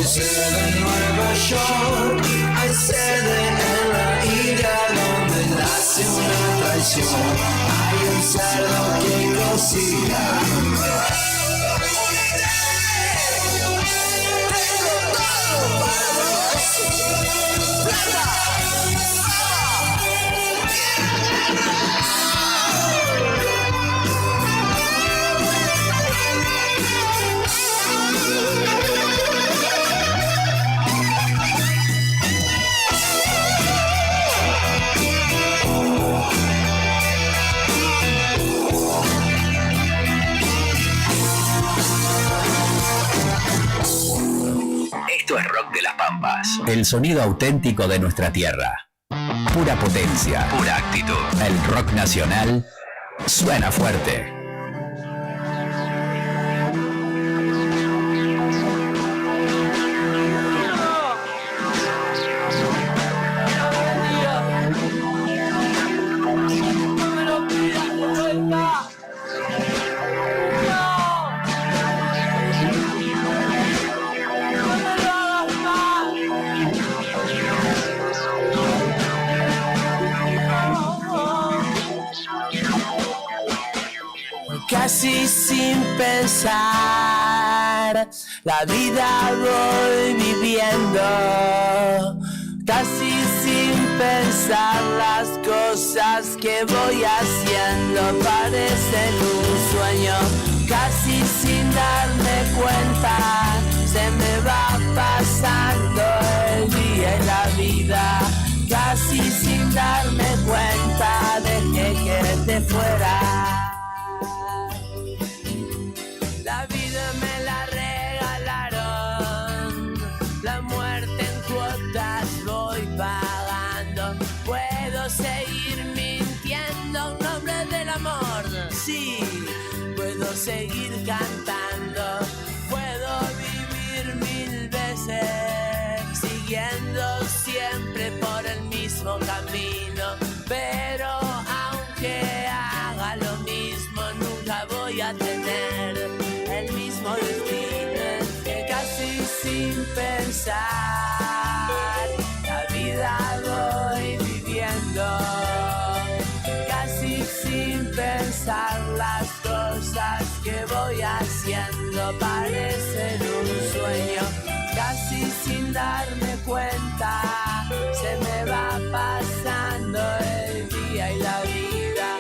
sede en Nueva York, hay sede en la India donde nace una traición. Hay un cerdo que cocina. Esto es Rock de las Pampas, el sonido auténtico de nuestra tierra. Pura potencia, pura actitud. El rock nacional suena fuerte. Casi sin pensar, la vida voy viviendo. Casi sin pensar las cosas que voy haciendo parecen un sueño. Casi sin darme cuenta, se me va pasando el día y la vida. Casi sin darme cuenta, dejé que te fuera. La vida me la regalaron, la muerte en cuotas voy pagando. Puedo seguir mintiendo en nombre del amor, sí, puedo seguir cantando. Puedo vivir 1000 veces, siguiendo siempre por el mismo camino. Pero aunque haga lo mismo, nunca voy a tener el mismo destino. Que casi sin pensar, la vida voy viviendo. Casi sin pensar las cosas que voy haciendo parecen un sueño. Casi sin darme cuenta, se me va pasando el día y la vida.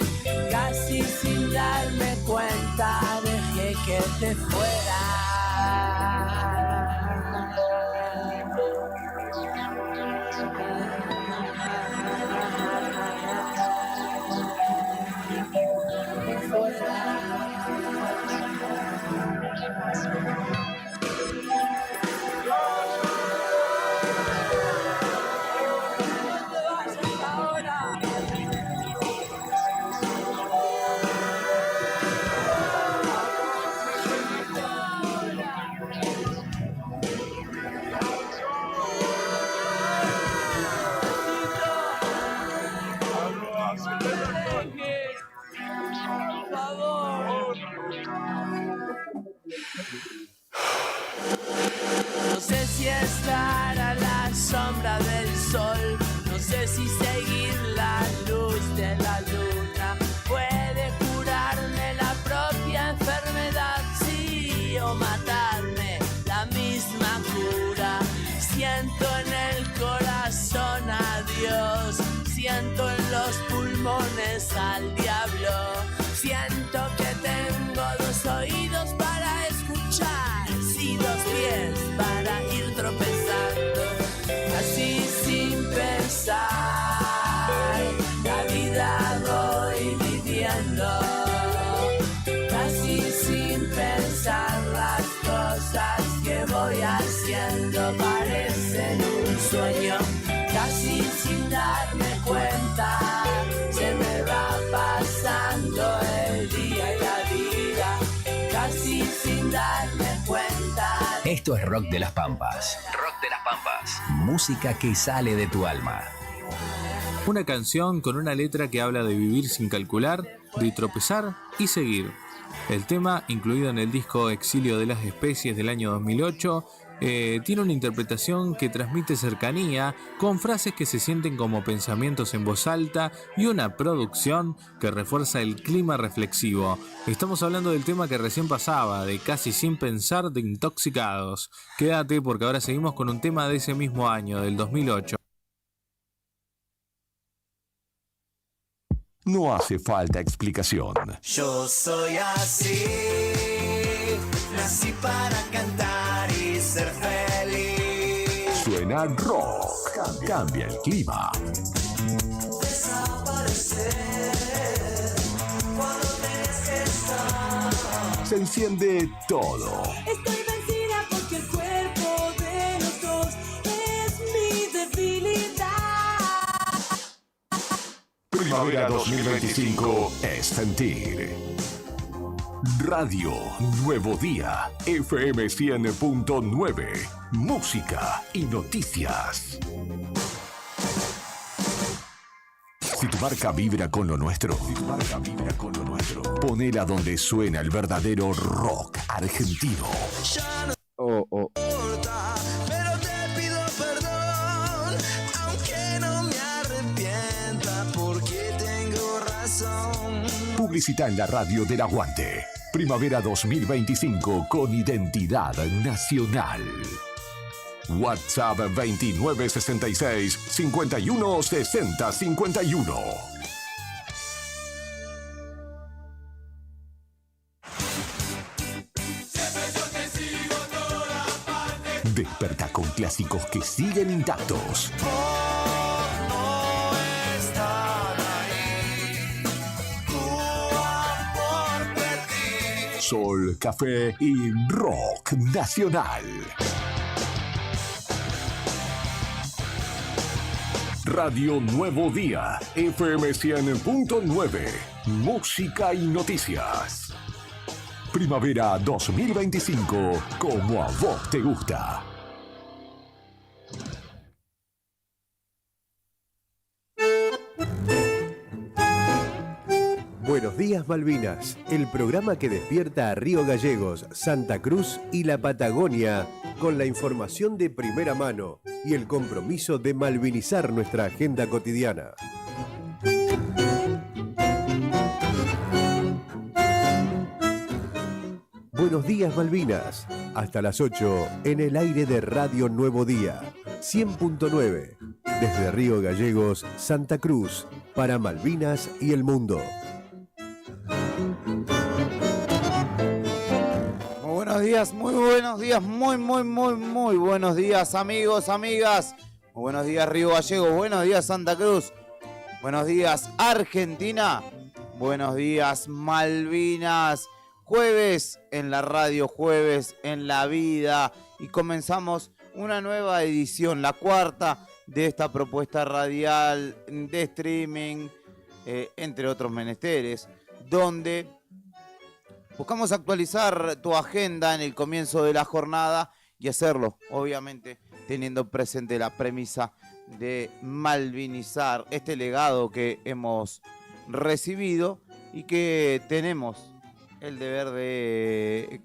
Casi sin darme cuenta, dejé que te fuera. No sé si estar a la sombra del sol, no sé si seguir la luz de la luna. Puede curarme la propia enfermedad, sí, o matarme la misma cura. Siento en el corazón a Dios, siento en los pulmones al diablo. Siento que tengo 2 oídos para escuchar, sí, 2 pies para ir tropezando. Así sin pensar, la vida voy viviendo. Casi sin pensar las cosas que voy haciendo parecen un sueño. Casi sin darme cuenta, se me va pasando el día y la vida. Casi sin darme cuenta. Esto es Rock de las Pampas. Rock de las Pampas. Música que sale de tu alma. Una canción con una letra que habla de vivir sin calcular, de tropezar y seguir. El tema, incluido en el disco Exilio de las Especies del año 2008, tiene una interpretación que transmite cercanía, con frases que se sienten como pensamientos en voz alta y una producción que refuerza el clima reflexivo. Estamos hablando del tema que recién pasaba, de Casi Sin Pensar, de Intoxicados. Quédate porque ahora seguimos con un tema de ese mismo año, del 2008. No hace falta explicación. Yo soy así, nací para cantar y ser feliz. Suena rock, cambia el clima. Desaparecer cuando tenés que estar. Se enciende todo. Estoy vencida porque el cuerpo de los dos es mi debilidad. Primavera 2025 es sentir. Radio Nuevo Día, FM 100.9, música y noticias. Si tu marca vibra con lo nuestro, ponela donde suena el verdadero rock argentino. Ya no importa, pero te pido perdón, aunque no me arrepienta, porque tengo razón. Publicita en la radio del aguante. Primavera 2025 con identidad nacional. WhatsApp 2966 51 60 51. Desperta con clásicos que siguen intactos. Sol, café y rock nacional. Radio Nuevo Día, FM 100.9, música y noticias. Primavera 2025, como a vos te gusta. Buenos días Malvinas, el programa que despierta a Río Gallegos, Santa Cruz y la Patagonia con la información de primera mano y el compromiso de malvinizar nuestra agenda cotidiana. Buenos días Malvinas, hasta las 8 en el aire de Radio Nuevo Día, 100.9, desde Río Gallegos, Santa Cruz, para Malvinas y el mundo. Muy buenos días, muy buenos días amigos, amigas. Muy buenos días Río Gallegos, buenos días Santa Cruz, buenos días Argentina, buenos días Malvinas. Jueves en la radio, jueves en la vida y comenzamos una nueva edición, la cuarta de esta propuesta radial de streaming, entre otros menesteres, donde buscamos actualizar tu agenda en el comienzo de la jornada y hacerlo, obviamente, teniendo presente la premisa de malvinizar este legado que hemos recibido y que tenemos el deber de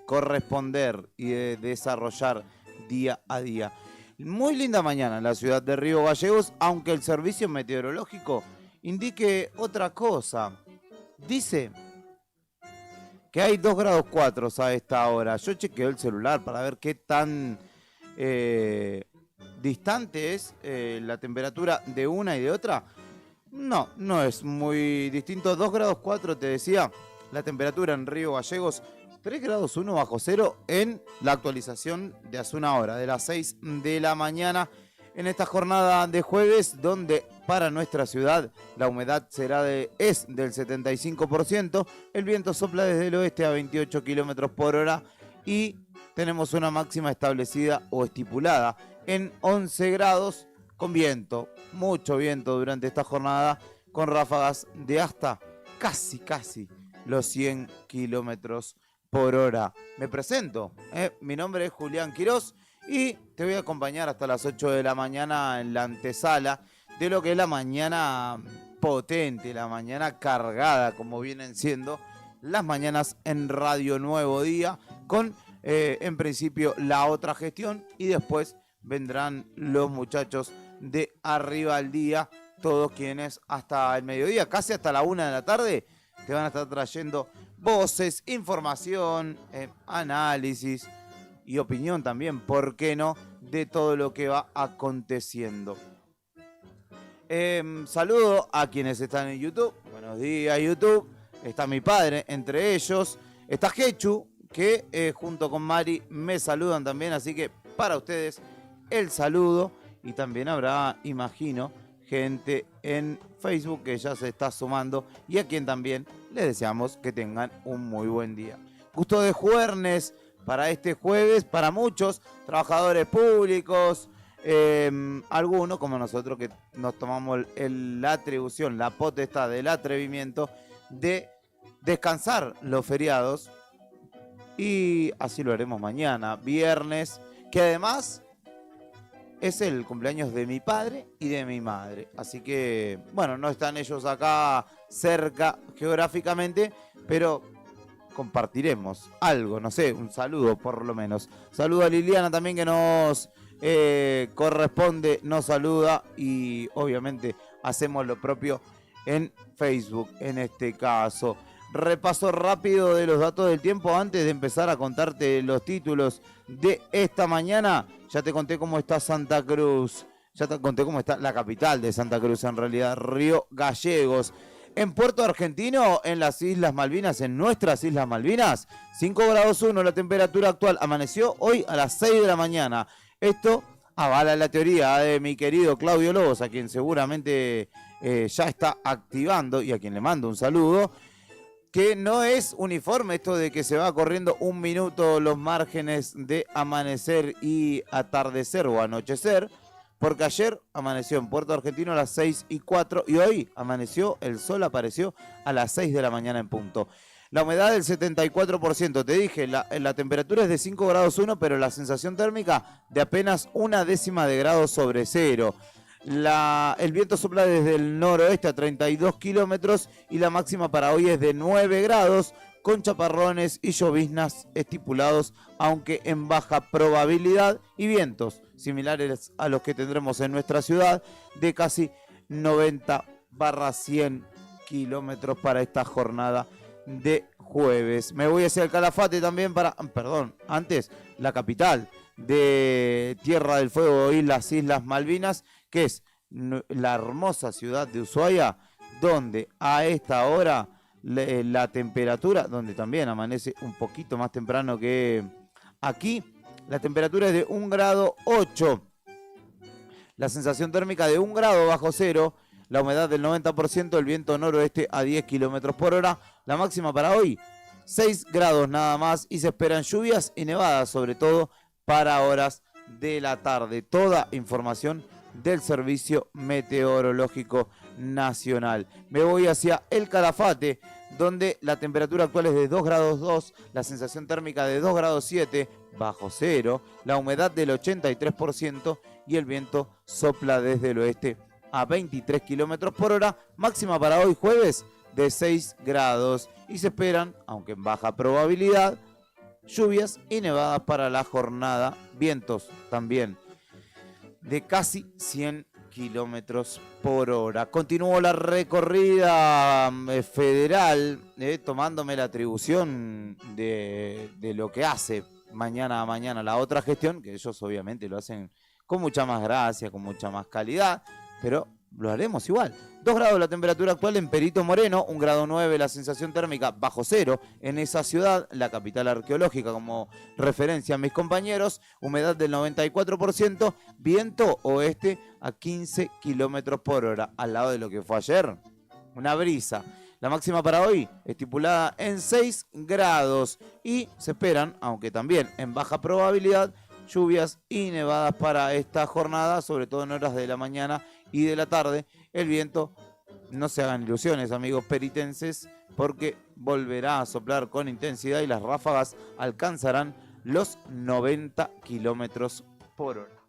corresponder y de desarrollar día a día. Muy linda mañana en la ciudad de Río Gallegos, aunque el servicio meteorológico indique otra cosa. Dice que hay 2 grados 4 a esta hora. Yo chequeo el celular para ver qué tan distante es la temperatura de una y de otra. No es muy distinto. 2 grados 4 te decía. La temperatura en Río Gallegos, 3 grados 1 bajo cero en la actualización de hace una hora, de las 6 de la mañana, en esta jornada de jueves, donde para nuestra ciudad la humedad es del 75%, el viento sopla desde el oeste a 28 kilómetros por hora y tenemos una máxima establecida o estipulada en 11 grados con viento, mucho viento durante esta jornada, con ráfagas de hasta casi los 100 kilómetros por hora. Me presento, mi nombre es Julián Quirós y te voy a acompañar hasta las 8 de la mañana en la antesala de lo que es la mañana potente, la mañana cargada, como vienen siendo las mañanas en Radio Nuevo Día, con en principio la otra gestión y después vendrán los muchachos de Arriba al Día, todos quienes hasta el mediodía, casi hasta la 1 de la tarde, te van a estar trayendo voces, información, análisis y opinión también, ¿por qué no?, de todo lo que va aconteciendo. Saludo a quienes están en YouTube. Buenos días, YouTube. Está mi padre entre ellos. Está Jechu, que junto con Mari me saludan también, así que para ustedes el saludo. Y también habrá, imagino, gente en Facebook que ya se está sumando y a quien también les deseamos que tengan un muy buen día. Gusto de jueves para este jueves, para muchos trabajadores públicos, algunos como nosotros que nos tomamos la atribución, la potestad del atrevimiento de descansar los feriados, y así lo haremos mañana, viernes, que además es el cumpleaños de mi padre y de mi madre. Así que, bueno, no están ellos acá cerca geográficamente, pero compartiremos algo, no sé, un saludo por lo menos. Saludo a Liliana también, que nos corresponde, nos saluda, y obviamente hacemos lo propio en Facebook en este caso. Repaso rápido de los datos del tiempo antes de empezar a contarte los títulos de esta mañana. Ya te conté cómo está Santa Cruz, ya te conté cómo está la capital de Santa Cruz, en realidad, Río Gallegos. En Puerto Argentino, en las Islas Malvinas, en nuestras Islas Malvinas, 5 grados 1 la temperatura actual. Amaneció hoy a las 6 de la mañana. Esto avala la teoría de mi querido Claudio Lobos, a quien seguramente ya está activando y a quien le mando un saludo, que no es uniforme esto de que se va corriendo un minuto los márgenes de amanecer y atardecer o anochecer, porque ayer amaneció en Puerto Argentino a las 6:04 y hoy amaneció, el sol apareció a las 6 de la mañana en punto. La humedad del 74%, te dije, la temperatura es de 5 grados 1, pero la sensación térmica de apenas 1/10 de grado sobre cero. El viento sopla desde el noroeste a 32 kilómetros y la máxima para hoy es de 9 grados, con chaparrones y lloviznas estipulados, aunque en baja probabilidad, y vientos similares a los que tendremos en nuestra ciudad, de casi 90/100 kilómetros para esta jornada de jueves. Me voy hacia el Calafate también antes, la capital de Tierra del Fuego y las Islas Malvinas, que es la hermosa ciudad de Ushuaia, donde a esta hora la temperatura, donde también amanece un poquito más temprano que aquí, la temperatura es de 1 grado 8, la sensación térmica de 1 grado bajo cero, la humedad del 90%, el viento noroeste a 10 kilómetros por hora, la máxima para hoy 6 grados nada más, y se esperan lluvias y nevadas, sobre todo para horas de la tarde. Toda información del Servicio Meteorológico Nacional. Me voy hacia el Calafate, donde la temperatura actual es de 2 grados 2, la sensación térmica de 2 grados 7 bajo cero, la humedad del 83% y el viento sopla desde el oeste a 23 kilómetros por hora, máxima para hoy jueves de 6 grados, y se esperan, aunque en baja probabilidad, lluvias y nevadas para la jornada, vientos también de casi 100 kilómetros por hora. Continúo la recorrida federal, tomándome la atribución de lo que hace mañana a mañana la otra gestión, que ellos obviamente lo hacen con mucha más gracia, con mucha más calidad, pero lo haremos igual. 2 grados la temperatura actual en Perito Moreno, 1 grado 9 la sensación térmica bajo cero en esa ciudad, la capital arqueológica, como referencia a mis compañeros, humedad del 94%, viento oeste a 15 kilómetros por hora, al lado de lo que fue ayer, una brisa. La máxima para hoy estipulada en 6 grados y se esperan, aunque también en baja probabilidad, lluvias y nevadas para esta jornada, sobre todo en horas de la mañana y de la tarde. El viento, no se hagan ilusiones, amigos peritenses, porque volverá a soplar con intensidad y las ráfagas alcanzarán los 90 kilómetros por hora.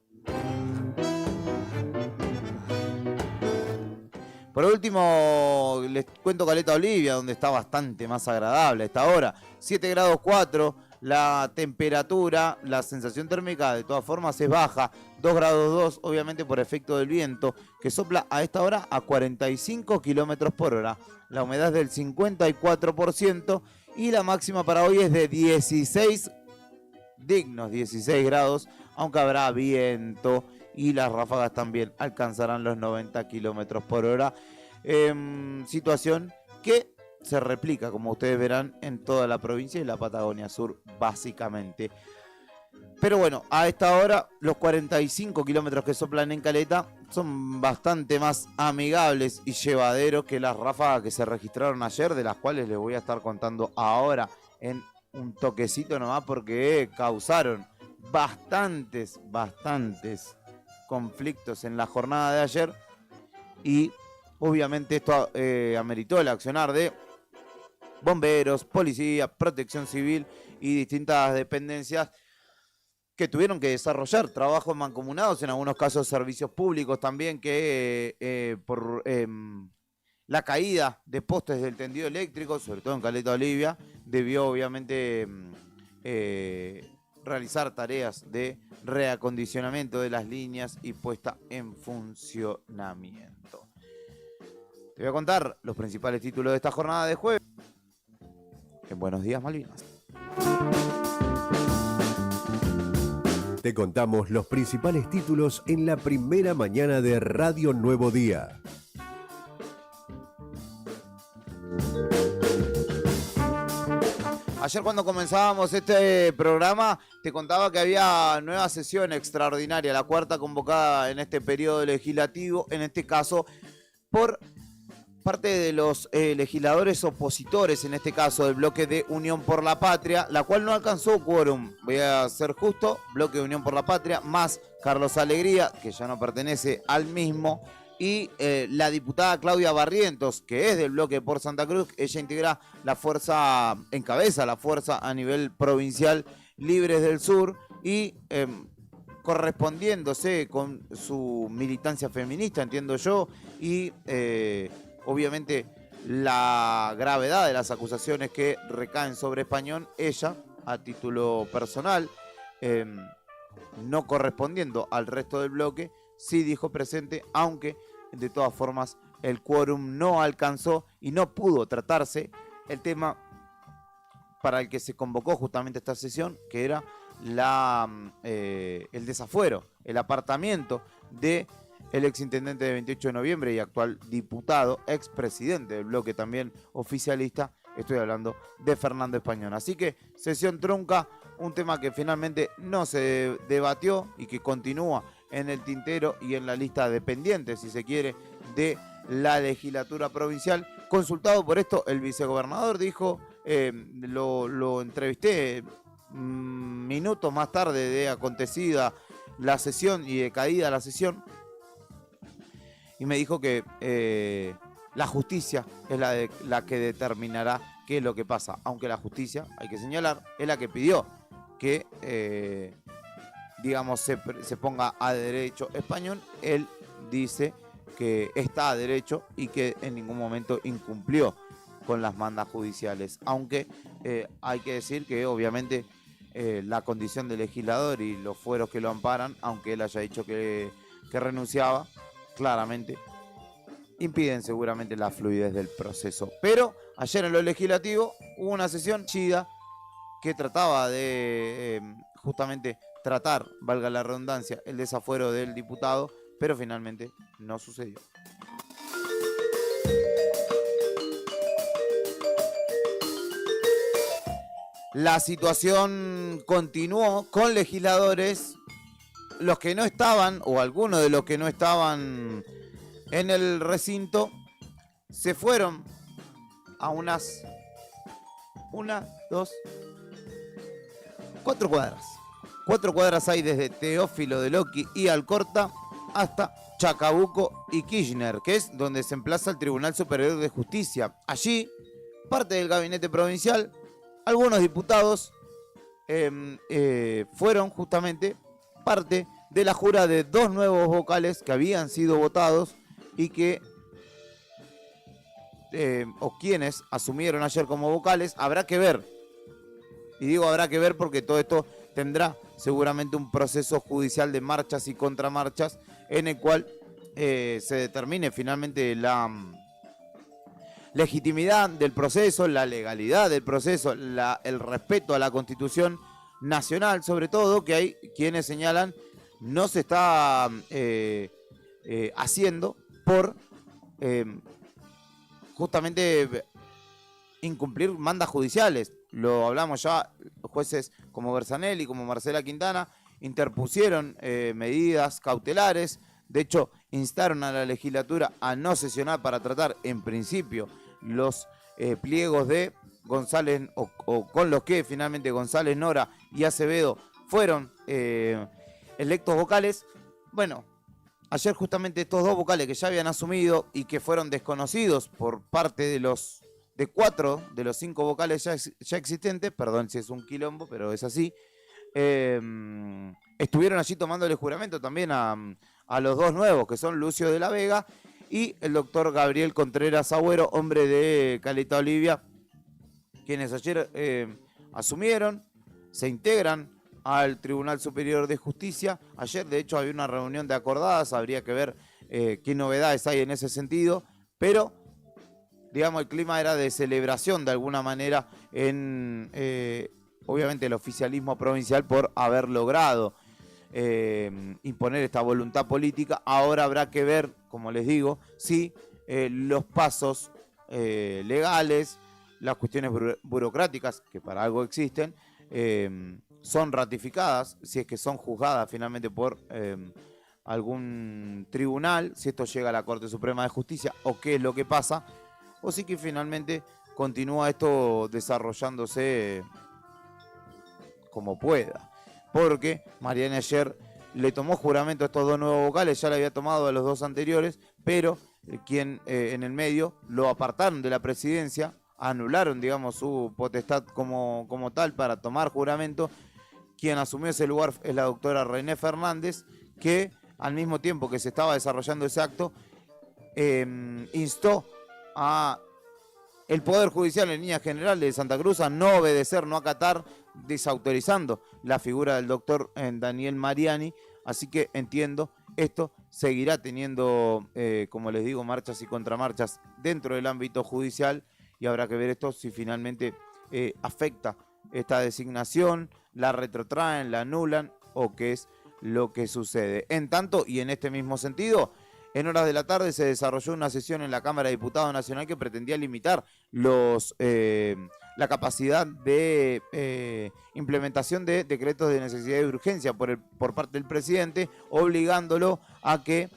Por último, les cuento Caleta Olivia, donde está bastante más agradable a esta hora. 7 grados 4 La temperatura, la sensación térmica de todas formas es baja, 2 grados 2, obviamente por efecto del viento, que sopla a esta hora a 45 kilómetros por hora. La humedad es del 54% y la máxima para hoy es de 16 grados, aunque habrá viento y las ráfagas también alcanzarán los 90 kilómetros por hora. Situación que se replica, como ustedes verán, en toda la provincia y la Patagonia Sur, básicamente. Pero bueno, a esta hora, los 45 kilómetros que soplan en Caleta son bastante más amigables y llevaderos que las ráfagas que se registraron ayer, de las cuales les voy a estar contando ahora en un toquecito nomás, porque causaron bastantes conflictos en la jornada de ayer y obviamente esto ameritó el accionar de bomberos, policía, protección civil y distintas dependencias que tuvieron que desarrollar trabajos mancomunados, en algunos casos servicios públicos también, que por la caída de postes del tendido eléctrico, sobre todo en Caleta Olivia, debió obviamente realizar tareas de reacondicionamiento de las líneas y puesta en funcionamiento. Te voy a contar los principales títulos de esta jornada de jueves en Buenos Días Malvinas. Te contamos los principales títulos en la primera mañana de Radio Nuevo Día. Ayer cuando comenzábamos este programa te contaba que había nueva sesión extraordinaria, la cuarta convocada en este periodo legislativo, en este caso por parte de los legisladores opositores, en este caso del bloque de Unión por la Patria, la cual no alcanzó quórum. Voy a ser justo, bloque de Unión por la Patria, más Carlos Alegría, que ya no pertenece al mismo, y la diputada Claudia Barrientos, que es del bloque por Santa Cruz. Ella integra la fuerza, encabeza la fuerza a nivel provincial Libres del Sur y correspondiéndose con su militancia feminista, entiendo yo, y obviamente la gravedad de las acusaciones que recaen sobre Español, ella, a título personal, no correspondiendo al resto del bloque, sí dijo presente, aunque de todas formas el quórum no alcanzó y no pudo tratarse el tema para el que se convocó justamente esta sesión, que era el desafuero, el apartamiento de el exintendente de 28 de noviembre y actual diputado, expresidente del bloque también oficialista. Estoy hablando de Fernando Español. Así que sesión trunca, un tema que finalmente no se debatió y que continúa en el tintero y en la lista de pendientes, si se quiere, de la legislatura provincial. Consultado por esto, el vicegobernador dijo, lo entrevisté minutos más tarde de acontecida la sesión y de caída la sesión, y me dijo que la justicia es la que determinará qué es lo que pasa, aunque la justicia, hay que señalar, es la que pidió que digamos se ponga a derecho Español. Él dice que está a derecho y que en ningún momento incumplió con las mandas judiciales, aunque hay que decir que obviamente la condición de legislador y los fueros que lo amparan, aunque él haya dicho que renunciaba, claramente impiden seguramente la fluidez del proceso. Pero ayer en lo legislativo hubo una sesión chida que trataba de justamente tratar, valga la redundancia, el desafuero del diputado, pero finalmente no sucedió. La situación continuó con legisladores, los que no estaban, o algunos de los que no estaban en el recinto, se fueron a unas 4 cuadras. 4 cuadras hay desde Teófilo de Loqui y Alcorta hasta Chacabuco y Kirchner, que es donde se emplaza el Tribunal Superior de Justicia. Allí, parte del gabinete provincial, algunos diputados fueron justamente parte de la jura de 2 nuevos vocales que habían sido votados y que o quienes asumieron ayer como vocales. Habrá que ver Y digo habrá que ver porque todo esto tendrá seguramente un proceso judicial de marchas y contramarchas en el cual se determine finalmente la legitimidad del proceso, la legalidad del proceso, el respeto a la Constitución nacional, sobre todo, que hay quienes señalan no se está haciendo por justamente incumplir mandas judiciales. Lo hablamos ya, jueces como Bersanelli, como Marcela Quintana, interpusieron medidas cautelares. De hecho, instaron a la legislatura a no sesionar para tratar, en principio, los pliegos de González, o con los que finalmente González, Nora y Acevedo fueron electos vocales. Bueno, ayer justamente estos dos vocales que ya habían asumido y que fueron desconocidos por parte de 4 de los 5 vocales ya existentes, perdón si es un quilombo, pero es así, estuvieron allí tomándole juramento también a los dos nuevos, que son Lucio de la Vega y el doctor Gabriel Contreras Agüero, hombre de Caleta Olivia, quienes ayer asumieron, se integran al Tribunal Superior de Justicia. Ayer, de hecho, había una reunión de acordadas, habría que ver qué novedades hay en ese sentido, pero digamos, el clima era de celebración de alguna manera en, obviamente, el oficialismo provincial por haber logrado imponer esta voluntad política. Ahora habrá que ver, como les digo, si los pasos legales, las cuestiones burocráticas, que para algo existen, son ratificadas, si es que son juzgadas finalmente por algún tribunal, si esto llega a la Corte Suprema de Justicia o qué es lo que pasa, o si que finalmente continúa esto desarrollándose como pueda. Porque Mariani ayer le tomó juramento a estos dos nuevos vocales, ya le había tomado a los dos anteriores, pero quien en el medio lo apartaron de la presidencia, anularon, digamos, su potestad como tal para tomar juramento. Quien asumió ese lugar es la doctora René Fernández, que al mismo tiempo que se estaba desarrollando ese acto, instó a el Poder Judicial en línea general de Santa Cruz a no obedecer, no acatar, desautorizando la figura del doctor Daniel Mariani. Así que entiendo, esto seguirá teniendo, como les digo, marchas y contramarchas dentro del ámbito judicial, y habrá que ver esto si finalmente afecta esta designación, la retrotraen, la anulan o qué es lo que sucede. En tanto, y en este mismo sentido, en horas de la tarde se desarrolló una sesión en la Cámara de Diputados Nacional que pretendía limitar la capacidad de implementación de decretos de necesidad y urgencia por parte del presidente, obligándolo a que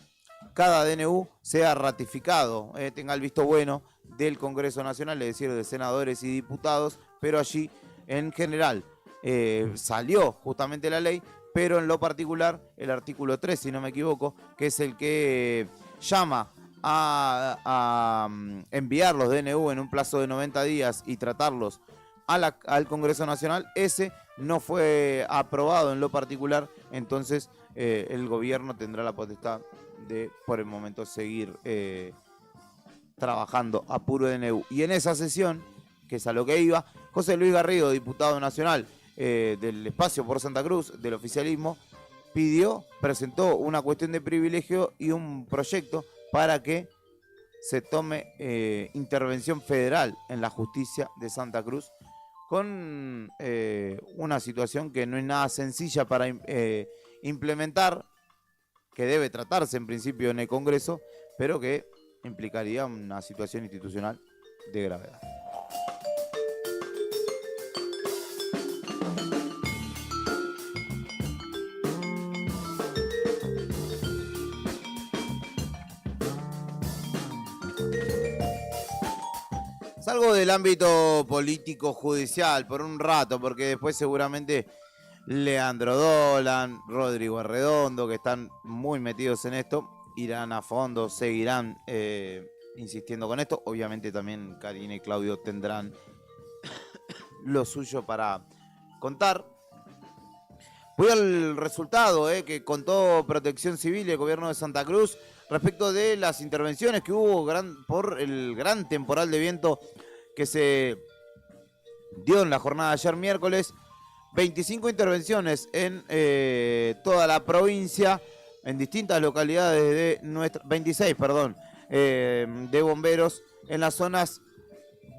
cada DNU sea ratificado, tenga el visto bueno del Congreso Nacional, es decir, de senadores y diputados, pero allí en general salió justamente la ley, pero en lo particular el artículo 3, si no me equivoco, que es el que llama a enviar los DNU en un plazo de 90 días y tratarlos al Congreso Nacional, ese no fue aprobado en lo particular. Entonces el gobierno tendrá la potestad de, por el momento, seguir trabajando a puro DNU. Y en esa sesión, que es a lo que iba, José Luis Garrido, diputado nacional del Espacio por Santa Cruz, del oficialismo, presentó una cuestión de privilegio y un proyecto para que se tome intervención federal en la justicia de Santa Cruz, con una situación que no es nada sencilla para implementar, que debe tratarse en principio en el Congreso, pero que implicaría una situación institucional de gravedad. Salgo del ámbito político judicial por un rato, porque después seguramente Leandro Dolan, Rodrigo Arredondo, que están muy metidos en esto, irán a fondo, seguirán insistiendo con esto. Obviamente también Karina y Claudio tendrán lo suyo para contar. Voy al resultado que contó Protección Civil y el gobierno de Santa Cruz respecto de las intervenciones que hubo por el gran temporal de viento que se dio en la jornada de ayer miércoles 25 intervenciones en toda la provincia, en distintas localidades de nuestra... 26, perdón, de bomberos en las zonas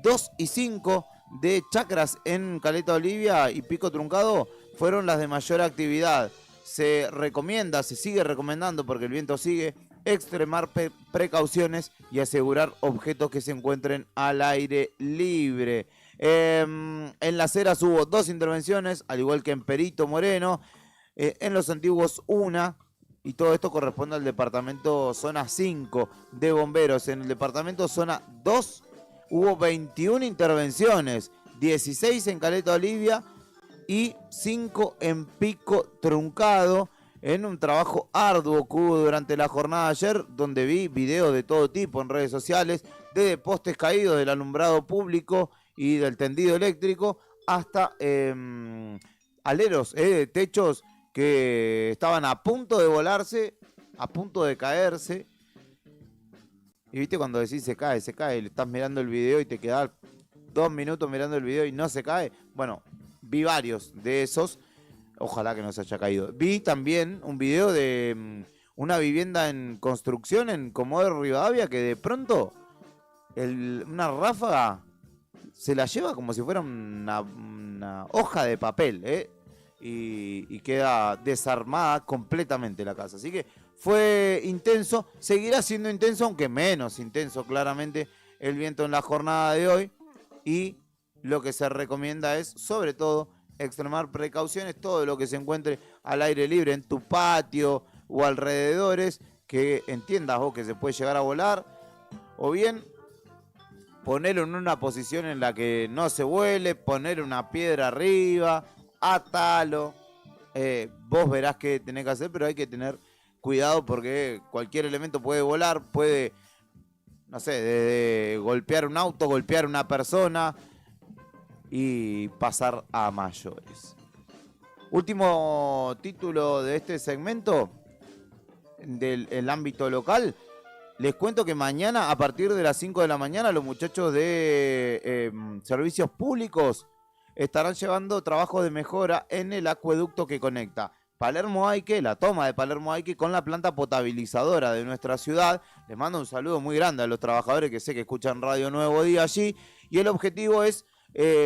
2 y 5 de Chacras en Caleta Olivia y Pico Truncado fueron las de mayor actividad. Se recomienda, se sigue recomendando porque el viento sigue, extremar precauciones y asegurar objetos que se encuentren al aire libre. En Las Heras hubo 2 intervenciones, al igual que en Perito Moreno, en Los Antiguos una, y todo esto corresponde al departamento zona 5 de bomberos. En el departamento zona 2 hubo 21 intervenciones, 16 en Caleta Olivia y 5 en Pico Truncado, en un trabajo arduo que hubo durante la jornada de ayer, donde vi videos de todo tipo en redes sociales, desde postes caídos del alumbrado público y del tendido eléctrico, hasta aleros de techos que estaban a punto de volarse, a punto de caerse. Y viste cuando decís se cae, y le estás mirando el video y te quedás 2 minutos mirando el video y no se cae. Bueno, vi varios de esos, ojalá que no se haya caído. Vi también un video de una vivienda en construcción en Comodoro Rivadavia que de pronto una ráfaga se la lleva como si fuera una hoja de papel, y queda desarmada completamente la casa. Así que fue intenso, seguirá siendo intenso, aunque menos intenso claramente el viento en la jornada de hoy. Y lo que se recomienda es, sobre todo, extremar precauciones, todo lo que se encuentre al aire libre en tu patio o alrededores, que entiendas vos que se puede llegar a volar, o bien ponerlo en una posición en la que no se vuele, poner una piedra arriba, atalo, vos verás qué tenés que hacer, pero hay que tener cuidado porque cualquier elemento puede volar, puede, no sé, desde golpear un auto, golpear una persona y pasar a mayores. Último título de este segmento del ámbito local. Les cuento que mañana, a partir de las 5 de la mañana, los muchachos de servicios públicos estarán llevando trabajos de mejora en el acueducto que conecta Palermo-Aique, la toma de Palermo-Aique con la planta potabilizadora de nuestra ciudad. Les mando un saludo muy grande a los trabajadores que sé que escuchan Radio Nuevo Día allí. Y el objetivo es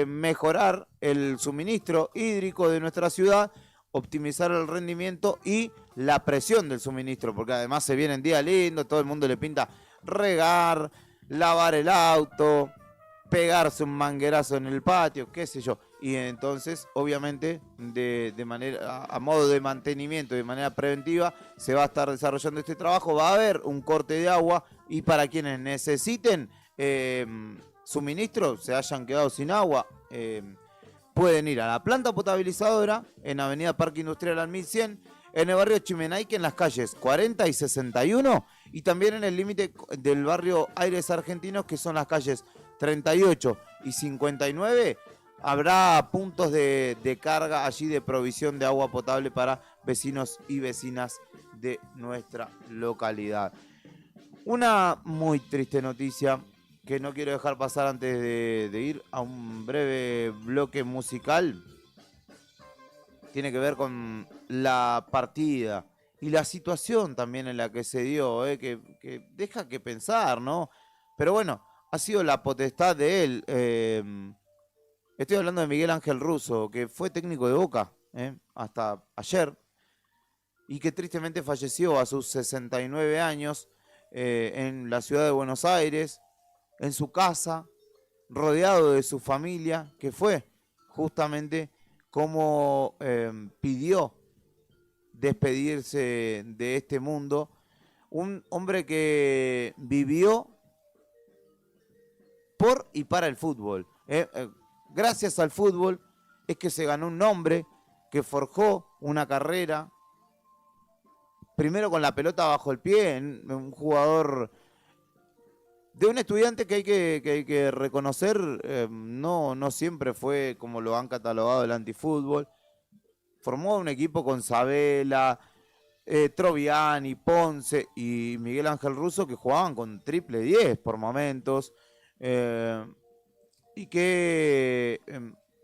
mejorar el suministro hídrico de nuestra ciudad, optimizar el rendimiento y la presión del suministro, porque además se vienen días lindos, todo el mundo le pinta regar, lavar el auto, pegarse un manguerazo en el patio, qué sé yo. Y entonces, obviamente, de manera, a modo de mantenimiento, de manera preventiva, se va a estar desarrollando este trabajo. Va a haber un corte de agua y para quienes necesiten suministro, se hayan quedado sin agua, pueden ir a la planta potabilizadora en Avenida Parque Industrial al 1100, en el barrio Chimenaique, en las calles 40 y 61, y también en el límite del barrio Aires Argentinos, que son las calles 38 y 59, habrá puntos de carga allí de provisión de agua potable para vecinos y vecinas de nuestra localidad. Una muy triste noticia que no quiero dejar pasar antes de ir a un breve bloque musical. Tiene que ver con la partida y la situación también en la que se dio, que deja que pensar, ¿no? Pero bueno, ha sido la potestad de él. Estoy hablando de Miguel Ángel Russo, que fue técnico de Boca hasta ayer y que tristemente falleció a sus 69 años en la ciudad de Buenos Aires, en su casa, rodeado de su familia, que fue justamente como pidió despedirse de este mundo. Un hombre que vivió por y para el fútbol. Gracias al fútbol es que se ganó un nombre, que forjó una carrera, primero con la pelota bajo el pie, un jugador de un estudiante que hay que reconocer, no siempre fue como lo han catalogado el antifútbol. Formó un equipo con Sabela, Troviani, Ponce y Miguel Ángel Russo, que jugaban con triple 10 por momentos. y que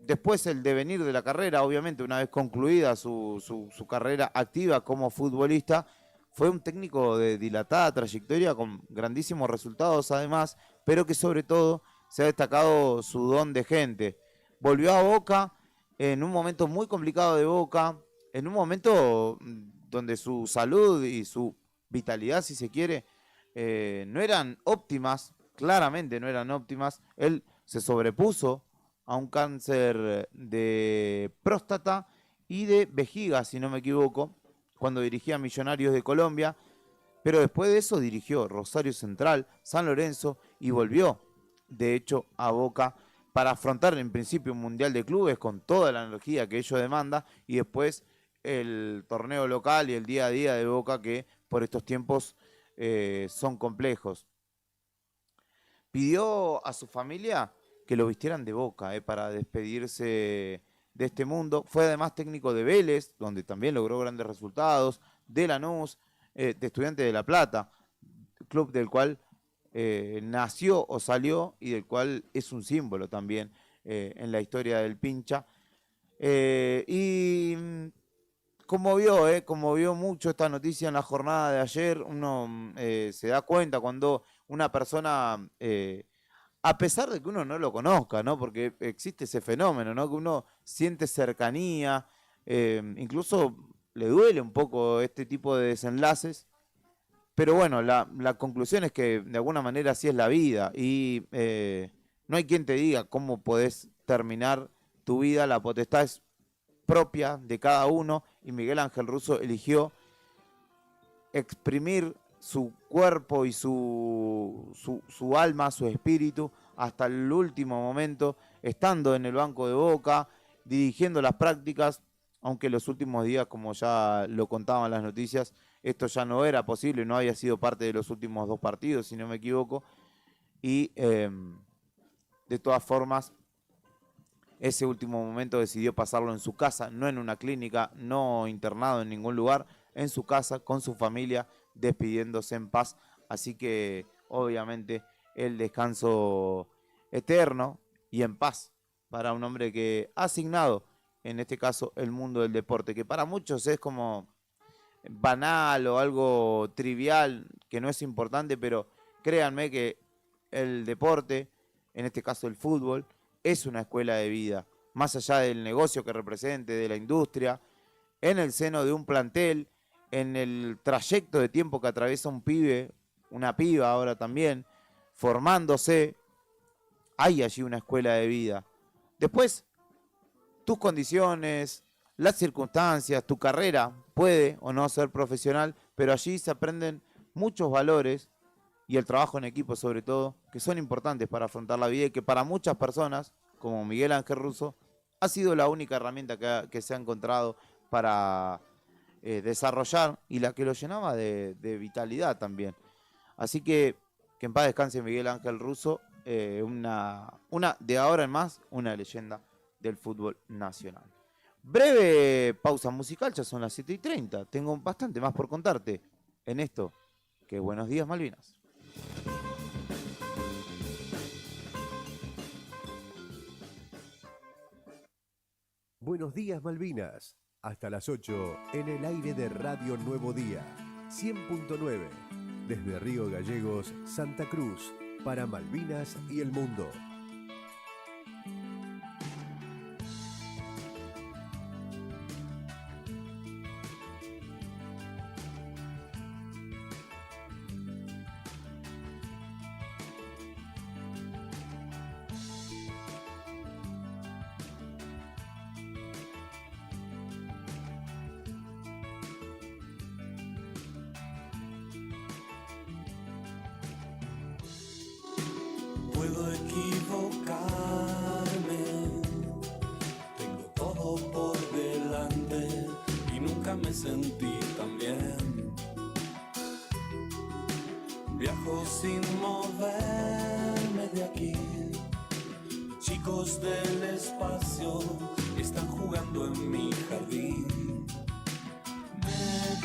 después el devenir de la carrera, obviamente una vez concluida su carrera activa como futbolista, fue un técnico de dilatada trayectoria con grandísimos resultados además, pero que sobre todo se ha destacado su don de gente. Volvió a Boca en un momento muy complicado de Boca, en un momento donde su salud y su vitalidad, si se quiere, no eran óptimas, claramente no eran óptimas. Él se sobrepuso a un cáncer de próstata y de vejiga, si no me equivoco, cuando dirigía a Millonarios de Colombia, pero después de eso dirigió Rosario Central, San Lorenzo y volvió, de hecho, a Boca para afrontar en principio un Mundial de Clubes con toda la energía que ello demanda y después el torneo local y el día a día de Boca que por estos tiempos son complejos. Pidió a su familia que lo vistieran de Boca para despedirse de este mundo. Fue además técnico de Vélez, donde también logró grandes resultados, de Lanús, de Estudiantes de La Plata, club del cual nació o salió y del cual es un símbolo también en la historia del Pincha. Y conmovió mucho esta noticia en la jornada de ayer. Uno se da cuenta cuando una persona, a pesar de que uno no lo conozca, ¿no? Porque existe ese fenómeno, ¿no? Que uno siente cercanía, incluso le duele un poco este tipo de desenlaces. Pero bueno, la conclusión es que de alguna manera así es la vida y no hay quien te diga cómo podés terminar tu vida, la potestad es propia de cada uno y Miguel Ángel Russo eligió exprimir su cuerpo y su alma, su espíritu hasta el último momento, estando en el banco de Boca, dirigiendo las prácticas, aunque los últimos días, como ya lo contaban las noticias, esto ya no era posible, no había sido parte de los últimos 2 partidos, si no me equivoco, y de todas formas, ese último momento decidió pasarlo en su casa, no en una clínica, no internado en ningún lugar, en su casa, con su familia, despidiéndose en paz. Así que, obviamente, el descanso eterno y en paz para un hombre que ha asignado, en este caso, el mundo del deporte, que para muchos es como banal o algo trivial, que no es importante, pero créanme que el deporte, en este caso el fútbol, es una escuela de vida, más allá del negocio que represente, de la industria, en el seno de un plantel, en el trayecto de tiempo que atraviesa un pibe, una piba ahora también, formándose, hay allí una escuela de vida. Después, tus condiciones, las circunstancias, tu carrera puede o no ser profesional, pero allí se aprenden muchos valores y el trabajo en equipo sobre todo, que son importantes para afrontar la vida y que para muchas personas, como Miguel Ángel Russo, ha sido la única herramienta que se ha encontrado para desarrollar y la que lo llenaba de vitalidad también. Así que en paz descanse Miguel Ángel Russo, una de ahora en más, una leyenda del fútbol nacional. Breve pausa musical, ya son las 7:30. Tengo bastante más por contarte en esto que Buenos Días Malvinas. Buenos días Malvinas, hasta las 8 en el aire de Radio Nuevo Día, 100.9, desde Río Gallegos, Santa Cruz, para Malvinas y el mundo. Puedo equivocarme, tengo todo por delante y nunca me sentí tan bien. Viajo sin moverme de aquí, chicos del espacio están jugando en mi jardín. Me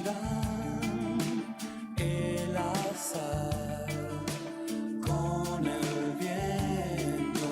dirán el azar. Con el viento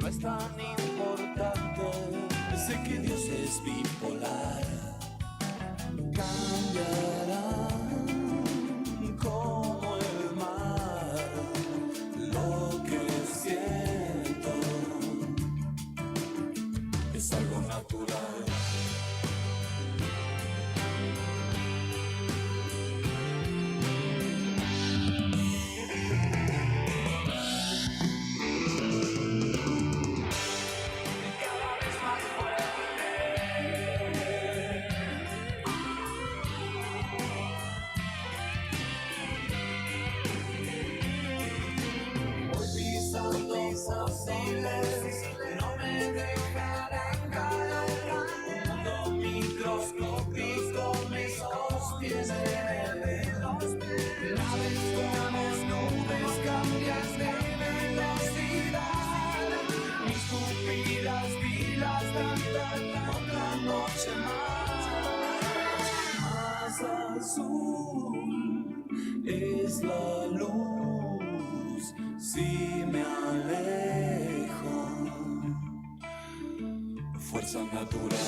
no es tan importante. Sé que Dios es bipolar. Cambiarán como el mar. Lo que siento es algo natural. No me dejarán caer. Mundo microscópico, mis ojos tienen naves como nubes, cambias de velocidad. Mis pupilas pilas dan otra noche más. Más azul es la luz. Si me alejo, fuerza natural.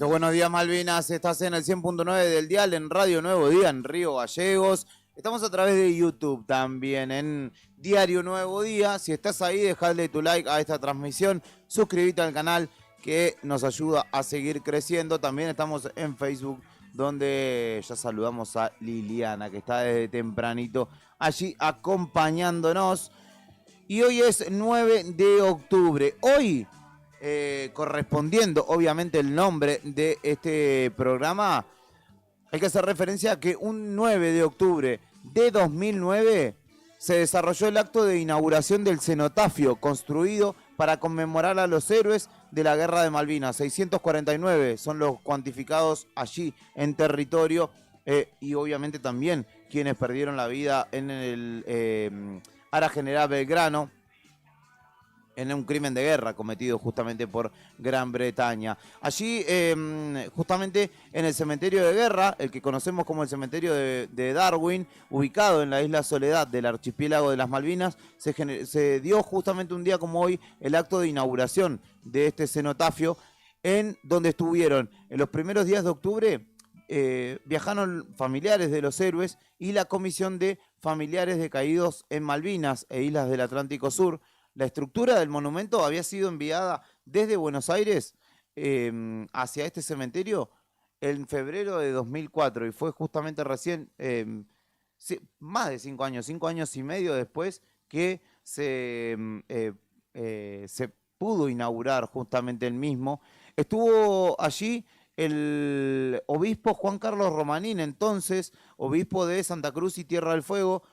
Buenos días Malvinas, estás en el 100.9 del dial en Radio Nuevo Día en Río Gallegos. Estamos a través de YouTube también en Diario Nuevo Día. Si estás ahí, dejadle tu like a esta transmisión, suscríbete al canal que nos ayuda a seguir creciendo. También estamos en Facebook, donde ya saludamos a Liliana, que está desde tempranito allí acompañándonos. Y hoy es 9 de octubre. Hoy, correspondiendo obviamente el nombre de este programa, hay que hacer referencia a que un 9 de octubre de 2009 se desarrolló el acto de inauguración del cenotafio construido para conmemorar a los héroes de la Guerra de Malvinas. 649 son los cuantificados allí en territorio y obviamente también quienes perdieron la vida en el Ara General Belgrano, en un crimen de guerra cometido justamente por Gran Bretaña. Allí, justamente en el cementerio de guerra, el que conocemos como el cementerio de Darwin, ubicado en la isla Soledad del archipiélago de las Malvinas, se dio justamente un día como hoy el acto de inauguración de este cenotafio, en donde estuvieron en los primeros días de octubre, viajaron familiares de los héroes y la comisión de familiares de caídos en Malvinas e islas del Atlántico Sur. La estructura del monumento había sido enviada desde Buenos Aires hacia este cementerio en febrero de 2004 y fue justamente recién, más de 5 años y medio después, que se pudo inaugurar justamente el mismo. Estuvo allí el obispo Juan Carlos Romanín, entonces obispo de Santa Cruz y Tierra del Fuego,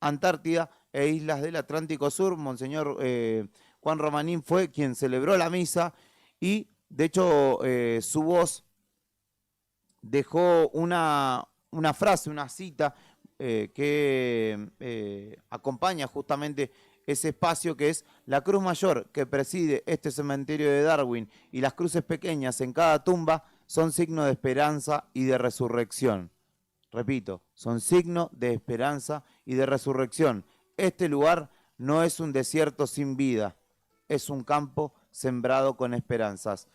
Antártida e Islas del Atlántico Sur. Monseñor Juan Romanín fue quien celebró la misa y de hecho su voz dejó una frase, una cita que acompaña justamente ese espacio, que es: la cruz mayor que preside este cementerio de Darwin y las cruces pequeñas en cada tumba son signo de esperanza y de resurrección. Repito, son signo de esperanza y de resurrección. Este lugar no es un desierto sin vida, es un campo sembrado con esperanzas.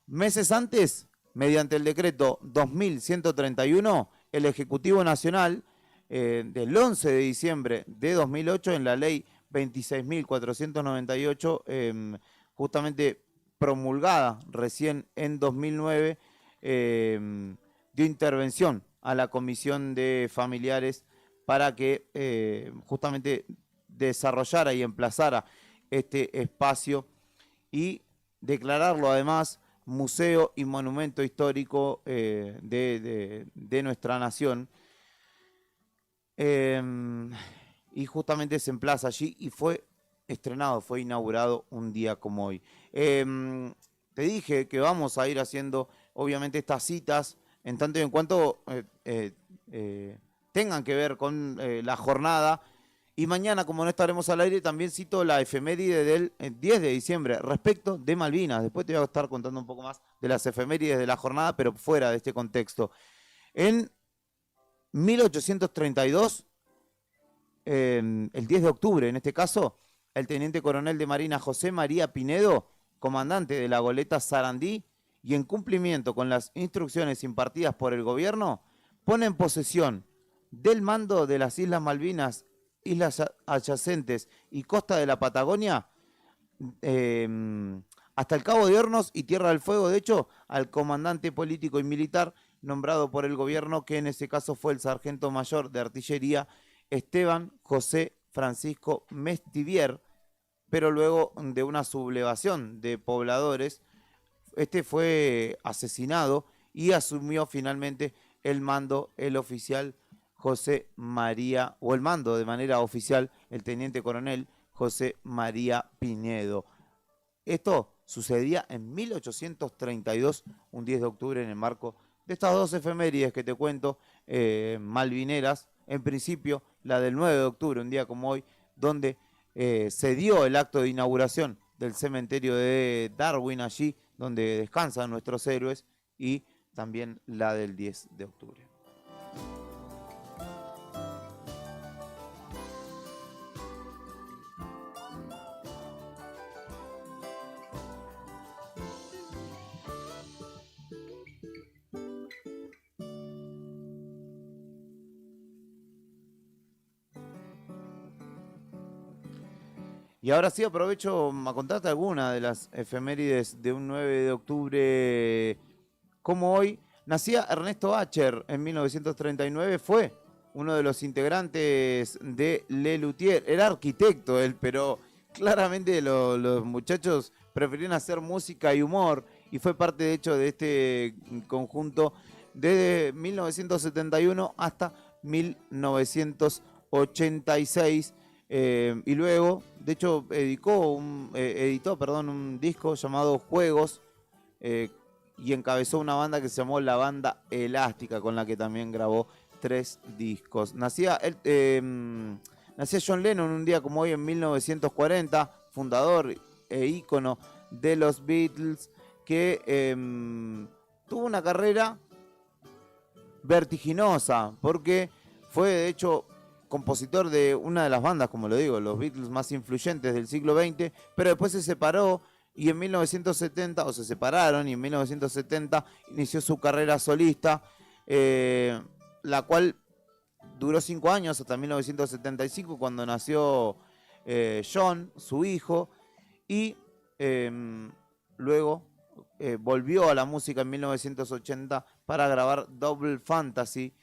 Meses antes, mediante el decreto 2131, el Ejecutivo Nacional, del 11 de diciembre de 2008, en la ley 26.498, justamente promulgada recién en 2009, dio intervención a la Comisión de Familiares para que justamente desarrollara y emplazara este espacio y declararlo además museo y monumento histórico de nuestra nación. Y justamente se emplaza allí y fue estrenado, fue inaugurado un día como hoy. Te dije que vamos a ir haciendo obviamente estas citas en tanto y en cuanto tengan que ver con la jornada. Y mañana, como no estaremos al aire, también cito la efeméride del 10 de diciembre respecto de Malvinas. Después te voy a estar contando un poco más de las efemérides de la jornada, pero fuera de este contexto. En 1832, el 10 de octubre, en este caso, el teniente coronel de Marina José María Pinedo, comandante de la goleta Sarandí, y en cumplimiento con las instrucciones impartidas por el gobierno, pone en posesión del mando de las Islas Malvinas, islas adyacentes y costa de la Patagonia, hasta el Cabo de Hornos y Tierra del Fuego, de hecho, al comandante político y militar nombrado por el gobierno, que en ese caso fue el sargento mayor de artillería Esteban José Francisco Mestivier, pero luego de una sublevación de pobladores, este fue asesinado y asumió finalmente el mando el oficial José María, o el mando de manera oficial, el teniente coronel José María Pinedo. Esto sucedía en 1832, un 10 de octubre, en el marco de estas dos efemérides que te cuento, malvineras. En principio, la del 9 de octubre, un día como hoy, donde se dio el acto de inauguración del cementerio de Darwin, allí donde descansan nuestros héroes, y también la del 10 de octubre. Y ahora sí aprovecho a contarte alguna de las efemérides de un 9 de octubre como hoy. Nacía Ernesto Acher en 1939, fue uno de los integrantes de Le Luthier. Era arquitecto él, pero claramente los muchachos preferían hacer música y humor, y fue parte de hecho de este conjunto desde 1971 hasta 1986. Y luego, de hecho, editó un disco llamado Juegos, y encabezó una banda que se llamó La Banda Elástica, con la que también grabó 3 discos. Nacía John Lennon un día como hoy en 1940, fundador e ícono de los Beatles, que tuvo una carrera vertiginosa, porque fue de hecho compositor de una de las bandas, como lo digo, los Beatles más influyentes del siglo XX, pero después se separó y en 1970, o se separaron, y en 1970 inició su carrera solista, la cual duró 5 años, hasta 1975, cuando nació John, su hijo, y luego volvió a la música en 1980 para grabar Double Fantasy,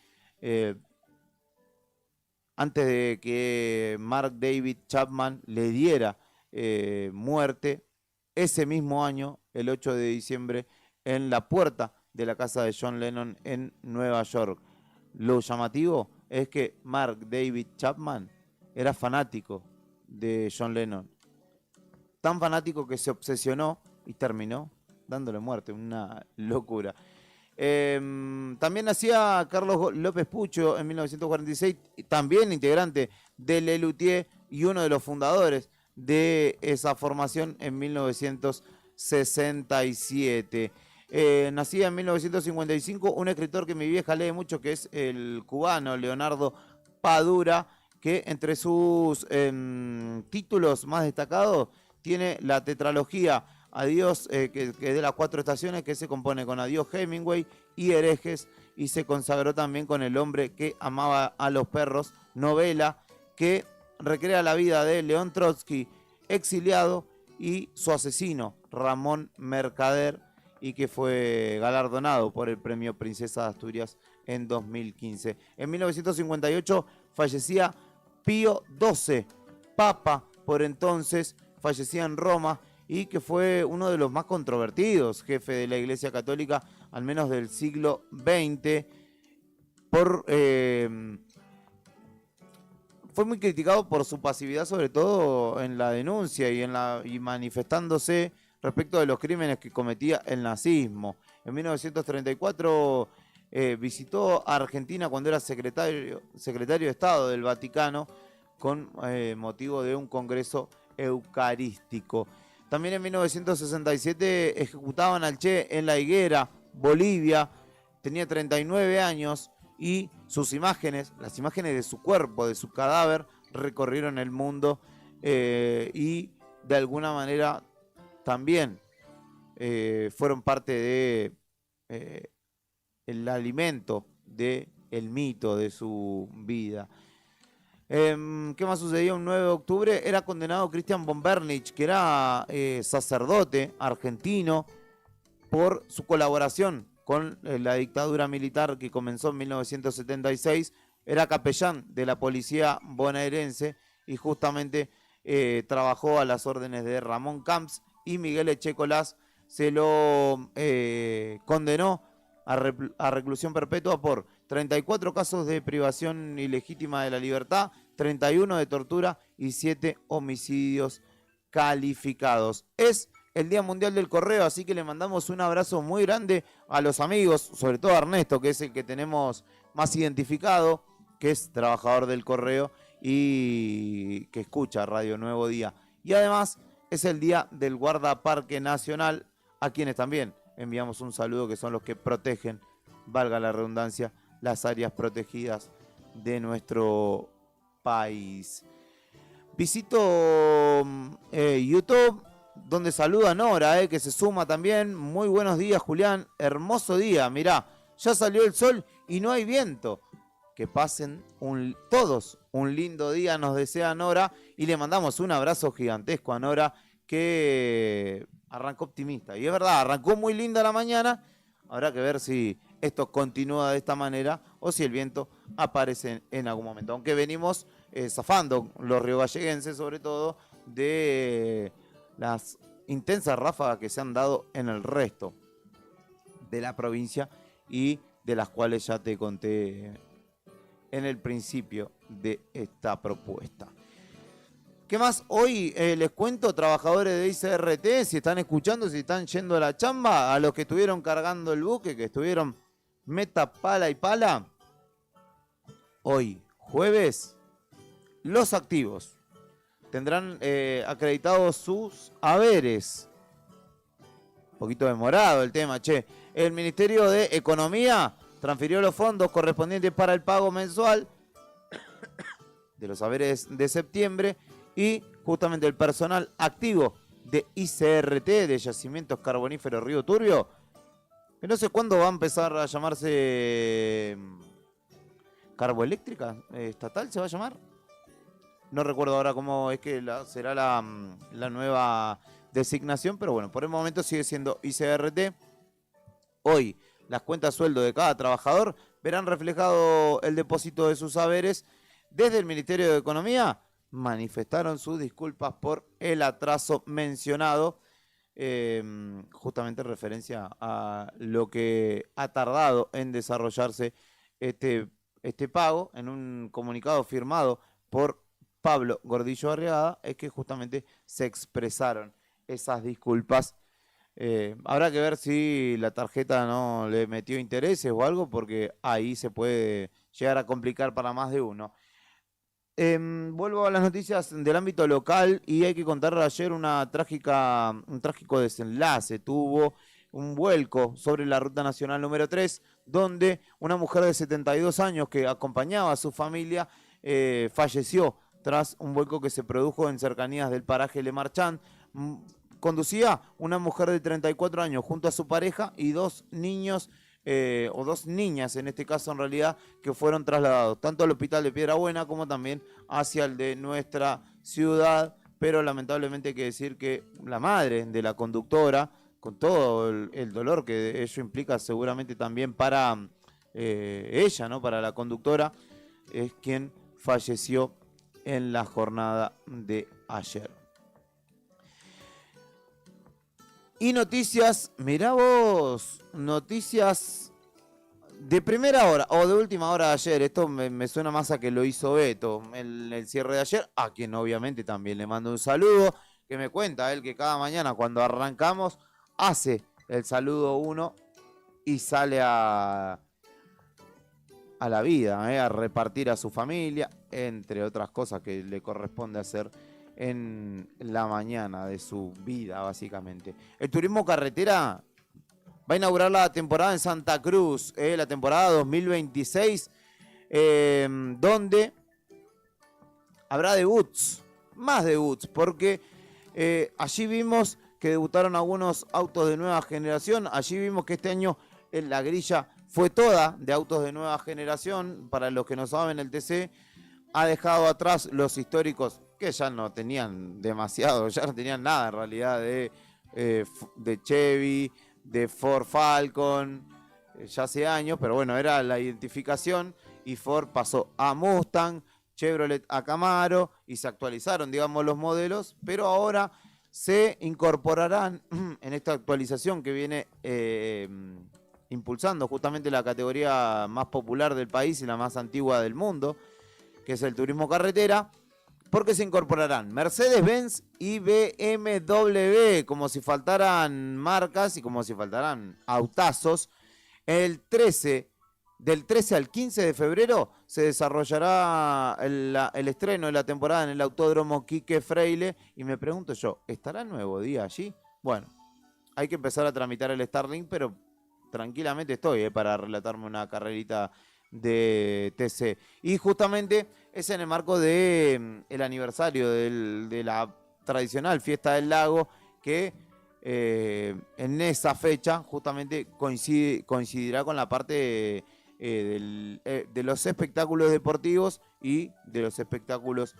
antes de que Mark David Chapman le diera muerte ese mismo año, el 8 de diciembre, en la puerta de la casa de John Lennon en Nueva York. Lo llamativo es que Mark David Chapman era fanático de John Lennon, tan fanático que se obsesionó y terminó dándole muerte, una locura. También nacía Carlos López Pucho en 1946, también integrante de Le Luthier y uno de los fundadores de esa formación en 1967. Nacía en 1955 un escritor que mi vieja lee mucho, que es el cubano Leonardo Padura, que entre sus títulos más destacados tiene la tetralogía Adiós, que de las 4 estaciones, que se compone con Adiós Hemingway y Herejes, y se consagró también con El hombre que amaba a los perros, novela que recrea la vida de León Trotsky, exiliado, y su asesino, Ramón Mercader, y que fue galardonado por el premio Princesa de Asturias en 2015. En 1958 fallecía Pío XII, Papa por entonces, fallecía en Roma, y que fue uno de los más controvertidos jefe de la Iglesia Católica, al menos del siglo XX, fue muy criticado por su pasividad, sobre todo en la denuncia y manifestándose respecto de los crímenes que cometía el nazismo. En 1934 visitó a Argentina cuando era secretario de Estado del Vaticano con motivo de un congreso eucarístico. También en 1967 ejecutaban al Che en La Higuera, Bolivia. Tenía 39 años y sus imágenes, las imágenes de su cuerpo, de su cadáver, recorrieron el mundo y de alguna manera también fueron parte de el alimento del mito de su vida. ¿Qué más sucedió? Un 9 de octubre era condenado Christian von Bernich, que era sacerdote argentino, por su colaboración con la dictadura militar que comenzó en 1976. Era capellán de la policía bonaerense y justamente trabajó a las órdenes de Ramón Camps, y Miguel Echecolás se lo condenó a reclusión perpetua por 34 casos de privación ilegítima de la libertad, 31 de tortura y 7 homicidios calificados. Es el Día Mundial del Correo, así que le mandamos un abrazo muy grande a los amigos, sobre todo a Ernesto, que es el que tenemos más identificado, que es trabajador del correo y que escucha Radio Nuevo Día. Y además es el Día del Guardaparque Nacional, a quienes también enviamos un saludo, que son los que protegen, valga la redundancia, las áreas protegidas de nuestro país. Visito YouTube, donde saluda Nora, que se suma también. Muy buenos días, Julián. Hermoso día, mirá, ya salió el sol y no hay viento. Que pasen todos un lindo día, nos desea Nora, y le mandamos un abrazo gigantesco a Nora, que arrancó optimista. Y es verdad, arrancó muy linda la mañana. Habrá que ver si esto continúa de esta manera o si el viento aparece en algún momento. Aunque venimos zafando, los riogalleguenses sobre todo, de las intensas ráfagas que se han dado en el resto de la provincia y de las cuales ya te conté en el principio de esta propuesta. ¿Qué más? Hoy les cuento, trabajadores de ICRT, si están escuchando, si están yendo a la chamba, a los que estuvieron cargando el buque, que estuvieron meta, pala y pala. Hoy, jueves, los activos tendrán acreditados sus haberes. Un poquito demorado el tema, che. El Ministerio de Economía transfirió los fondos correspondientes para el pago mensual de los haberes de septiembre, y justamente el personal activo de ICRT, de Yacimientos Carboníferos Río Turbio, que no sé cuándo va a empezar a llamarse Carboeléctrica Estatal, ¿se va a llamar? No recuerdo ahora cómo es que será la nueva designación, pero bueno, por el momento sigue siendo ICRT. Hoy las cuentas sueldo de cada trabajador verán reflejado el depósito de sus haberes. Desde el Ministerio de Economía manifestaron sus disculpas por el atraso mencionado, justamente en referencia a lo que ha tardado en desarrollarse este pago. En un comunicado firmado por Pablo Gordillo Arriagada es que justamente se expresaron esas disculpas. Habrá que ver si la tarjeta no le metió intereses o algo, porque ahí se puede llegar a complicar para más de uno. Vuelvo a las noticias del ámbito local y hay que contar ayer un trágico desenlace. Tuvo un vuelco sobre la Ruta Nacional número 3, donde una mujer de 72 años que acompañaba a su familia falleció tras un vuelco que se produjo en cercanías del paraje Le Marchand. Conducía una mujer de 34 años junto a su pareja y dos niños, o dos niñas en este caso en realidad, que fueron trasladados tanto al hospital de Piedrabuena como también hacia el de nuestra ciudad. Pero lamentablemente hay que decir que la madre de la conductora, con todo el dolor que ello implica seguramente también para ella, ¿no? Para la conductora, es quien falleció en la jornada de ayer. Y noticias, mirá vos, noticias de primera hora o de última hora de ayer. Esto me suena más a que lo hizo Beto en el cierre de ayer, a quien obviamente también le mando un saludo, que me cuenta él que cada mañana cuando arrancamos hace el saludo uno y sale a a la vida, a repartir a su familia, entre otras cosas que le corresponde hacer en la mañana de su vida, básicamente. El turismo carretera va a inaugurar la temporada en Santa Cruz, la temporada 2026, donde habrá debuts, más debuts, porque allí vimos que debutaron algunos autos de nueva generación, allí vimos que este año la grilla fue toda de autos de nueva generación. Para los que no saben, el TC ha dejado atrás los históricos, que ya no tenían demasiado, ya no tenían nada en realidad de Chevy, de Ford Falcon, ya hace años, pero bueno, era la identificación, y Ford pasó a Mustang, Chevrolet a Camaro, y se actualizaron, digamos, los modelos, pero ahora se incorporarán en esta actualización que viene impulsando justamente la categoría más popular del país y la más antigua del mundo, que es el turismo carretera, porque se incorporarán Mercedes-Benz y BMW, como si faltaran marcas y como si faltaran autazos. Del 13 al 15 de febrero se desarrollará el estreno de la temporada en el Autódromo Quique Freile, y me pregunto yo, ¿estará Nuevo Día allí? Bueno, hay que empezar a tramitar el Starlink, pero tranquilamente estoy para relatarme una carrerita de TC. Y justamente es en el marco de el aniversario de la tradicional Fiesta del Lago, que en esa fecha justamente coincidirá con la parte de los espectáculos deportivos y de los espectáculos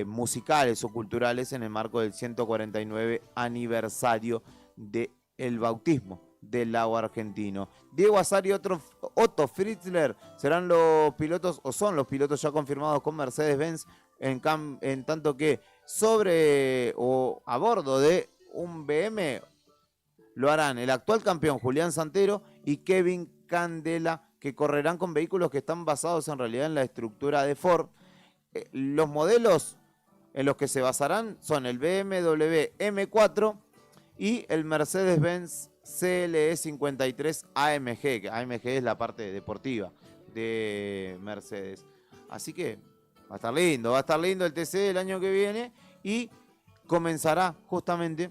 musicales o culturales en el marco del 149 aniversario del bautismo del lago argentino. Diego Azar y Otto Fritzler serán los pilotos, o son los pilotos ya confirmados con Mercedes-Benz, en tanto que sobre o a bordo de un BM lo harán el actual campeón Julián Santero y Kevin Candela, que correrán con vehículos que están basados en realidad en la estructura de Ford. Los modelos en los que se basarán son el BMW M4 y el Mercedes-Benz CLE 53 AMG, que AMG es la parte deportiva de Mercedes. Así que va a estar lindo el TC el año que viene, y comenzará justamente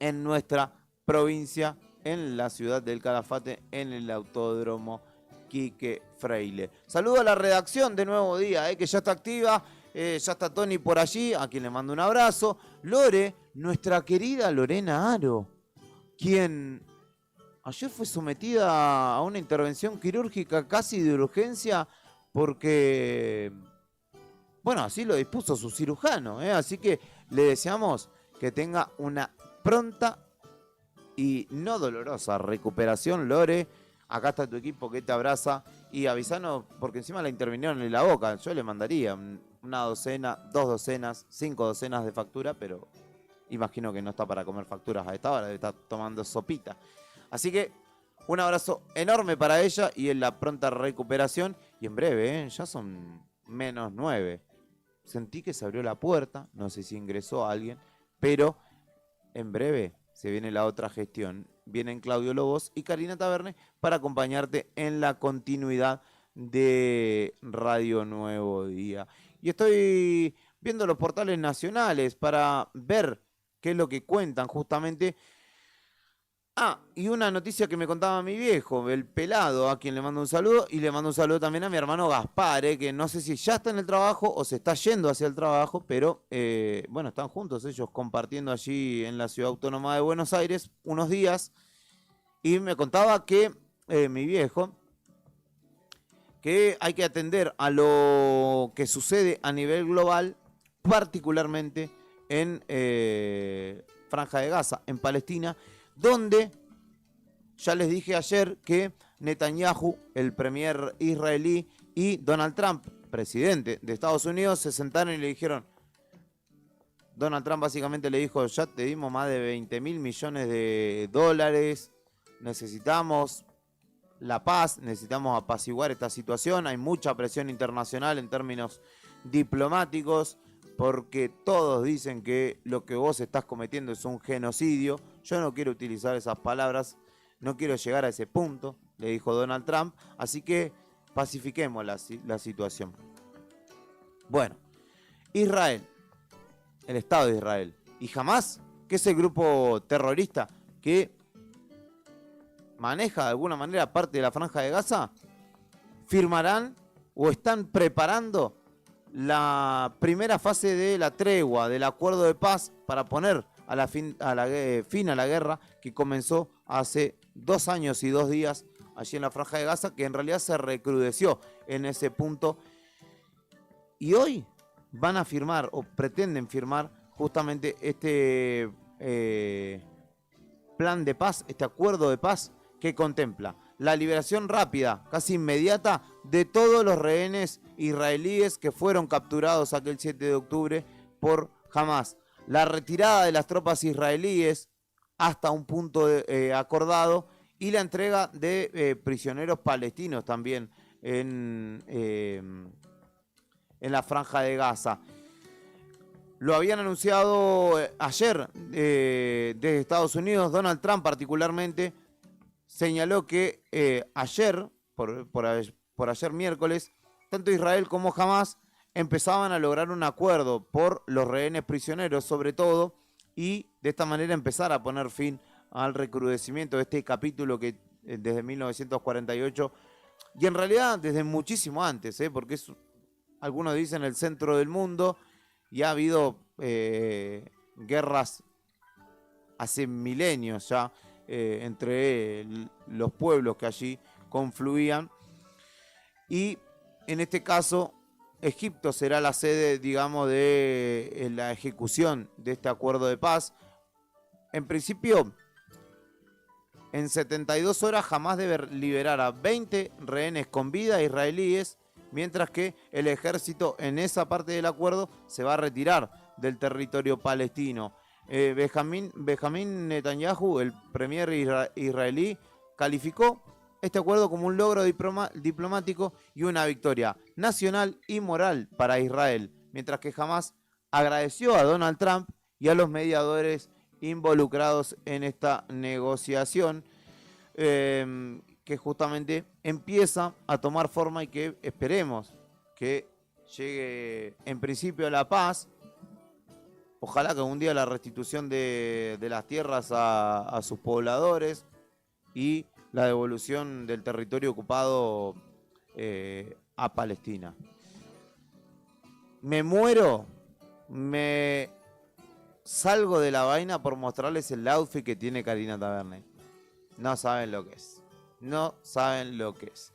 en nuestra provincia, en la ciudad del Calafate, en el Autódromo Quique Freile. Saludo a la redacción de Nuevo Día, que ya está activa, ya está Tony por allí, a quien le mando un abrazo. Lore, nuestra querida Lorena Aro, quien ayer fue sometida a una intervención quirúrgica casi de urgencia porque, bueno, así lo dispuso su cirujano, así que le deseamos que tenga una pronta y no dolorosa recuperación, Lore. Acá está tu equipo que te abraza, y avisanos, porque encima la intervinieron en la boca. Yo le mandaría una docena, 2 docenas, 5 docenas de factura, pero imagino que no está para comer facturas a esta hora, debe estar tomando sopita. Así que un abrazo enorme para ella y en la pronta recuperación. Y en breve, ya son -9. Sentí que se abrió la puerta, no sé si ingresó alguien, pero en breve se viene la otra gestión. Vienen Claudio Lobos y Karina Taberne para acompañarte en la continuidad de Radio Nuevo Día. Y estoy viendo los portales nacionales para ver qué es lo que cuentan justamente. Y una noticia que me contaba mi viejo, el pelado, a quien le mando un saludo, y le mando un saludo también a mi hermano Gaspar, que no sé si ya está en el trabajo o se está yendo hacia el trabajo, pero bueno, están juntos ellos compartiendo allí en la Ciudad Autónoma de Buenos Aires unos días, y me contaba que mi viejo, que hay que atender a lo que sucede a nivel global, particularmente en Franja de Gaza, en Palestina, donde ya les dije ayer que Netanyahu, el premier israelí, y Donald Trump, presidente de Estados Unidos, se sentaron y le dijeron, Donald Trump básicamente le dijo, ya te dimos más de 20.000 millones de dólares, necesitamos la paz, necesitamos apaciguar esta situación, hay mucha presión internacional en términos diplomáticos, porque todos dicen que lo que vos estás cometiendo es un genocidio. Yo no quiero utilizar esas palabras, no quiero llegar a ese punto, le dijo Donald Trump. Así que pacifiquemos la situación. Bueno, Israel, el Estado de Israel, y Hamás, que es el grupo terrorista que maneja de alguna manera parte de la Franja de Gaza, firmarán o están preparando la primera fase de la tregua, del acuerdo de paz, para poner fin a la guerra que comenzó hace 2 años y 2 días allí en la Franja de Gaza, que en realidad se recrudeció en ese punto. Y hoy van a firmar o pretenden firmar justamente este plan de paz, este acuerdo de paz que contempla la liberación rápida, casi inmediata, de todos los rehenes israelíes que fueron capturados aquel 7 de octubre por Hamás, la retirada de las tropas israelíes hasta un punto acordado y la entrega de prisioneros palestinos también en la Franja de Gaza. Lo habían anunciado ayer desde Estados Unidos. Donald Trump particularmente señaló que ayer, por ayer miércoles, tanto Israel como Hamás empezaban a lograr un acuerdo por los rehenes prisioneros sobre todo, y de esta manera empezar a poner fin al recrudecimiento de este capítulo que desde 1948, y en realidad desde muchísimo antes, porque es, algunos dicen, el centro del mundo, y ha habido guerras hace milenios ya entre los pueblos que allí confluían, y en este caso Egipto será la sede, digamos, de la ejecución de este acuerdo de paz. En principio, en 72 horas Hamás debe liberar a 20 rehenes con vida israelíes, mientras que el ejército en esa parte del acuerdo se va a retirar del territorio palestino. Benjamín Netanyahu, el premier israelí, calificó este acuerdo como un logro diplomático y una victoria nacional y moral para Israel, mientras que Hamás agradeció a Donald Trump y a los mediadores involucrados en esta negociación, que justamente empieza a tomar forma y que esperemos que llegue en principio a la paz. Ojalá que un día la restitución de las tierras a sus pobladores y la devolución del territorio ocupado a Palestina. Me muero, me salgo de la vaina por mostrarles el outfit que tiene Karina Taberner. No saben lo que es. No saben lo que es.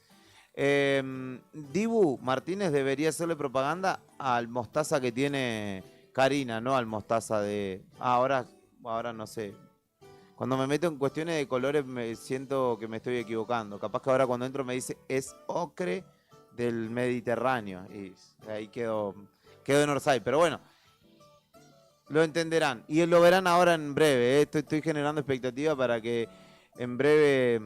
Dibu Martínez debería hacerle propaganda al mostaza que tiene Karina, no al mostaza de... ahora no sé. Cuando me meto en cuestiones de colores me siento que me estoy equivocando. Capaz que ahora cuando entro me dice es ocre del Mediterráneo. Y ahí quedo en Orsay. Pero bueno, lo entenderán. Y lo verán ahora en breve. Estoy generando expectativa para que en breve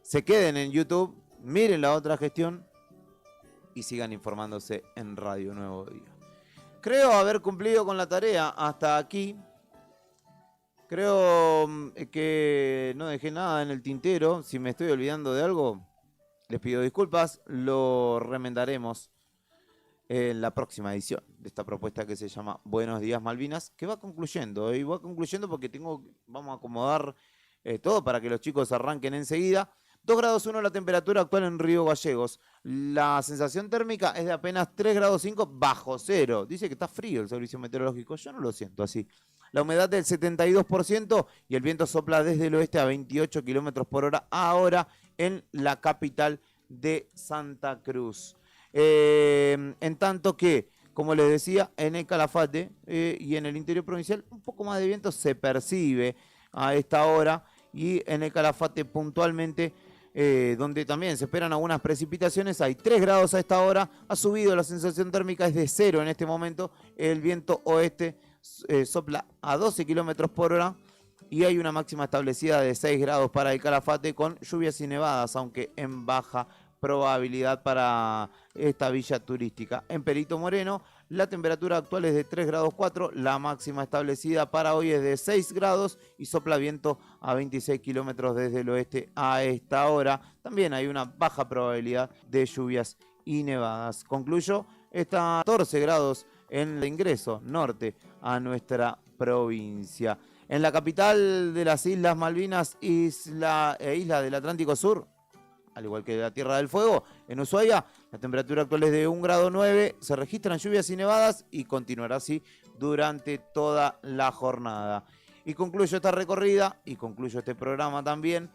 se queden en YouTube, miren la otra gestión y sigan informándose en Radio Nuevo Día. Creo haber cumplido con la tarea hasta aquí. Creo que no dejé nada en el tintero. Si me estoy olvidando de algo, les pido disculpas. Lo remendaremos en la próxima edición de esta propuesta que se llama Buenos Días Malvinas, que va concluyendo. Y va concluyendo porque vamos a acomodar todo para que los chicos arranquen enseguida. 2 grados 1 la temperatura actual en Río Gallegos. La sensación térmica es de apenas 3 grados 5 bajo cero. Dice que está frío el servicio meteorológico. Yo no lo siento así. La humedad del 72% y el viento sopla desde el oeste a 28 kilómetros por hora ahora en la capital de Santa Cruz. En tanto que, como les decía, en el Calafate y en el interior provincial un poco más de viento se percibe a esta hora, y en el Calafate puntualmente, donde también se esperan algunas precipitaciones, hay 3 grados a esta hora, ha subido la sensación térmica, es de 0 en este momento, el viento oeste sopla a 12 kilómetros por hora y hay una máxima establecida de 6 grados para el Calafate con lluvias y nevadas, aunque en baja probabilidad para esta villa turística. En Perito Moreno La temperatura actual es de 3 grados 4, la máxima establecida para hoy es de 6 grados y sopla viento a 26 kilómetros desde el oeste a esta hora. También hay una baja probabilidad de lluvias y nevadas. Concluyo, está 14 grados en el ingreso norte a nuestra provincia. En la capital de las Islas Malvinas, isla del Atlántico Sur, al igual que la Tierra del Fuego, en Ushuaia, la temperatura actual es de 1 grado 9, se registran lluvias y nevadas y continuará así durante toda la jornada. Y concluyo esta recorrida y concluyo este programa también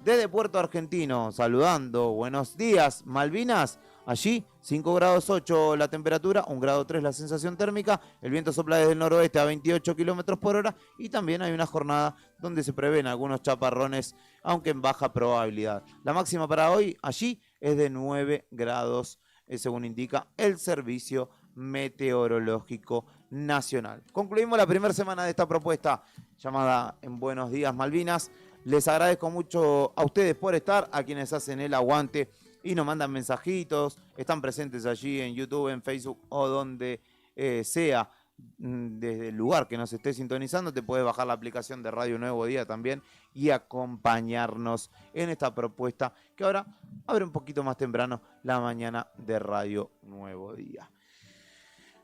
desde Puerto Argentino, saludando. Buenos días, Malvinas. Allí, 5 grados 8 la temperatura, 1 grado 3 la sensación térmica, el viento sopla desde el noroeste a 28 kilómetros por hora y también hay una jornada donde se prevén algunos chaparrones, aunque en baja probabilidad. La máxima para hoy allí es de 9 grados, según indica el Servicio Meteorológico Nacional. Concluimos la primera semana de esta propuesta llamada En Buenos Días Malvinas. Les agradezco mucho a ustedes por estar, a quienes hacen el aguante y nos mandan mensajitos, están presentes allí en YouTube, en Facebook o donde sea, desde el lugar que nos esté sintonizando. Te puedes bajar la aplicación de Radio Nuevo Día también y acompañarnos en esta propuesta que ahora abre un poquito más temprano la mañana de Radio Nuevo Día.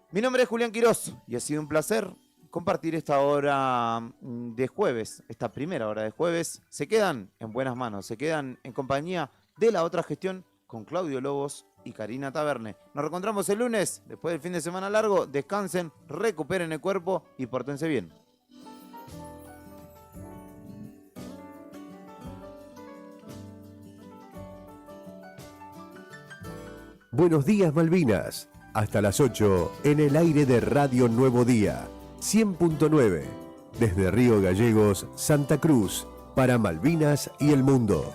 Mi nombre es Julián Quirós y ha sido un placer compartir esta hora de jueves, esta primera hora de jueves. Se quedan en buenas manos, se quedan en compañía de La Otra Gestión con Claudio Lobos y Karina Taberne. Nos reencontramos el lunes, después del fin de semana largo. Descansen, recuperen el cuerpo y pórtense bien. Buenos días, Malvinas. Hasta las 8 en el aire de Radio Nuevo Día, 100.9, desde Río Gallegos, Santa Cruz, para Malvinas y el mundo.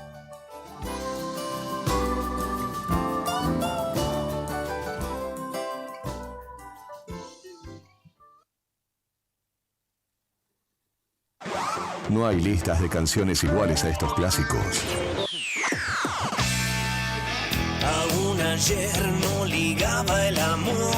No hay listas de canciones iguales a estos clásicos. Aún ayer no ligaba el amor.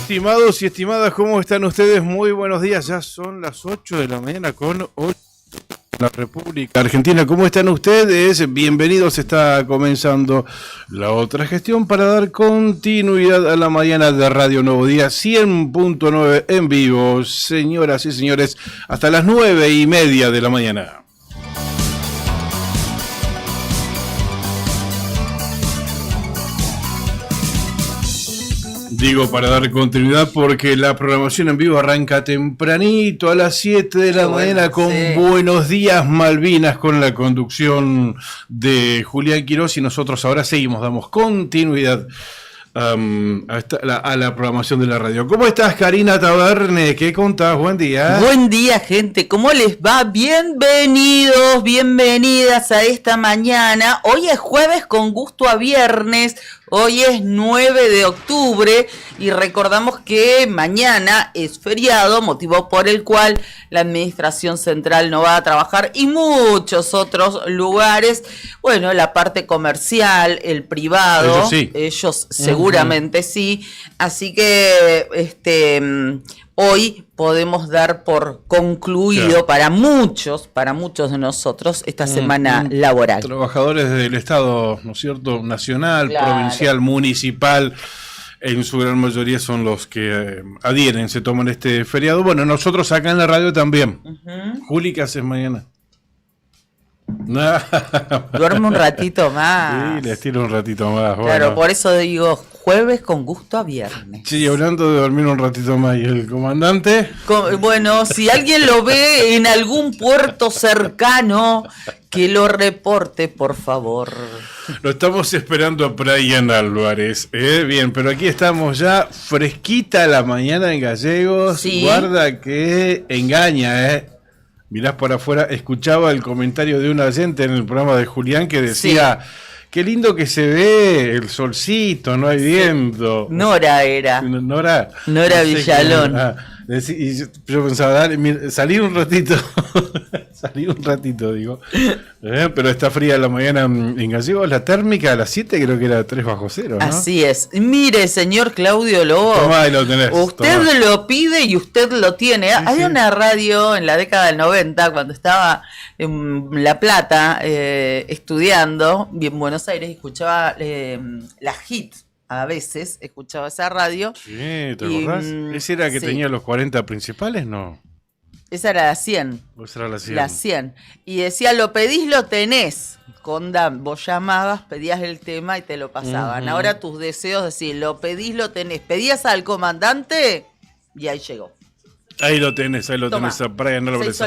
Estimados y estimadas, ¿cómo están ustedes? Muy buenos días, ya son las 8 de la mañana con 8 de la República Argentina. ¿Cómo están ustedes? Bienvenidos, está comenzando la otra gestión para dar continuidad a la mañana de Radio Nuevo Día 100.9 en vivo, señoras y señores, hasta las 9:30 de la mañana. Digo para dar continuidad porque la programación en vivo arranca tempranito a las 7 de la mañana con Buenos Días Malvinas, con la conducción de Julián Quirós, y nosotros ahora seguimos, damos continuidad a la programación de la radio. ¿Cómo estás, Karina Taberne? ¿Qué contás? Buen día. Buen día, gente. ¿Cómo les va? Bienvenidos, bienvenidas a esta mañana. Hoy es jueves con gusto a viernes. Hoy es 9 de octubre y recordamos que mañana es feriado, motivo por el cual la Administración Central no va a trabajar y muchos otros lugares. Bueno, la parte comercial, el privado, ellos seguramente sí. Así que hoy podemos dar por concluido para muchos de nosotros esta semana laboral. Trabajadores del Estado, ¿no es cierto? Nacional, provincial, municipal, en su gran mayoría son los que adhieren, se toman este feriado. Bueno, nosotros acá en la radio también. Juli, ¿qué haces mañana? Duerme un ratito más. Sí, les tiro un ratito más. Claro, por eso digo jueves con gusto a viernes. Sí, hablando de dormir un ratito más, ¿y el comandante? Bueno, si alguien lo ve en algún puerto cercano, que lo reporte, por favor. Lo estamos esperando a Brian Álvarez. Bien, pero aquí estamos ya, fresquita la mañana en Gallegos. Sí. Guarda que engaña, Mirás por afuera, escuchaba el comentario de un oyente en el programa de Julián que decía, qué lindo que se ve el solcito, no hay viento. Nora era. Nora Villalón. Y yo pensaba, dale, salir un ratito, digo. Pero está fría la mañana en Gallegos, la térmica a las 7 creo que era 3 bajo cero, ¿no? Así es. Mire, señor Claudio Lobo, tomá, ahí lo tenés, usted lo pide y usted lo tiene. Sí, hay una radio en la década del 90, cuando estaba en La Plata estudiando, y en Buenos Aires, escuchaba la Hit. A veces escuchaba esa radio. Sí, ¿te acordás? ¿Esa era que tenía los 40 principales? No. Esa era la 100. Esa era la 100. La 100. Y decía, lo pedís, lo tenés. Vos llamabas, pedías el tema y te lo pasaban. Ahora tus deseos, decir, lo pedís, lo tenés. Pedías al comandante y ahí llegó. Ahí lo tenés a Brian Álvarez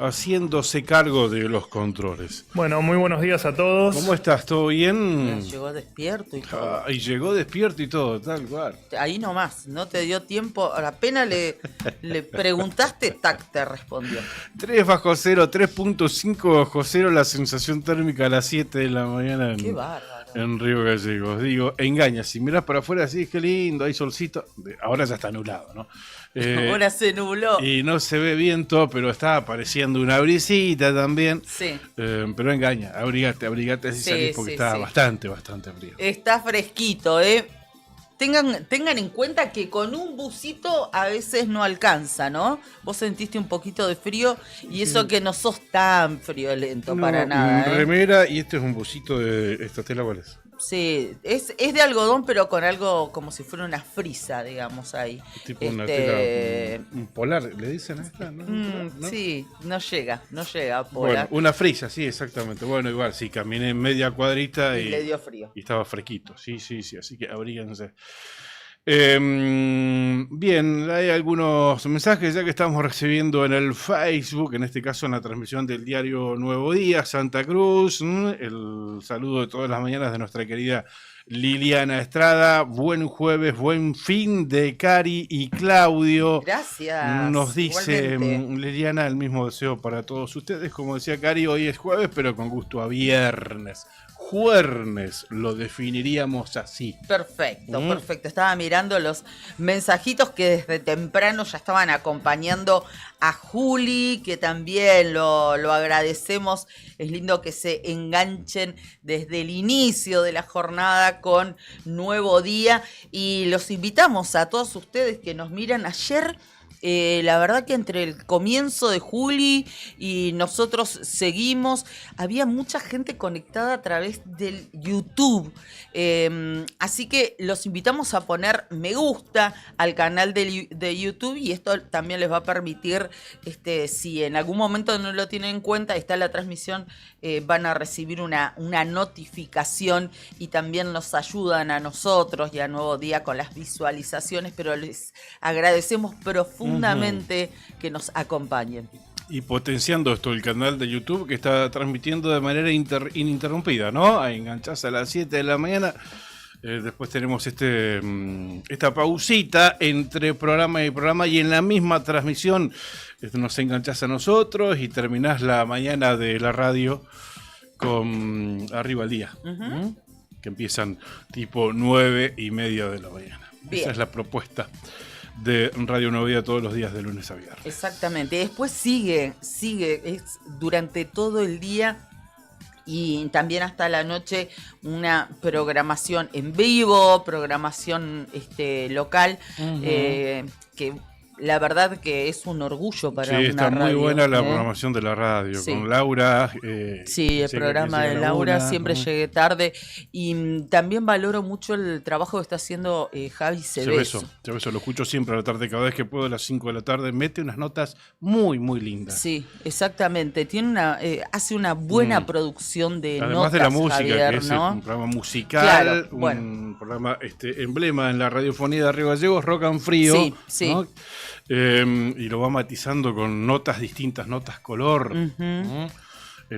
haciéndose cargo de los controles. Bueno, muy buenos días a todos. ¿Cómo estás? ¿Todo bien? Llegó despierto y todo. Y llegó despierto y todo, tal cual. Ahí nomás, no te dio tiempo, apenas le preguntaste, te respondió. 3 bajo cero, 3.5 bajo cero, la sensación térmica a las 7 de la mañana. Qué bárbaro. En Río Gallegos. Digo, engaña, si mirás para afuera así, qué lindo, hay solcito. Ahora ya está nublado, ¿no? Ahora se nubló. Y no se ve viento, pero está apareciendo una brisita también. Sí. Pero engaña, abrigate así salís porque está bastante frío. Está fresquito, Tengan en cuenta que con un busito a veces no alcanza, ¿no? Vos sentiste un poquito de frío y eso que no sos tan friolento para nada. Remera y este es un busito de esta tela, ¿cuál es? Sí, es de algodón, pero con algo como si fuera una frisa, digamos, ahí. Tipo una tela un polar, ¿le dicen a esta? ¿No? Sí, no llega a polar. Bueno, una frisa, sí, exactamente. Bueno, igual, sí, caminé media cuadrita y le dio frío. Y estaba fresquito, sí, así que abríguense. Bien, hay algunos mensajes ya que estamos recibiendo en el Facebook, en este caso en la transmisión del diario Nuevo Día, Santa Cruz, el saludo de todas las mañanas de nuestra querida Liliana Estrada, buen jueves, buen fin de Cari y Claudio. Gracias. Nos dice Liliana, el mismo deseo para todos ustedes, como decía Cari, hoy es jueves pero con gusto a viernes. Juernes, lo definiríamos así. Perfecto. Estaba mirando los mensajitos que desde temprano ya estaban acompañando a Juli, que también lo agradecemos. Es lindo que se enganchen desde el inicio de la jornada con Nuevo Día. Y los invitamos a todos ustedes que nos miran ayer. La verdad que entre el comienzo de Juli y nosotros seguimos, había mucha gente conectada a través del YouTube. Así que los invitamos a poner me gusta al canal de YouTube y esto también les va a permitir, si en algún momento no lo tienen en cuenta, está la transmisión, van a recibir una notificación y también nos ayudan a nosotros y a Nuevo Día con las visualizaciones, pero les agradecemos profundamente que nos acompañen. Y potenciando esto, el canal de YouTube que está transmitiendo de manera ininterrumpida, ¿no? Enganchás a las 7 de la mañana Después tenemos esta pausita entre programa y programa, y en la misma transmisión nos enganchás a nosotros y terminás la mañana de la radio con Arriba el Día, que empiezan tipo 9:30 de la mañana. Bien. Esa es la propuesta de Radio Nueva Vida todos los días de lunes a viernes. Exactamente. Después sigue, es durante todo el día y también hasta la noche una programación en vivo, programación local, que la verdad que es un orgullo para una radio. Sí, está muy buena la programación de la radio, sí. Con Laura. Sí, el programa de Laura, siempre llegué tarde. Y también valoro mucho el trabajo que está haciendo Javi Cebeso. Cebeso, lo escucho siempre a la tarde, cada vez que puedo a las 5 de la tarde, mete unas notas muy, muy lindas. Sí, exactamente. Hace una buena producción de además notas, de la música, Javier, que es ¿no? un programa musical, claro, un programa emblema en la radiofonía de Río Gallegos, Rock and Frío. Sí, sí. ¿no? Y lo va matizando con notas distintas, notas color, en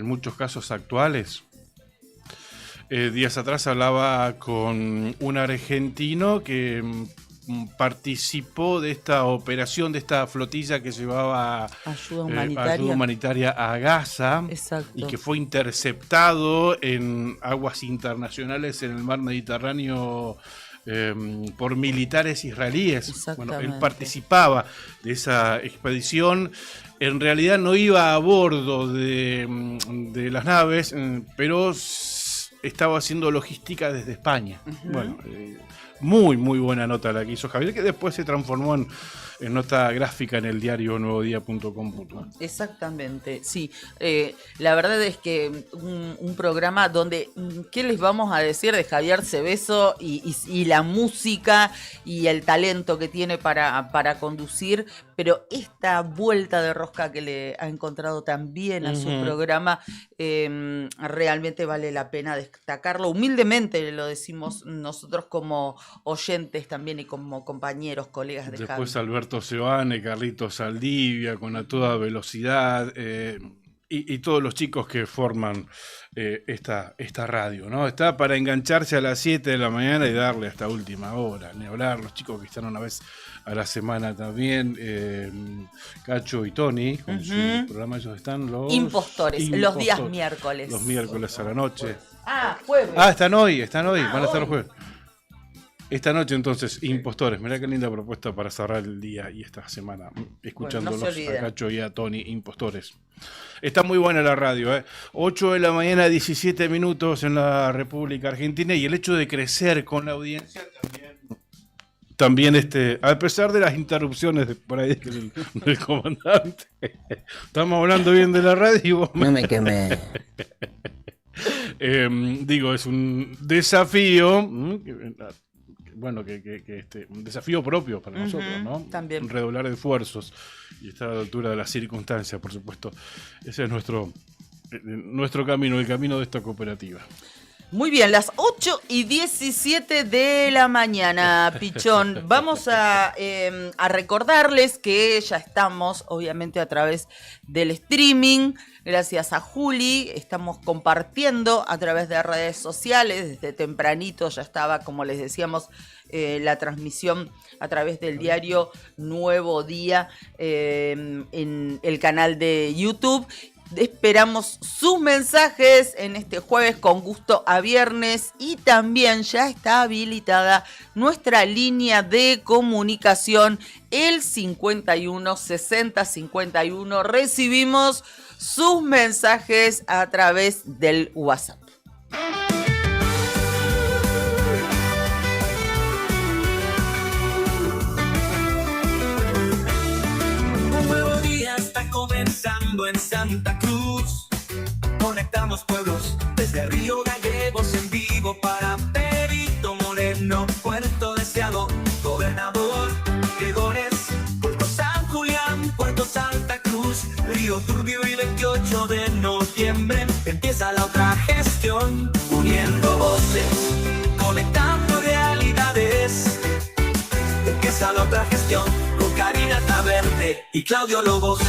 muchos casos actuales. Días atrás hablaba con un argentino que participó de esta operación, de esta flotilla que llevaba ayuda humanitaria a Gaza. Exacto. Y que fue interceptado en aguas internacionales en el mar Mediterráneo por militares israelíes. Bueno, él participaba de esa expedición. En realidad no iba a bordo de las naves, pero estaba haciendo logística desde España. Bueno, muy, muy buena nota la que hizo Javier, que después se transformó en nota gráfica en el diario nuevodia.com.ar. Exactamente, sí. La verdad es que un programa donde, ¿qué les vamos a decir de Javier Cebeso y la música y el talento que tiene para conducir? Pero esta vuelta de rosca que le ha encontrado también a su programa, realmente vale la pena destacarlo. Humildemente lo decimos nosotros como oyentes también y como compañeros, colegas de Javier. Después Alberto Seoane, Carlitos Saldivia, con A Toda Velocidad, y todos los chicos que forman esta radio, ¿no? Está para engancharse a las 7 de la mañana y darle hasta última hora. Ni hablar, los chicos que están una vez a la semana también, Cacho y Tony, con su programa, ellos están los Impostores, los días miércoles. Los miércoles a la noche. Jueves. Están hoy, van a estar los jueves. Esta noche entonces, Impostores. Mirá qué linda propuesta para cerrar el día y esta semana, escuchándolos a Cacho y a Tony, Impostores. Está muy buena la radio, 8 de la mañana, 17 minutos en la República Argentina, y el hecho de crecer con la audiencia también a pesar de las interrupciones por ahí del comandante. Estamos hablando bien de la radio y vos no me quemé. Es un desafío, bueno, un desafío propio para nosotros, ¿no? También. Redoblar esfuerzos y estar a la altura de las circunstancias, por supuesto. Ese es nuestro camino, el camino de esta cooperativa. Muy bien, las 8:17 de la mañana, Pichón. Vamos a recordarles que ya estamos, obviamente, a través del streaming. Gracias a Juli, estamos compartiendo a través de redes sociales. Desde tempranito ya estaba, como les decíamos, la transmisión a través del diario Nuevo Día en el canal de YouTube. Esperamos sus mensajes en este jueves con gusto a viernes, y también ya está habilitada nuestra línea de comunicación, el 51 60 51. Recibimos sus mensajes a través del WhatsApp. Comenzando en Santa Cruz, conectamos pueblos desde Río Gallegos en vivo para Perito Moreno, Puerto Deseado, Gobernador Gregones, Puerto San Julián, Puerto Santa Cruz, Río Turbio, y 28 de noviembre empieza la otra gestión, uniendo voces, conectando realidades. Empieza la otra gestión con Karina Taverne y Claudio Lobos.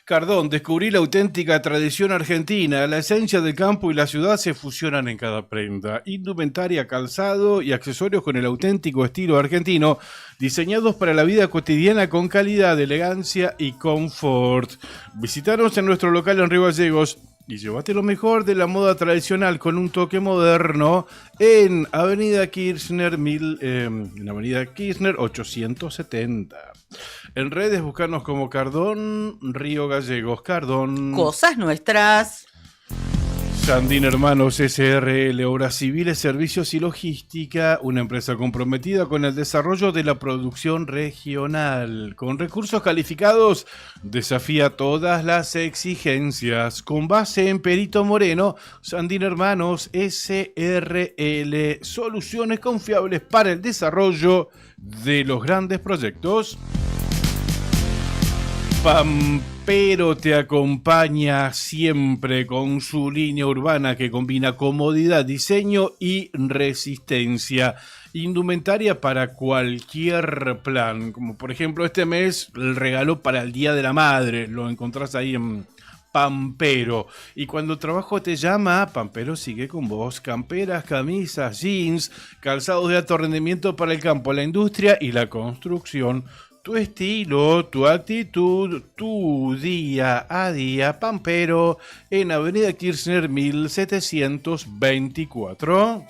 Cardón, descubrí la auténtica tradición argentina. La esencia del campo y la ciudad se fusionan en cada prenda. Indumentaria, calzado y accesorios con el auténtico estilo argentino, diseñados para la vida cotidiana con calidad, elegancia y confort. Visítanos en nuestro local en Río Gallegos y llévate lo mejor de la moda tradicional con un toque moderno en Avenida Kirchner, en Avenida Kirchner 870. En redes buscarnos como Cardón Río Gallegos. Cardón. Cosas nuestras. Sandín Hermanos SRL, Obras Civiles, Servicios y Logística, una empresa comprometida con el desarrollo de la producción regional. Con recursos calificados, desafía todas las exigencias. Con base en Perito Moreno, Sandín Hermanos SRL, soluciones confiables para el desarrollo de los grandes proyectos. Pampero te acompaña siempre con su línea urbana que combina comodidad, diseño y resistencia. Indumentaria para cualquier plan, como por ejemplo este mes el regalo para el Día de la Madre, lo encontrás ahí en Pampero. Y cuando el trabajo te llama, Pampero sigue con vos. Camperas, camisas, jeans, calzados de alto rendimiento para el campo, la industria y la construcción. Tu estilo, tu actitud, tu día a día. Pampero en Avenida Kirchner 1724.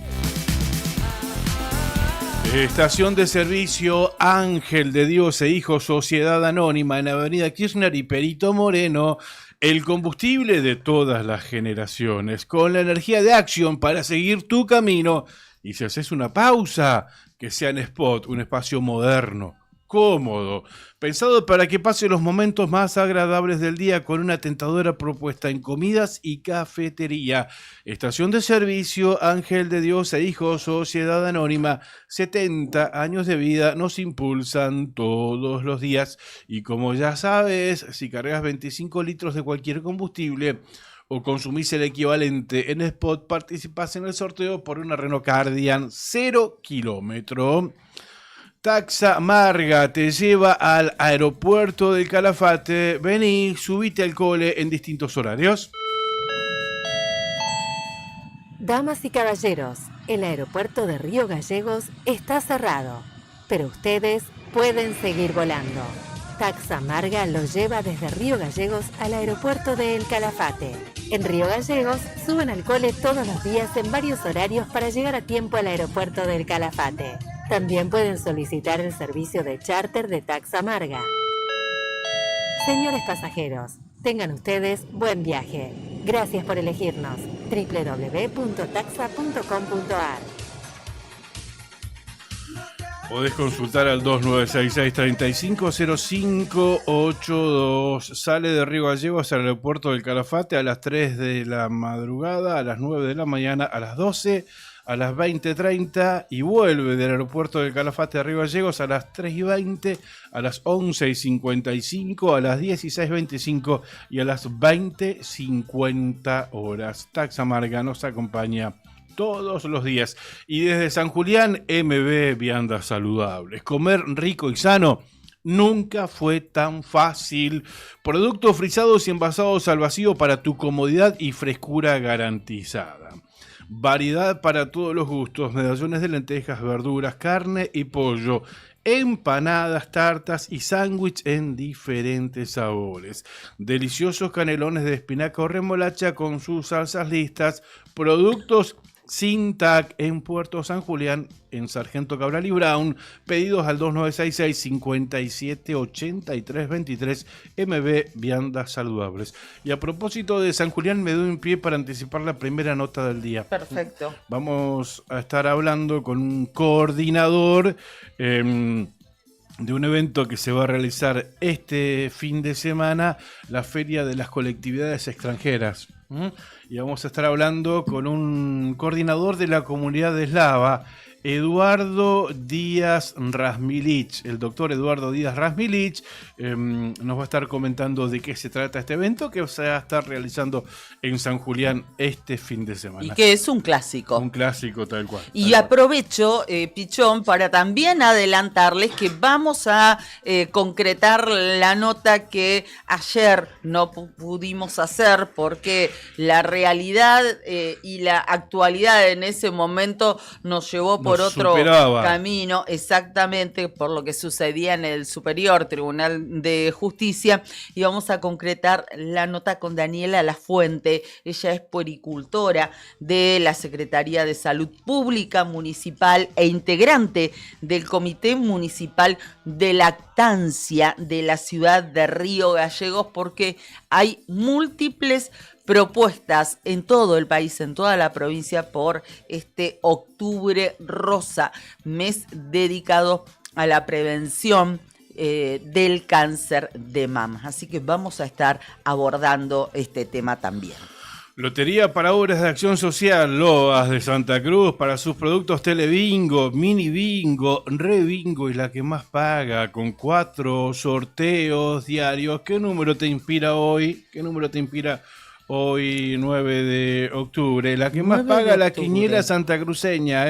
Estación de servicio Ángel de Dios e Hijos Sociedad Anónima en Avenida Kirchner y Perito Moreno. El combustible de todas las generaciones, con la energía de Action para seguir tu camino. Y si haces una pausa, que sea en Spot, un espacio moderno, cómodo, pensado para que pase los momentos más agradables del día con una tentadora propuesta en comidas y cafetería. Estación de servicio Ángel de Dios e Hijos Sociedad Anónima, 70 años de vida nos impulsan todos los días. Y como ya sabes, si cargas 25 litros de cualquier combustible o consumís el equivalente en Spot, participás en el sorteo por una Renault Cardian 0 kilómetro. Taxa Marga te lleva al aeropuerto del Calafate. Vení, subite al cole en distintos horarios. Damas y caballeros, el aeropuerto de Río Gallegos está cerrado, pero ustedes pueden seguir volando. Taxa Marga los lleva desde Río Gallegos al aeropuerto de El Calafate. En Río Gallegos suben al cole todos los días en varios horarios para llegar a tiempo al aeropuerto del Calafate. También pueden solicitar el servicio de charter de Taxa Marga. Señores pasajeros, tengan ustedes buen viaje. Gracias por elegirnos. www.taxa.com.ar. Podés consultar al 2966-350582. Sale de Río Gallegos al aeropuerto del Calafate a las 3 de la madrugada, a las 9 de la mañana, a las 12, a las 20:30 y vuelve del aeropuerto del Calafate a Río Gallegos a las 3:20, a las 11:55, a las 16:25 y a las 20:50 horas. Taxa Marga nos acompaña todos los días. Y desde San Julián, MB Viandas Saludables. Comer rico y sano nunca fue tan fácil. Productos frisados y envasados al vacío para tu comodidad y frescura garantizada. Variedad para todos los gustos, medallones de lentejas, verduras, carne y pollo, empanadas, tartas y sándwich en diferentes sabores. Deliciosos canelones de espinaca o remolacha con sus salsas listas, productos sin TAC en Puerto San Julián, en Sargento Cabral y Brown, pedidos al 2966-578323, MB Viandas Saludables. Y a propósito de San Julián, me doy un pie para anticipar la primera nota del día. Perfecto. Vamos a estar hablando con un coordinador de un evento que se va a realizar este fin de semana, la Feria de las Colectividades Extranjeras. Y vamos a estar hablando con un coordinador de la comunidad eslava Eduardo Díaz Razmilich. El doctor Eduardo Díaz Razmilich nos va a estar comentando de qué se trata este evento que se va a estar realizando en San Julián este fin de semana. Y que es un clásico. Un clásico tal cual. Y aprovecho, Pichón, para también adelantarles que vamos a concretar la nota que ayer no pudimos hacer porque la realidad y la actualidad en ese momento nos llevó por otro camino, exactamente por lo que sucedía en el Superior Tribunal de Justicia, y vamos a concretar la nota con Daniela Lafuente. Ella es puericultora de la Secretaría de Salud Pública Municipal e integrante del Comité Municipal de Lactancia de la ciudad de Río Gallegos, porque hay múltiples propuestas en todo el país, en toda la provincia, por este Octubre Rosa, mes dedicado a la prevención del cáncer de mama. Así que vamos a estar abordando este tema también. Lotería para Obras de Acción Social, Loas de Santa Cruz, para sus productos Telebingo, Mini Bingo, Rebingo y la que más paga, con 4 sorteos diarios. ¿Qué número te inspira hoy? ¿Qué número te inspira hoy, 9 de octubre? La que más paga, la quiniela santacruceña,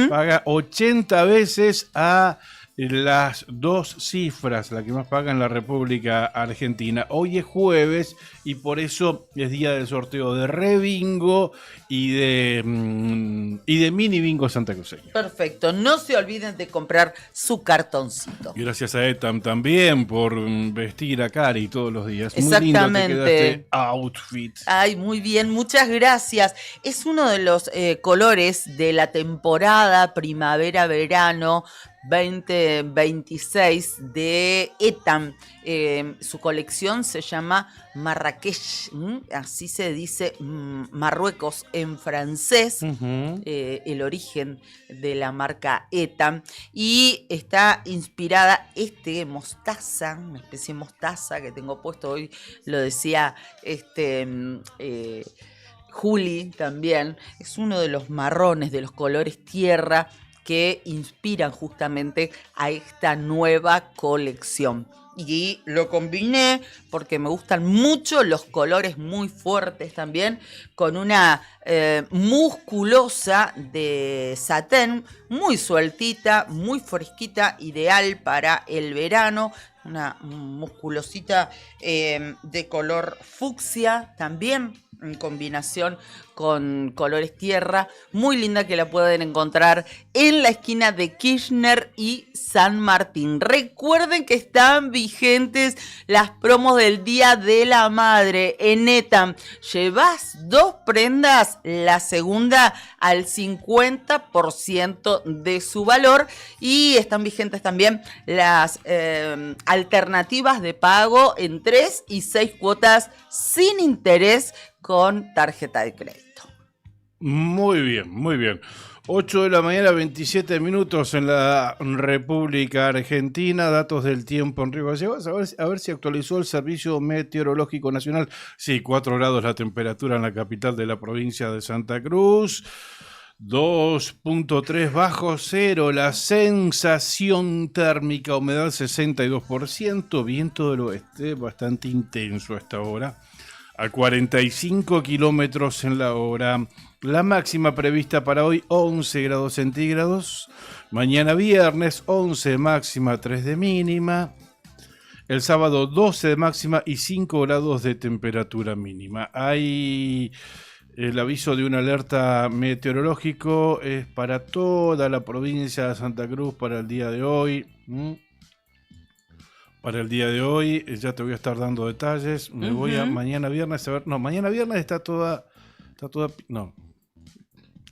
paga 80 veces a las 2 cifras, la que más paga en la República Argentina. Hoy es jueves y por eso es día del sorteo de Rebingo y de Mini Bingo santacruceño. Perfecto, no se olviden de comprar su cartoncito. Gracias a Etam también por vestir a Cari todos los días. Exactamente. Muy lindo te queda este outfit. Ay, muy bien, muchas gracias. Es uno de los colores de la temporada primavera-verano 2026 de Etam. Su colección se llama Marrakech, así se dice Marruecos en francés, el origen de la marca Etam, y está inspirada mostaza, una especie de mostaza que tengo puesto hoy, lo decía Juli también, es uno de los marrones, de los colores tierra que inspiran justamente a esta nueva colección. Y lo combiné porque me gustan mucho los colores muy fuertes también, con una musculosa de satén, muy sueltita, muy fresquita, ideal para el verano. Una musculosita de color fucsia también, en combinación con colores tierra, muy linda, que la pueden encontrar en la esquina de Kirchner y San Martín. Recuerden que están vigentes las promos del Día de la Madre en Etam. Llevas 2 prendas, la segunda al 50% de su valor, y están vigentes también las alternativas de pago en 3 y 6 cuotas sin interés con tarjeta de crédito. Muy bien, muy bien. 8 de la mañana, 27 minutos en la República Argentina. Datos del tiempo en Río Gallegos. A ver si actualizó el Servicio Meteorológico Nacional. Sí, 4 grados la temperatura en la capital de la provincia de Santa Cruz. 2.3 bajo cero. La sensación térmica, humedad 62%. Viento del oeste bastante intenso a esta hora, a 45 kilómetros en la hora. La máxima prevista para hoy, 11 grados centígrados. Mañana viernes, 11 de máxima, 3 de mínima. El sábado, 12 de máxima y 5 grados de temperatura mínima. Hay el aviso de una alerta meteorológico, es para toda la provincia de Santa Cruz para el día de hoy. Para el día de hoy, ya te voy a estar dando detalles. Me voy a mañana viernes a ver. No, mañana viernes está toda. No.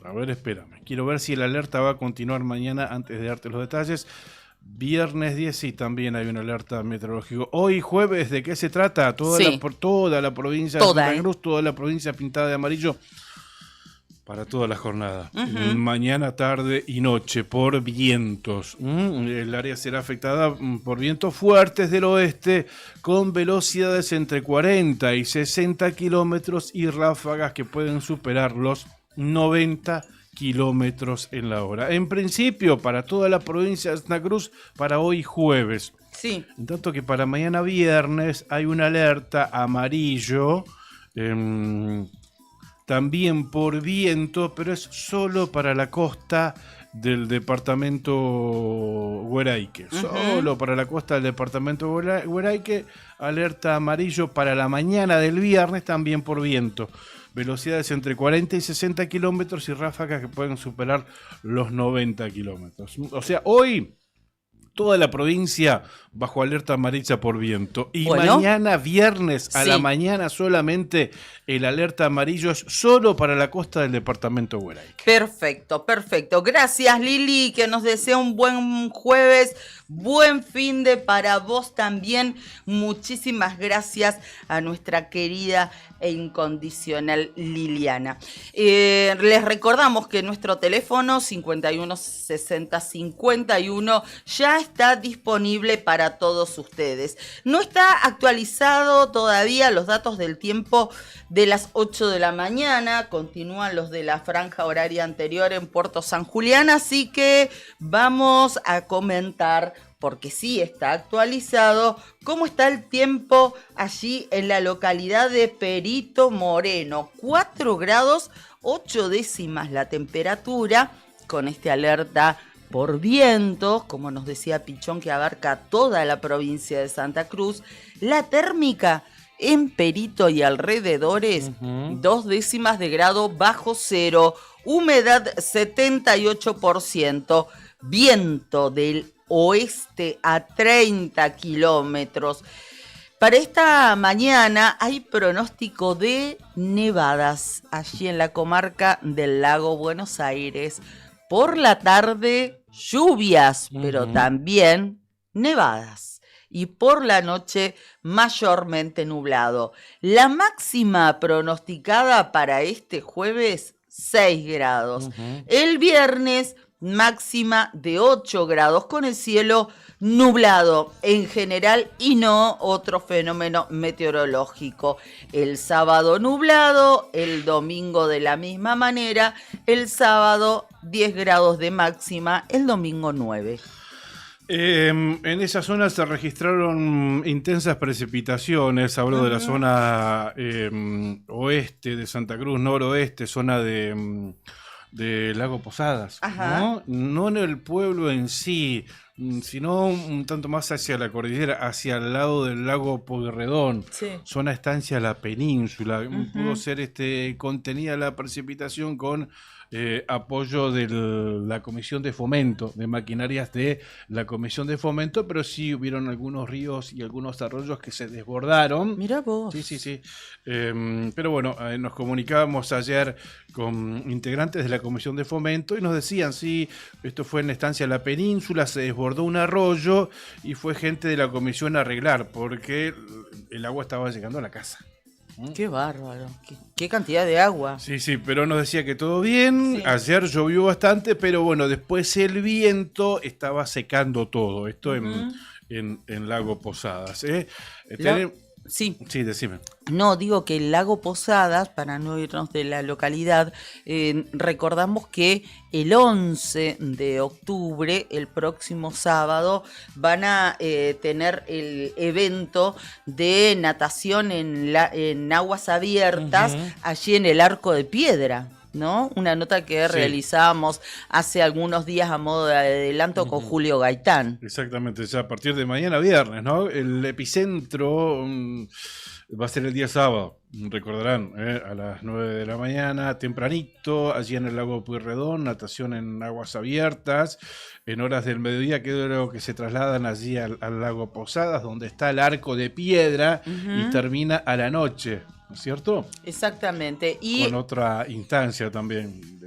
A ver, espérame. Quiero ver si la alerta va a continuar mañana antes de darte los detalles. Viernes 10 sí, también hay una alerta meteorológica. Hoy jueves, ¿de qué se trata? Toda la provincia de Santa Cruz, toda la provincia pintada de amarillo. Para toda la jornada, mañana, tarde y noche, por vientos. El área será afectada por vientos fuertes del oeste, con velocidades entre 40 y 60 kilómetros y ráfagas que pueden superar los 90 kilómetros en la hora. En principio, para toda la provincia de Santa Cruz, para hoy jueves. Sí. En tanto que para mañana viernes hay una alerta amarillo, también por viento, pero es solo para la costa del departamento Hueraique. Solo para la costa del departamento Hueraique, alerta amarillo para la mañana del viernes, también por viento. Velocidades entre 40 y 60 kilómetros y ráfagas que pueden superar los 90 kilómetros. O sea, hoy toda la provincia bajo alerta amarilla por viento. Y mañana viernes a la mañana solamente el alerta amarillo es solo para la costa del departamento Hueraique. Perfecto, perfecto. Gracias, Lili, que nos desea un buen jueves, buen fin de para vos también. Muchísimas gracias a nuestra querida e incondicional Liliana. Les recordamos que nuestro teléfono 51 60 51 ya está disponible para todos ustedes. No está actualizado todavía los datos del tiempo de las 8 de la mañana, continúan los de la franja horaria anterior en Puerto San Julián, así que vamos a comentar, porque sí está actualizado, cómo está el tiempo allí en la localidad de Perito Moreno. 4 grados 8 décimas la temperatura, con este alerta por vientos, como nos decía Pichón, que abarca toda la provincia de Santa Cruz. La térmica en Perito y alrededores, 2 décimas de grado bajo cero, humedad 78%, viento del oeste a 30 kilómetros. Para esta mañana hay pronóstico de nevadas allí en la comarca del Lago Buenos Aires. Por la tarde, lluvias, pero también nevadas. Y por la noche, mayormente nublado. La máxima pronosticada para este jueves, 6 grados. El viernes, máxima de 8 grados, con el cielo nublado en general y no otro fenómeno meteorológico. El sábado nublado, el domingo de la misma manera, el sábado 10 grados de máxima, el domingo 9. En esa zona se registraron intensas precipitaciones, hablo de la zona oeste de Santa Cruz, noroeste, zona de Lago Posadas, ¿no? No en el pueblo en sí, sino un tanto más hacia la cordillera, hacia el lado del lago Pueyrredón, zona estancia La Península. Pudo ser contenida la precipitación con apoyo de la Comisión de Fomento, de maquinarias de la Comisión de Fomento, pero sí hubieron algunos ríos y algunos arroyos que se desbordaron. Mirá vos. Sí. Pero bueno, nos comunicábamos ayer con integrantes de la Comisión de Fomento y nos decían, sí, esto fue en Estancia La Península, se desbordó un arroyo y fue gente de la comisión a arreglar porque el agua estaba llegando a la casa. Qué bárbaro, qué cantidad de agua. Sí, pero nos decía que todo bien, ayer llovió bastante, pero bueno, después el viento estaba secando todo, esto en Lago Posadas. Sí, decime. No, digo que el Lago Posadas, para no irnos de la localidad, recordamos que el 11 de octubre, el próximo sábado, van a tener el evento de natación en aguas abiertas, allí en el Arco de Piedra, ¿no? Una nota que realizábamos hace algunos días a modo de adelanto con Julio Gaitán. Exactamente, ya a partir de mañana viernes, ¿no? El epicentro va a ser el día sábado, recordarán, a las 9 de la mañana, tempranito, allí en el lago Pueyrredón, natación en aguas abiertas, en horas del mediodía, que se trasladan allí al lago Posadas, donde está el Arco de Piedra, y termina a la noche, ¿no es cierto? Exactamente. Y con otra instancia también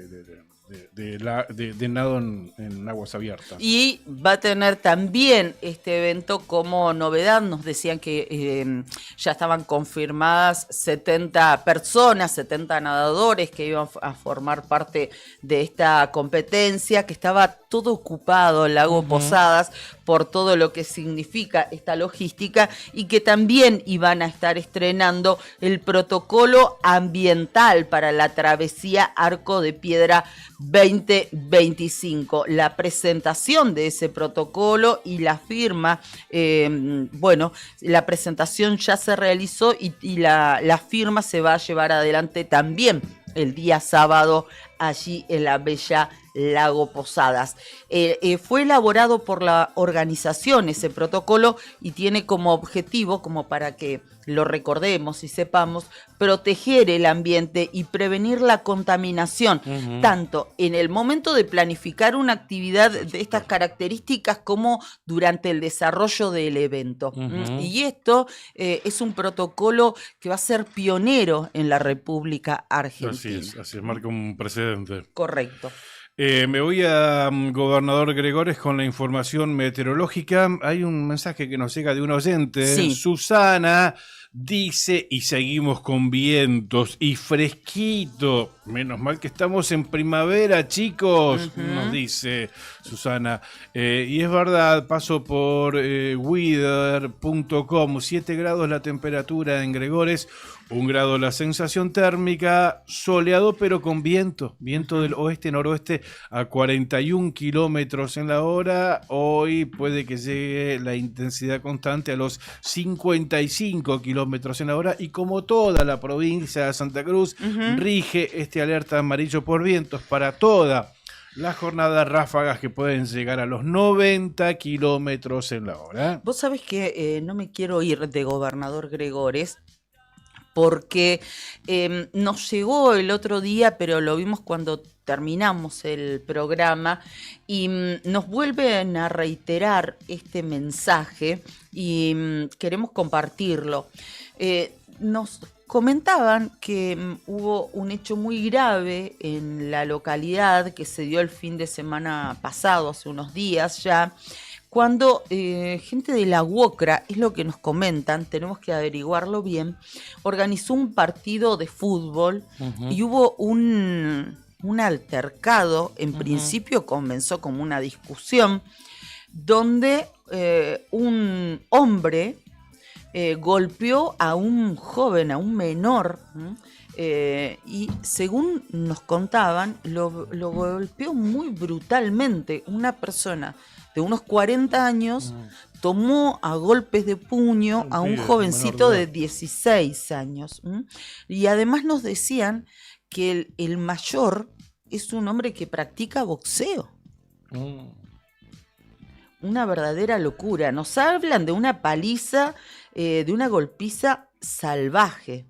de nado en aguas abiertas. Y va a tener también este evento como novedad. Nos decían que ya estaban confirmadas 70 personas, 70 nadadores que iban a formar parte de esta competencia, que estaba todo ocupado el lago Posadas por todo lo que significa esta logística, y que también iban a estar estrenando el protocolo ambiental para la travesía Arco de Piedra 2025. La presentación de ese protocolo y la firma, la presentación ya se realizó y la firma se va a llevar adelante también el día sábado allí en la bella Lago Posadas. Fue elaborado por la organización ese protocolo y tiene como objetivo, como para que lo recordemos y sepamos, proteger el ambiente y prevenir la contaminación, tanto en el momento de planificar una actividad de estas características como durante el desarrollo del evento. Y esto es un protocolo que va a ser pionero en la República Argentina. Así es, marca un precedente. Correcto. Me voy a Gobernador Gregores con la información meteorológica. Hay un mensaje que nos llega de un oyente. Sí. Susana dice, y seguimos con vientos y fresquito. Menos mal que estamos en primavera, chicos, nos dice Susana. Y es verdad, paso por weather.com, 7 grados la temperatura en Gregores, 1 grado la sensación térmica, soleado pero con viento del oeste-noroeste a 41 kilómetros en la hora. Hoy puede que llegue la intensidad constante a los 55 kilómetros en la hora, y como toda la provincia de Santa Cruz, rige este alerta amarillo por vientos para toda la jornada, ráfagas que pueden llegar a los 90 kilómetros en la hora. Vos sabés que no me quiero ir de Gobernador Gregores, porque nos llegó el otro día, pero lo vimos cuando terminamos el programa, y nos vuelven a reiterar este mensaje y queremos compartirlo. Nos comentaban que hubo un hecho muy grave en la localidad que se dio el fin de semana pasado, hace unos días ya, cuando gente de la UOCRA, es lo que nos comentan, tenemos que averiguarlo bien, organizó un partido de fútbol y hubo un altercado. En principio comenzó como una discusión donde un hombre golpeó a un joven, a un menor, y según nos contaban, lo golpeó muy brutalmente. Una persona de unos 40 años tomó a golpes de puño a un jovencito de 16 años. Y además nos decían que el mayor es un hombre que practica boxeo. Una verdadera locura. Nos hablan de una paliza, de una golpiza salvaje.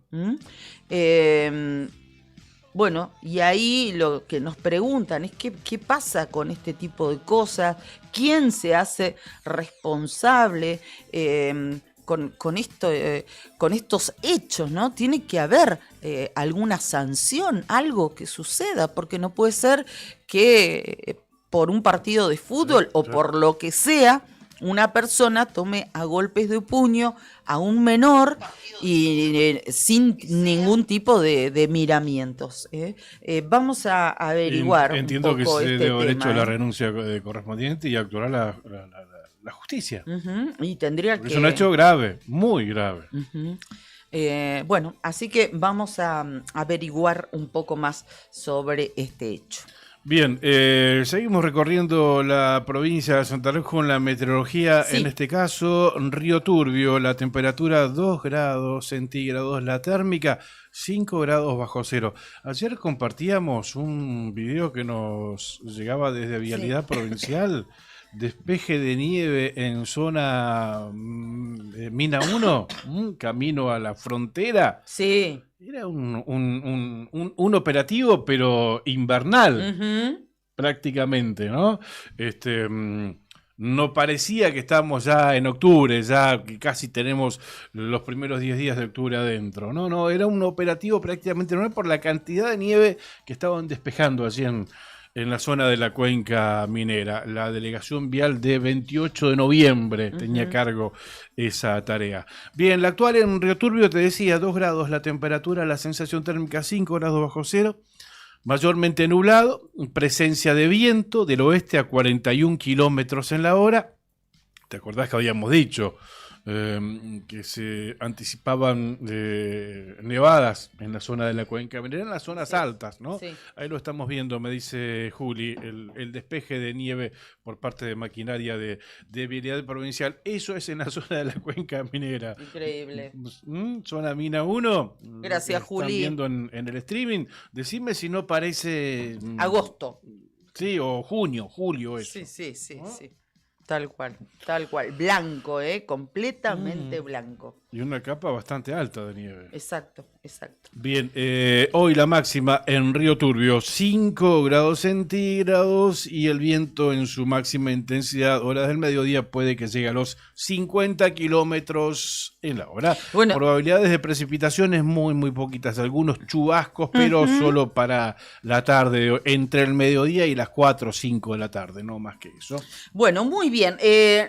Bueno, y ahí lo que nos preguntan es qué pasa con este tipo de cosas, quién se hace responsable con estos hechos, ¿no? Tiene que haber alguna sanción, algo que suceda, porque no puede ser que por un partido de fútbol o por lo que sea, una persona tome a golpes de puño a un menor y sin ningún tipo de miramientos. Vamos a averiguar Entiendo un poco que se este debe haber tema, hecho la renuncia correspondiente y actuará la justicia. Y tendría Es un hecho grave, muy grave. Bueno, así que vamos a averiguar un poco más sobre este hecho. Bien, seguimos recorriendo la provincia de Santa Cruz con la meteorología. Sí. En este caso, Río Turbio, la temperatura 2 grados centígrados, la térmica 5 grados bajo cero. Ayer compartíamos un video que nos llegaba desde Vialidad Provincial, despeje de nieve en zona Mina 1, camino a la frontera. Sí. Era un operativo, pero invernal, prácticamente, ¿no? No parecía que estábamos ya en octubre, ya que casi tenemos los primeros 10 días de octubre adentro. No, era un operativo prácticamente normal por la cantidad de nieve que estaban despejando allí en la zona de la cuenca minera. La delegación vial de 28 de noviembre tenía a cargo esa tarea. Bien, la actual en Río Turbio, te decía, 2 grados la temperatura, la sensación térmica 5 grados bajo cero, mayormente nublado, presencia de viento del oeste a 41 kilómetros en la hora. ¿Te acordás que habíamos dicho que se anticipaban nevadas en la zona de la cuenca minera, en las zonas altas, ¿no? Sí. Ahí lo estamos viendo, me dice Juli, el despeje de nieve por parte de maquinaria de vialidad provincial. Eso es en la zona de la cuenca minera. Increíble. Zona Mina 1. Gracias, Juli. Están viendo en el streaming. Decime si no parece... Agosto. Sí, o junio, julio eso. Sí. Tal cual. Blanco, completamente blanco. Y una capa bastante alta de nieve. Exacto. Bien, hoy la máxima en Río Turbio, 5 grados centígrados y el viento en su máxima intensidad, horas del mediodía, puede que llegue a los 50 kilómetros en la hora. Bueno. Probabilidades de precipitaciones muy poquitas, algunos chubascos, pero solo para la tarde, entre el mediodía y las 4 o 5 de la tarde, no más que eso. Bueno, muy bien.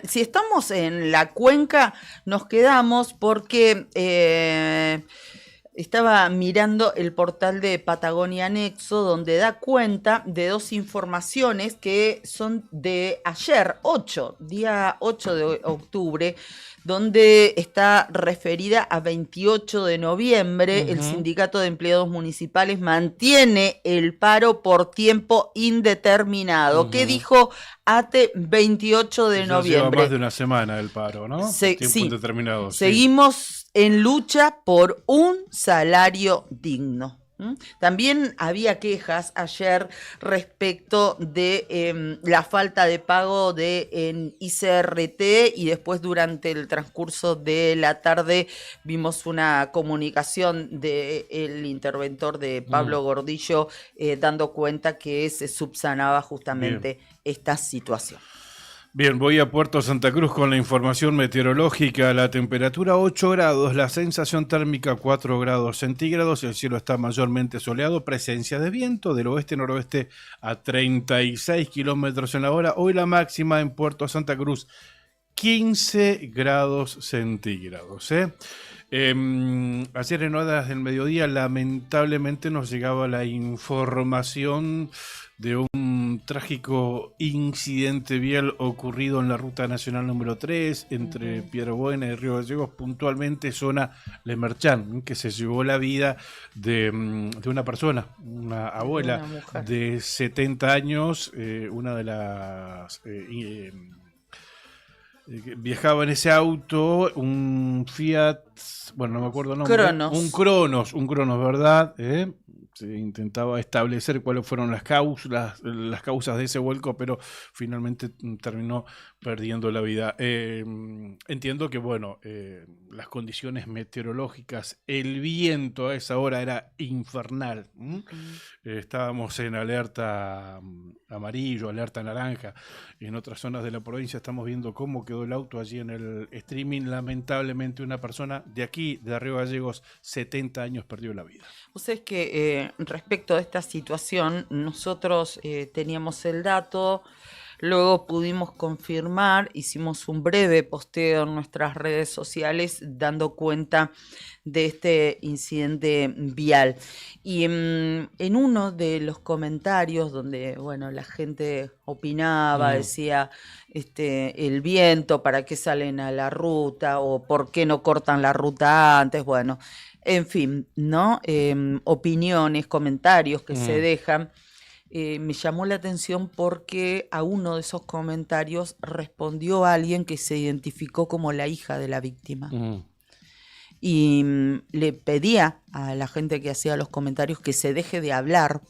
Si estamos en la cuenca, nos quedamos porque estaba mirando el portal de Patagonia Anexo, donde da cuenta de 2 informaciones que son de ayer, día 8 de octubre, donde está referida a 28 de noviembre. El Sindicato de Empleados Municipales mantiene el paro por tiempo indeterminado. ¿Qué dijo ATE 28 de noviembre? Lleva más de una semana el paro, ¿no? Tiempo indeterminado. Seguimos en lucha por un salario digno. También había quejas ayer respecto de la falta de pago en ICRT, y después durante el transcurso de la tarde vimos una comunicación del interventor de Pablo Gordillo dando cuenta que se subsanaba justamente esta situación. Bien, voy a Puerto Santa Cruz con la información meteorológica. La temperatura 8 grados, la sensación térmica 4 grados centígrados, el cielo está mayormente soleado, presencia de viento del oeste-noroeste a 36 kilómetros en la hora. Hoy la máxima en Puerto Santa Cruz, 15 grados centígrados. Ayer en horas del mediodía lamentablemente nos llegaba la información de un trágico incidente vial ocurrido en la Ruta Nacional número 3 entre Piedrabuena y Río Gallegos, puntualmente zona Lemerchán, que se llevó la vida de una persona, una abuela de 70 años, una de las... viajaba en ese auto un Fiat, bueno, no me acuerdo el nombre. Un Cronos, ¿verdad? Se intentaba establecer cuáles fueron las causas de ese vuelco, pero finalmente terminó perdiendo la vida. Entiendo que, bueno, las condiciones meteorológicas, el viento a esa hora era infernal. Estábamos en alerta amarillo, alerta naranja. En otras zonas de la provincia estamos viendo cómo quedó el auto allí en el streaming. Lamentablemente una persona de aquí, de Río Gallegos, 70 años, perdió la vida. O sea, es que respecto a esta situación, nosotros teníamos el dato, luego pudimos confirmar, hicimos un breve posteo en nuestras redes sociales dando cuenta de este incidente vial. Y en uno de los comentarios donde, bueno, la gente opinaba, decía el viento, ¿para qué salen a la ruta? O ¿por qué no cortan la ruta antes? Bueno, en fin, ¿no? Opiniones, comentarios que se dejan. Me llamó la atención porque a uno de esos comentarios respondió alguien que se identificó como la hija de la víctima. Y le pedía a la gente que hacía los comentarios que se deje de hablar,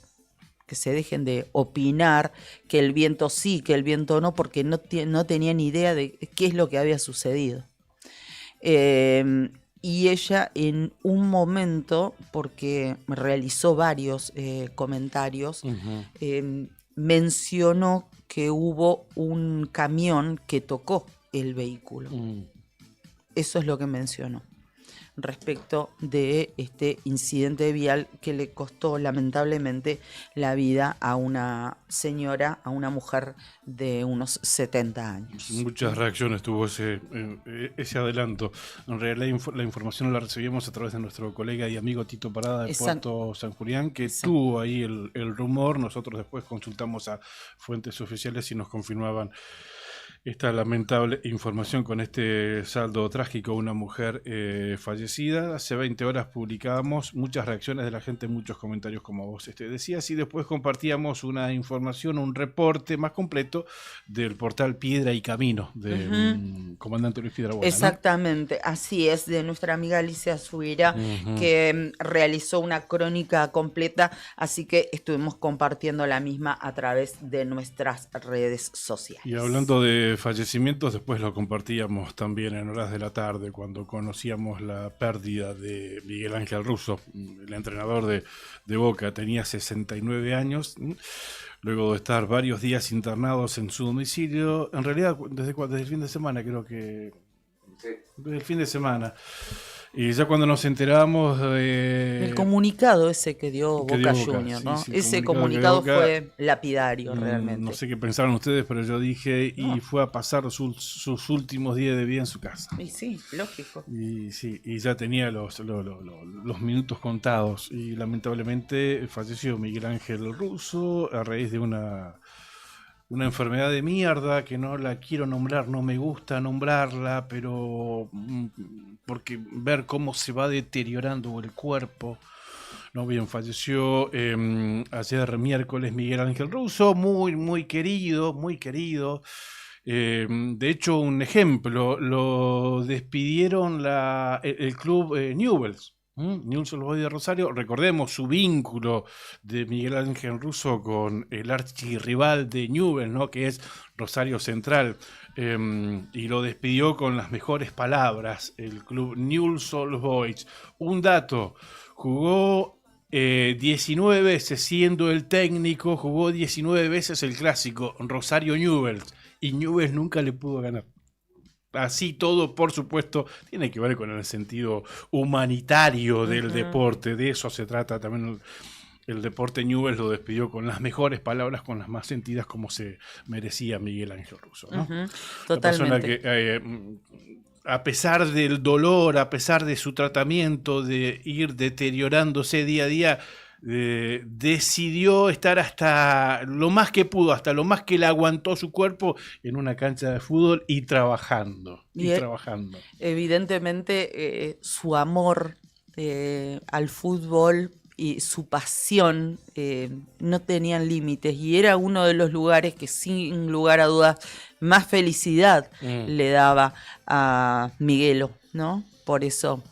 que se dejen de opinar, que el viento sí, que el viento no, porque no tenían idea de qué es lo que había sucedido. Y ella en un momento, porque realizó varios comentarios, mencionó que hubo un camión que tocó el vehículo. Eso es lo que mencionó. respecto de este incidente vial que le costó lamentablemente la vida a una señora, a una mujer de unos 70 años. Muchas reacciones tuvo ese adelanto. En realidad la información la recibimos a través de nuestro colega y amigo Tito Parada de Puerto San Julián, que tuvo ahí el rumor. Nosotros después consultamos a fuentes oficiales y nos confirmaban esta lamentable información con este saldo trágico, una mujer fallecida. Hace 20 horas publicábamos muchas reacciones de la gente, muchos comentarios como vos decías, y después compartíamos una información, un reporte más completo del portal Piedra y Camino de comandante Luis Piedrabuena. Exactamente, ¿no? Así es, de nuestra amiga Alicia Subirá, que realizó una crónica completa, así que estuvimos compartiendo la misma a través de nuestras redes sociales. Y hablando de fallecimientos, después lo compartíamos también en horas de la tarde cuando conocíamos la pérdida de Miguel Ángel Russo, el entrenador de Boca. Tenía 69 años, luego de estar varios días internados en su domicilio, en realidad desde el fin de semana, creo que desde el fin de semana. Y ya cuando nos enteramos el comunicado ese que dio Boca Juniors, ¿no? Sí, ese comunicado fue lapidario realmente. No sé qué pensaron ustedes, pero yo dije, y fue a pasar sus últimos días de vida en su casa. Y sí, lógico. Y sí, y ya tenía los minutos contados. Y lamentablemente falleció Miguel Ángel Russo a raíz de una enfermedad de mierda que no la quiero nombrar, no me gusta nombrarla, pero porque ver cómo se va deteriorando el cuerpo. No bien, falleció ayer miércoles Miguel Ángel Russo, muy querido, muy querido. De hecho, un ejemplo, lo despidieron el club Newell's. Newell's Old Boys de Rosario. Recordemos su vínculo de Miguel Ángel Russo con el archirrival de Newell's, ¿no? Que es Rosario Central, y lo despidió con las mejores palabras el club Newell's Old Boys. Un dato: jugó 19 veces siendo el técnico, jugó 19 veces el clásico Rosario Newell's, y Newell's nunca le pudo ganar. Así todo, por supuesto, tiene que ver con el sentido humanitario del deporte. De eso se trata también. El deporte. Newell's lo despidió con las mejores palabras, con las más sentidas, como se merecía Miguel Ángel Russo, ¿no? Totalmente. Una persona que, a pesar del dolor, a pesar de su tratamiento, de ir deteriorándose día a día, decidió estar hasta lo más que pudo, hasta lo más que le aguantó su cuerpo en una cancha de fútbol y trabajando. Evidentemente, su amor al fútbol y su pasión no tenían límites, y era uno de los lugares que sin lugar a dudas más felicidad le daba a Miguelo, ¿no? Por eso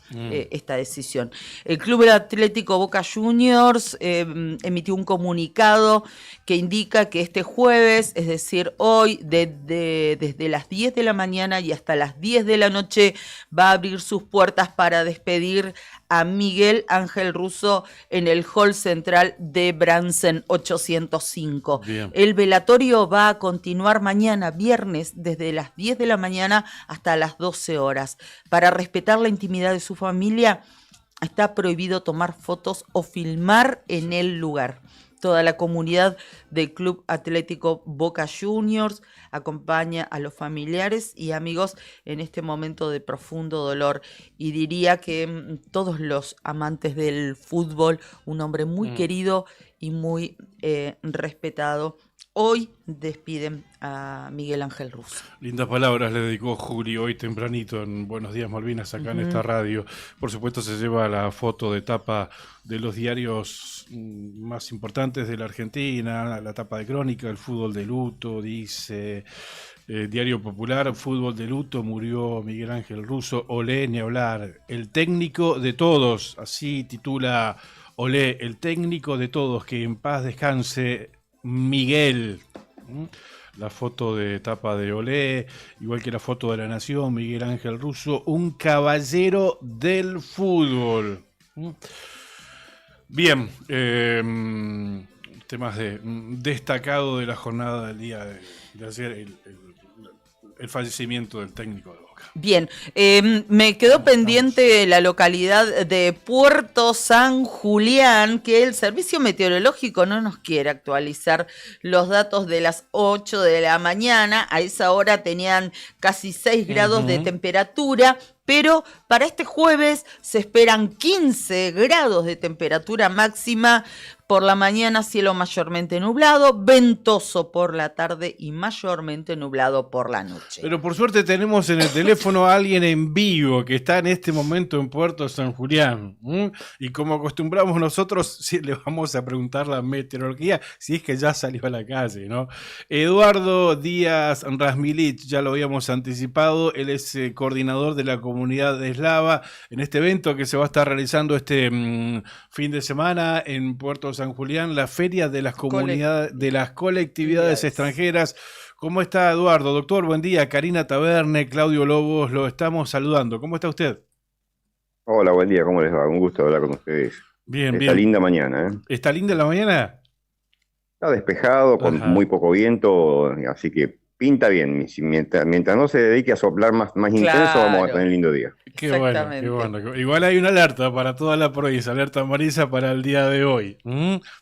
esta decisión. El Club Atlético Boca Juniors emitió un comunicado que indica que este jueves, es decir, hoy, desde las 10 de la mañana y hasta las 10 de la noche, va a abrir sus puertas para despedir a Miguel Ángel Russo en el hall central de Bransen 805. Bien. El velatorio va a continuar mañana, viernes, desde las 10 de la mañana hasta las 12 horas. Para respetar la intimidad de su familia, está prohibido tomar fotos o filmar en el lugar. Toda la comunidad del Club Atlético Boca Juniors acompaña a los familiares y amigos en este momento de profundo dolor. Y diría que todos los amantes del fútbol, un hombre muy querido y muy respetado, hoy despiden a Miguel Ángel Russo. Lindas palabras le dedicó Juli hoy tempranito en Buenos Días Malvinas, acá en esta radio. Por supuesto se lleva la foto de tapa de los diarios más importantes de la Argentina, la tapa de crónica, el fútbol de luto, dice Diario Popular, fútbol de luto, murió Miguel Ángel Russo, olé, ni hablar, el técnico de todos, así titula Olé, el técnico de todos, que en paz descanse Miguel. La foto de tapa de Olé, igual que la foto de La Nación, Miguel Ángel Russo, un caballero del fútbol. Bien, temas destacado de la jornada del día de ayer, el fallecimiento del técnico de Boca. Bien, me quedó pendiente la localidad de Puerto San Julián, que el Servicio Meteorológico no nos quiere actualizar los datos de las 8 de la mañana. A esa hora tenían casi 6 grados de temperatura, pero para este jueves se esperan 15 grados de temperatura máxima. Por la mañana cielo mayormente nublado, ventoso por la tarde y mayormente nublado por la noche. Pero por suerte tenemos en el teléfono a alguien en vivo que está en este momento en Puerto San Julián. Y como acostumbramos nosotros, sí, le vamos a preguntar la meteorología si es que ya salió a la calle, ¿no? Eduardo Díaz Rasmilich, ya lo habíamos anticipado, él es coordinador de la comunidad eslava en este evento que se va a estar realizando este fin de semana en Puerto San Julián, la Feria de las Comunidades, de las Colectividades Extranjeras. ¿Cómo está, Eduardo? Doctor, buen día. Karina Taberne, Claudio Lobos, lo estamos saludando. ¿Cómo está usted? Hola, buen día. ¿Cómo les va? Un gusto hablar con ustedes. Bien, Está linda mañana, ¿eh? ¿Está linda la mañana? Está despejado, con muy poco viento, así que pinta bien. Mientras no se dedique a soplar más intenso, vamos a tener un lindo día. Qué bueno, qué bueno. Igual hay una alerta para toda la provincia, alerta amarilla para el día de hoy.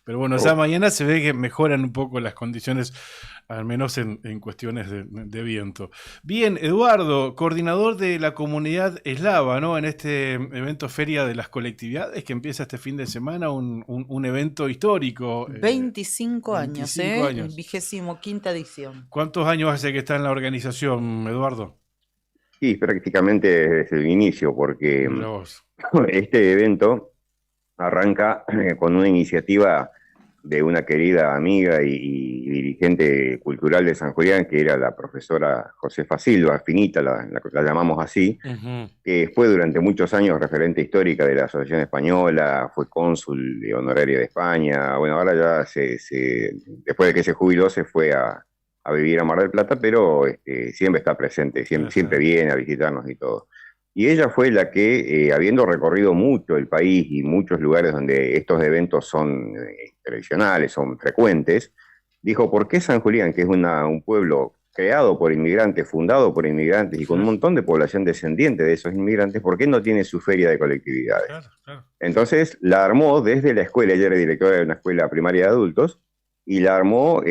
Pero bueno, ya mañana se ve que mejoran un poco las condiciones, al menos en cuestiones de viento. Bien, Eduardo, coordinador de la comunidad eslava, ¿no? En este evento Feria de las Colectividades que empieza este fin de semana, un evento histórico. 25 años, 25 años. 25ª edición. ¿Cuántos años hace que está en la organización, Eduardo? Sí, prácticamente desde el inicio, porque este evento arranca con una iniciativa de una querida amiga y dirigente cultural de San Julián, que era la profesora Josefa Silva, Finita, la llamamos así, que fue durante muchos años referente histórica de la Asociación Española, fue cónsul de honoraria de España. Bueno, ahora ya después de que se jubiló se fue a vivir a Mar del Plata, pero siempre está presente, siempre viene a visitarnos y todo. Y ella fue la que, habiendo recorrido mucho el país y muchos lugares donde estos eventos son tradicionales, son frecuentes, dijo, ¿por qué San Julián, que es un pueblo creado por inmigrantes, fundado por inmigrantes y con un montón de población descendiente de esos inmigrantes, ¿por qué no tiene su feria de colectividades? Entonces la armó desde la escuela, ella era directora de una escuela primaria de adultos, y la armó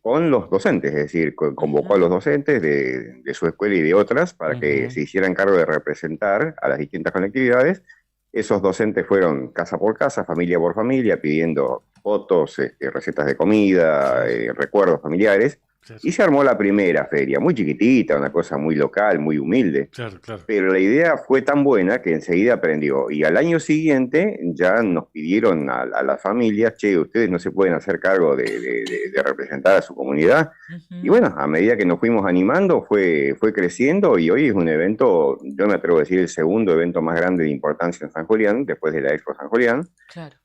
con los docentes, es decir, convocó a los docentes de su escuela y de otras para que se hicieran cargo de representar a las distintas colectividades. Esos docentes fueron casa por casa, familia por familia, pidiendo fotos, recetas de comida, recuerdos familiares, y se armó la primera feria, muy chiquitita, una cosa muy local, muy humilde. Pero la idea fue tan buena que enseguida aprendió. Y al año siguiente ya nos pidieron a las familias, che, ustedes no se pueden hacer cargo de representar a su comunidad. Y bueno, a medida que nos fuimos animando, fue creciendo y hoy es un evento, yo me atrevo a decir, el segundo evento más grande de importancia en San Julián, después de la Expo San Julián,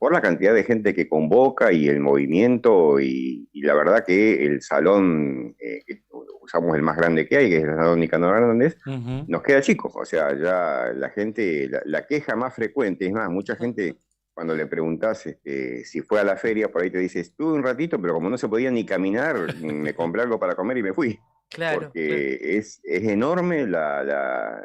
por la cantidad de gente que convoca y el movimiento y la verdad que el salón, que usamos el más grande que hay, que es el Salón Nicanor Hernández, nos queda chico. O sea, ya la gente, la queja más frecuente, es más, mucha gente cuando le preguntás si fue a la feria, por ahí te dice, estuve un ratito, pero como no se podía ni caminar, me compré algo para comer y me fui. Porque es enorme la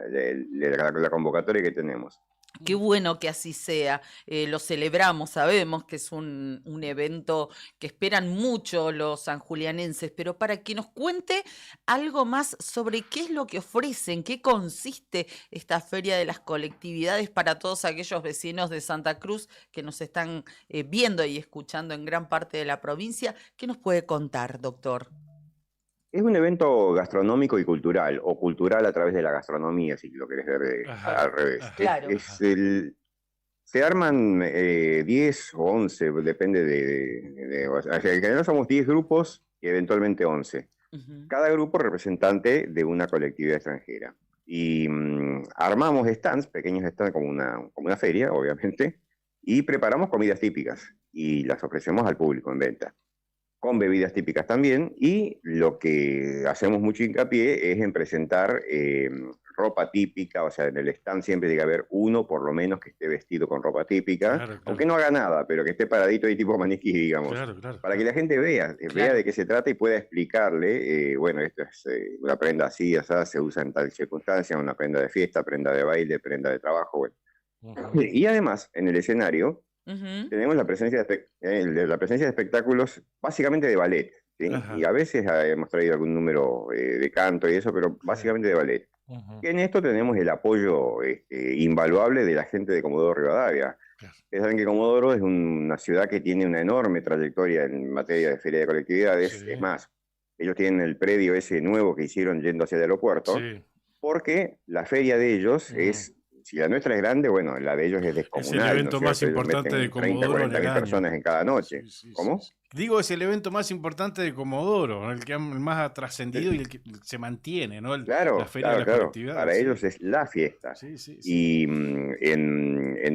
convocatoria que tenemos. Qué bueno que así sea, lo celebramos, sabemos que es un evento que esperan mucho los sanjulianenses, pero para que nos cuente algo más sobre qué es lo que ofrecen, qué consiste esta Feria de las Colectividades para todos aquellos vecinos de Santa Cruz que nos están viendo y escuchando en gran parte de la provincia, ¿qué nos puede contar, doctor? Es un evento gastronómico y cultural, o cultural a través de la gastronomía, si lo querés ver al revés. Claro. Se arman 10 o 11, depende o sea, en general somos 10 grupos y eventualmente 11. Cada grupo representante de una colectividad extranjera. Y armamos stands, pequeños stands como una feria, obviamente, y preparamos comidas típicas y las ofrecemos al público en venta. con bebidas típicas también, y lo que hacemos mucho hincapié es en presentar ropa típica, o sea, en el stand siempre tiene que haber uno por lo menos que esté vestido con ropa típica, Claro. aunque no haga nada, pero que esté paradito ahí tipo maniquí, digamos, para que la gente vea de qué se trata y pueda explicarle, bueno, esto es una prenda así, así, se usa en tal circunstancia, una prenda de fiesta, prenda de baile, prenda de trabajo, bueno. Y además, en el escenario, tenemos la presencia de espectáculos básicamente de ballet, ¿sí? Y a veces hemos traído algún número de canto y eso, pero básicamente de ballet. Y en esto tenemos el apoyo invaluable de la gente de Comodoro Rivadavia. Ustedes saben que Comodoro es una ciudad que tiene una enorme trayectoria en materia de feria de colectividades. Es más, ellos tienen el predio ese nuevo que hicieron yendo hacia el aeropuerto, porque la feria de ellos es... Si la nuestra es grande, bueno, la de ellos es descomunal. Es el evento más importante de 30, Comodoro 40.000 personas en cada noche. ¿Cómo? Digo, es el evento más importante de Comodoro, el que más ha trascendido y el que se mantiene, ¿no? La feria de la colectividad. Para ellos es la fiesta. Y en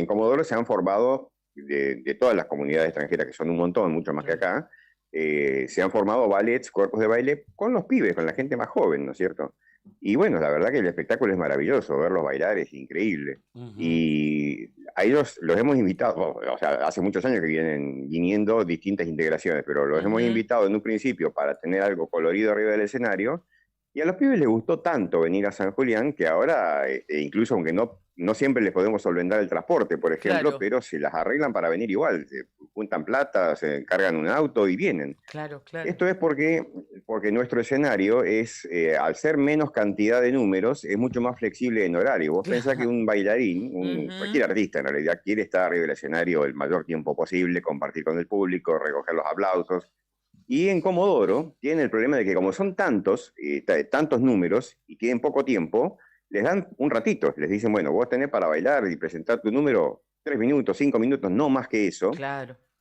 Comodoro se han formado, de todas las comunidades extranjeras, que son un montón, mucho más que acá, se han formado ballets, cuerpos de baile, con los pibes, con la gente más joven, ¿no es cierto? Y bueno, la verdad que el espectáculo es maravilloso, verlos bailar es increíble. Y a ellos los hemos invitado, o sea, hace muchos años que vienen viniendo distintas integraciones, pero los hemos invitado en un principio para tener algo colorido arriba del escenario, y a los pibes les gustó tanto venir a San Julián que ahora, incluso aunque no siempre les podemos solventar el transporte, por ejemplo, pero se las arreglan para venir igual, se juntan plata, se cargan un auto y vienen. Esto es porque nuestro escenario es, al ser menos cantidad de números, es mucho más flexible en horario. Vos pensás que un bailarín, cualquier artista en realidad, quiere estar arriba del escenario el mayor tiempo posible, compartir con el público, recoger los aplausos. Y en Comodoro tiene el problema de que como son tantos números y tienen poco tiempo, les dan un ratito, les dicen, bueno, vos tenés para bailar y presentar tu número 3 minutos, 5 minutos, no más que eso.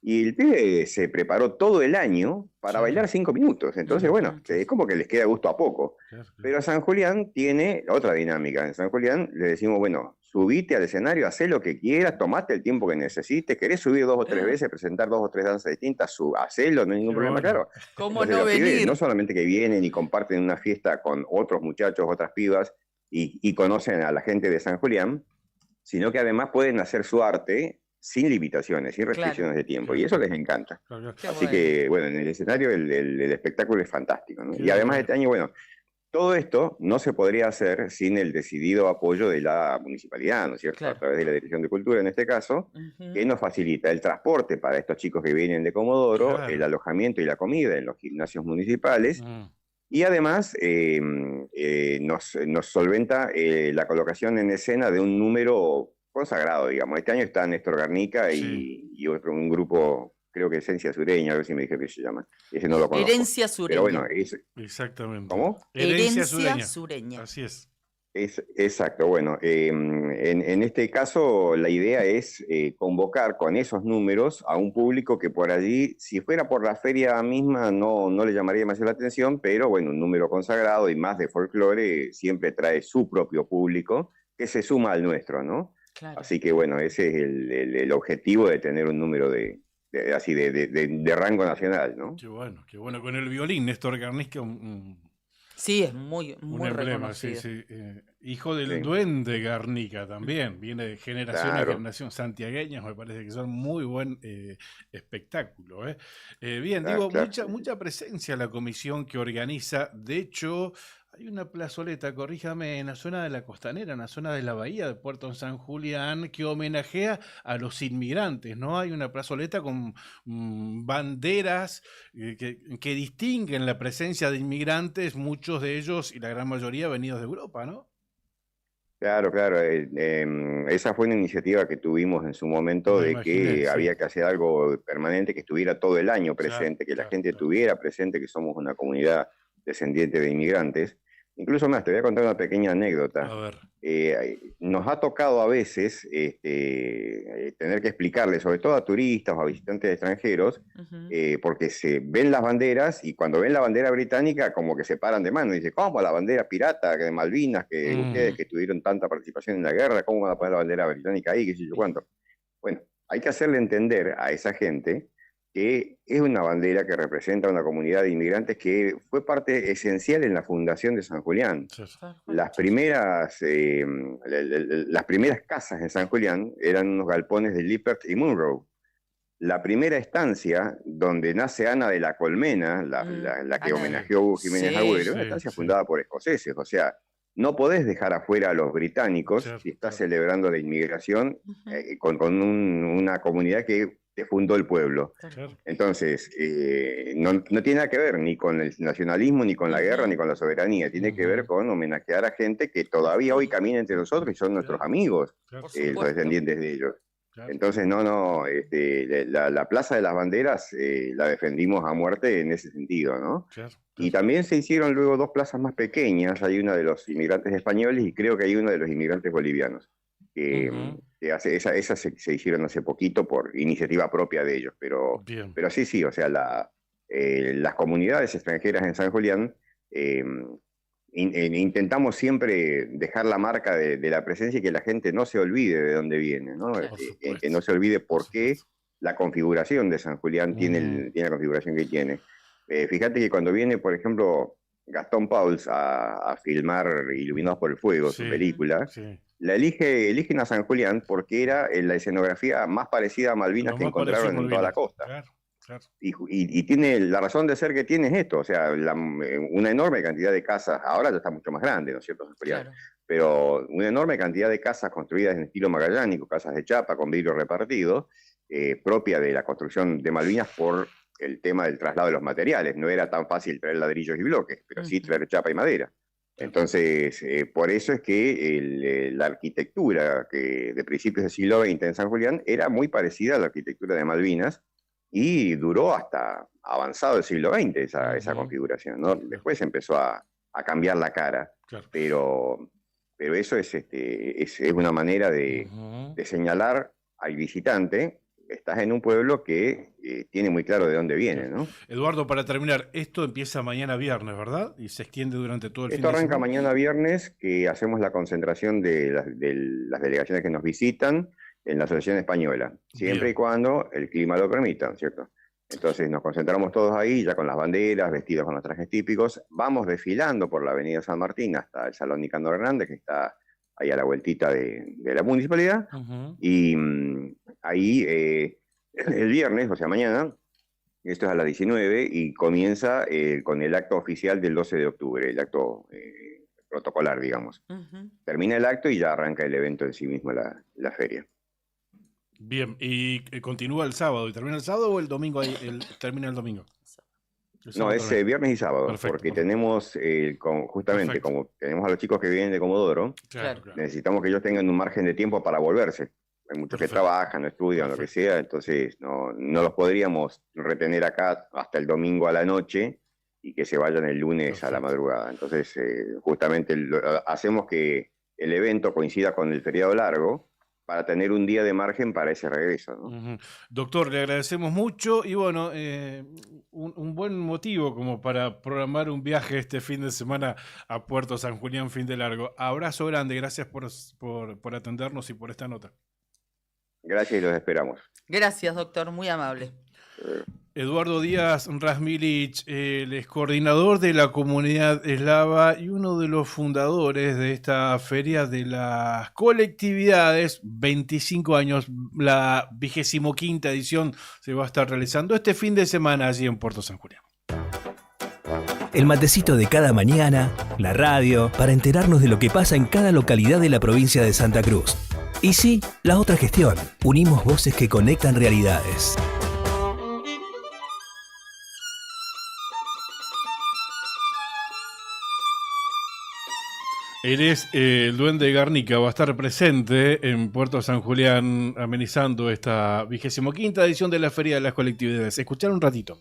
Y el pibe se preparó todo el año para bailar 5 minutos. Entonces, bueno, es como que les queda gusto a poco. Pero San Julián tiene otra dinámica. En San Julián le decimos, bueno, subite al escenario, hacé lo que quieras, tomate el tiempo que necesites, querés subir 2 o 3 veces, presentar 2 o 3 danzas distintas, hacelo, no hay ningún problema, claro. ¿Cómo Entonces, no venir? pibes, no solamente que vienen y comparten una fiesta con otros muchachos, otras pibas, y conocen a la gente de San Julián, sino que además pueden hacer su arte sin limitaciones, sin restricciones de tiempo, y eso les encanta. Así que, bueno, en el escenario el espectáculo es fantástico, ¿no? Y además este año, bueno, todo esto no se podría hacer sin el decidido apoyo de la municipalidad, ¿no es cierto? A través de la Dirección de Cultura, en este caso, que nos facilita el transporte para estos chicos que vienen de Comodoro, el alojamiento y la comida en los gimnasios municipales, y además nos solventa la colocación en escena de un número consagrado, digamos. Este año está Néstor Garnica y un grupo, creo que Esencia Sureña, a ver si me dije que se llama. Ese no lo conozco. Herencia Sureña. Pero bueno, exactamente. ¿Cómo? Herencia Sureña. Así es. Exacto, bueno, en este caso la idea es convocar con esos números a un público que por allí, si fuera por la feria misma, no le llamaría demasiado la atención, pero bueno, un número consagrado y más de folclore siempre trae su propio público que se suma al nuestro, ¿no? Así que bueno, ese es el objetivo de tener un número de rango nacional, ¿no? Qué bueno, con el violín, Néstor Garnica, sí, es muy emblema, reconocido. Hijo del duende Garnica también, viene de generación a generación, santiagueños, me parece que son muy buen espectáculo. Bien, digo, mucha presencia la comisión que organiza, de hecho, hay una plazoleta, corríjame, en la zona de la Costanera, en la zona de la Bahía de Puerto San Julián, que homenajea a los inmigrantes, ¿no? Hay una plazoleta con banderas que distinguen la presencia de inmigrantes, muchos de ellos y la gran mayoría venidos de Europa, ¿no? Claro. Esa fue una iniciativa que tuvimos en su momento de que había que hacer algo permanente que estuviera todo el año presente, que la gente tuviera presente que somos una comunidad descendiente de inmigrantes. Incluso más, te voy a contar una pequeña anécdota. A ver. Nos ha tocado a veces tener que explicarle, sobre todo a turistas o a visitantes extranjeros, porque se ven las banderas y cuando ven la bandera británica como que se paran de mano y dicen, ¿cómo la bandera pirata de Malvinas, que ustedes que tuvieron tanta participación en la guerra, cómo van a poner la bandera británica ahí, qué sé yo cuánto? Bueno, hay que hacerle entender a esa gente que es una bandera que representa una comunidad de inmigrantes que fue parte esencial en la fundación de San Julián. Las primeras casas en San Julián eran unos galpones de Lippert y Munro. La primera estancia donde nace Ana de la Colmena, la que homenajeó a Hugo Jiménez Agüero, una estancia fundada por escoceses. O sea, no podés dejar afuera a los británicos si estás celebrando la inmigración con una comunidad que te fundó el pueblo. Entonces, no tiene nada que ver ni con el nacionalismo, ni con la guerra, ni con la soberanía. Tiene que ver con homenajear a gente que todavía hoy camina entre nosotros y son nuestros amigos, los descendientes de ellos. Entonces, la Plaza de las Banderas la defendimos a muerte en ese sentido, ¿no? Y también se hicieron luego 2 plazas más pequeñas. Hay una de los inmigrantes españoles y creo que hay una de los inmigrantes bolivianos. Esas se hicieron hace poquito por iniciativa propia de ellos, pero sí, o sea, las comunidades extranjeras en San Julián intentamos siempre dejar la marca de la presencia y que la gente no se olvide de dónde viene, ¿no? Que no se olvide por qué la configuración de San Julián tiene la configuración que tiene. Fíjate que cuando viene, por ejemplo, Gastón Pauls a filmar Iluminados por el Fuego, su película, la eligen a San Julián porque era la escenografía más parecida a Malvinas que encontraron en toda la costa. Y tiene la razón de ser que tiene es esto, o sea, una enorme cantidad de casas, ahora ya está mucho más grande, ¿no es cierto? Pero una enorme cantidad de casas construidas en estilo magallánico, casas de chapa con vidrio repartido, propia de la construcción de Malvinas por el tema del traslado de los materiales. No era tan fácil traer ladrillos y bloques, pero sí traer chapa y madera. Entonces, por eso es que la arquitectura de principios del siglo XX en San Julián era muy parecida a la arquitectura de Malvinas y duró hasta avanzado el siglo XX esa configuración, ¿no? Después empezó a cambiar la cara, pero eso es una manera de señalar al visitante. Estás en un pueblo que tiene muy claro de dónde viene, ¿no? Eduardo, para terminar, esto empieza mañana viernes, ¿verdad? Y se extiende durante todo el fin de semana. Esto arranca mañana viernes, que hacemos la concentración de las delegaciones que nos visitan en la Asociación Española, siempre y cuando el clima lo permita, ¿cierto? Entonces nos concentramos todos ahí, ya con las banderas, vestidos con los trajes típicos. Vamos desfilando por la Avenida San Martín hasta el Salón Nicanor Hernández, que está ahí a la vueltita de la municipalidad. Y ahí el viernes, o sea mañana, esto es a las 19 y comienza con el acto oficial del 12 de octubre, el acto protocolar, digamos. Termina el acto y ya arranca el evento en sí mismo, la feria. Bien, ¿y continúa el sábado? ¿Y termina el sábado o el domingo? Termina el domingo. No, es viernes y sábado, porque tenemos, justamente, como tenemos a los chicos que vienen de Comodoro, necesitamos que ellos tengan un margen de tiempo para volverse. Hay muchos que trabajan, no estudian, lo que sea, entonces no los podríamos retener acá hasta el domingo a la noche y que se vayan el lunes a la madrugada. Entonces, justamente hacemos que el evento coincida con el feriado largo, para tener un día de margen para ese regreso, ¿no? Doctor, le agradecemos mucho y bueno, un buen motivo como para programar un viaje este fin de semana a Puerto San Julián, fin de largo. Abrazo grande, gracias por atendernos y por esta nota. Gracias y los esperamos. Gracias, doctor, muy amable. Eduardo Díaz Razmilic, el ex coordinador de la comunidad eslava y uno de los fundadores de esta feria de las colectividades, 25 años, la 25ª edición se va a estar realizando este fin de semana allí en Puerto San Julián. El matecito de cada mañana, la radio, para enterarnos de lo que pasa en cada localidad de la provincia de Santa Cruz. Y sí, la otra gestión, unimos voces que conectan realidades. Eres el Duende Garnica, va a estar presente en Puerto San Julián amenizando esta 25ª edición de la Feria de las Colectividades. Escuchar un ratito.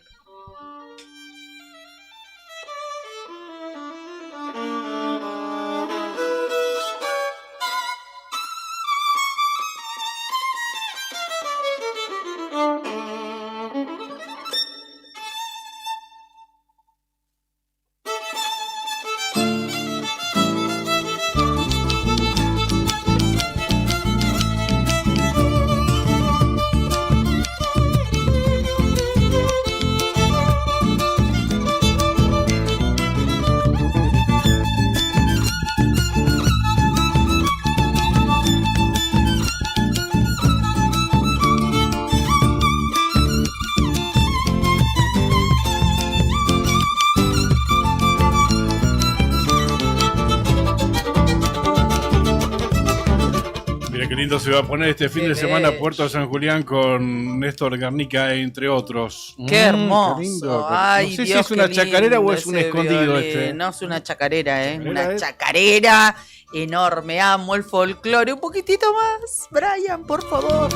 lindo se va a poner este fin de semana Puerto San Julián con Néstor Garnica, entre otros. Qué hermoso. Qué lindo. Ay, no sé Dios, si es una qué chacarera o lindo es un ese escondido violín. No, es una chacarera, ¿eh? Una ¿es? chacarera enorme. Amo el folclore. Un poquitito más, Brian, por favor.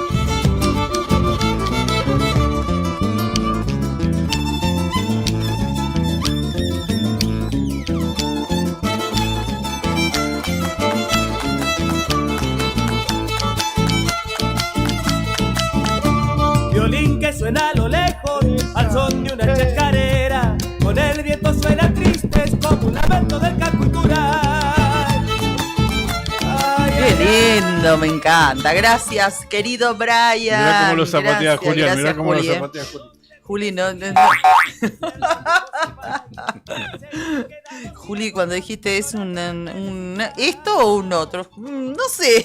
Violín que suena a lo lejos, al son de una chacarera, con el viento suena triste, es como un lamento del canto cultural. Qué lindo, me encanta. Gracias, querido Brian. Mirá cómo lo zapatea Julián, mirá gracias, cómo lo Juli, zapatea Julián. Juli, no. Juli, cuando dijiste es esto o un otro, no sé.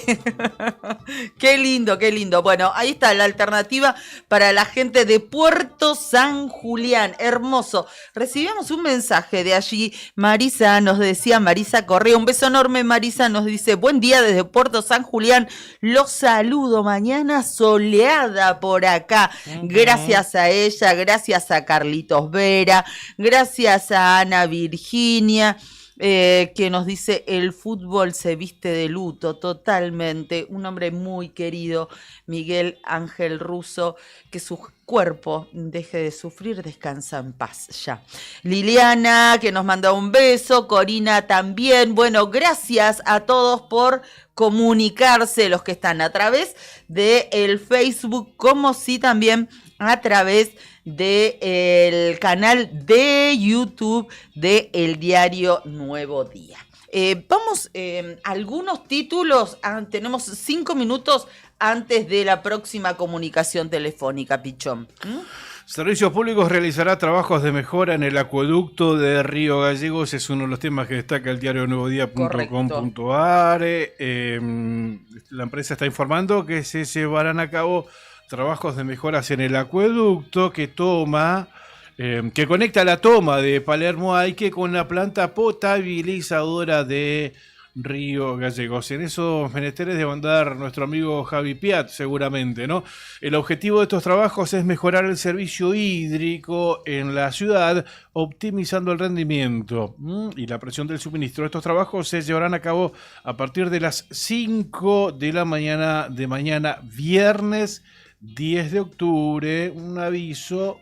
Qué lindo, qué lindo. Bueno, ahí está la alternativa para la gente de Puerto San Julián. Hermoso. Recibimos un mensaje de allí. Marisa nos decía, Marisa Correa, un beso enorme. Marisa nos dice, buen día desde Puerto San Julián. Los saludo. Mañana soleada por acá. Gracias a ella, gracias a Carlitos Vera, gracias a Ana Virginia, que nos dice, el fútbol se viste de luto totalmente. Un hombre muy querido, Miguel Ángel Russo, que su cuerpo deje de sufrir, descansa en paz ya. Liliana, que nos manda un beso, Corina también. Bueno, gracias a todos por comunicarse, los que están a través del Facebook, como sí también a través del canal de YouTube de El Diario Nuevo Día. Vamos, algunos títulos, tenemos 5 minutos antes de la próxima comunicación telefónica, Pichón. Servicios Públicos realizará trabajos de mejora en el acueducto de Río Gallegos. Es uno de los temas que destaca el diario nuevodía.com.ar. La empresa está informando que se llevarán a cabo trabajos de mejoras en el acueducto que conecta la toma de Palermo Aike con la planta potabilizadora de Río Gallegos. En esos menesteres debe andar nuestro amigo Javi Piat, seguramente, ¿no? El objetivo de estos trabajos es mejorar el servicio hídrico en la ciudad, optimizando el rendimiento y la presión del suministro. Estos trabajos se llevarán a cabo a partir de las 5 de la mañana de mañana, viernes 10 de octubre. Un aviso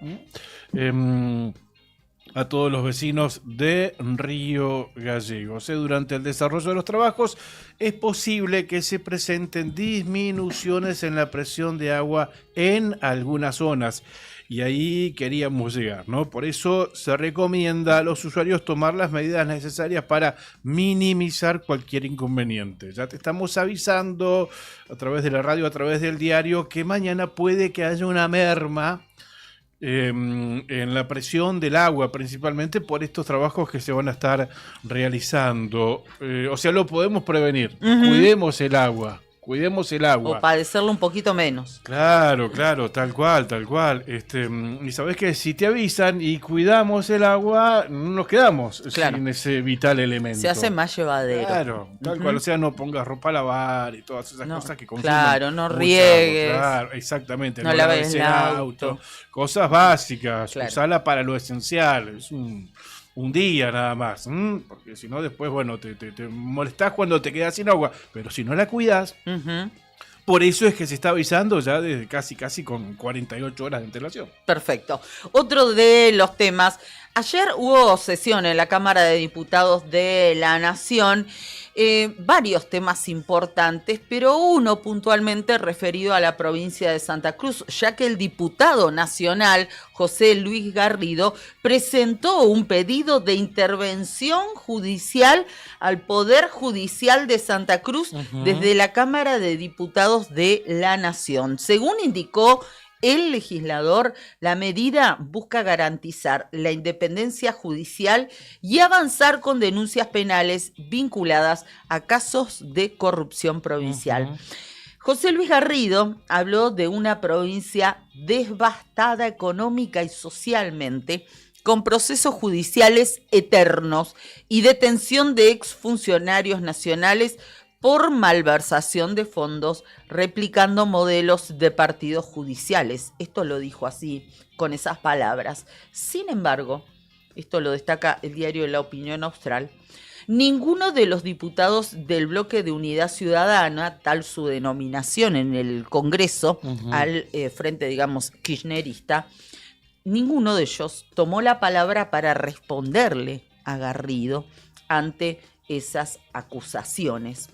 a todos los vecinos de Río Gallegos. Durante el desarrollo de los trabajos es posible que se presenten disminuciones en la presión de agua en algunas zonas. Y ahí queríamos llegar, ¿no? Por eso se recomienda a los usuarios tomar las medidas necesarias para minimizar cualquier inconveniente. Ya te estamos avisando a través de la radio, a través del diario, que mañana puede que haya una merma en la presión del agua, principalmente por estos trabajos que se van a estar realizando. O sea, lo podemos prevenir. Cuidemos el agua. Cuidemos el agua. O padecerlo un poquito menos. Claro, tal cual. Y sabés que si te avisan y cuidamos el agua, no nos quedamos sin ese vital elemento. Se hace más llevadero. Claro, tal cual. O sea, no pongas ropa a lavar y todas esas cosas que consumen. Claro, no riegues. Claro, exactamente. No laves el auto. Cosas básicas. Claro. Usala para lo esencial. Es un día nada más, porque si no después, bueno, te molestás cuando te quedas sin agua, pero si no la cuidas, por eso es que se está avisando ya desde casi con 48 horas de antelación. Perfecto. Otro de los temas, ayer hubo sesión en la Cámara de Diputados de la Nación, varios temas importantes, pero uno puntualmente referido a la provincia de Santa Cruz, ya que el diputado nacional José Luis Garrido presentó un pedido de intervención judicial al Poder Judicial de Santa Cruz desde la Cámara de Diputados de la Nación. Según indicó el legislador, la medida busca garantizar la independencia judicial y avanzar con denuncias penales vinculadas a casos de corrupción provincial. José Luis Garrido habló de una provincia devastada económica y socialmente, con procesos judiciales eternos y detención de exfuncionarios nacionales por malversación de fondos, replicando modelos de partidos judiciales. Esto lo dijo así, con esas palabras. Sin embargo, esto lo destaca el diario La Opinión Austral, ninguno de los diputados del bloque de Unidad Ciudadana, tal su denominación en el Congreso, al frente, digamos, kirchnerista, ninguno de ellos tomó la palabra para responderle a Garrido ante esas acusaciones.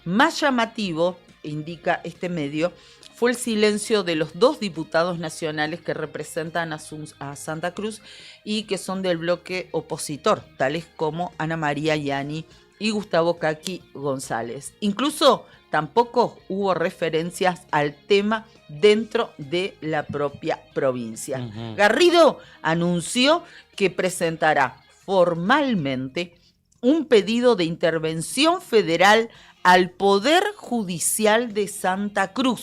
Más llamativo, indica este medio, fue el silencio de los 2 diputados nacionales que representan a Santa Cruz y que son del bloque opositor, tales como Ana María Yani y Gustavo Caqui González. Incluso tampoco hubo referencias al tema dentro de la propia provincia. Garrido anunció que presentará formalmente un pedido de intervención federal al Poder Judicial de Santa Cruz,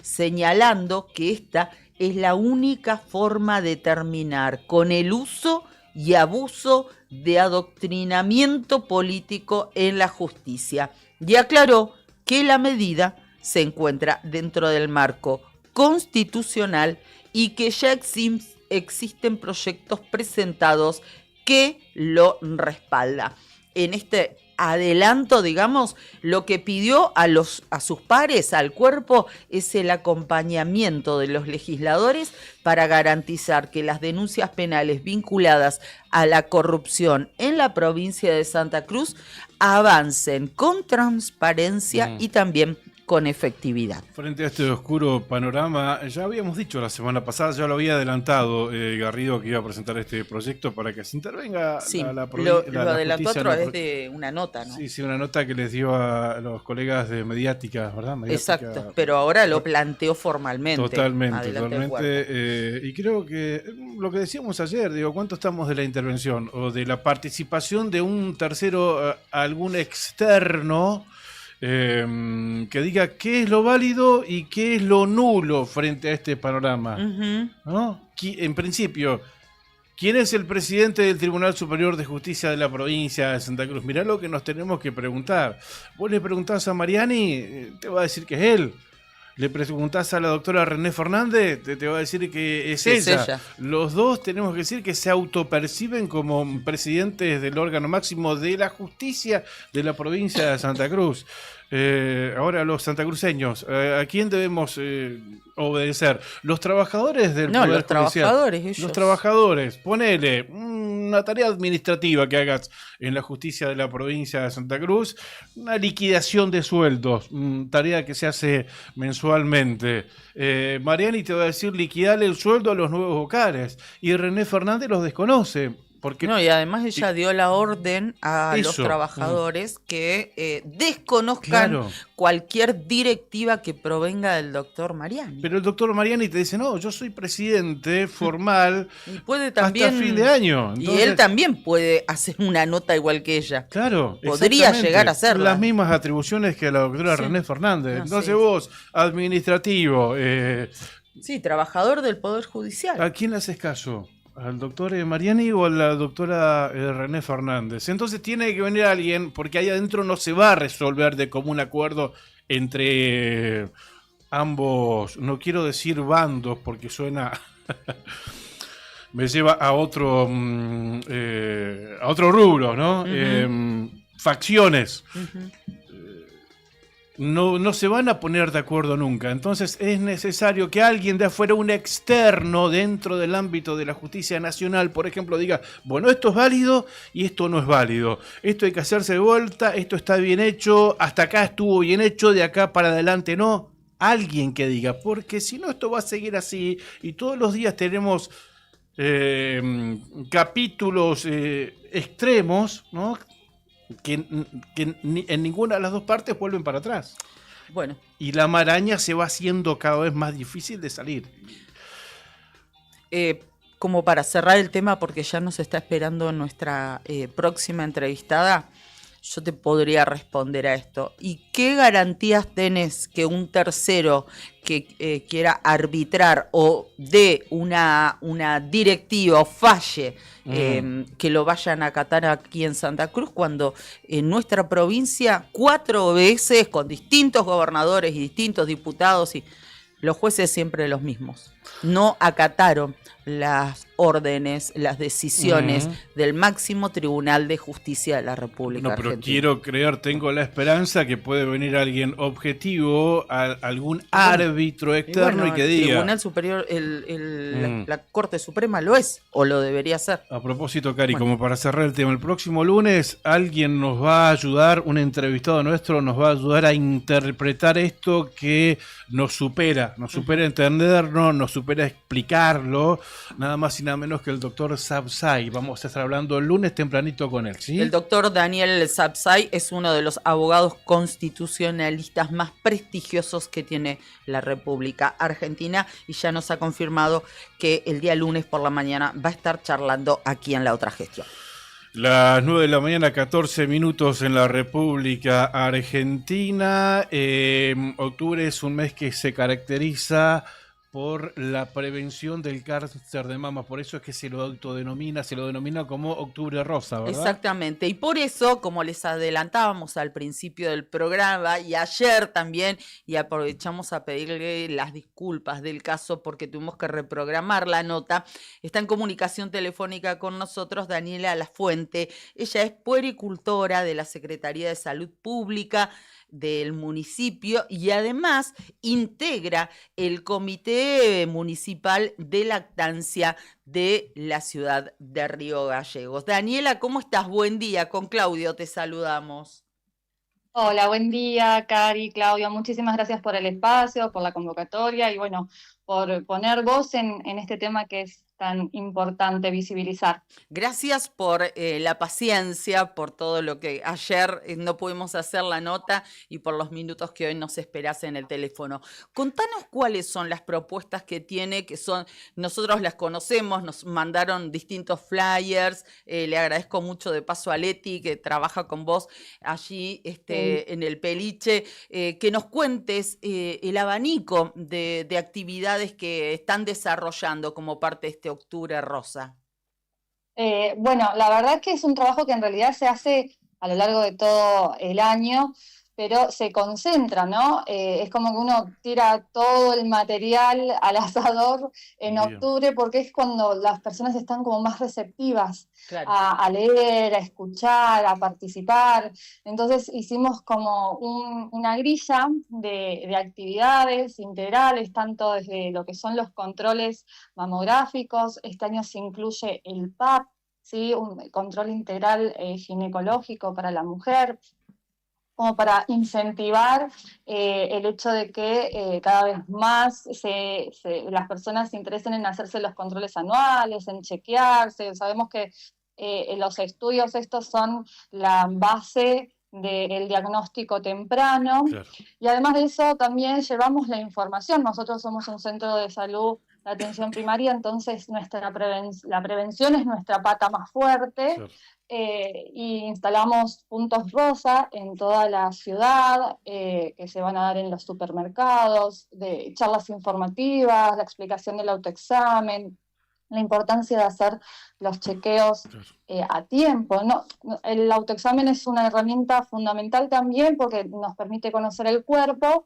señalando que esta es la única forma de terminar con el uso y abuso de adoctrinamiento político en la justicia. Y aclaró que la medida se encuentra dentro del marco constitucional y que ya existen proyectos presentados que lo respalda. En este adelanto, digamos, lo que pidió a sus pares, al cuerpo, es el acompañamiento de los legisladores para garantizar que las denuncias penales vinculadas a la corrupción en la provincia de Santa Cruz avancen con transparencia y también con efectividad. Frente a este oscuro panorama, ya habíamos dicho la semana pasada, ya lo había adelantado Garrido, que iba a presentar este proyecto para que se intervenga la lo adelantó a través de una nota, ¿no? Sí, una nota que les dio a los colegas de Mediática, ¿verdad? Mediática. Exacto, pero ahora lo planteó formalmente. Totalmente. Y creo que lo que decíamos ayer, ¿cuánto estamos de la intervención o de la participación de un tercero, algún externo? Que diga qué es lo válido y qué es lo nulo frente a este panorama, ¿no? En principio, ¿quién es el presidente del Tribunal Superior de Justicia de la provincia de Santa Cruz? Mirá lo que nos tenemos que preguntar. Vos le preguntás a Mariani, te va a decir que es él. Le preguntás a la doctora René Fernández, te va a decir que es ella. Los dos tenemos que decir que se autoperciben como presidentes del órgano máximo de la justicia de la provincia de Santa Cruz. Ahora los santacruceños, ¿a quién debemos obedecer? ¿Los trabajadores del Poder Judicial? Trabajadores, ellos. Los trabajadores, ponele una tarea administrativa que hagas en la justicia de la provincia de Santa Cruz, una liquidación de sueldos, tarea que se hace mensualmente. Mariani te va a decir liquidarle el sueldo a los nuevos vocales y René Fernández los desconoce. Y además ella dio la orden a los trabajadores que desconozcan cualquier directiva que provenga del doctor Mariani. Pero el doctor Mariani te dice, no, yo soy presidente formal y puede también, hasta fin de año. Entonces, y él también puede hacer una nota igual que ella. Claro, podría llegar a hacerla. Las mismas atribuciones que la doctora René Fernández. Entonces vos, administrativo. Trabajador del Poder Judicial. ¿A quién le haces caso? ¿Al doctor Mariani o a la doctora René Fernández? Entonces tiene que venir alguien, porque ahí adentro no se va a resolver de común acuerdo entre ambos, no quiero decir bandos, porque suena... me lleva a otro rubro, ¿no? Facciones. No se van a poner de acuerdo nunca. Entonces es necesario que alguien de afuera, un externo dentro del ámbito de la justicia nacional, por ejemplo, diga, bueno, esto es válido y esto no es válido. Esto hay que hacerse de vuelta, esto está bien hecho, hasta acá estuvo bien hecho, de acá para adelante no. Alguien que diga, porque si no esto va a seguir así y todos los días tenemos capítulos extremos, ¿no? Que en ninguna de las dos partes vuelven para atrás. Bueno. Y la maraña se va haciendo cada vez más difícil de salir. Como para cerrar el tema, porque ya nos está esperando nuestra próxima entrevistada, yo te podría responder a esto. ¿Y qué garantías tenés que un tercero que quiera arbitrar o dé una directiva o falle, que lo vayan a acatar aquí en Santa Cruz, cuando en nuestra provincia 4 veces con distintos gobernadores y distintos diputados y los jueces siempre los mismos no acataron las órdenes, las decisiones del máximo Tribunal de Justicia de la República No, pero Argentina? quiero creer, tengo la esperanza que puede venir alguien objetivo, algún árbitro externo y que el diga... Tribunal Superior, la Corte Suprema lo es, o lo debería ser. A propósito, Cari, como para cerrar el tema, el próximo lunes alguien nos va a ayudar, un entrevistado nuestro nos va a ayudar a interpretar esto que nos supera entendernos, nos supera explicarlo, nada más y nada menos que el doctor Sabzai. Vamos a estar hablando el lunes tempranito con él, ¿sí? El doctor Daniel Sabzai es uno de los abogados constitucionalistas más prestigiosos que tiene la República Argentina y ya nos ha confirmado que el día lunes por la mañana va a estar charlando aquí en La Otra Gestión. Las 9 de la mañana, 14 minutos en la República Argentina. Octubre es un mes que se caracteriza por la prevención del cáncer de mama, por eso es que se lo denomina como Octubre Rosa, ¿verdad? Exactamente, y por eso, como les adelantábamos al principio del programa y ayer también, y aprovechamos a pedirle las disculpas del caso porque tuvimos que reprogramar la nota, está en comunicación telefónica con nosotros Daniela Lafuente. Ella es puericultora de la Secretaría de Salud Pública del municipio y además integra el Comité Municipal de Lactancia de la ciudad de Río Gallegos. Daniela, ¿cómo estás? Buen día, con Claudio te saludamos. Hola, buen día, Cari, Claudio, muchísimas gracias por el espacio, por la convocatoria y bueno, por poner voz en este tema que es tan importante visibilizar. Gracias por la paciencia, por todo lo que ayer no pudimos hacer la nota y por los minutos que hoy nos esperás en el teléfono. Contanos cuáles son las propuestas que tiene, que son, nosotros las conocemos, nos mandaron distintos flyers, le agradezco mucho de paso a Leti que trabaja con vos allí en el Peliche, que nos cuentes el abanico de actividades que están desarrollando como parte de este Octubre Rosa. Bueno, la verdad que es un trabajo que en realidad se hace a lo largo de todo el año, pero se concentra, ¿no? Es como que uno tira todo el material al asador en octubre porque es cuando las personas están como más receptivas a leer, a escuchar, a participar. Entonces hicimos como una grilla de actividades integrales, tanto desde lo que son los controles mamográficos. Este año se incluye el PAP, ¿sí? Un control integral ginecológico para la mujer, como para incentivar el hecho de que cada vez más las personas se interesen en hacerse los controles anuales, en chequearse. Sabemos que los estudios estos son la base del diagnóstico temprano. Claro. Y además de eso también llevamos la información. Nosotros somos un centro de salud de atención primaria, entonces la prevención es nuestra pata más fuerte. Claro. Y instalamos puntos rosa en toda la ciudad, que se van a dar en los supermercados, de charlas informativas, la explicación del autoexamen, la importancia de hacer los chequeos a tiempo, ¿no? El autoexamen es una herramienta fundamental también porque nos permite conocer el cuerpo,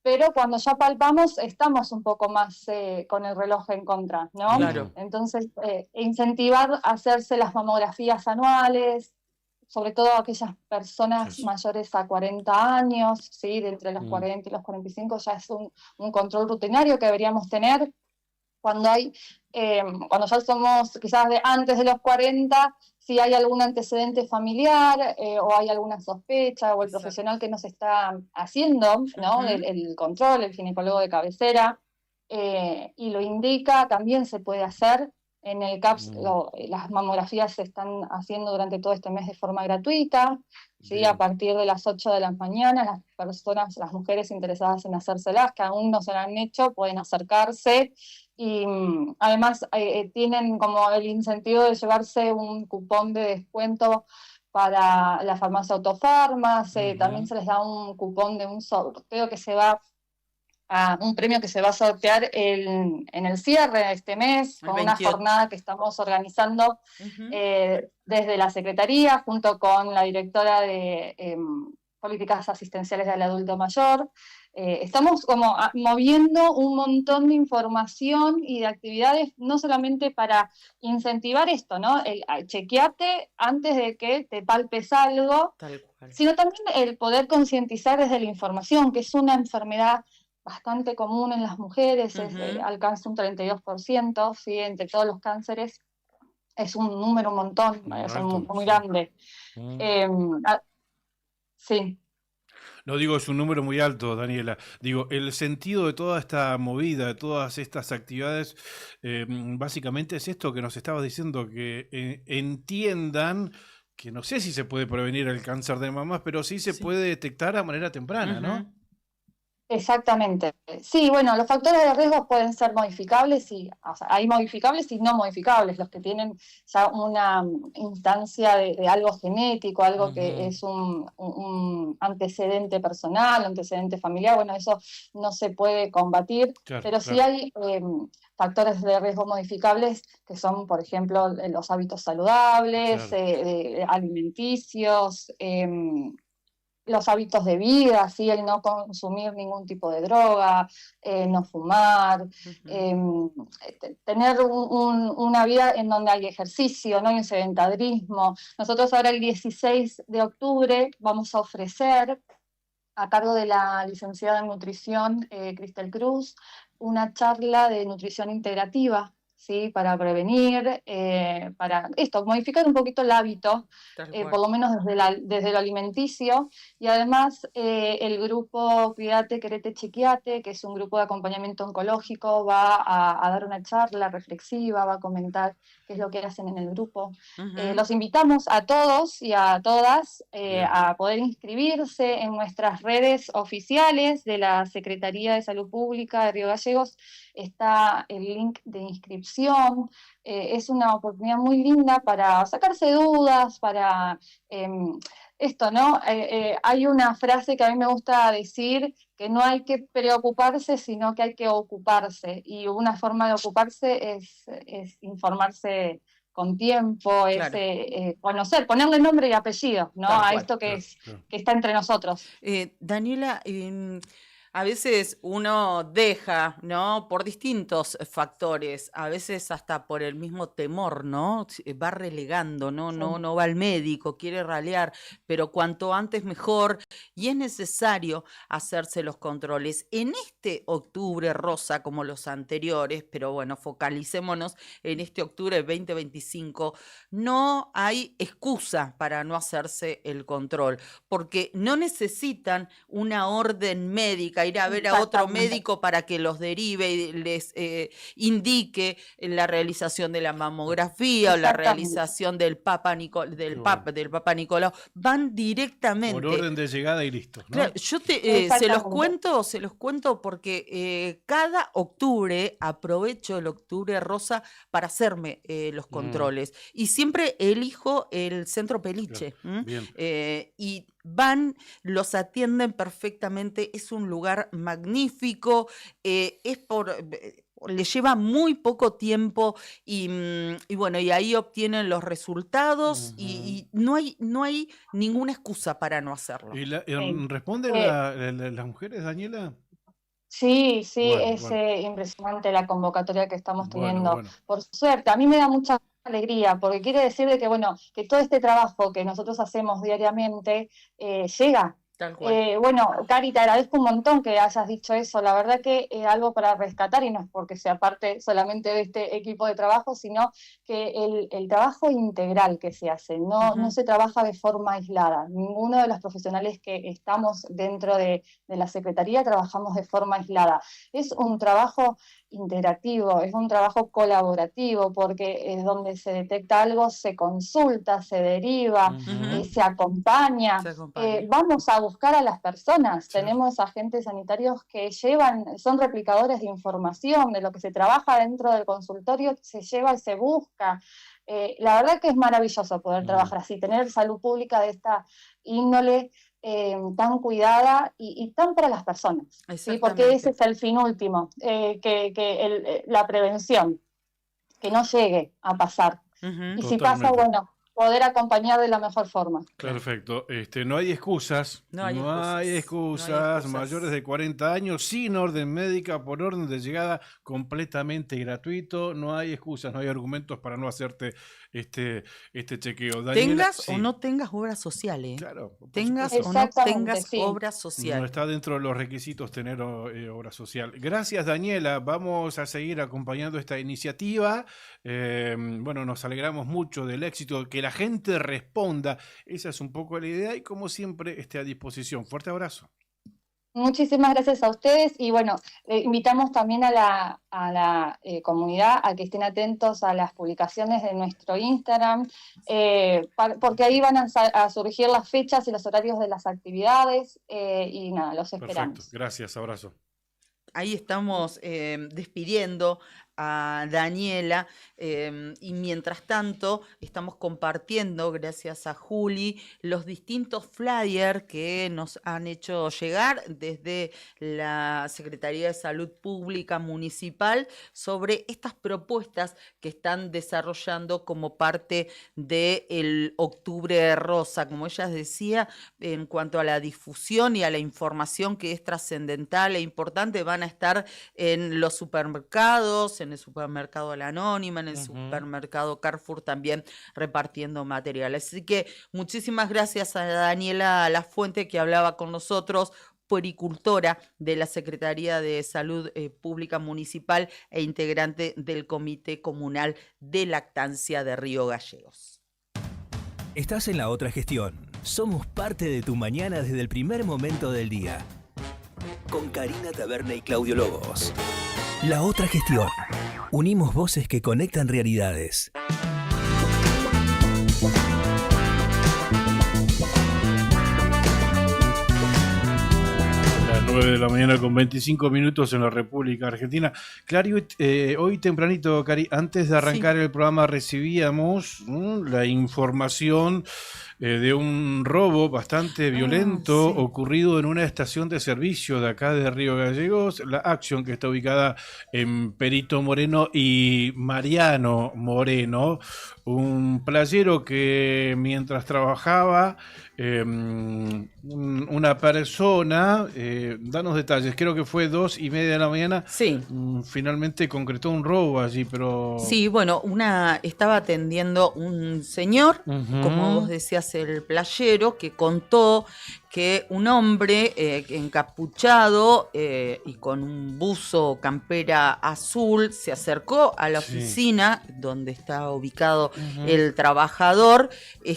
pero cuando ya palpamos estamos un poco más con el reloj en contra, ¿no? Claro. Entonces, incentivar a hacerse las mamografías anuales, sobre todo aquellas personas mayores a 40 años, ¿sí? De entre los 40 y los 45 ya es un control rutinario que deberíamos tener. Cuando ya somos quizás de antes de los 40, si hay algún antecedente familiar o hay alguna sospecha o el profesional que nos está haciendo, ¿no? el control, el ginecólogo de cabecera, y lo indica, también se puede hacer. En el CAPS las mamografías se están haciendo durante todo este mes de forma gratuita, ¿sí? A partir de las 8 de la mañana, las mujeres interesadas en hacérselas, que aún no se las han hecho, pueden acercarse. Y además tienen como el incentivo de llevarse un cupón de descuento para la farmacia Autofarmas, también se les da un cupón de un sorteo que se va a un premio que se va a sortear en el cierre de este mes, con una jornada que estamos organizando desde la Secretaría, junto con la directora de Políticas Asistenciales del Adulto Mayor. Estamos como moviendo un montón de información y de actividades, no solamente para incentivar esto, ¿no? El chequearte antes de que te palpes algo, sino también el poder concientizar desde la información, que es una enfermedad bastante común en las mujeres, alcanza un 32%, ¿sí? Entre todos los cánceres, es un número un montón, es muy grande. Sí. No digo, es un número muy alto, Daniela. Digo, el sentido de toda esta movida, de todas estas actividades, básicamente es esto que nos estabas diciendo, que entiendan que no sé si se puede prevenir el cáncer de mamas, pero sí se puede detectar a manera temprana, ¿no? Exactamente. Sí, bueno, los factores de riesgo pueden ser modificables y hay modificables y no modificables, los que tienen ya una instancia de algo genético, algo que es un antecedente personal, antecedente familiar, bueno, eso no se puede combatir, pero sí hay factores de riesgo modificables que son, por ejemplo, los hábitos saludables, alimenticios, los hábitos de vida, ¿sí? El no consumir ningún tipo de droga, no fumar, tener una vida en donde hay ejercicio, no hay un sedentarismo. Nosotros ahora el 16 de octubre vamos a ofrecer, a cargo de la licenciada en nutrición Cristel Cruz, una charla de nutrición integrativa, ¿sí? Para prevenir, para esto, modificar un poquito el hábito, por lo menos desde lo alimenticio, y además el grupo Cuídate, Querete, Chequeate, que es un grupo de acompañamiento oncológico, va a dar una charla reflexiva, va a comentar qué es lo que hacen en el grupo. Los invitamos a todos y a todas a poder inscribirse en nuestras redes oficiales de la Secretaría de Salud Pública de Río Gallegos. Está el link de inscripción, es una oportunidad muy linda para sacarse dudas, para esto, ¿no? Hay una frase que a mí me gusta decir, que no hay que preocuparse, sino que hay que ocuparse, y una forma de ocuparse es informarse con tiempo, conocer, ponerle nombre y apellido, ¿no? A esto que está entre nosotros. Daniela, a veces uno deja, ¿no? Por distintos factores, a veces hasta por el mismo temor, ¿no? Va relegando, ¿no? No va al médico, quiere ralear, pero cuanto antes mejor, y es necesario hacerse los controles. En este octubre rosa, como los anteriores, pero bueno, focalicémonos en este octubre 2025, no hay excusa para no hacerse el control, porque no necesitan una orden médica, ir a ver a otro médico para que los derive y les indique la realización de la mamografía o la realización del Papa Nicolau. Van directamente. Por orden de llegada y listo, ¿no? Claro, yo se los cuento porque cada octubre aprovecho el octubre rosa para hacerme los controles. Y siempre elijo el Centro Peliche. Y los atienden perfectamente, es un lugar magnífico, les lleva muy poco tiempo y bueno, y ahí obtienen los resultados y no hay ninguna excusa para no hacerlo. ¿Y responden las mujeres, Daniela? Sí, es impresionante la convocatoria que estamos teniendo. Por suerte, a mí me da mucha alegría, porque quiere decir de que, bueno, que todo este trabajo que nosotros hacemos diariamente llega. Tal cual. Bueno, Cari, te agradezco un montón que hayas dicho eso. La verdad que algo para rescatar, y no es porque sea parte solamente de este equipo de trabajo, sino que el trabajo integral que se hace, no se trabaja de forma aislada. Ninguno de los profesionales que estamos dentro de la Secretaría trabajamos de forma aislada. Es un trabajo interactivo, es un trabajo colaborativo, porque es donde se detecta algo, se consulta, se deriva, se acompaña. Vamos a buscar a las personas. Tenemos agentes sanitarios que son replicadores de información, de lo que se trabaja dentro del consultorio, se lleva y se busca. La verdad que es maravilloso poder trabajar así, tener salud pública de esta índole, tan cuidada y tan para las personas, ¿sí? Porque ese es el fin último, la prevención, que no llegue a pasar. Y si pasa, bueno, poder acompañar de la mejor forma. Perfecto. No hay excusas. No hay excusas. Mayores de 40 años, sin orden médica, por orden de llegada, completamente gratuito. No hay excusas, no hay argumentos para no hacerte este chequeo. Daniela, tengas o no tengas obra social, Claro. Tengas o no tengas obra social. No está dentro de los requisitos tener obra social. Gracias, Daniela. Vamos a seguir acompañando esta iniciativa. Bueno, nos alegramos mucho del éxito, que la gente responda. Esa es un poco la idea y, como siempre, esté a disposición. Fuerte abrazo. Muchísimas gracias a ustedes y bueno, invitamos también a la comunidad a que estén atentos a las publicaciones de nuestro Instagram, porque ahí van a surgir las fechas y los horarios de las actividades y nada, los esperamos. Perfecto, gracias, abrazo. Ahí estamos despidiendo a Daniela y mientras tanto estamos compartiendo, gracias a Juli, los distintos flyers que nos han hecho llegar desde la Secretaría de Salud Pública Municipal sobre estas propuestas que están desarrollando como parte del Octubre Rosa. Como ella decía, en cuanto a la difusión y a la información que es trascendental e importante, van a estar en los supermercados, en el supermercado La Anónima, en el supermercado Carrefour también repartiendo material. Así que muchísimas gracias a Daniela Lafuente, que hablaba con nosotros, puericultora de la Secretaría de Salud Pública Municipal e integrante del Comité Comunal de Lactancia de Río Gallegos. Estás en La Otra Gestión. Somos parte de tu mañana desde el primer momento del día. Con Karina Taberna y Claudio Lobos. La Otra Gestión. Unimos voces que conectan realidades. Las 9 de la mañana con 25 minutos en la República Argentina. Claro, hoy tempranito, Cari, antes de arrancar el programa recibíamos la información de un robo bastante violento ocurrido en una estación de servicio de acá de Río Gallegos, la Action, que está ubicada en Perito Moreno y Mariano Moreno, un playero que mientras trabajaba, una persona, danos detalles, creo que fue 2:30 de la mañana, finalmente concretó un robo allí, pero... Sí, bueno, estaba atendiendo un señor, como vos decías, el playero, que contó que un hombre encapuchado y con un buzo campera azul se acercó a la oficina donde está ubicado el trabajador,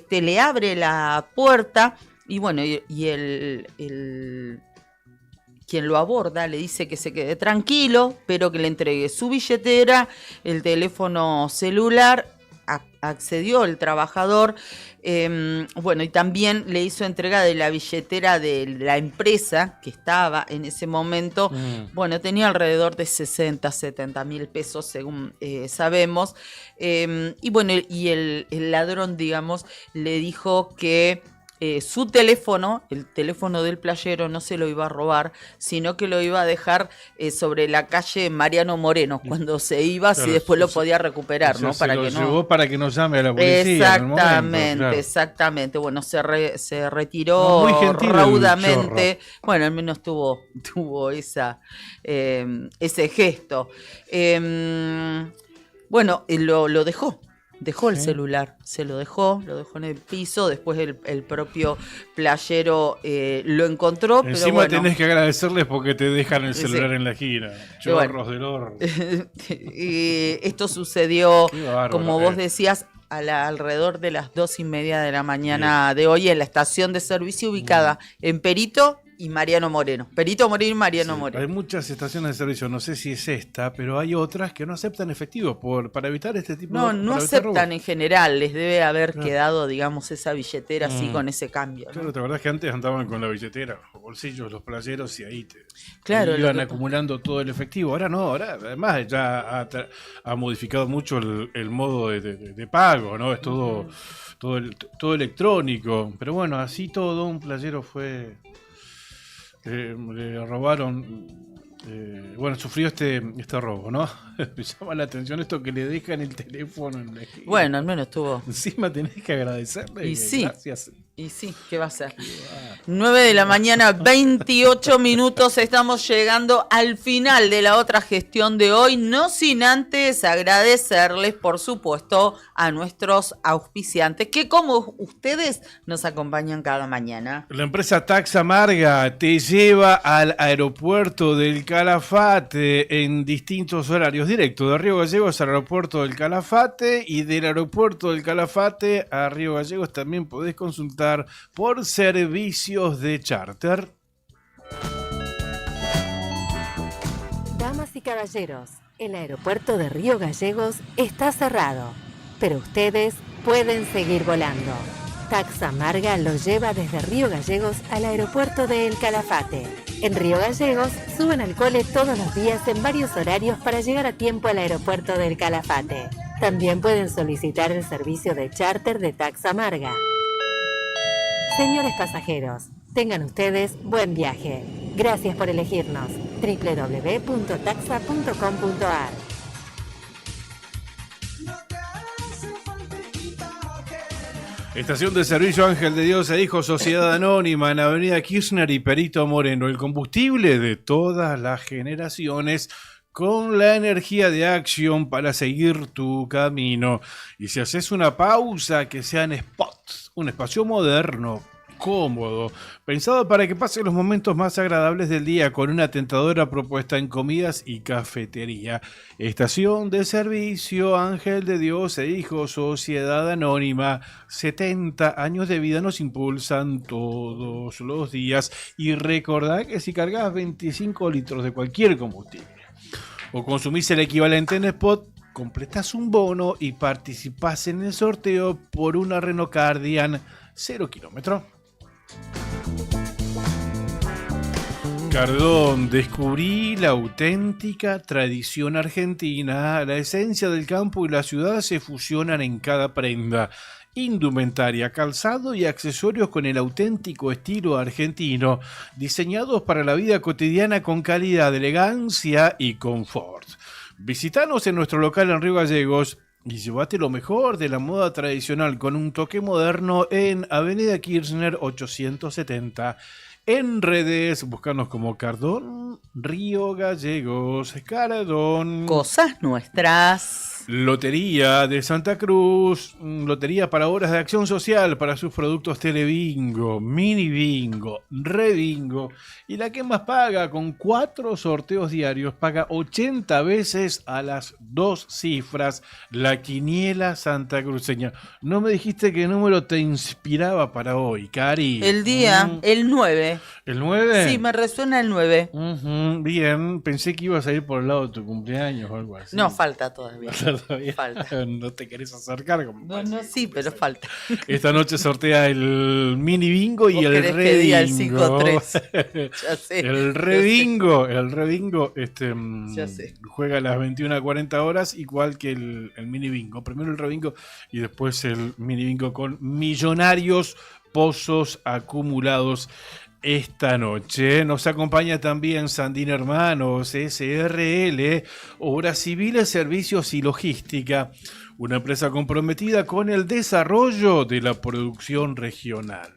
le abre la puerta y bueno, y el quien lo aborda le dice que se quede tranquilo, pero que le entregue su billetera, el teléfono celular. Accedió el trabajador, bueno, y también le hizo entrega de la billetera de la empresa que estaba en ese momento. Bueno, tenía alrededor de 60, 70 mil pesos, según sabemos. Y bueno, y el ladrón, digamos, le dijo que su teléfono, el teléfono del playero, no se lo iba a robar, sino que lo iba a dejar sobre la calle Mariano Moreno cuando se iba, si después lo podía recuperar, ¿no? Para que llevó para que no llame a la policía. Exactamente, exactamente. Bueno, se retiró muy gentil, raudamente. Bueno, al menos tuvo ese gesto. Bueno, lo dejó. Dejó el celular, se lo dejó en el piso, después el propio playero lo encontró. Encima pero bueno, tenés que agradecerles porque te dejan el celular en la gira. Chorros del horno. Y esto sucedió, como vos decías, alrededor de las 2:30 de la mañana de hoy en la estación de servicio ubicada en Perito y Mariano Moreno. Perito Moreno y Mariano Moreno. Hay muchas estaciones de servicio, no sé si es esta, pero hay otras que no aceptan efectivo para evitar este tipo de... No aceptan en general, les debe haber quedado, digamos, esa billetera así con ese cambio, ¿no? Claro, ¿te acordás que antes andaban con la billetera, los bolsillos, los playeros y ahí iban acumulando todo el efectivo? Ahora no, ahora además ya ha modificado mucho el modo de pago, ¿no? Es todo electrónico, pero bueno, así todo un playero fue... le robaron, sufrió este robo, ¿no? Me llama la atención esto que le dejan el teléfono en la esquina. Bueno, al menos estuvo. Encima tenés que agradecerle. Y sí, gracias. y sí, ¿qué va a hacer? 9 de la mañana, 28 minutos, estamos llegando al final de la otra gestión de hoy, no sin antes agradecerles, por supuesto, a nuestros auspiciantes, que como ustedes nos acompañan cada mañana. La empresa Taxa Marga te lleva al aeropuerto del Calafate en distintos horarios, directo de Río Gallegos al aeropuerto del Calafate, y del aeropuerto del Calafate a Río Gallegos también podés consultar por servicios de charter. Damas y caballeros, el aeropuerto de Río Gallegos está cerrado, pero ustedes pueden seguir volando. Taxa Marga lo lleva desde Río Gallegos al aeropuerto de El Calafate. En Río Gallegos suben al cole todos los días en varios horarios para llegar a tiempo al aeropuerto del Calafate. También pueden solicitar el servicio de charter de Taxa Marga. Señores pasajeros, tengan ustedes buen viaje. Gracias por elegirnos. www.taxa.com.ar. Estación de servicio Ángel de Dios e Hijo, Sociedad Anónima, en Avenida Kirchner y Perito Moreno. El combustible de todas las generaciones, con la energía de Action para seguir tu camino. Y si haces una pausa, que sea en Spot, un espacio moderno, cómodo, pensado para que pases los momentos más agradables del día, con una tentadora propuesta en comidas y cafetería. Estación de servicio Ángel de Dios e Hijo, Sociedad Anónima. 70 años de vida nos impulsan todos los días. Y recordá que si cargas 25 litros de cualquier combustible o consumís el equivalente en Spot, completás un bono y participás en el sorteo por una Renault Cardian 0 kilómetro. Cardón, descubrí la auténtica tradición argentina. La esencia del campo y la ciudad se fusionan en cada prenda. Indumentaria, calzado y accesorios con el auténtico estilo argentino, diseñados para la vida cotidiana con calidad, elegancia y confort. Visítanos en nuestro local en Río Gallegos y llévate lo mejor de la moda tradicional con un toque moderno en Avenida Kirchner 870. En redes, buscanos como Cardón Río Gallegos. Cardón. Cosas nuestras. Lotería de Santa Cruz, lotería para obras de acción social, para sus productos Telebingo, Mini Bingo, Rebingo, y la que más paga con 4 sorteos diarios, paga 80 veces a las 2 cifras, la quiniela santacruceña. No me dijiste qué número te inspiraba para hoy, Cari. El día, el 9. ¿El 9? Sí, me resuena el 9. Bien, pensé que ibas a ir por el lado de tu cumpleaños o algo así. No, falta todavía. Falta. No te querés acercar. No, sí, pero falta. Esta noche sortea el Mini Bingo y el Rebingo. Que diga el 5-3. Ya sé. El Rebingo. Ya sé. Juega a las 21:40 horas, igual que el Mini Bingo. Primero el Rebingo y después el Mini Bingo con millonarios pozos acumulados. Esta noche nos acompaña también Sandín Hermanos, SRL, Obras Civiles, Servicios y Logística, una empresa comprometida con el desarrollo de la producción regional.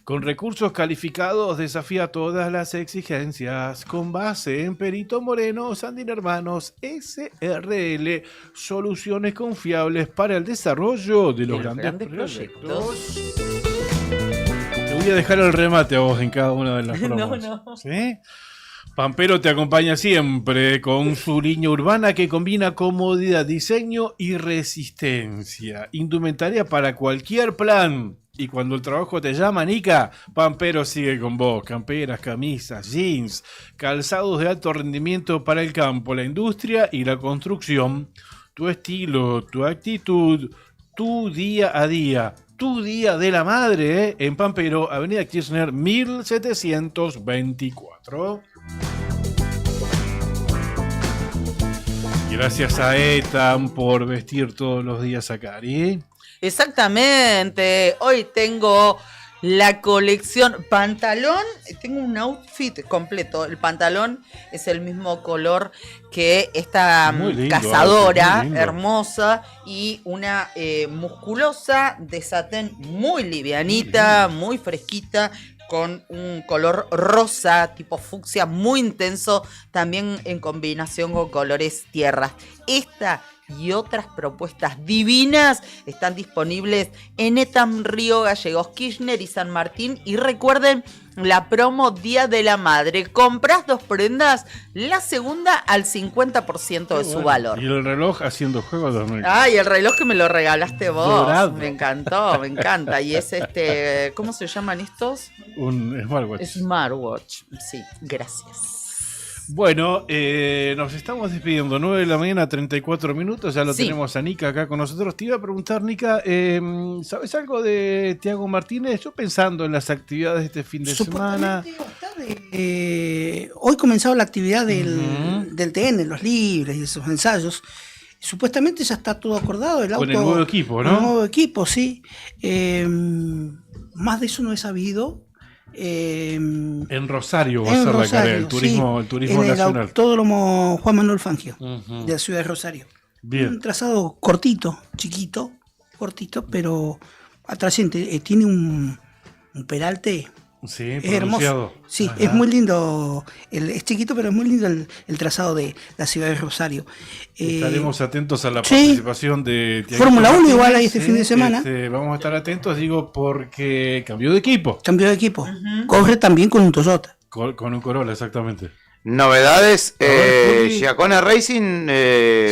Con recursos calificados desafía todas las exigencias, con base en Perito Moreno. Sandín Hermanos, SRL, soluciones confiables para el desarrollo de los grandes proyectos. Voy a dejar el remate a vos en cada una de las promos. No. ¿Sí? Pampero te acompaña siempre con su línea urbana que combina comodidad, diseño y resistencia. Indumentaria para cualquier plan. Y cuando el trabajo te llama, Nica, Pampero sigue con vos. Camperas, camisas, jeans, calzados de alto rendimiento para el campo, la industria y la construcción. Tu estilo, tu actitud, tu día a día, tu día de la madre, ¿eh? En Pampero, Avenida Kirchner 1724. Gracias a Etam por vestir todos los días a Cari. Exactamente. Hoy tengo la colección pantalón. Tengo un outfit completo. El pantalón es el mismo color que esta cazadora hermosa y una musculosa de satén muy livianita, muy fresquita, con un color rosa tipo fucsia muy intenso, también en combinación con colores tierras. Esta y otras propuestas divinas están disponibles en Etam, Río Gallegos, Kirchner y San Martín. Y recuerden la promo Día de la Madre. Compras 2 prendas, la segunda al 50% de su valor. Y el reloj haciendo juego también. Ay, el reloj que me lo regalaste vos. Dorado. Me encantó, me encanta. Y es ¿cómo se llaman estos? Un smartwatch. Smartwatch. Sí, gracias. Bueno, nos estamos despidiendo, 9 de la mañana, 34 minutos, ya lo Sí. tenemos a Nica acá con nosotros. Te iba a preguntar, Nica, ¿sabes algo de Tiago Martínez? Yo pensando en las actividades de este fin de semana. Hoy comenzaba la actividad del TN, los libres y esos ensayos. Supuestamente ya está todo acordado. Con el nuevo equipo, ¿no? Con el nuevo equipo, sí. Más de eso no he sabido. En Rosario va a ser la carrera, el turismo en el nacional. Autódromo Juan Manuel Fangio, Ujú. de la ciudad de Rosario. Bien. Un trazado cortito, chiquito, pero atrayente. Tiene un peralte. Sí, Es hermoso. pronunciado. Sí, Ajá. es muy lindo. Es chiquito, pero es muy lindo el trazado de la ciudad de Rosario. Estaremos atentos a la sí. participación de Tiago Fórmula 1 Martínez, igual ahí este fin de semana. Vamos a estar atentos, digo, porque cambió de equipo. Cambió de equipo. Corre también con un Toyota. Con un Corolla, exactamente. Novedades, A ver, Juli. Giacone Racing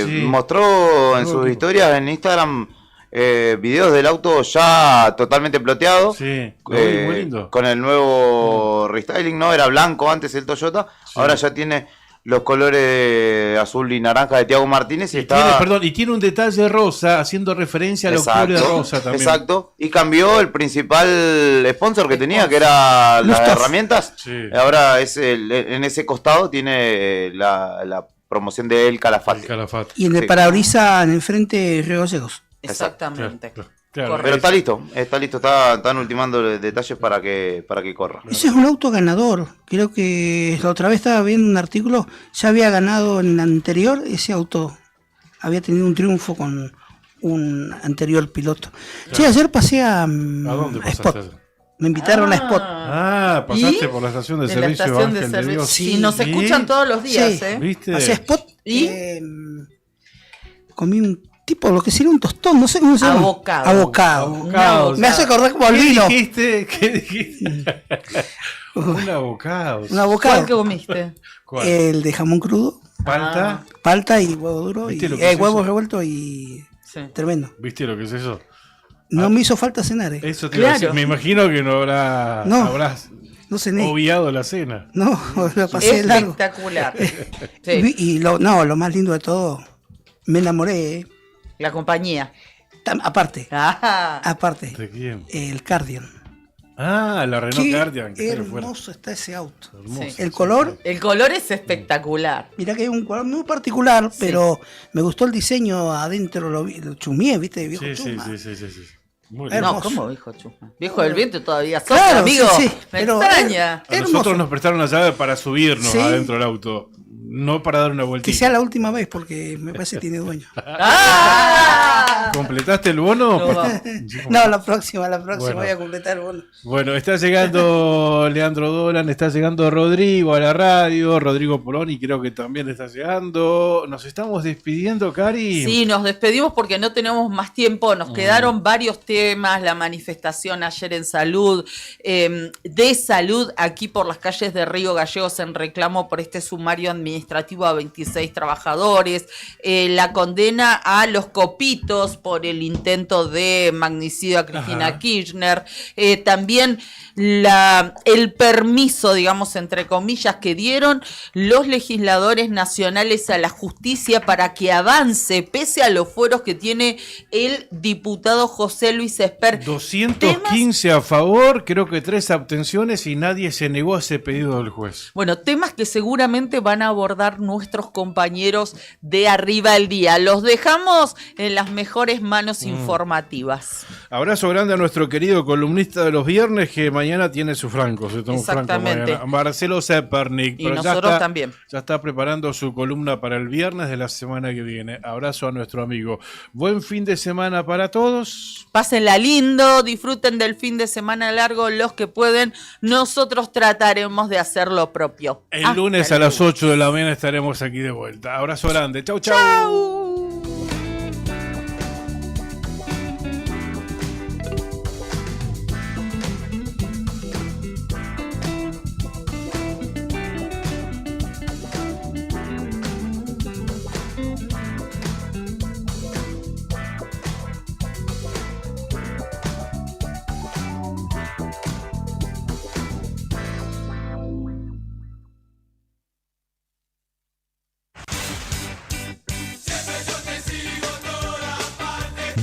Sí. mostró en sus historias en Instagram videos del auto ya totalmente ploteado. Sí, lo vi, muy lindo. Con el nuevo restyling, ¿no? Era blanco antes el Toyota, ahora ya tiene los colores azul y naranja de Tiago Martínez y tiene un detalle rosa, haciendo referencia a los colores rosa también. Exacto, y cambió el principal sponsor que tenía, que era las herramientas. Sí. Ahora en ese costado tiene la promoción de El Calafate. Y en el parabrisas en el frente Río Gallegos. Exactamente. Claro. Pero está listo, están ultimando detalles para que corra. Ese es un auto ganador. Creo que la otra vez estaba viendo un artículo, ya había ganado en el anterior, ese auto había tenido un triunfo con un anterior piloto. Sí, ayer pasé a dónde a pasaste? Spot. Me invitaron a Spot. Ah, pasaste por la estación de En la servicio estación de Ángel de servicio. Dios. Sí, nos escuchan todos los días, Sí. ¿eh? ¿Viste? Pasé a Spot. ¿Y? Comí un tipo, lo que sería un tostón, no sé cómo se llama. Abocado. Abocado. Me hace acordar como al vino. ¿Qué dijiste? Un abocado. Un abocado. ¿Cuál que comiste? ¿Cuál? El de jamón crudo. ¿Palta? Palta y huevo duro. Y ¿Viste lo que es huevo eso? revuelto y tremendo. ¿Viste lo que es eso? No me hizo falta cenar. Eso te iba a decir. Me imagino que no habrás no cené. obviado la cena. No, lo pasé largo. Espectacular. Y lo más lindo de todo, me enamoré. La compañía. Aparte. Ah. Aparte. ¿De quién? El Cardian. Ah, la Renault Qué Guardian. Que sale fuera. hermoso está ese auto. Hermoso. El color. El color es espectacular. Mirá que es un color muy particular, pero me gustó el diseño adentro, lo chumié, ¿viste? Viejo Sí. Muy lindo. No, ¿cómo viejo Chuma? Viejo del viento todavía sos, Claro, amigo. sí, Me pero extraña. A nosotros nos prestaron la llave para subirnos Sí. adentro del auto, no para dar una Que vueltita. sea la última vez, porque me parece que tiene dueño. ¿Completaste el bono? No, la próxima Bueno. voy a completar el bono. Bueno, está llegando Leandro Dolan, está llegando Rodrigo a la radio, Rodrigo Poloni creo que también está llegando. Nos estamos despidiendo, Cari. Sí, nos despedimos porque no tenemos más tiempo. Nos quedaron varios temas, la manifestación ayer en salud, de salud aquí por las calles de Río Gallegos en reclamo por este sumario administrativo administrativo a 26 trabajadores, la condena a los copitos por el intento de magnicidio a Cristina Kirchner, también el permiso, digamos, entre comillas, que dieron los legisladores nacionales a la justicia para que avance, pese a los fueros que tiene el diputado José Luis Esper. 215 a favor, creo que 3 abstenciones y nadie se negó a ese pedido del juez. Bueno, temas que seguramente van a abordar nuestros compañeros de Arriba al Día. Los dejamos en las mejores manos informativas. Abrazo grande a nuestro querido columnista de los viernes, que mañana tiene su franco. Exactamente. Marcelo Zepernik. Y nosotros también. Ya está preparando su columna para el viernes de la semana que viene. Abrazo a nuestro amigo. Buen fin de semana para todos. Pásenla lindo, disfruten del fin de semana largo los que pueden. Nosotros trataremos de hacer lo propio. El lunes a las 8 de la mañana estaremos aquí de vuelta. Abrazo grande. Chau, chau. Chau.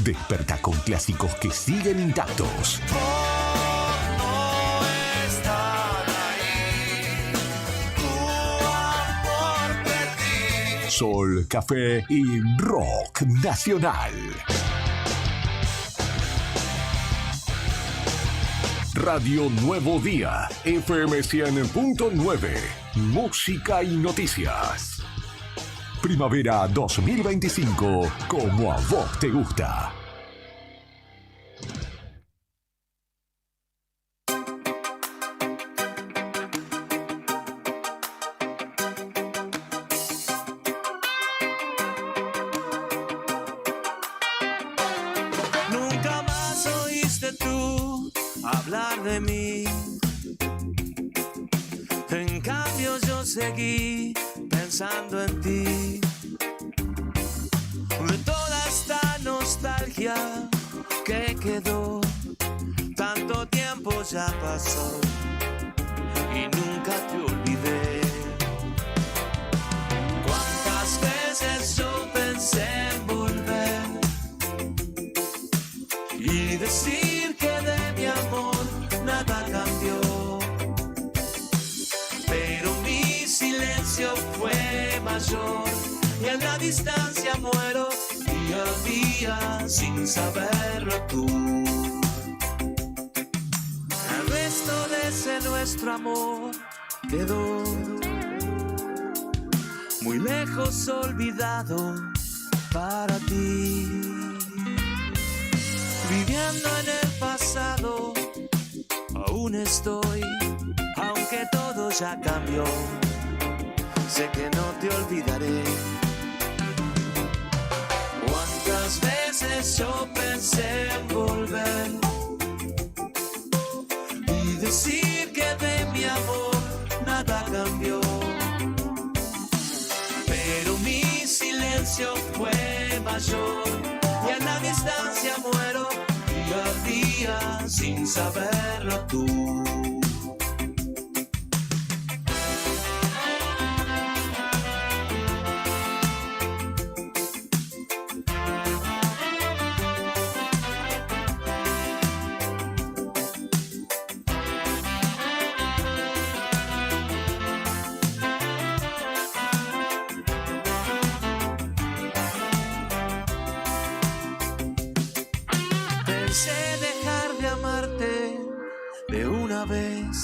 Despertá con clásicos que siguen intactos. Sol, café y rock nacional. Radio Nuevo Día, FM 100.9, música y noticias. Primavera 2025, como a vos te gusta. Nunca más oíste tú hablar de mí. En cambio yo seguí pensando en ti. De toda esta nostalgia que quedó, tanto tiempo ya pasó y nunca te olvidé. Cuántas veces yo pensé en volver y decir que de mi amor nada cambió, pero mi silencio fue mayor y en la distancia muero día a día sin saberlo tú. El resto de ese nuestro amor quedó muy lejos, olvidado para ti. Viviendo en el pasado aún estoy, aunque todo ya cambió. Sé que no te olvidaré. Cuántas veces yo pensé en volver y decir que de mi amor nada cambió, pero mi silencio fue mayor y en la distancia muero día a día sin saberlo tú. Pensé dejar de amarte de una vez.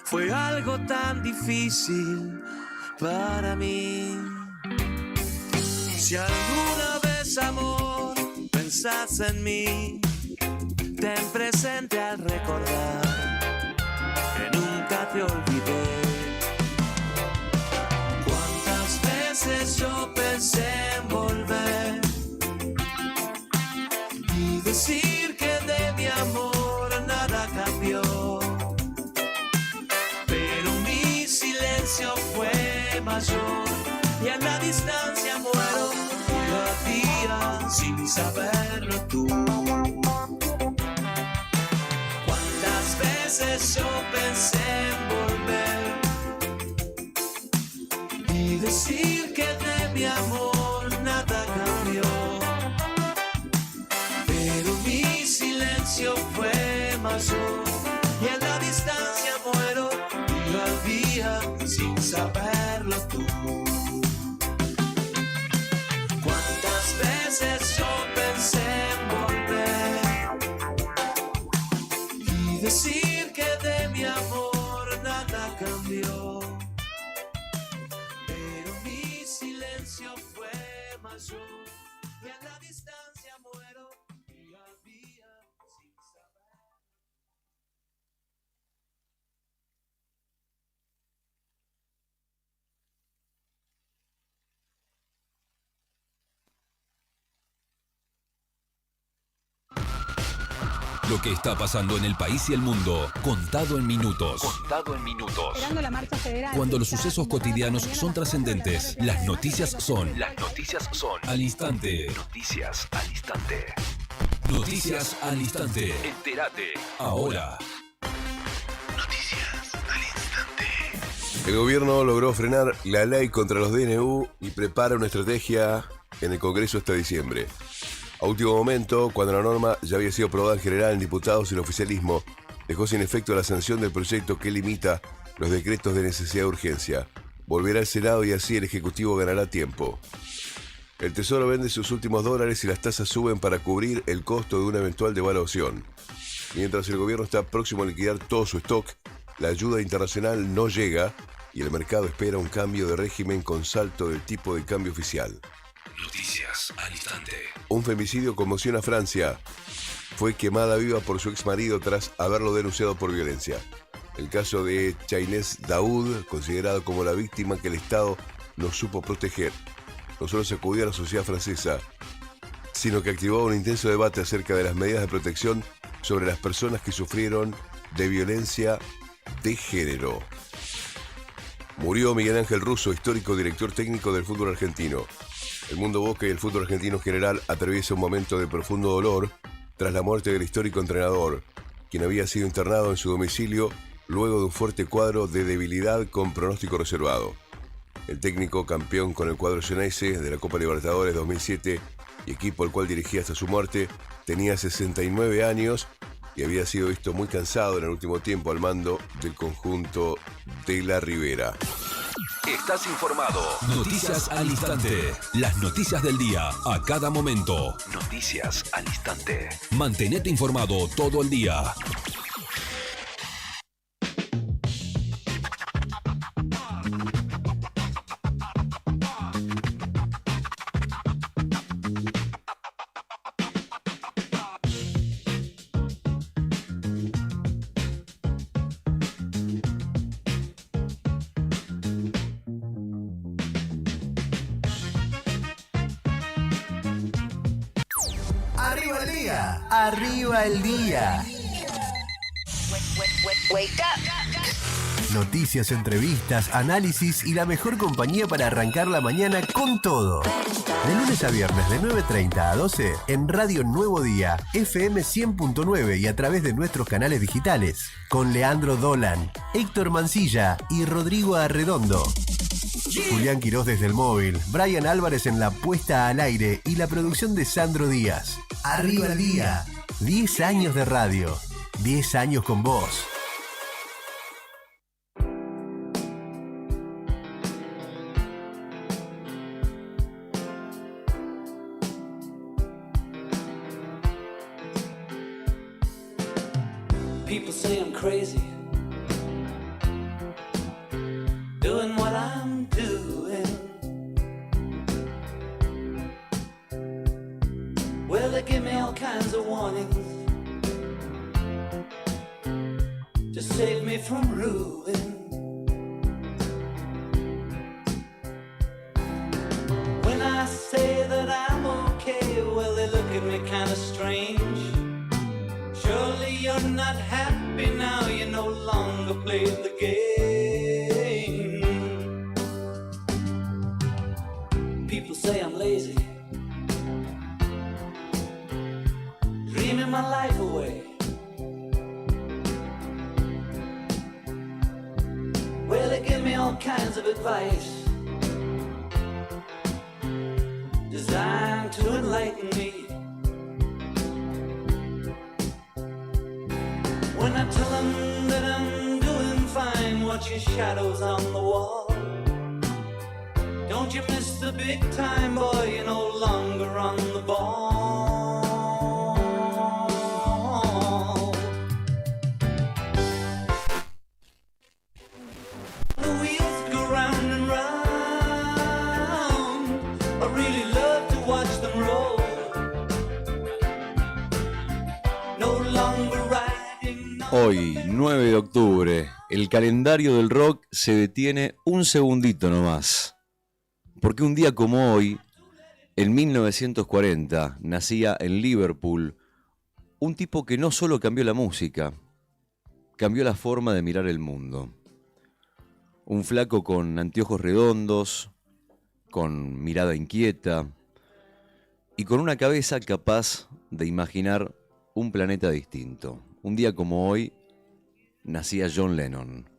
Fue algo tan difícil para mí. Si alguna vez, amor, pensás en mí, ten presente al recordar que nunca te olvidé. Cuántas veces yo pensé en volver y decir que de mi amor nada cambió, pero mi silencio fue mayor y en la distancia muero día a día sin saberlo tú. Cuántas veces yo pensé en volver y decir que de mi amor nada cambió, pero mi silencio fue mayor y en la distancia muero día a día sin saberlo tú. Cuántas veces yo pensé en volver y decir que de mi amor nada cambió, pero mi silencio fue mayor y en la distancia muero día a día sin saber. Lo que está pasando en el país y el mundo, contado en minutos. Contado en minutos. Esperando la marcha federal. Cuando los sucesos cotidianos son trascendentes, las noticias son. Las noticias son. Al instante. Noticias al instante. Noticias al instante. Entérate. Ahora. Noticias al instante. El gobierno logró frenar la ley contra los DNU y prepara una estrategia en el Congreso hasta diciembre. A último momento, cuando la norma ya había sido aprobada en general en diputados y el oficialismo dejó sin efecto la sanción del proyecto que limita los decretos de necesidad de urgencia. Volverá al Senado y así el Ejecutivo ganará tiempo. El Tesoro vende sus últimos dólares y las tasas suben para cubrir el costo de una eventual devaluación. Mientras el gobierno está próximo a liquidar todo su stock, la ayuda internacional no llega y el mercado espera un cambio de régimen con salto del tipo de cambio oficial. Noticias al instante. Un femicidio conmociona a Francia. Fue quemada viva por su exmarido tras haberlo denunciado por violencia. El caso de Chaynez Daoud, considerado como la víctima que el Estado no supo proteger, no solo sacudió a la sociedad francesa, sino que activó un intenso debate acerca de las medidas de protección sobre las personas que sufrieron de violencia de género. Murió Miguel Ángel Russo, histórico director técnico del fútbol argentino. El mundo Boca y el fútbol argentino en general atraviesa un momento de profundo dolor tras la muerte del histórico entrenador, quien había sido internado en su domicilio luego de un fuerte cuadro de debilidad con pronóstico reservado. El técnico, campeón con el cuadro Xeneize de la Copa Libertadores 2007 y equipo al cual dirigía hasta su muerte, tenía 69 años y había sido visto muy cansado en el último tiempo al mando del conjunto de la Ribera. Estás informado. Noticias al instante. Las noticias del día a cada momento. Noticias al instante. Mantenete informado todo el día. Arriba el día. Arriba el día. Noticias, entrevistas, análisis y la mejor compañía para arrancar la mañana con todo. De lunes a viernes de 9:30 a 12 en Radio Nuevo Día, FM 100.9 y a través de nuestros canales digitales. Con Leandro Dolan, Héctor Mancilla y Rodrigo Arredondo. Julián Quirós desde el móvil, Brian Álvarez en la puesta al aire y la producción de Sandro Díaz. Arriba el día. 10 años de radio. 10 años con vos. People say I'm crazy, doing what I'm doing. Well, they give me all kinds of warnings to save me from ruin. When I say that I'm okay, well, they look at me kind of strange. Surely you're not happy now, you no longer play the game. say I'm lazy, dreaming my life away. Well, they give me all kinds of advice designed to enlighten me. When I tell them that I'm doing fine, watching shadows on the wall. Don't you miss the big time, boy, you're no longer on the ball. The wheels go round and round, I really love to watch them roll. No longer riding. Hoy, 9 de octubre, el calendario del rock se detiene un segundito nomás. Porque un día como hoy, en 1940, nacía en Liverpool un tipo que no solo cambió la música, cambió la forma de mirar el mundo. Un flaco con anteojos redondos, con mirada inquieta y con una cabeza capaz de imaginar un planeta distinto. Un día como hoy, nacía John Lennon.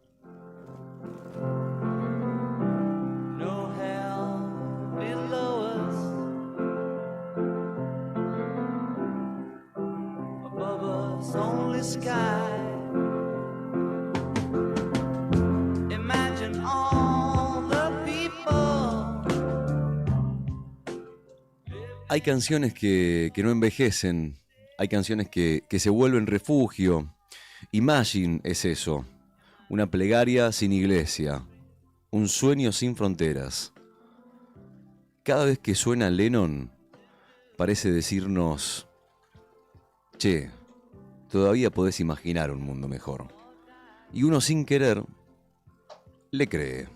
Sky. Imagine all the people. Hay canciones que no envejecen, hay canciones que se vuelven refugio. Imagine es eso, una plegaria sin iglesia, un sueño sin fronteras. Cada vez que suena Lennon, parece decirnos, che, todavía podés imaginar un mundo mejor. Y uno sin querer, le cree.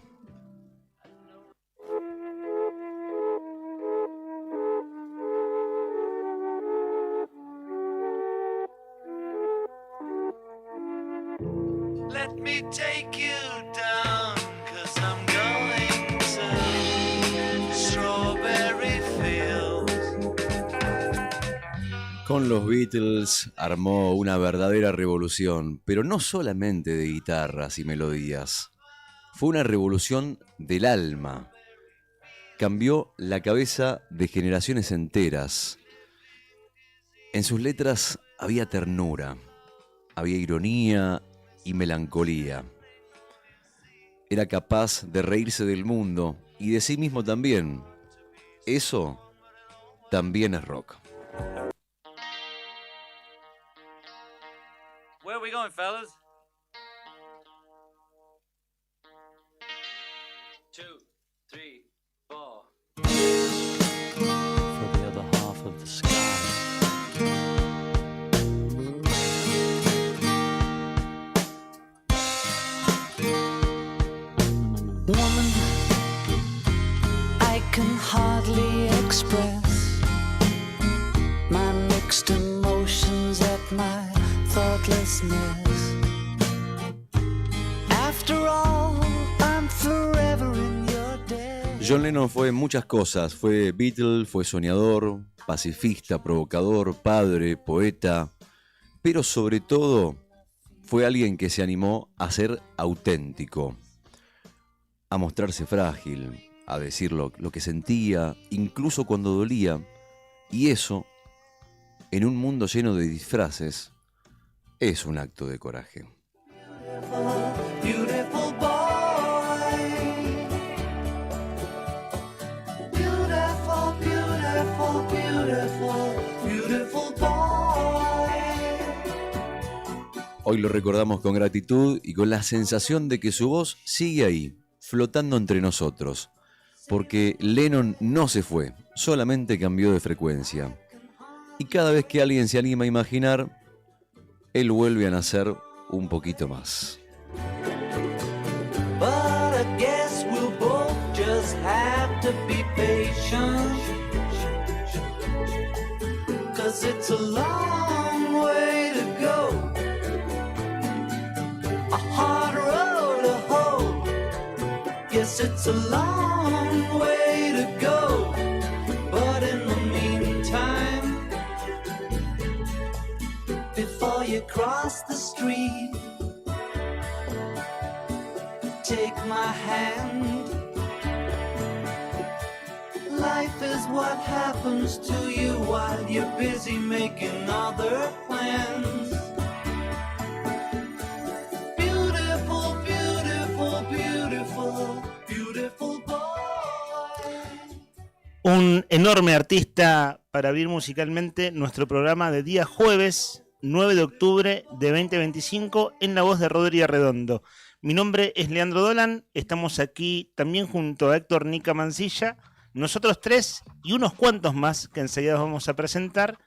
Let me take you down, 'cause I'm going to Strawberry Fields. Con los Beatles armó una verdadera revolución, pero no solamente de guitarras y melodías. Fue una revolución del alma. Cambió la cabeza de generaciones enteras. En sus letras había ternura, había ironía y melancolía. Era capaz de reírse del mundo y de sí mismo también. Eso también es rock. Where are we going, fellas? 2, 3, 4. For the other half of the sky. Woman, I can hardly express my mixed emotions at my thoughtlessness. After all, I'm forever in your debt. John Lennon fue muchas cosas. Fue Beatle, fue soñador, pacifista, provocador, padre, poeta. Pero sobre todo, fue alguien que se animó a ser auténtico. A mostrarse frágil, a decir lo que sentía, incluso cuando dolía. Y eso, en un mundo lleno de disfraces, es un acto de coraje. Beautiful boy. Beautiful, beautiful, beautiful, beautiful boy. Hoy lo recordamos con gratitud y con la sensación de que su voz sigue ahí, flotando entre nosotros. Porque Lennon no se fue, solamente cambió de frecuencia. Y cada vez que alguien se anima a imaginar, él vuelve a nacer un poquito más. But I guess we'll both just have to be patient, 'cause it's a long way to go, a hard road to hoe. Yes, it's a long way to go. across the street. Take my hand. Life is what happens to you while you're busy making other plans. Beautiful, beautiful, beautiful, beautiful boy. Un enorme artista para abrir musicalmente nuestro programa de día jueves 9 de octubre de 2025 en la voz de Rodri Arredondo. Mi nombre es Leandro Dolan, estamos aquí también junto a Héctor Nica Mancilla. Nosotros tres y unos cuantos más que enseguida vamos a presentar,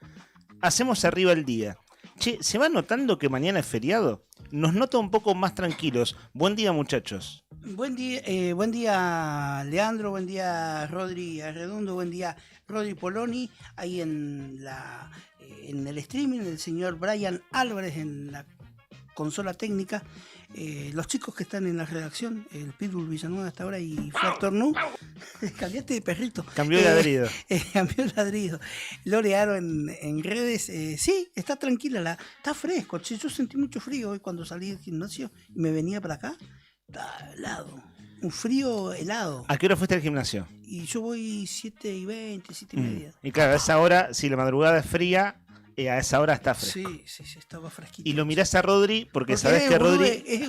hacemos arriba el día. Che, ¿se va notando que mañana es feriado? Nos nota un poco más tranquilos. Buen día, muchachos. Buen día, Leandro, buen día, Rodri Arredondo, buen día, Rodri Poloni, ahí en el streaming, el señor Brian Álvarez en la consola técnica, los chicos que están en la redacción, el Pitbull Villanueva hasta ahora y Flat Tornú, cambiaste de perrito. Cambió de ladrido. Cambió el ladrido. Lorearo en redes, sí, está tranquila, está fresco. Che, yo sentí mucho frío hoy cuando salí del gimnasio y me venía para acá. Está helado, un frío helado. ¿A qué hora fuiste al gimnasio? Y yo voy 7:20, 7:30. Y claro, a esa hora, si la madrugada es fría, a esa hora está fresco. Sí, estaba fresquito. Y lo mirás a Rodri porque sabés que Rodri es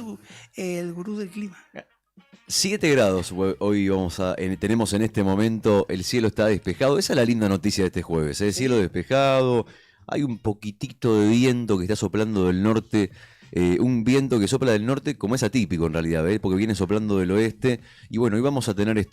el gurú del clima. 7 grados hoy tenemos en este momento, el cielo está despejado. Esa es la linda noticia de este jueves, ¿eh? Cielo despejado, hay un poquitito de viento que está soplando del norte. Un viento que sopla del norte, como es atípico en realidad, ¿ves? Porque viene soplando del oeste. Y bueno, hoy vamos a tener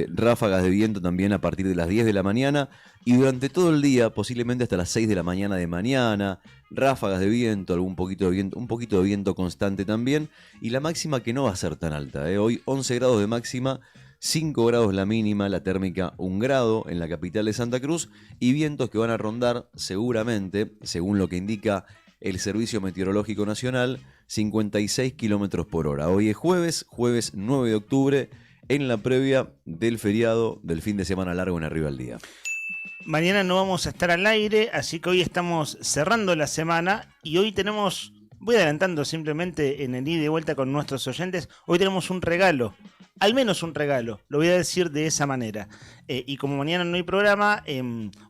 ráfagas de viento también a partir de las 10 de la mañana y durante todo el día, posiblemente hasta las 6 de la mañana de mañana. Ráfagas de viento, un poquito de viento constante también. Y la máxima que no va a ser tan alta, ¿eh? Hoy 11 grados de máxima, 5 grados la mínima, la térmica 1 grado en la capital de Santa Cruz. Y vientos que van a rondar seguramente, según lo que indica el Servicio Meteorológico Nacional, 56 kilómetros por hora. Hoy es jueves 9 de octubre, en la previa del feriado del fin de semana largo en Arriba al Día. Mañana no vamos a estar al aire, así que hoy estamos cerrando la semana y hoy tenemos, voy adelantando simplemente en el ida y vuelta con nuestros oyentes, hoy tenemos un regalo. Al menos un regalo, lo voy a decir de esa manera. Y como mañana no hay programa,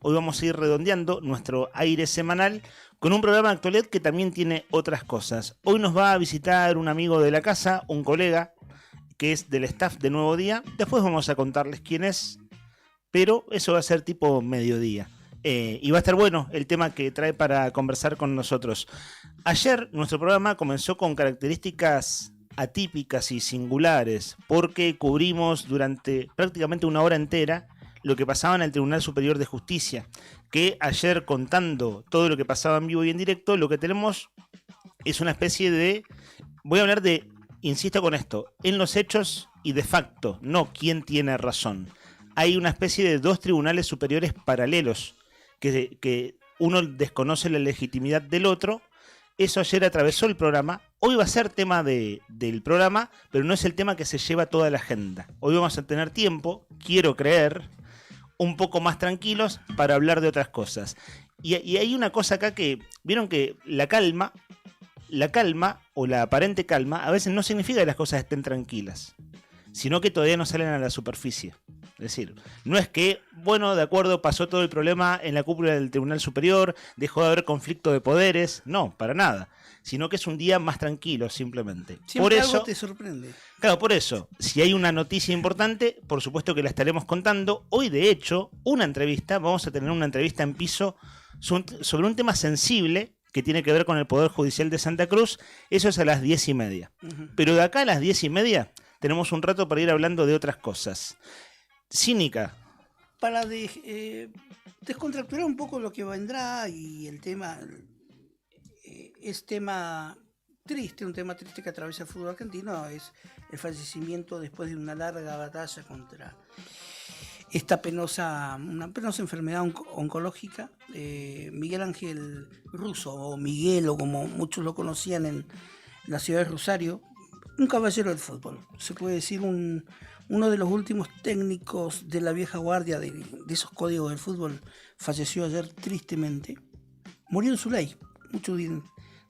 hoy vamos a ir redondeando nuestro aire semanal con un programa de actualidad que también tiene otras cosas. Hoy nos va a visitar un amigo de la casa, un colega, que es del staff de Nuevo Día. Después vamos a contarles quién es, pero eso va a ser tipo mediodía. Y va a estar bueno el tema que trae para conversar con nosotros. Ayer nuestro programa comenzó con características atípicas y singulares, porque cubrimos durante prácticamente una hora entera lo que pasaba en el Tribunal Superior de Justicia, que ayer, contando todo lo que pasaba en vivo y en directo, lo que tenemos es una especie de, voy a hablar de, insisto con esto, en los hechos y de facto, no quién tiene razón. Hay una especie de 2 tribunales superiores paralelos, que uno desconoce la legitimidad del otro. Eso ayer atravesó el programa. Hoy va a ser tema del programa, pero no es el tema que se lleva toda la agenda. Hoy vamos a tener tiempo, quiero creer, un poco más tranquilos para hablar de otras cosas. Y hay una cosa acá que, vieron que la calma o la aparente calma a veces no significa que las cosas estén tranquilas, sino que todavía no salen a la superficie. Es decir, no es que, bueno, de acuerdo, pasó todo el problema en la cúpula del Tribunal Superior, dejó de haber conflicto de poderes, no, para nada, sino que es un día más tranquilo, simplemente. Siempre por eso algo te sorprende. Claro, por eso, si hay una noticia importante, por supuesto que la estaremos contando. Hoy, de hecho, vamos a tener una entrevista en piso sobre un tema sensible que tiene que ver con el Poder Judicial de Santa Cruz. Eso es a las 10:30. Pero de acá a las 10:30 tenemos un rato para ir hablando de otras cosas. Cínica. Para descontracturar un poco lo que vendrá, y el tema es tema triste, un tema triste que atraviesa el fútbol argentino, es el fallecimiento después de una larga batalla contra esta una penosa enfermedad oncológica. Miguel Ángel Russo, o Miguel, o como muchos lo conocían en la ciudad de Rosario, un caballero del fútbol, se puede decir uno de los últimos técnicos de la vieja guardia de esos códigos del fútbol. Falleció ayer tristemente, murió en su ley. Muchos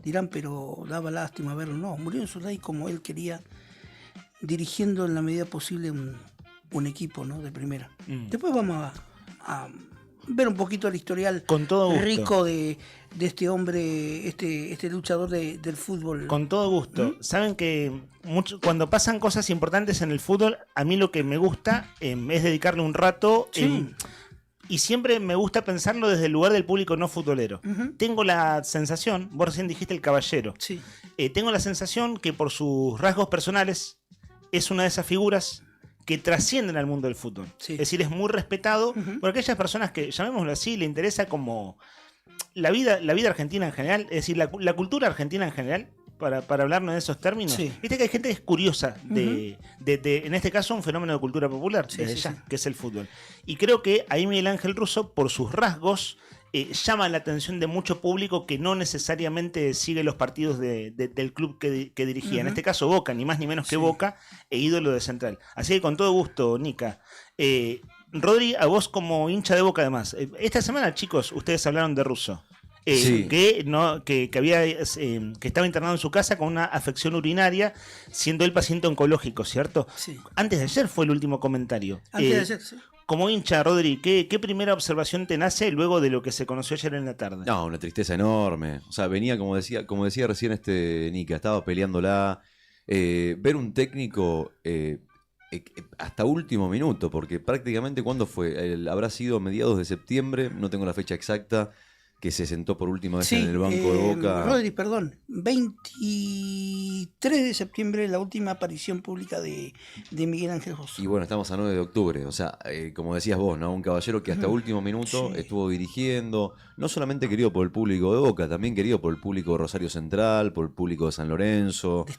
dirán, pero daba lástima verlo. No, murió en Solay como él quería, dirigiendo en la medida posible un equipo, ¿no? De primera. Después vamos a ver un poquito el historial con todo gusto. Rico de este hombre, este luchador del fútbol. Con todo gusto. Saben que cuando pasan cosas importantes en el fútbol, a mí lo que me gusta es dedicarle un rato. Y siempre me gusta pensarlo desde el lugar del público no futbolero. Tengo la sensación, vos recién dijiste el caballero. Tengo la sensación que por sus rasgos personales es una de esas figuras que trascienden al mundo del fútbol. Es decir, es muy respetado por aquellas personas que, llamémoslo así, le interesa como la vida argentina en general, es decir, la cultura argentina en general, para hablarnos de esos términos. Viste que hay gente que es curiosa de en este caso, un fenómeno de cultura popular, que es el fútbol. Y creo que ahí Miguel Ángel Russo, por sus rasgos, llama la atención de mucho público que no necesariamente sigue los partidos del club que dirigía. En este caso Boca, ni más ni menos que Boca, e ídolo de Central. Así que con todo gusto, Nica. Rodri, a vos como hincha de Boca además. Esta semana, chicos, ustedes hablaron de Russo. Que estaba internado en su casa con una afección urinaria, siendo él paciente oncológico, ¿cierto? Antes de ayer fue el último comentario. Antes de ayer, sí. Como hincha, Rodri, ¿qué primera observación te nace luego de lo que se conoció ayer en la tarde? No, una tristeza enorme. O sea, venía, como decía recién Nica, estaba peleándola. Ver un técnico hasta último minuto, porque prácticamente ¿cuándo fue? Habrá sido mediados de septiembre, no tengo la fecha exacta, que se sentó por última vez en el banco de Boca. Rodri, perdón, 23 de septiembre, la última aparición pública de Miguel Ángel Russo. Y bueno, estamos a 9 de octubre, o sea, como decías vos, ¿no? Un caballero que hasta último minuto estuvo dirigiendo, no solamente querido por el público de Boca, también querido por el público de Rosario Central, por el público de San Lorenzo. De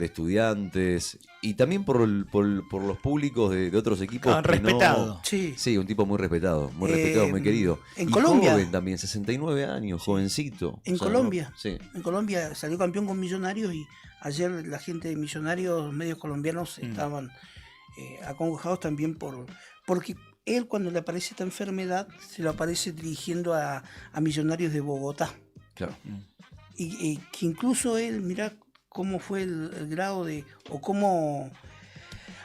estudiantes. Y también por los públicos de otros equipos. Respetado. Sí, un tipo muy respetado, muy querido. En y Colombia. Joven también, 69 años, jovencito. En o sea, Colombia. ¿no? En Colombia salió campeón con Millonarios y ayer la gente de Millonarios, medios colombianos, estaban acongojados también porque él, cuando le aparece esta enfermedad, se lo aparece dirigiendo a Millonarios de Bogotá. Claro. Y que incluso él, mirá cómo fue el grado o cómo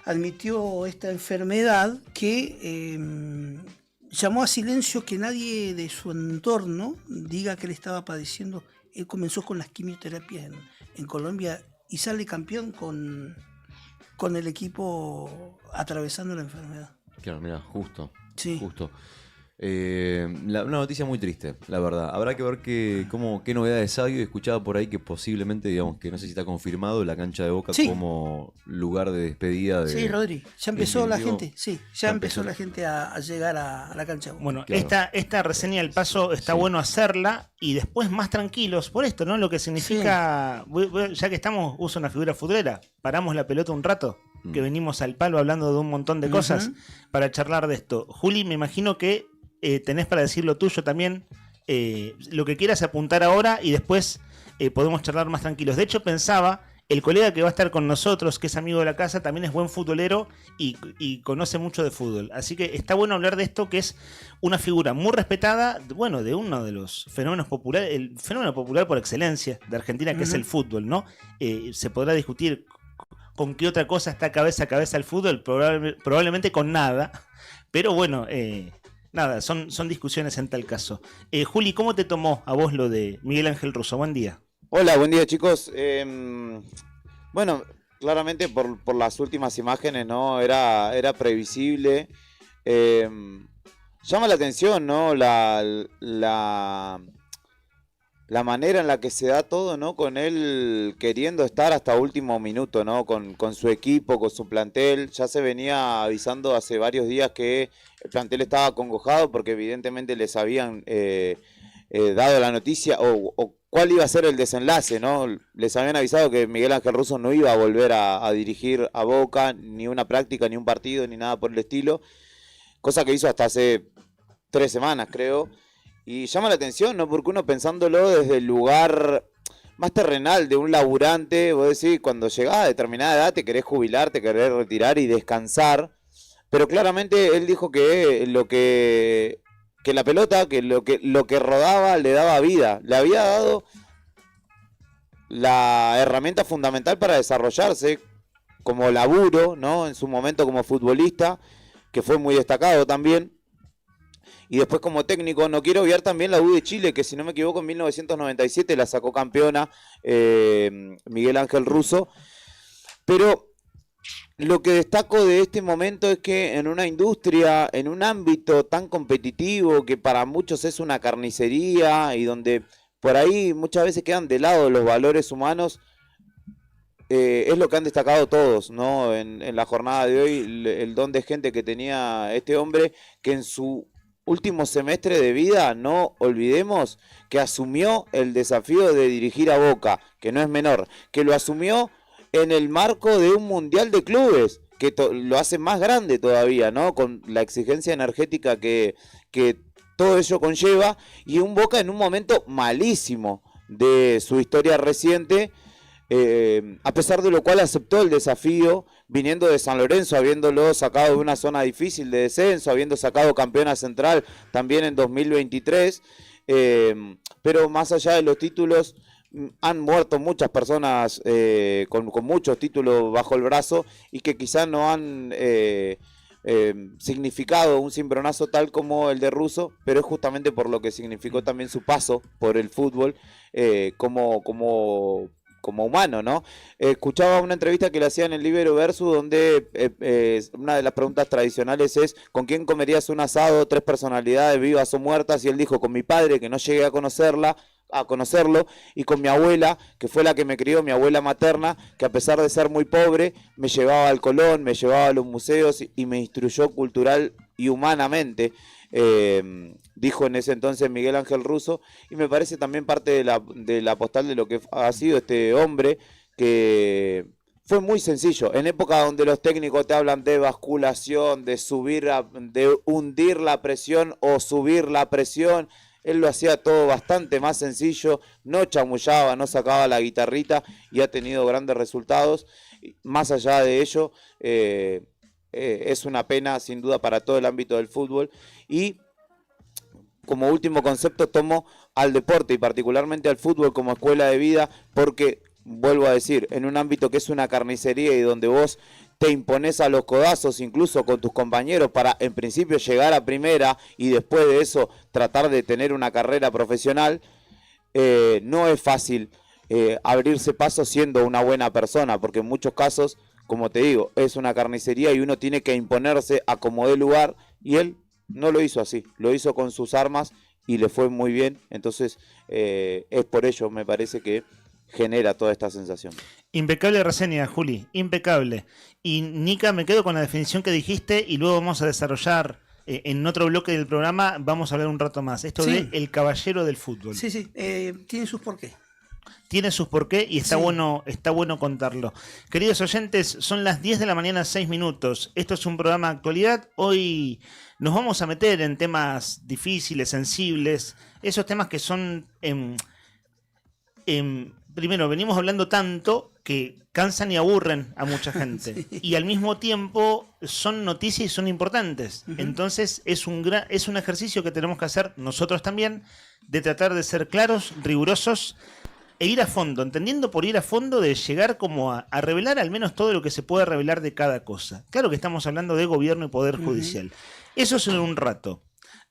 admitió esta enfermedad, que llamó a silencio que nadie de su entorno diga que él estaba padeciendo. Él comenzó con las quimioterapias en Colombia y sale campeón con el equipo atravesando la enfermedad. Claro, mira, justo. Sí. Justo. Una noticia muy triste, la verdad. Habrá que ver qué novedades hay. He escuchado por ahí que posiblemente, digamos, que no sé si está confirmado, la cancha de Boca como lugar de despedida de... Sí, Rodri, ya empezó la gente, ya empezó la gente a llegar a la cancha de Boca. Bueno, claro. esta reseña del paso está bueno hacerla y después más tranquilos por esto, ¿no? Lo que significa, ya que estamos, uso una figura futbolera, paramos la pelota un rato, que venimos al palo hablando de un montón de cosas para charlar de esto. Juli, me imagino que tenés para decir lo tuyo también, lo que quieras apuntar ahora y después podemos charlar más tranquilos. De hecho, pensaba, el colega que va a estar con nosotros, que es amigo de la casa, también es buen futbolero y conoce mucho de fútbol. Así que está bueno hablar de esto, que es una figura muy respetada, bueno, de uno de los fenómenos populares, el fenómeno popular por excelencia de Argentina, que es el fútbol, ¿no? Se podrá discutir con qué otra cosa está cabeza a cabeza el fútbol, probablemente con nada, pero bueno... Nada, son discusiones en tal caso. Juli, ¿cómo te tomó a vos lo de Miguel Ángel Russo? Buen día. Hola, buen día, chicos. Bueno, claramente por las últimas imágenes, ¿no? Era previsible. Llama la atención, ¿no? La manera en la que se da todo, ¿no? Con él queriendo estar hasta último minuto, ¿no? Con su equipo, con su plantel. Ya se venía avisando hace varios días que el plantel estaba acongojado porque evidentemente les habían dado la noticia o cuál iba a ser el desenlace, ¿no? Les habían avisado que Miguel Ángel Russo no iba a volver a dirigir a Boca, ni una práctica, ni un partido, ni nada por el estilo. Cosa que hizo hasta hace 3 semanas, creo. Y llama la atención, ¿no? Porque uno pensándolo desde el lugar más terrenal de un laburante, vos decís, cuando llegás a determinada edad te querés jubilar, te querés retirar y descansar. Pero claramente él dijo que la pelota, que lo que rodaba le daba vida. Le había dado la herramienta fundamental para desarrollarse como laburo, ¿no? En su momento como futbolista, que fue muy destacado también. Y después como técnico, no quiero obviar también la U de Chile, que si no me equivoco en 1997 la sacó campeona Miguel Ángel Russo. Pero lo que destaco de este momento es que en una industria, en un ámbito tan competitivo, que para muchos es una carnicería y donde por ahí muchas veces quedan de lado los valores humanos, es lo que han destacado todos, ¿no? En la jornada de hoy, el don de gente que tenía este hombre, que en su último semestre de vida, no olvidemos que asumió el desafío de dirigir a Boca, que no es menor, que lo asumió en el marco de un mundial de clubes, que lo hace más grande todavía, ¿no? Con la exigencia energética que todo ello conlleva, y un Boca en un momento malísimo de su historia reciente, a pesar de lo cual aceptó el desafío, viniendo de San Lorenzo, habiéndolo sacado de una zona difícil de descenso, habiendo sacado campeona central también en 2023, pero más allá de los títulos, han muerto muchas personas con muchos títulos bajo el brazo y que quizás no han significado un cimbronazo tal como el de Russo, pero es justamente por lo que significó también su paso por el fútbol como humano, ¿no? Escuchaba una entrevista que le hacían en Libero Versus, donde una de las preguntas tradicionales es: ¿con quién comerías un asado? 3 personalidades, vivas o muertas, y él dijo: con mi padre, que no llegué a conocerlo, y con mi abuela, que fue la que me crió, mi abuela materna, que a pesar de ser muy pobre, me llevaba al Colón, me llevaba a los museos y me instruyó cultural y humanamente. Dijo en ese entonces Miguel Ángel Russo, y me parece también parte de la postal de lo que ha sido este hombre, que fue muy sencillo. En época donde los técnicos te hablan de basculación, de hundir la presión o subir la presión, él lo hacía todo bastante más sencillo, no chamullaba, no sacaba la guitarrita, y ha tenido grandes resultados. Más allá de ello, es una pena sin duda para todo el ámbito del fútbol. Y como último concepto tomo al deporte y particularmente al fútbol como escuela de vida, porque, vuelvo a decir, en un ámbito que es una carnicería y donde vos te imponés a los codazos incluso con tus compañeros para en principio llegar a primera y después de eso tratar de tener una carrera profesional, no es fácil abrirse paso siendo una buena persona, porque en muchos casos, como te digo, es una carnicería y uno tiene que imponerse a como dé lugar, y él no lo hizo así, lo hizo con sus armas y le fue muy bien. Entonces es por ello, me parece, que genera toda esta sensación. Impecable reseña, Juli, impecable. Y Nica, me quedo con la definición que dijiste y luego vamos a desarrollar en otro bloque del programa, vamos a hablar un rato más. Esto de el caballero del fútbol. Sí, tiene sus porqués. Tiene sus porqués y está bueno contarlo. Queridos oyentes, son las 10 de la mañana, 6 minutos. Esto es un programa de actualidad. Hoy nos vamos a meter en temas difíciles, sensibles, esos temas que son... primero, venimos hablando tanto que cansan y aburren a mucha gente. Sí. Y al mismo tiempo son noticias y son importantes. Entonces es un ejercicio que tenemos que hacer nosotros también, de tratar de ser claros, rigurosos e ir a fondo, entendiendo por ir a fondo de llegar como a revelar al menos todo lo que se puede revelar de cada cosa. Claro que estamos hablando de gobierno y poder judicial. Eso es en un rato.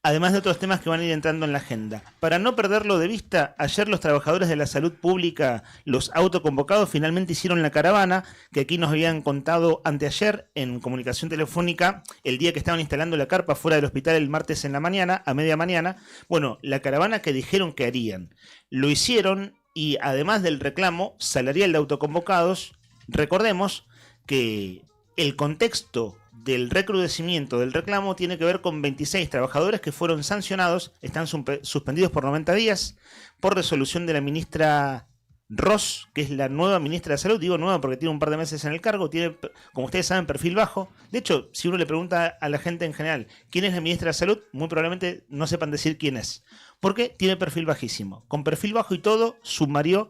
Además de otros temas que van a ir entrando en la agenda. Para no perderlo de vista, ayer los trabajadores de la salud pública, los autoconvocados, finalmente hicieron la caravana, que aquí nos habían contado anteayer en comunicación telefónica, el día que estaban instalando la carpa fuera del hospital el martes en la mañana, a media mañana. Bueno, la caravana que dijeron que harían. Lo hicieron y además del reclamo salarial de autoconvocados, recordemos que el contexto del recrudecimiento del reclamo tiene que ver con 26 trabajadores que fueron sancionados, están suspendidos por 90 días por resolución de la ministra Ross, que es la nueva ministra de Salud. Digo nueva porque tiene un par de meses en el cargo, tiene, como ustedes saben, perfil bajo. De hecho, si uno le pregunta a la gente en general quién es la ministra de Salud, muy probablemente no sepan decir quién es, porque tiene perfil bajísimo. Con perfil bajo y todo, sumarió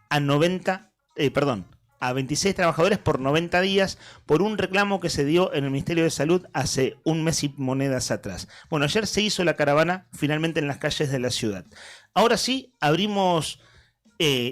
a 26 trabajadores por 90 días por un reclamo que se dio en el Ministerio de Salud hace un mes y monedas atrás. Bueno, ayer se hizo la caravana finalmente en las calles de la ciudad. Ahora sí, abrimos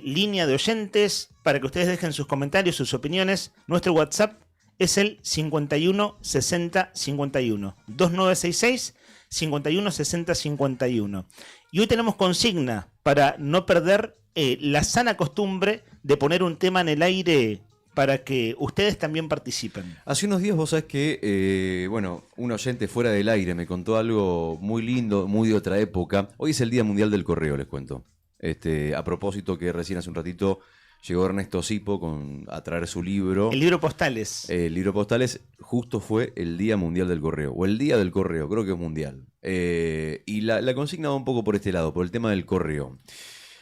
línea de oyentes para que ustedes dejen sus comentarios, sus opiniones. Nuestro WhatsApp es el 51 60 51 2966 51 60 51. Y hoy tenemos consigna para no perder la sana costumbre de poner un tema en el aire para que ustedes también participen. Hace unos días vos sabés que, un oyente fuera del aire me contó algo muy lindo, muy de otra época. Hoy es el Día Mundial del Correo, les cuento. A propósito que recién hace un ratito llegó Ernesto Sipo a traer su libro. El libro Postales. El libro Postales justo fue el Día Mundial del Correo, o el Día del Correo, creo que es mundial. Y la consigna va un poco por este lado, por el tema del correo,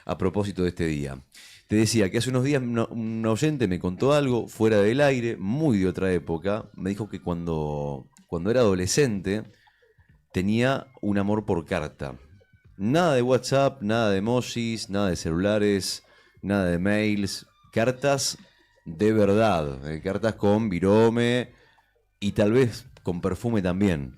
a propósito de este día. Te decía que hace unos días un oyente me contó algo fuera del aire, muy de otra época. Me dijo que cuando era adolescente tenía un amor por carta. Nada de WhatsApp, nada de emojis, nada de celulares, nada de mails. Cartas de verdad, cartas con virome y tal vez con perfume también,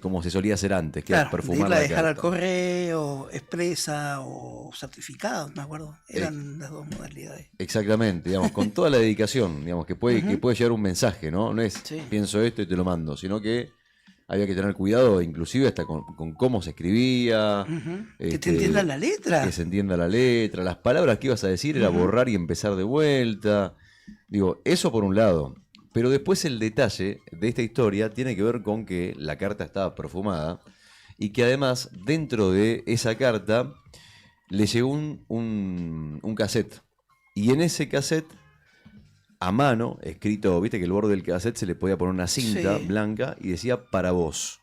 como se solía hacer antes, que era perfumar la dejar carta. al correo, expresa o certificado, me acuerdo. Eran las dos modalidades. Exactamente, digamos, con toda la dedicación, digamos, que puede llegar un mensaje, ¿no? No es pienso esto y te lo mando, sino que había que tener cuidado, inclusive hasta con cómo se escribía. Que te entienda la letra. Que se entienda la letra. Las palabras que ibas a decir era borrar y empezar de vuelta. Digo, eso por un lado. Pero después el detalle de esta historia tiene que ver con que la carta estaba perfumada y que además dentro de esa carta le llegó un cassette. Y en ese cassette, a mano, escrito, viste que el borde del cassette se le podía poner una cinta blanca y decía para vos.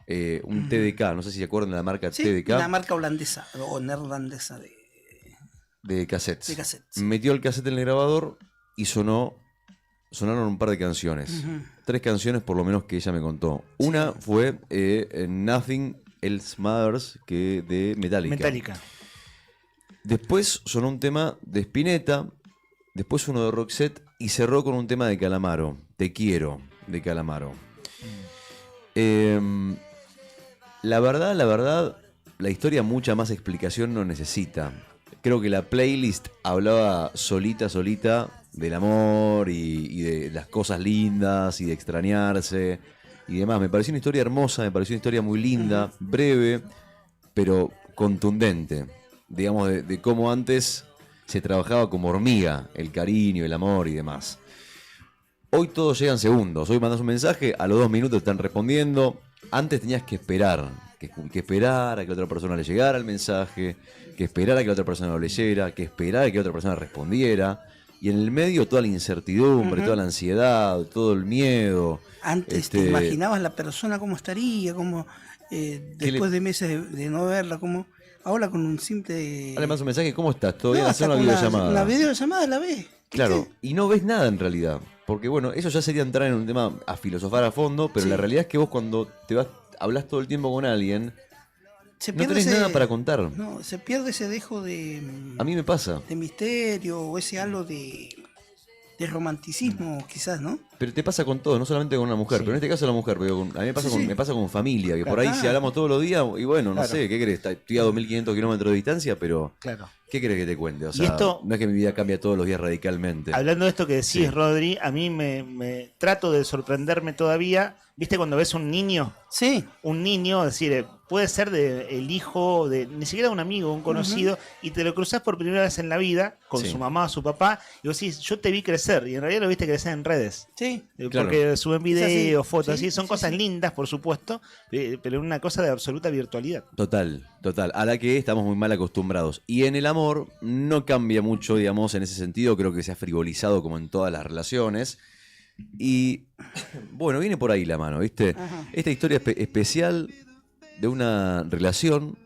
Un TDK, no sé si se acuerdan de la marca TDK. La marca holandesa o neerlandesa de cassettes. De cassettes. Metió el cassette en el grabador y sonaron un par de canciones. 3 canciones por lo menos que ella me contó. Una fue Nothing Else Matters, que de Metallica. Después sonó un tema de Spinetta, después uno de Roxette y cerró con un tema de Calamaro, Te Quiero, de Calamaro. La verdad, la historia mucha más explicación no necesita. Creo que la playlist hablaba solita del amor y de las cosas lindas y de extrañarse y demás. Me pareció una historia hermosa, me pareció una historia muy linda, breve, pero contundente. Digamos, de cómo antes se trabajaba como hormiga, el cariño, el amor y demás. Hoy todos llegan segundos. Hoy mandas un mensaje, a los 2 minutos están respondiendo. Antes tenías que esperar, que esperar a que otra persona le llegara el mensaje, que esperar a que la otra persona lo leyera, que esperar a que otra persona respondiera. Y en el medio toda la incertidumbre, toda la ansiedad, todo el miedo. Antes te imaginabas la persona cómo estaría, cómo después de meses de no verla, cómo ahora con un simple... Dale más un mensaje, ¿cómo estás? ¿Todavía hacer una videollamada? La videollamada la ves. Claro, y no ves nada en realidad. Porque bueno, eso ya sería entrar en un tema a filosofar a fondo, pero la realidad es que vos cuando hablas todo el tiempo con alguien, no tenés nada para contar. No, se pierde ese dejo de... A mí me pasa. De misterio o ese halo de romanticismo, quizás, ¿no? Pero te pasa con todo, no solamente con una mujer, pero en este caso la mujer, pero a mí me pasa con familia, que por ahí si hablamos todos los días, y bueno, no sé, ¿qué querés? Estoy a 2.500 kilómetros de distancia, pero ¿qué querés que te cuente? O sea, esto, no es que mi vida cambia todos los días radicalmente. Hablando de esto que decís, Rodri, a mí me trato de sorprenderme todavía. ¿Viste cuando ves un niño? Sí. Un niño, es decir, puede ser el hijo de ni siquiera un amigo, un conocido, y te lo cruzás por primera vez en la vida con su mamá, su papá, y vos decís, yo te vi crecer, y en realidad lo viste crecer en redes. Sí. Porque suben videos, fotos, así, son cosas lindas, por supuesto, pero una cosa de absoluta virtualidad. Total, a la que estamos muy mal acostumbrados. Y en el amor no cambia mucho, digamos, en ese sentido, creo que se ha frivolizado como en todas las relaciones. Y bueno, viene por ahí la mano, ¿viste? Esta historia especial de una relación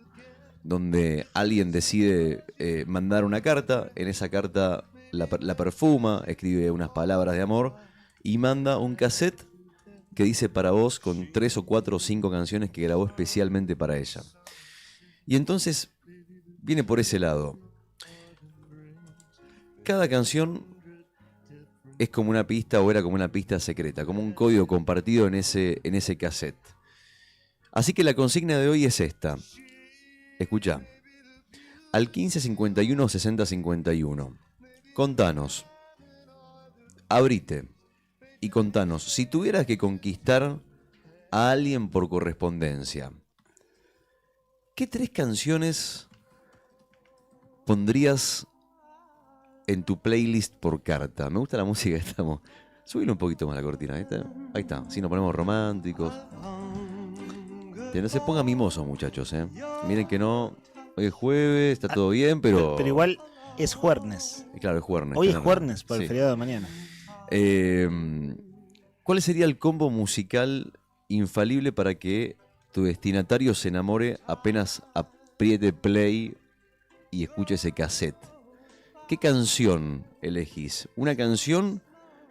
donde alguien decide mandar una carta, en esa carta la perfuma, escribe unas palabras de amor y manda un cassette que dice para vos con 3 o 4 o 5 canciones que grabó especialmente para ella. Y entonces viene por ese lado. Cada canción es como una pista o era como una pista secreta, como un código compartido en ese cassette. Así que la consigna de hoy es esta. Escuchá. al 15 51 60 51. Contanos, abrite y contanos, si tuvieras que conquistar a alguien por correspondencia, ¿qué 3 canciones pondrías en tu playlist por carta? Me gusta la música, estamos. Subile un poquito más la cortina, ¿viste? Ahí está, si nos ponemos románticos. Que no se pongan mimosos, muchachos, ¿eh? Miren que no. Hoy es jueves, está todo bien, pero. Pero igual es jueves. Claro, es jueves. Hoy es jueves por el feriado de mañana. ¿Cuál sería el combo musical infalible para que tu destinatario se enamore apenas apriete play y escuche ese cassette? ¿Qué canción elegís? Una canción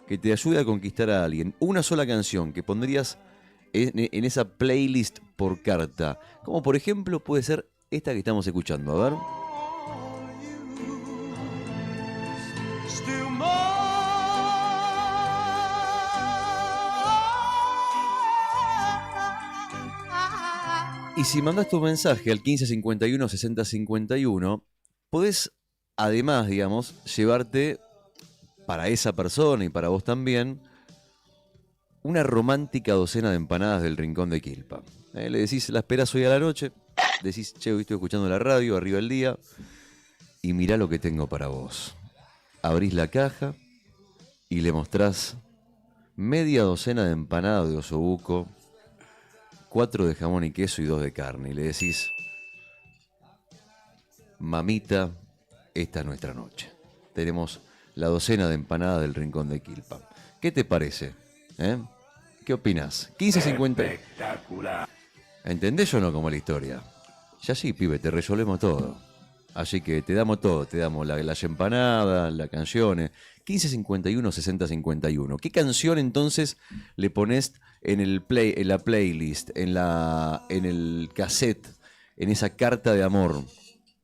que te ayude a conquistar a alguien. Una sola canción que pondrías en esa playlist por carta. Como por ejemplo puede ser esta que estamos escuchando. A ver. Y si mandas tu mensaje al 15 51 60 51, podés además, digamos, llevarte para esa persona y para vos también una romántica docena de empanadas del Rincón de Quilpa. Le decís, la esperás hoy a la noche, decís, che, hoy estoy escuchando la radio, arriba el día, y mirá lo que tengo para vos. Abrís la caja y le mostrás media docena de empanadas de osobuco, 4 de jamón y queso y 2 de carne. Y le decís, mamita, esta es nuestra noche. Tenemos la docena de empanadas del Rincón de Quilpa. ¿Qué te parece? ¿Qué opinás? 15.50. Espectacular. ¿Entendés o no cómo es la historia? Ya sí, pibe, te resolvemos todo. Así que te damos todo. Te damos las empanadas, las canciones. 15.51, 60.51. ¿Qué canción entonces le pones en la playlist, en el cassette, en esa carta de amor?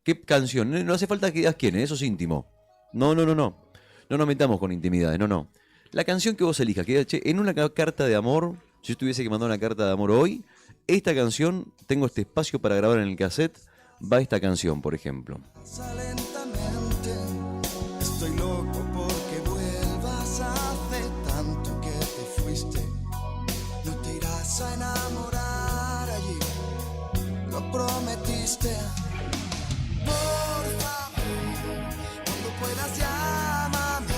¿Qué canción? No hace falta que digas quién, eso es íntimo. No. No nos metamos con intimidades, no. La canción que vos elijas, que en una carta de amor, si yo tuviese que mandar una carta de amor hoy, esta canción, tengo este espacio para grabar en el cassette, va esta canción, por ejemplo. Lentamente, estoy loco porque vuelvas. Hace tanto que te fuiste, no te irás a enamorar allí, lo prometiste. Por favor, cuando puedas llámame,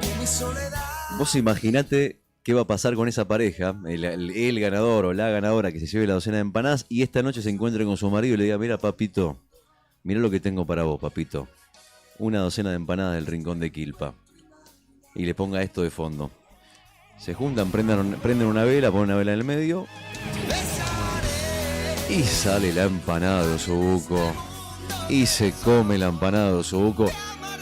que mi soledad. Vos imaginate qué va a pasar con esa pareja, el ganador o la ganadora que se lleve la docena de empanadas y esta noche se encuentre con su marido y le diga, mira papito, mira lo que tengo para vos, papito. Una docena de empanadas del Rincón de Quilpa. Y le ponga esto de fondo. Se juntan, prenden una vela, ponen una vela en el medio. Y sale la empanada de osobuco. Y se come la empanada de osobuco.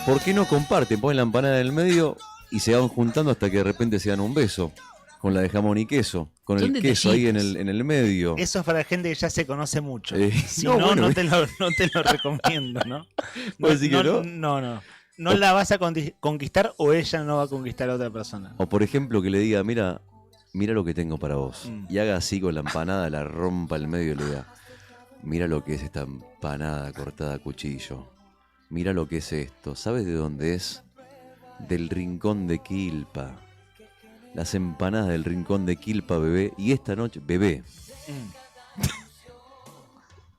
¿Por qué no comparten? Ponen la empanada en el medio y se van juntando hasta que de repente se dan un beso. Con la de jamón y queso. Con el queso ahí en el medio. Eso es para gente que ya se conoce mucho. Si no, no, bueno, no te lo recomiendo, ¿no? ¿Vos decís que no? No. No la vas a conquistar o ella no va a conquistar a otra persona. O por ejemplo que le diga, mira lo que tengo para vos. Y haga así con la empanada, la rompa al medio y le diga, mira lo que es esta empanada cortada a cuchillo. Mira lo que es esto. ¿Sabes de dónde es? Del Rincón de Quilpa. Las empanadas del Rincón de Quilpa, bebé. Y esta noche, bebé.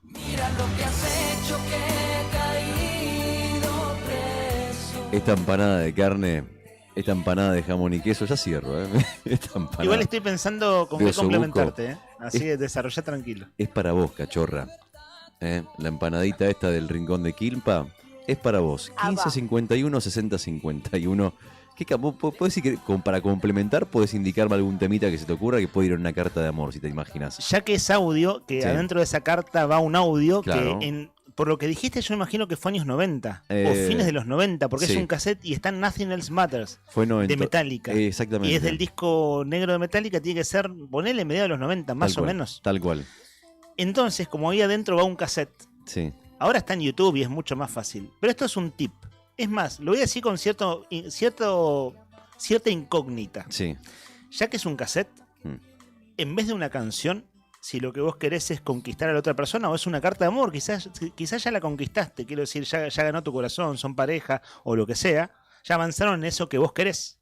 Mira lo que has hecho, que he caído preso. Esta empanada de carne, esta empanada de jamón y queso, ya cierro, Esta empanada Igual estoy pensando con de qué osobuco complementarte, Así que desarrolla tranquilo. es para vos, cachorra. La empanadita esta del Rincón de Quilpa es para vos. 15.51, 60.51. ¿Podés decir que para complementar podés indicarme algún temita que se te ocurra que puede ir en una carta de amor, si te imaginas? Ya que es audio, que Sí. adentro de esa carta va un audio Claro. que por lo que dijiste yo imagino que fue años 90 o Eh, fines de los 90 porque sí. es un cassette y está Nothing Else Matters Fue 90. de Metallica. Exactamente. Y es del disco negro de Metallica, tiene que ser, ponele mediados de los 90, más Tal o cual, menos. Tal cual. Entonces, como ahí adentro va un cassette, Sí. ahora está en YouTube y es mucho más fácil. Pero esto es un tip. Es más, lo voy a decir con cierta incógnita. Sí. Ya que es un cassette, en vez de una canción, si lo que vos querés es conquistar a la otra persona o es una carta de amor. Quizás ya la conquistaste, quiero decir, ya ganó tu corazón, son pareja o lo que sea. Ya avanzaron en eso que vos querés.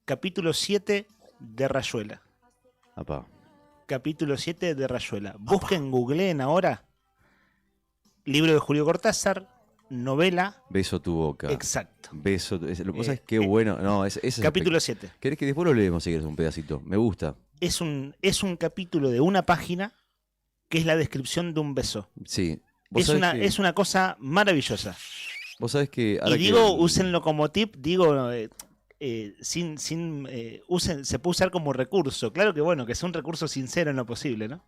Capítulo 7 de Rayuela. Apá. Capítulo 7 de Rayuela. Busquen, googleen ahora. Libro de Julio Cortázar, novela. Beso tu boca. Exacto. Beso. Lo que pasa es que bueno. No, capítulo 7. ¿Querés que después lo leemos si querés un pedacito? Me gusta. Es un capítulo de una página que es la descripción de un beso. Sí. Es una cosa maravillosa. Vos sabés que... úsenlo como tip, se puede usar como recurso. Claro que bueno, que es un recurso sincero en lo posible, ¿no?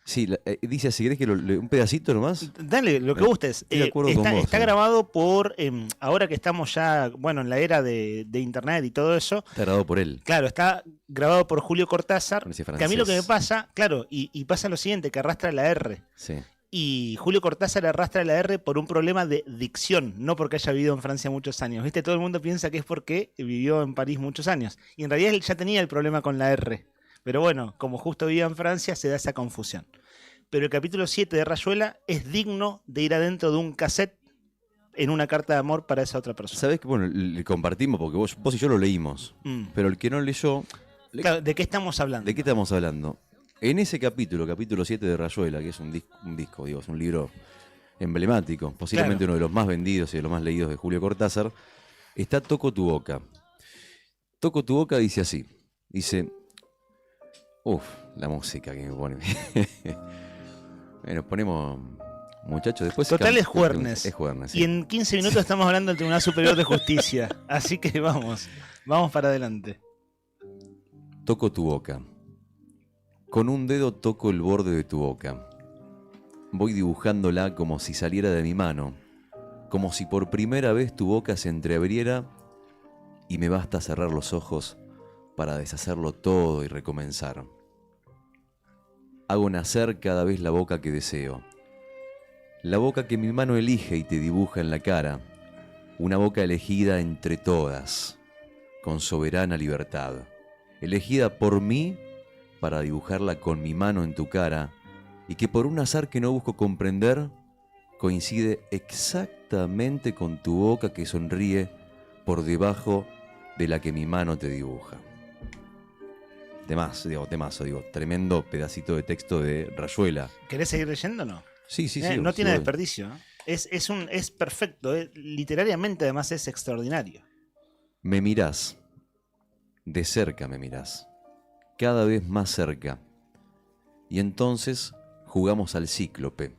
Sí, dice así, ¿querés que un pedacito nomás? Dale, lo que gustes. Estoy de acuerdo con vos, está grabado por, ahora que estamos ya, bueno, en la era de internet y todo eso. Está grabado por él. Claro, está grabado por Julio Cortázar. Que a mí lo que me pasa, claro, y pasa lo siguiente, que arrastra la R. Sí. Y Julio Cortázar arrastra la R por un problema de dicción, no porque haya vivido en Francia muchos años. ¿Viste? Todo el mundo piensa que es porque vivió en París muchos años. Y en realidad él ya tenía el problema con la R. Pero bueno, como justo vivía en Francia, se da esa confusión. Pero el capítulo 7 de Rayuela es digno de ir adentro de un cassette en una carta de amor para esa otra persona. ¿Sabés que bueno, le compartimos? Porque vos y yo lo leímos. Pero el que no leyó... Claro, ¿de qué estamos hablando? ¿De qué estamos hablando? En ese capítulo 7 de Rayuela, que es un disco, digo, es un libro emblemático, posiblemente uno de los más vendidos y de los más leídos de Julio Cortázar, está Toco tu boca. Toco tu boca dice así. Dice... la música que me pone... Bueno, ponemos, muchachos, después... Total es Juernes. Es Juernes, sí. Y en 15 minutos estamos hablando del Tribunal Superior de Justicia. Así que vamos para adelante. Toco tu boca. Con un dedo toco el borde de tu boca. Voy dibujándola como si saliera de mi mano, como si por primera vez tu boca se entreabriera y me basta cerrar los ojos para deshacerlo todo y recomenzar. Hago nacer cada vez la boca que deseo. La boca que mi mano elige y te dibuja en la cara. Una boca elegida entre todas, con soberana libertad. Elegida por mí para dibujarla con mi mano en tu cara y que por un azar que no busco comprender, coincide exactamente con tu boca que sonríe por debajo de la que mi mano te dibuja. Temazo, tremendo pedacito de texto de Rayuela. ¿Querés seguir leyendo o no? Sí. No tiene desperdicio. Es perfecto. Literariamente, además, es extraordinario. Me mirás. De cerca me mirás. Cada vez más cerca. Y entonces jugamos al cíclope.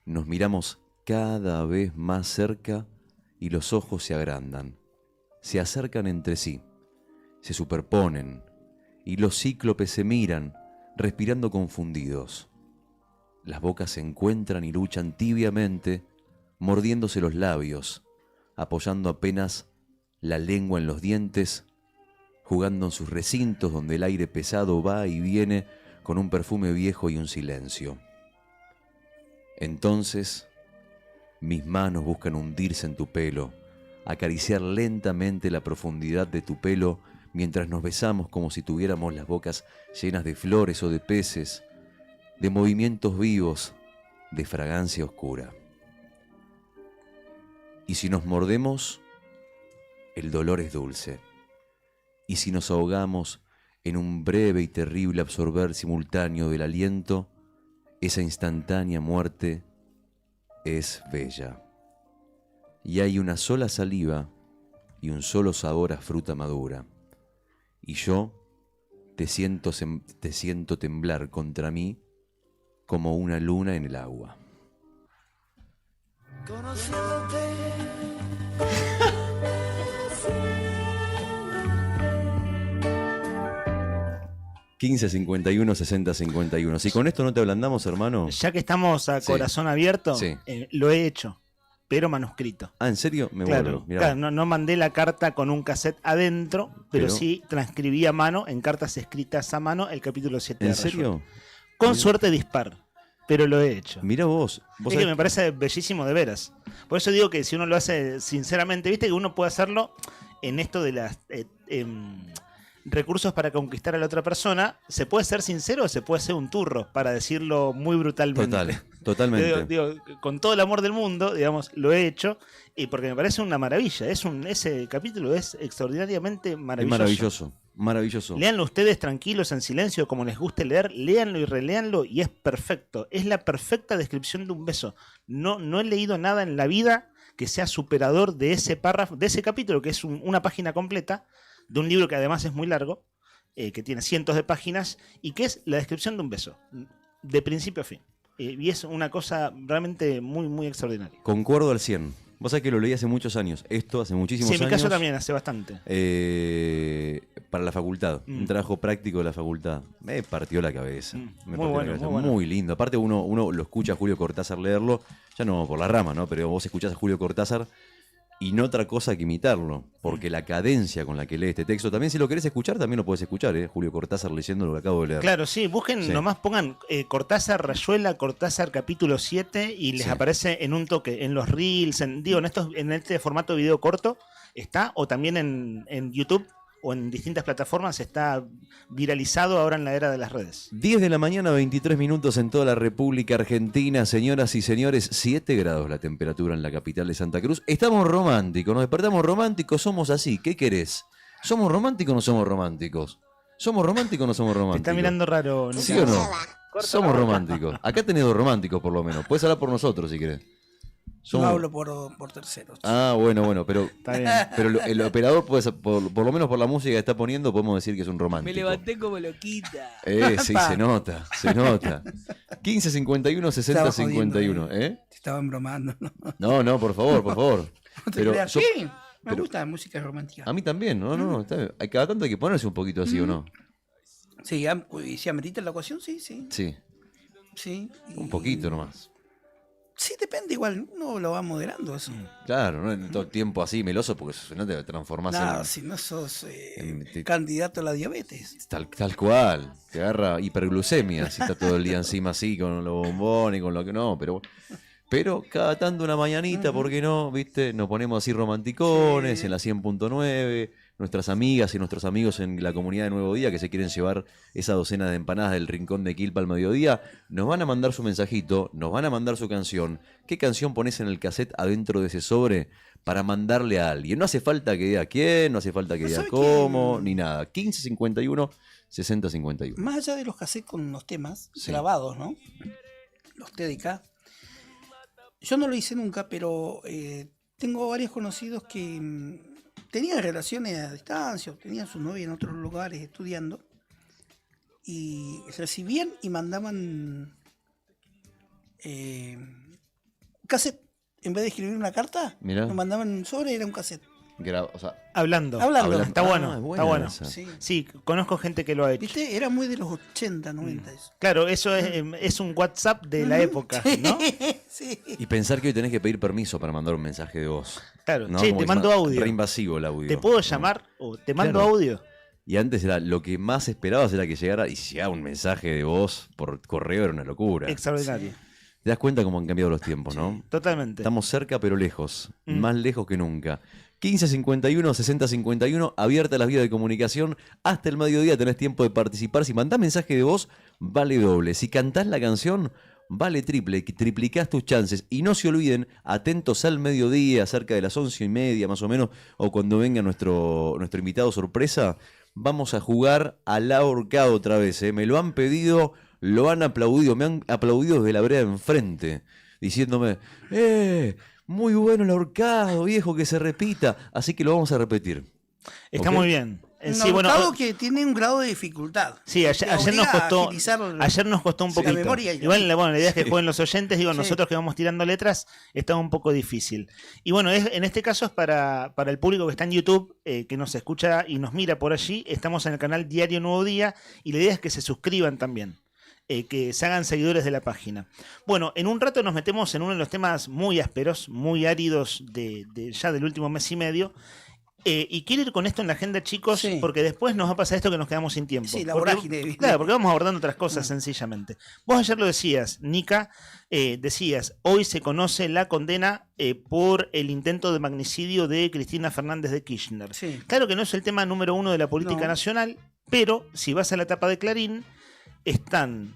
Nos miramos cada vez más cerca y los ojos se agrandan. Se acercan entre sí. Se superponen. Y los cíclopes se miran, respirando confundidos. Las bocas se encuentran y luchan tibiamente, mordiéndose los labios, apoyando apenas la lengua en los dientes, jugando en sus recintos donde el aire pesado va y viene con un perfume viejo y un silencio. Entonces, mis manos buscan hundirse en tu pelo, acariciar lentamente la profundidad de tu pelo mientras nos besamos como si tuviéramos las bocas llenas de flores o de peces, de movimientos vivos, de fragancia oscura. Y si nos mordemos, el dolor es dulce. Y si nos ahogamos en un breve y terrible absorber simultáneo del aliento, esa instantánea muerte es bella. Y hay una sola saliva y un solo sabor a fruta madura. Y yo te siento temblar contra mí como una luna en el agua. Conociéndote. 1551 6051. Si con esto no te ablandamos, hermano. Ya que estamos a corazón abierto, lo he hecho, pero manuscrito. Ah, ¿en serio? Me Claro, no mandé la carta con un cassette adentro, pero sí transcribí a mano, en cartas escritas a mano, el capítulo 7 de ¿En serio? Con suerte dispar, pero lo he hecho. Mirá vos. Es que me parece bellísimo de veras. Por eso digo que si uno lo hace sinceramente, viste que uno puede hacerlo en esto de las recursos para conquistar a la otra persona. Se puede ser sincero o se puede ser un turro, para decirlo muy brutalmente. Totalmente. Digo, con todo el amor del mundo, digamos, lo he hecho, y porque me parece una maravilla. Ese capítulo es extraordinariamente maravilloso. Maravilloso. Léanlo ustedes tranquilos, en silencio, como les guste leer, léanlo y reléanlo, y es perfecto. Es la perfecta descripción de un beso. No he leído nada en la vida que sea superador de ese párrafo, de ese capítulo, que es una página completa, de un libro que además es muy largo, que tiene cientos de páginas, y que es la descripción de un beso, de principio a fin. Y es una cosa realmente muy, muy extraordinaria. Concuerdo al 100. Vos sabés que lo leí hace muchos años. Esto hace muchísimos años. Sí, en mi caso también, hace bastante. Para la facultad. Un trabajo práctico de la facultad. Me partió la cabeza. Muy lindo. Aparte uno lo escucha a Julio Cortázar leerlo, ya no por la rama, ¿no? Pero vos escuchás a Julio Cortázar y no otra cosa que imitarlo. Porque la cadencia con la que lee este texto, también si lo querés escuchar, también lo podés escuchar, ¿eh? Julio Cortázar leyendo lo que acabo de leer. Claro, sí, busquen, nomás pongan Cortázar Rayuela, Cortázar capítulo 7 y les aparece en un toque, en los reels, en este formato video corto está, o también en YouTube o en distintas plataformas, está viralizado ahora en la era de las redes. 10 de la mañana, 23 minutos en toda la República Argentina. Señoras y señores, 7 grados la temperatura en la capital de Santa Cruz. Estamos románticos, nos despertamos románticos, somos así. ¿Qué querés? ¿Somos románticos o no somos románticos? ¿Somos románticos o no somos románticos? Te está mirando raro, ¿no? ¿Sí o no? Somos románticos. Acá tenés dos románticos por lo menos. Puedes hablar por nosotros si querés. Yo hablo por terceros. Ah, bueno, pero el operador puede ser, por lo menos por la música que está poniendo, podemos decir que es un romántico. Me levanté como loquita. Sí, se nota. 15 51 60 51, ¿eh? Te estaban bromando, ¿no? No, por favor. No te creas. Sí, me gusta la música romántica. A mí también, no, está bien. Cada tanto hay que ponerse un poquito así, ¿o no? Sí, y si amerita la ocasión, sí. Sí. Un poquito nomás. Sí, depende, igual, uno lo va moderando eso. Claro, no todo el tiempo así meloso, porque si no te transformás si no sos candidato a la diabetes. Tal cual, te agarra hiperglucemia si está todo el día encima así con los bombones, con lo que no, pero cada tanto una mañanita, ¿por qué no? ¿Viste? Nos ponemos así romanticones en la 100.9, nuestras amigas y nuestros amigos en la comunidad de Nuevo Día que se quieren llevar esa docena de empanadas del Rincón de Quilpa al mediodía, nos van a mandar su mensajito, nos van a mandar su canción. ¿Qué canción pones en el cassette adentro de ese sobre para mandarle a alguien? No hace falta que diga quién, no hace falta que diga cómo, ni nada. 15 51 60 51. Más allá de los cassettes con los temas grabados, ¿no? Los TDK. Yo no lo hice nunca, pero tengo varios conocidos que tenían relaciones a distancia, tenían su novia en otros lugares estudiando, y recibían y mandaban cassette. En vez de escribir una carta, nos mandaban un sobre, era un cassette. Hablando. Está bueno. Sí, conozco gente que lo ha hecho. ¿Viste? Era muy de los 80, 90 eso. Claro, eso es un WhatsApp de la época, ¿no? Sí. Y pensar que hoy tenés que pedir permiso para mandar un mensaje de voz. Claro, ¿no? che, Como te mando audio. Reinvasivo el audio. ¿Te puedo llamar? O te mando audio. Y antes era lo que más esperabas era que llegara, y si llegaba un mensaje de voz por correo era una locura. Extraordinario. Te das cuenta cómo han cambiado los tiempos, ¿no? Totalmente. Estamos cerca pero lejos, más lejos que nunca. 15 51 60 51, abierta las vías de comunicación. Hasta el mediodía tenés tiempo de participar. Si mandás mensaje de voz, vale doble. Si cantás la canción, vale triple. Triplicás tus chances. Y no se olviden, atentos al mediodía, cerca de las 11:30 más o menos, o cuando venga nuestro invitado sorpresa, vamos a jugar al ahorcado otra vez. Me lo han pedido, lo han aplaudido, me han aplaudido desde la vereda de enfrente, diciéndome, muy bueno el ahorcado, viejo, que se repita. Así que lo vamos a repetir. Está muy bien. Un ahorcado que tiene un grado de dificultad. Sí, ayer nos costó un poquito. Igual, la idea es que jueguen los oyentes. Nosotros que vamos tirando letras, está un poco difícil. Y bueno, en este caso es para el público que está en YouTube, que nos escucha y nos mira por allí. Estamos en el canal Diario Nuevo Día y la idea es que se suscriban también. Que se hagan seguidores de la página. Bueno, en un rato nos metemos en uno de los temas muy ásperos, muy áridos ya del último mes y medio, Y quiero ir con esto en la agenda, chicos, porque después nos va a pasar esto que nos quedamos sin tiempo. Sí, la Porque- vorágine, ¿viste? Claro, porque vamos abordando otras cosas sencillamente. Vos ayer lo decías, Nica, decías, hoy se conoce la condena por el intento de magnicidio de Cristina Fernández de Kirchner. Sí. Claro que no es el tema número uno de la política nacional, pero si vas a la tapa de Clarín, están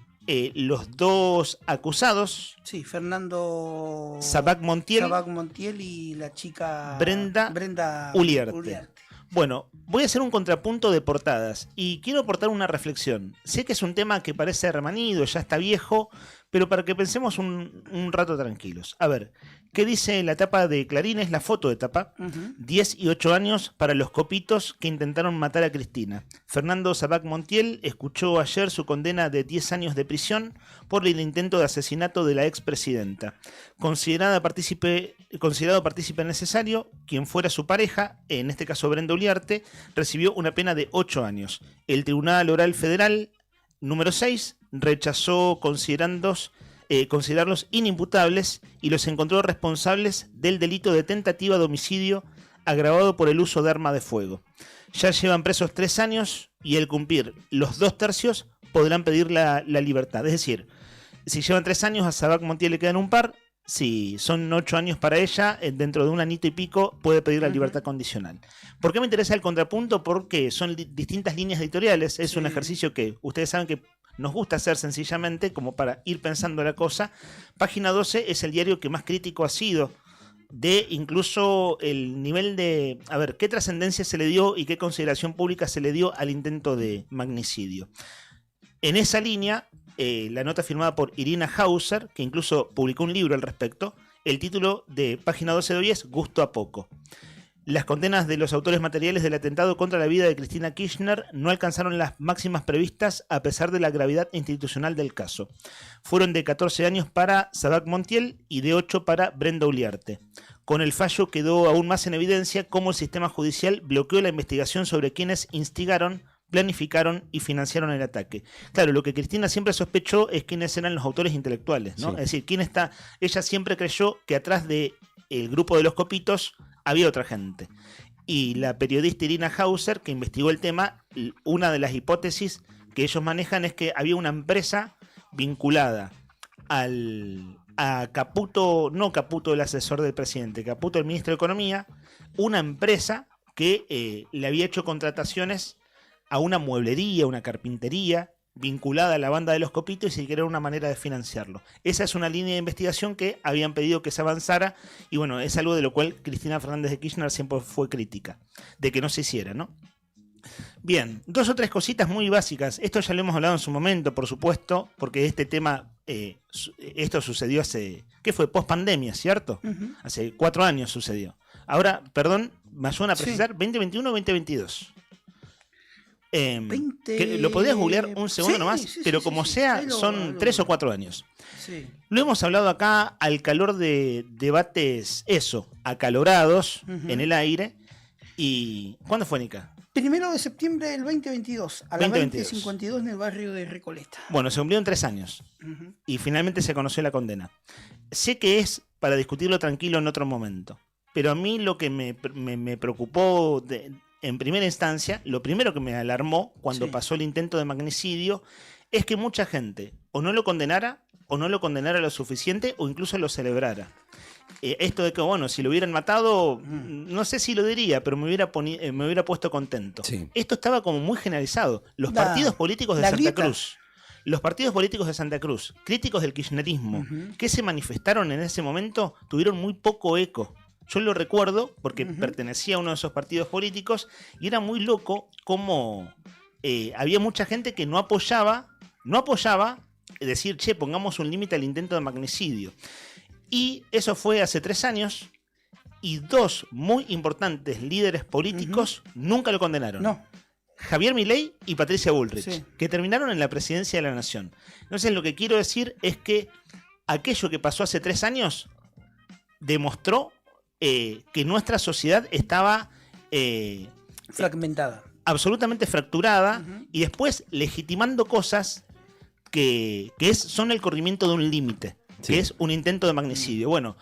los dos acusados. Sí, Fernando Sabac Montiel y la chica Brenda Uliarte. Bueno, voy a hacer un contrapunto de portadas y quiero aportar una reflexión. Sé que es un tema que parece remanido, ya está viejo, pero para que pensemos un rato tranquilos. A ver, ¿qué dice la tapa de Clarín? Es la foto de tapa. 10 y 8 años para los copitos que intentaron matar a Cristina. Fernando Sabac Montiel escuchó ayer su condena de 10 años de prisión por el intento de asesinato de la expresidenta. Considerado partícipe necesario, quien fuera su pareja, en este caso Brenda Uliarte, recibió una pena de 8 años. El Tribunal Oral Federal número 6 rechazó considerarlos inimputables y los encontró responsables del delito de tentativa de homicidio agravado por el uso de arma de fuego. Ya llevan presos 3 años y al cumplir los 2/3 podrán pedir la libertad. Es decir, si llevan 3 años, a Sabac Montiel le quedan un par. Si son 8 años para ella, dentro de un anito y pico puede pedir la libertad condicional. ¿Por qué me interesa el contrapunto? Porque son distintas líneas editoriales. Es un ejercicio que ustedes saben que nos gusta hacer sencillamente, como para ir pensando la cosa. Página 12 es el diario que más crítico ha sido de incluso el nivel de... A ver, ¿qué trascendencia se le dio y qué consideración pública se le dio al intento de magnicidio? En esa línea, la nota firmada por Irina Hauser, que incluso publicó un libro al respecto, el título de página 12 de hoy es Gusto a poco. Las condenas de los autores materiales del atentado contra la vida de Cristina Kirchner no alcanzaron las máximas previstas a pesar de la gravedad institucional del caso. Fueron de 14 años para Sabac Montiel y de 8 para Brenda Uliarte. Con el fallo quedó aún más en evidencia cómo el sistema judicial bloqueó la investigación sobre quienes instigaron, planificaron y financiaron el ataque. Claro, lo que Cristina siempre sospechó es quiénes eran los autores intelectuales, ¿no? Sí. Es decir, ella siempre creyó que atrás del grupo de los copitos había otra gente. Y la periodista Irina Hauser, que investigó el tema, una de las hipótesis que ellos manejan es que había una empresa vinculada a Caputo, no Caputo el asesor del presidente, Caputo el ministro de Economía, una empresa que le había hecho contrataciones a una mueblería, una carpintería vinculada a la banda de los copitos y que era una manera de financiarlo. Esa es una línea de investigación que habían pedido que se avanzara y bueno, es algo de lo cual Cristina Fernández de Kirchner siempre fue crítica, de que no se hiciera, ¿no? Bien, 2 o 3 cositas muy básicas. Esto ya lo hemos hablado en su momento, por supuesto, porque este tema, esto sucedió hace, ¿qué fue? Post pandemia, ¿cierto? Hace 4 años sucedió. Ahora, perdón, me ayudan a precisar, 2021 o 2022. ¿Lo podrías googlear un segundo nomás? Pero como sea, son 3 o 4 años. Sí. Lo hemos hablado acá al calor de debates, acalorados en el aire. ¿Y cuándo fue, Nica? 1 de septiembre del 2022, a las 20:52 en el barrio de Recoleta. Bueno, se cumplieron 3 años. Y finalmente se conoció la condena. Sé que es para discutirlo tranquilo en otro momento. Pero a mí lo que me preocupó en primera instancia, lo primero que me alarmó cuando pasó el intento de magnicidio es que mucha gente o no lo condenara lo suficiente o incluso lo celebrara. Esto de que, bueno, si lo hubieran matado, no sé si lo diría, pero me hubiera puesto contento. Sí. Esto estaba como muy generalizado. Los partidos políticos de Santa Cruz, críticos del kirchnerismo, que se manifestaron en ese momento, tuvieron muy poco eco. Yo lo recuerdo porque pertenecía a uno de esos partidos políticos y era muy loco cómo había mucha gente que no apoyaba decir, che, pongamos un límite al intento de magnicidio. Y eso fue hace 3 años y 2 muy importantes líderes políticos nunca lo condenaron. No. Javier Milei y Patricia Bullrich, que terminaron en la presidencia de la Nación. Entonces lo que quiero decir es que aquello que pasó hace 3 años demostró que nuestra sociedad estaba fragmentada, absolutamente fracturada, y después legitimando cosas que son el corrimiento de un límite, que es un intento de magnicidio. Bueno,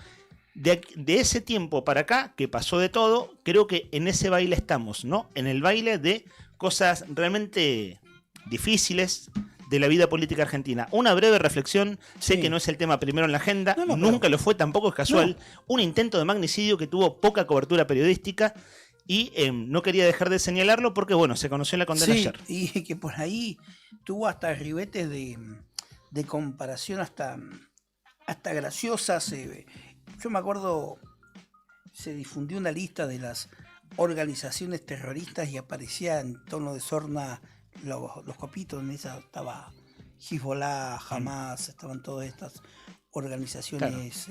de ese tiempo para acá, que pasó de todo, creo que en ese baile estamos, ¿no? En el baile de cosas realmente difíciles de la vida política argentina. Una breve reflexión, sé que no es el tema primero en la agenda, nunca lo fue, tampoco es casual. Un intento de magnicidio que tuvo poca cobertura periodística y no quería dejar de señalarlo porque, bueno, se conoció la condena ayer. Y que por ahí tuvo hasta ribetes de comparación hasta graciosas. Yo me acuerdo, se difundió una lista de las organizaciones terroristas y aparecía en tono de sorna los copitos. En esa estaba Hezbollah, Hamas, estaban todas estas organizaciones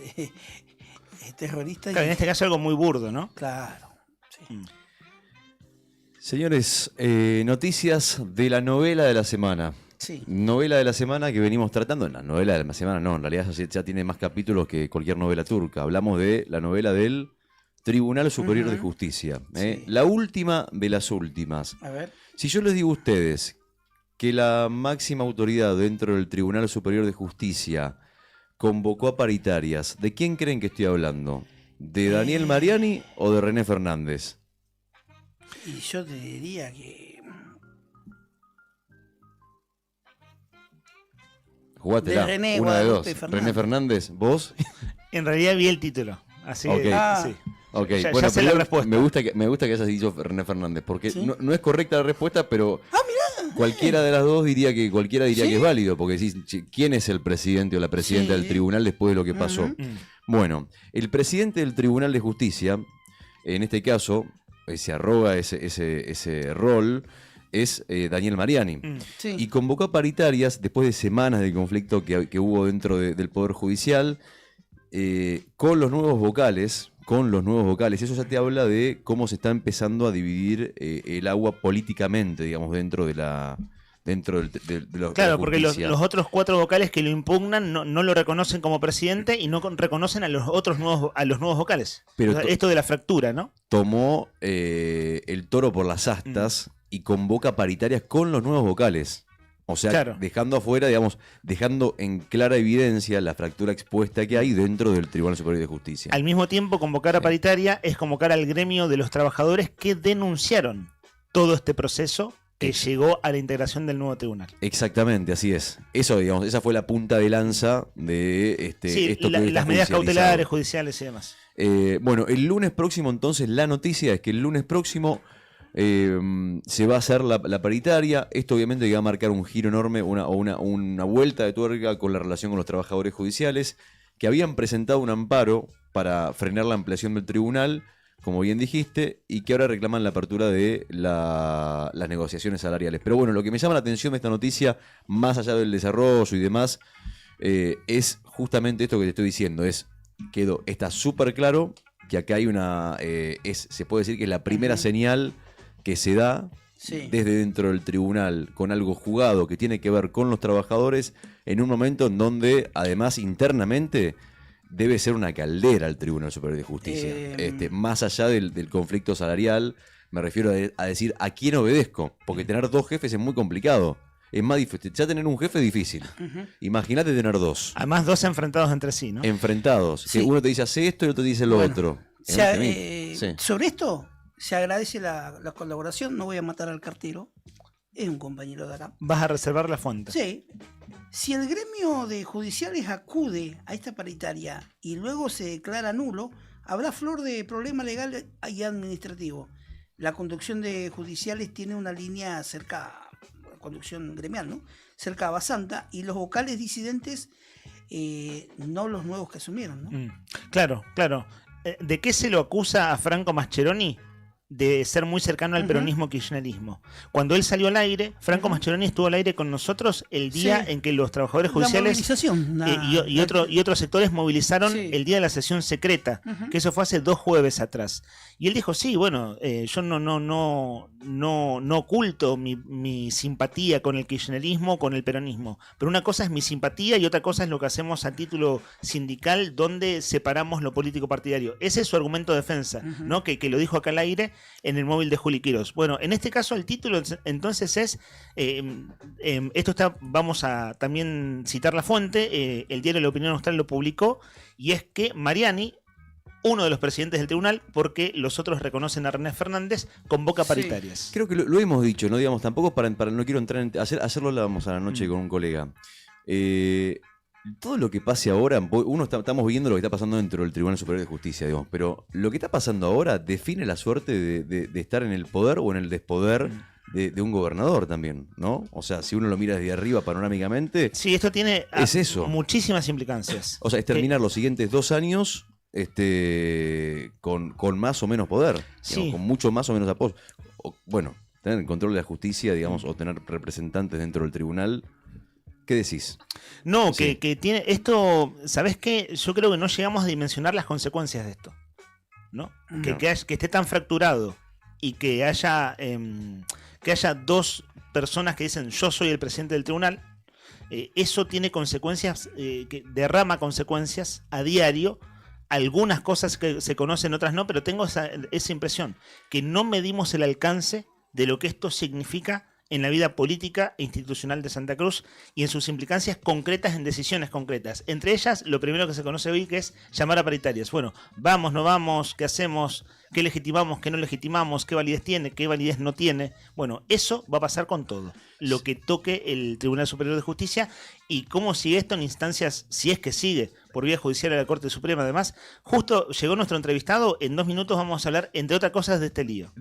terroristas. Claro, en este caso algo muy burdo, ¿no? Claro. Sí. Señores, noticias de la novela de la semana. Sí. Novela de la semana que venimos tratando. La novela de la semana no, en realidad ya tiene más capítulos que cualquier novela turca. Hablamos de la novela del Tribunal Superior de Justicia. Sí. La última de las últimas. A ver. Si yo les digo a ustedes que la máxima autoridad dentro del Tribunal Superior de Justicia convocó a paritarias, ¿de quién creen que estoy hablando? ¿De Daniel Mariani o de René Fernández? Y yo te diría que... Jugátela, de René, una de dos. Fernández. René Fernández, ¿vos? En realidad vi el título, así Ok. que sí. Ok, Ya bueno, sé la pero respuesta. me gusta que hayas dicho René Fernández, porque ¿Sí? no es correcta la respuesta, pero cualquiera de las dos diría que ¿Sí? es válido, porque decís, ¿quién es el presidente o la presidenta Sí. del tribunal después de lo que pasó? Bueno, el presidente del Tribunal de Justicia, en este caso, se arroga ese rol, es Daniel Mariani. Sí. Y convocó a paritarias después de semanas de conflicto que hubo dentro del Poder Judicial, con los nuevos vocales. Eso ya te habla de cómo se está empezando a dividir el agua políticamente, digamos, dentro de la Claro, porque los justicia. otros 4 vocales que lo impugnan no lo reconocen como presidente y no reconocen a los otros nuevos vocales. Pero O sea, esto de la fractura, ¿no? Tomó el toro por las astas y convoca paritarias con los nuevos vocales. O sea, Claro. dejando en clara evidencia la fractura expuesta que hay dentro del Tribunal Superior de Justicia. Al mismo tiempo, convocar a paritaria es convocar al gremio de los trabajadores que denunciaron todo este proceso que llegó a la integración del nuevo tribunal. Exactamente, así es. Eso, digamos, esa fue la punta de lanza de Sí, esto que hoy está las medidas judicializado. cautelares, judiciales y demás. Bueno, el lunes próximo, entonces, la noticia es que el lunes próximo se va a hacer la paritaria. Esto obviamente va a marcar un giro enorme, una vuelta de tuerca con la relación con los trabajadores judiciales que habían presentado un amparo para frenar la ampliación del tribunal, como bien dijiste, y que ahora reclaman la apertura de las negociaciones salariales. Pero bueno, lo que me llama la atención de esta noticia, más allá del desarrollo y demás, es justamente esto que te estoy diciendo. Está súper claro que acá hay se puede decir que es la primera señal que se da desde dentro del tribunal con algo jugado que tiene que ver con los trabajadores en un momento en donde además internamente debe ser una caldera el Tribunal Superior de Justicia. Más allá del conflicto salarial, me refiero a decir a quién obedezco, porque tener 2 jefes es muy complicado. Es más difícil. Ya tener un jefe es difícil. Imagínate tener 2. Además, 2 enfrentados entre sí, ¿no? Enfrentados. Sí. Que uno te dice hace esto y otro te dice lo otro. Sobre esto se agradece la colaboración. No voy a matar al cartero. Es un compañero de acá. Vas a reservar la fuente. Sí. Si el gremio de judiciales acude a esta paritaria y luego se declara nulo, habrá flor de problema legal y administrativo. La conducción de judiciales tiene una línea cerca, conducción gremial, ¿no? Cerca a Basanta, y los vocales disidentes, no los nuevos que asumieron, ¿no? Claro. ¿De qué se lo acusa a Franco Mascheroni? De ser muy cercano al peronismo-kirchnerismo. Cuando él salió al aire, Franco Mascheroni estuvo al aire con nosotros el día en que los trabajadores judiciales y otros sectores movilizaron el día de la sesión secreta, que eso fue hace 2 jueves atrás. Y él dijo, sí, bueno, yo no oculto mi simpatía con el kirchnerismo, con el peronismo, pero una cosa es mi simpatía y otra cosa es lo que hacemos a título sindical, donde separamos lo político partidario. Ese es su argumento de defensa, ¿no? Que lo dijo acá al aire en el móvil de Juli Quirós. Bueno, en este caso el título entonces es, esto está, vamos a también citar la fuente, el diario La Opinión Austral lo publicó, y es que Mariani uno de los presidentes del tribunal, porque los otros reconocen a René Fernández, convoca paritarias. Sí, creo que lo hemos dicho, no digamos tampoco para no quiero entrar en hacerlo hablábamos a la noche con un colega. Todo lo que pase ahora, estamos viendo lo que está pasando dentro del Tribunal Superior de Justicia, digamos, pero lo que está pasando ahora define la suerte de estar en el poder o en el despoder de un gobernador también, ¿no? O sea, si uno lo mira desde arriba panorámicamente... Sí, esto tiene muchísimas implicancias. O sea, es terminar los siguientes 2 años con más o menos poder, digamos, con mucho más o menos apoyo. Bueno, tener el control de la justicia, digamos, o tener representantes dentro del tribunal... ¿Qué decís? No, que tiene esto, ¿sabés qué? Yo creo que no llegamos a dimensionar las consecuencias de esto, ¿no? Que esté tan fracturado y que haya 2 personas que dicen yo soy el presidente del tribunal, eso tiene consecuencias, que derrama consecuencias a diario. Algunas cosas que se conocen, otras no, pero tengo esa impresión, que no medimos el alcance de lo que esto significa en la vida política e institucional de Santa Cruz y en sus implicancias concretas en decisiones concretas. Entre ellas, lo primero que se conoce hoy, que es llamar a paritarias. Bueno, vamos, no vamos, qué hacemos, qué legitimamos, qué no legitimamos, qué validez tiene, qué validez no tiene. Bueno, eso va a pasar con todo lo que toque el Tribunal Superior de Justicia y cómo sigue esto en instancias, si es que sigue por vía judicial a la Corte Suprema. Además, justo llegó nuestro entrevistado, en 2 minutos vamos a hablar, entre otras cosas, de este lío.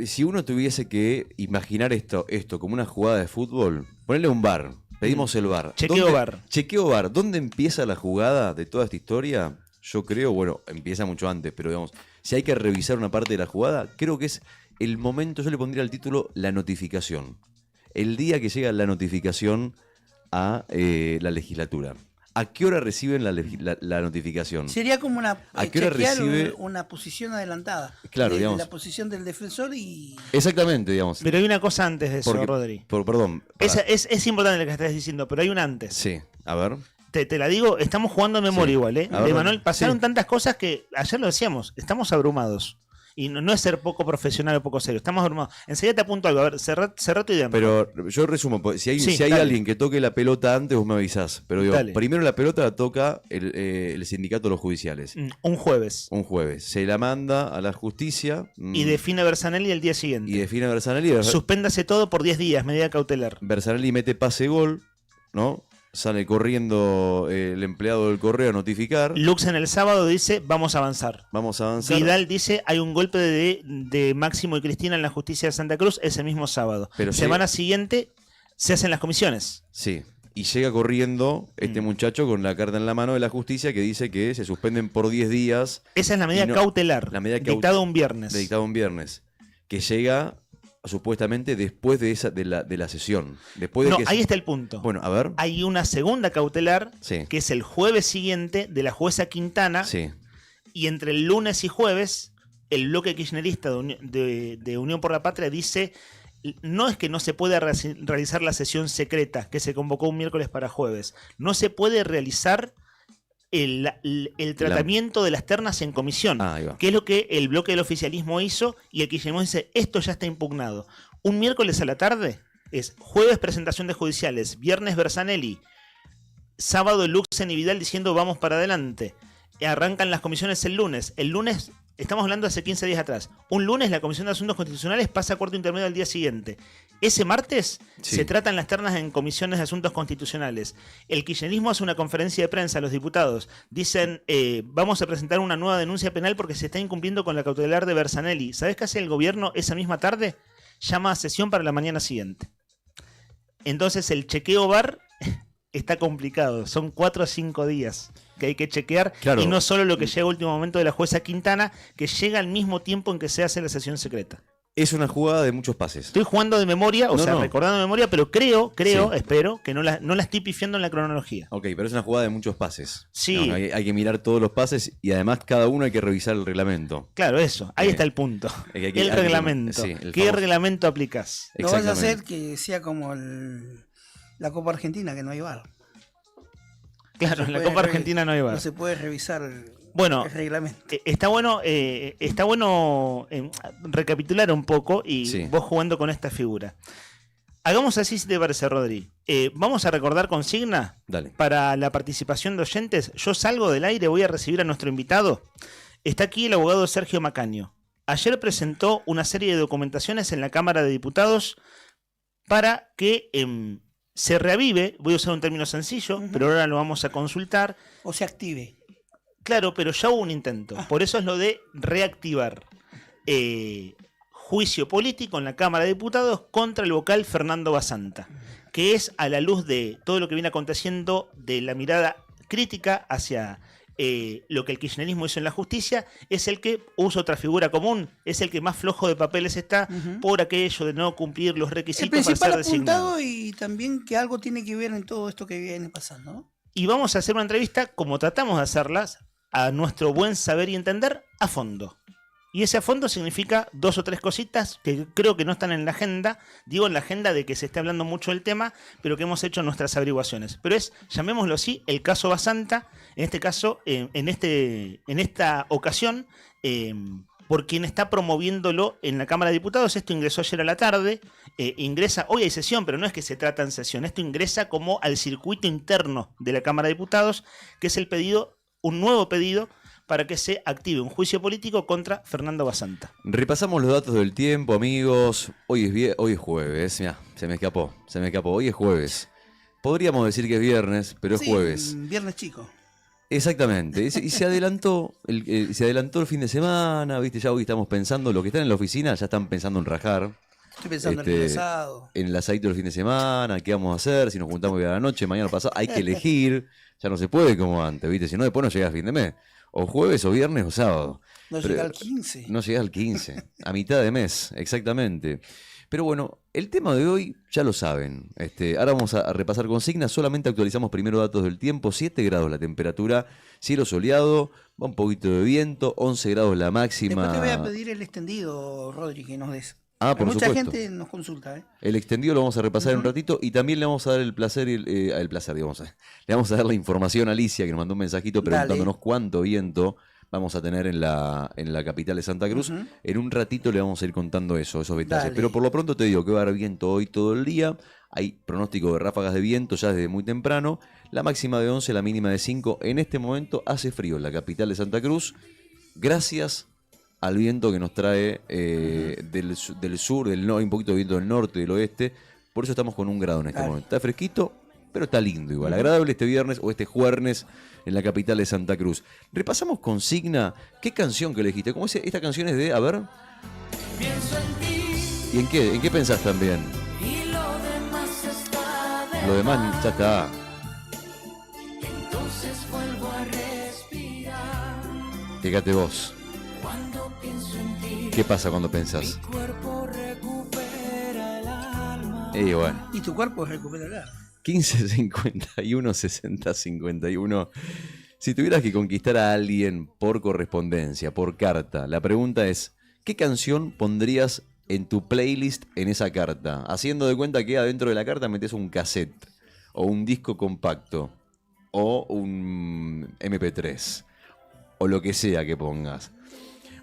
Si uno tuviese que imaginar esto como una jugada de fútbol, ponerle un VAR, pedimos el VAR. Chequeo VAR. Chequeo VAR. ¿Dónde empieza la jugada de toda esta historia? Yo creo, bueno, empieza mucho antes, pero digamos, si hay que revisar una parte de la jugada, creo que es el momento, yo le pondría el título, la notificación. El día que llega la notificación a la legislatura. ¿A qué hora reciben la notificación? Sería como ¿A qué hora recibe una posición adelantada? Claro, digamos. La posición del defensor y... Exactamente, digamos. Pero hay una cosa antes de eso, Rodri. Perdón. Es importante lo que estás diciendo, pero hay una antes. Sí, a ver. Te la digo, estamos jugando en memoria igual, ¿eh? Ver, Manuel, pasaron tantas cosas que ayer lo decíamos, estamos abrumados. Y no es ser poco profesional o poco serio, estamos abrumados. Enseguida te apunto algo, a ver, cerrá tu idea. Pero yo resumo, si hay alguien que toque la pelota antes, vos me avisás. Pero digo, primero la pelota la toca el sindicato de los judiciales. Un jueves. Se la manda a la justicia. Y define Bersanelli el día siguiente. Suspéndase todo por 10 días, medida cautelar. Bersanelli mete pase gol, ¿no? Sale corriendo el empleado del correo a notificar. Luxen el sábado dice, vamos a avanzar. Vidal dice, hay un golpe de Máximo y Cristina en la justicia de Santa Cruz ese mismo sábado. Pero semana siguiente se hacen las comisiones. Sí. Y llega corriendo este muchacho con la carta en la mano de la justicia que dice que se suspenden por 10 días. Esa es la medida cautelar. Dictado un viernes. Dictado un viernes. Que llega... supuestamente después de la sesión. Ahí está el punto. Bueno, a ver. Hay una segunda cautelar, que es el jueves siguiente, de la jueza Quintana. Sí. Y entre el lunes y jueves, el bloque kirchnerista de Unión por la Patria dice, no es que no se pueda realizar la sesión secreta, que se convocó un miércoles para jueves. No se puede realizar el tratamiento de las ternas en comisión, que es lo que el bloque del oficialismo hizo, y el kirchnerismo dice, esto ya está impugnado. Un miércoles a la tarde es jueves presentación de judiciales, viernes Bersanelli, sábado Luxen y Vidal diciendo vamos para adelante. Arrancan las comisiones el lunes. El lunes, estamos hablando de hace 15 días atrás. Un lunes la Comisión de Asuntos Constitucionales pasa a cuarto intermedio al día siguiente. Ese martes se tratan las ternas en comisiones de asuntos constitucionales. El kirchnerismo hace una conferencia de prensa a los diputados. Dicen, vamos a presentar una nueva denuncia penal porque se está incumpliendo con la cautelar de Bersanelli. ¿Sabés qué hace el gobierno esa misma tarde? Llama a sesión para la mañana siguiente. Entonces el chequeo VAR está complicado. Son 4 o 5 días que hay que chequear. Claro. Y no solo lo que llega a último momento de la jueza Quintana, que llega al mismo tiempo en que se hace la sesión secreta. Es una jugada de muchos pases. Estoy jugando de memoria, recordando de memoria, pero creo, espero, que no la estoy pifiando en la cronología. Ok, pero es una jugada de muchos pases. Sí. No, hay que mirar todos los pases y además cada uno hay que revisar el reglamento. Claro, eso. Ahí está el punto. El reglamento. ¿Qué reglamento aplicás? No vas a hacer que sea como la Copa Argentina, que no hay VAR. Claro, en la Copa Argentina no hay VAR. No se puede revisar el reglamento. Está bueno recapitular un poco y vos jugando con esta figura. Hagamos así, si te parece, Rodri. Vamos a recordar consigna. Dale. Para la participación de oyentes. Yo salgo del aire, voy a recibir a nuestro invitado. Está aquí el abogado Sergio Macaño. Ayer presentó una serie de documentaciones en la Cámara de Diputados para que se reavive, voy a usar un término sencillo, pero ahora lo vamos a consultar. O se active. Claro, pero ya hubo un intento. Por eso es lo de reactivar. Juicio político en la Cámara de Diputados contra el vocal Fernando Basanta, que es, a la luz de todo lo que viene aconteciendo, de la mirada crítica hacia lo que el kirchnerismo hizo en la justicia, es el que usa otra figura común, es el que más flojo de papeles está por aquello de no cumplir los requisitos para ser principal designado. apuntado y también que algo tiene que ver en todo esto que viene pasando, ¿no? Y vamos a hacer una entrevista, como tratamos de hacerlas, a nuestro buen saber y entender, a fondo. Y ese a fondo significa 2 o 3 cositas que creo que no están en la agenda. Digo en la agenda de que se esté hablando mucho del tema, pero que hemos hecho nuestras averiguaciones. Pero es, llamémoslo así, el caso Basanta, en este caso, en esta ocasión, por quien está promoviéndolo en la Cámara de Diputados. Esto ingresó ayer a la tarde, ingresa, hoy hay sesión, pero no es que se trata en sesión, esto ingresa como al circuito interno de la Cámara de Diputados, que es el pedido, un nuevo pedido, para que se active un juicio político contra Fernando Basanta. Repasamos los datos del tiempo, amigos. Hoy es jueves. Mirá, se me escapó. Hoy es jueves. Podríamos decir que es viernes, pero es jueves. Viernes chico. Exactamente. Y se adelantó el fin de semana, ¿viste? Ya hoy estamos pensando, los que están en la oficina ya están pensando en rajar. Estoy pensando en el asado. En el asadito del fin de semana, qué vamos a hacer, si nos juntamos hoy a la noche, mañana pasado. Hay que elegir. Ya no se puede como antes, ¿viste? Si no, después no llega a fin de mes. O jueves, o viernes, o sábado. No llega al 15. No llega al 15. A mitad de mes, exactamente. Pero bueno, el tema de hoy ya lo saben. Ahora vamos a repasar consignas. Solamente actualizamos primero datos del tiempo. 7 grados la temperatura, cielo soleado, va un poquito de viento, 11 grados la máxima. Después te voy a pedir el extendido, Rodri, que nos des. Ah, por mucha supuesto. gente nos consulta, ¿eh? El extendido lo vamos a repasar en un ratito y también le vamos a dar le vamos a dar la información a Alicia, que nos mandó un mensajito preguntándonos cuánto viento vamos a tener en la capital de Santa Cruz. En un ratito le vamos a ir contando esos detalles. Dale. Pero por lo pronto te digo que va a haber viento hoy todo el día. Hay pronóstico de ráfagas de viento ya desde muy temprano. La máxima de 11, la mínima de 5. En este momento hace frío en la capital de Santa Cruz. Gracias al viento que nos trae del sur, del norte, un poquito de viento del norte, del oeste. Por eso estamos con 1 grado en este momento. Está fresquito, pero está lindo igual. Agradable este viernes o este jueves en la capital de Santa Cruz. Repasamos consigna. ¿Qué canción que elegiste? ¿Cómo es? Esta canción es de, a ver. ¿Y en qué? ¿En qué pensás también? Y lo demás está de Lo demás ya está. Entonces vuelvo a respirar. Fíjate vos. Cuando pienso en ti, ¿Qué pasa cuando pensás? mi cuerpo recupera el alma. Y bueno. Y tu cuerpo recuperará. 15 51 60 51. Si tuvieras que conquistar a alguien por correspondencia, por carta, la pregunta es, ¿qué canción pondrías en tu playlist en esa carta? Haciendo de cuenta que adentro de la carta metes un cassette, o un disco compacto, o un MP3, o lo que sea que pongas.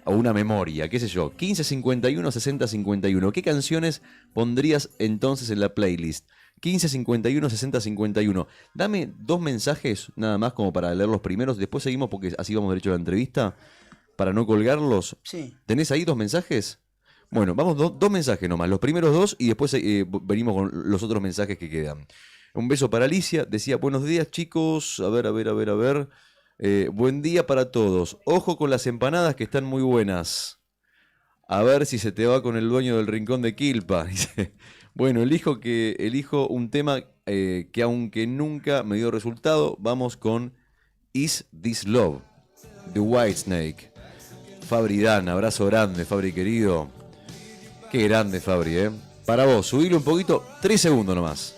O una memoria, qué sé yo. 15 51 60 51. ¿Qué canciones pondrías entonces en la playlist? 15 51 60 51. Dame 2 mensajes nada más como para leer los primeros. Después seguimos porque así vamos derecho a la entrevista. Para no colgarlos. Sí. ¿Tenés ahí 2 mensajes? Bueno, vamos 2 mensajes nomás. Los primeros 2 y después venimos con los otros mensajes que quedan. Un beso para Alicia. Decía, buenos días chicos. A ver. Buen día para todos. Ojo con las empanadas que están muy buenas. A ver si se te va con el dueño del rincón de Quilpa. Dice, bueno, elijo un tema que aunque nunca me dio resultado, vamos con Is This Love, de Whitesnake. Fabri Dan, abrazo grande, Fabri querido. Qué grande, Fabri, ¿eh? Para vos, subilo un poquito, 3 segundos nomás.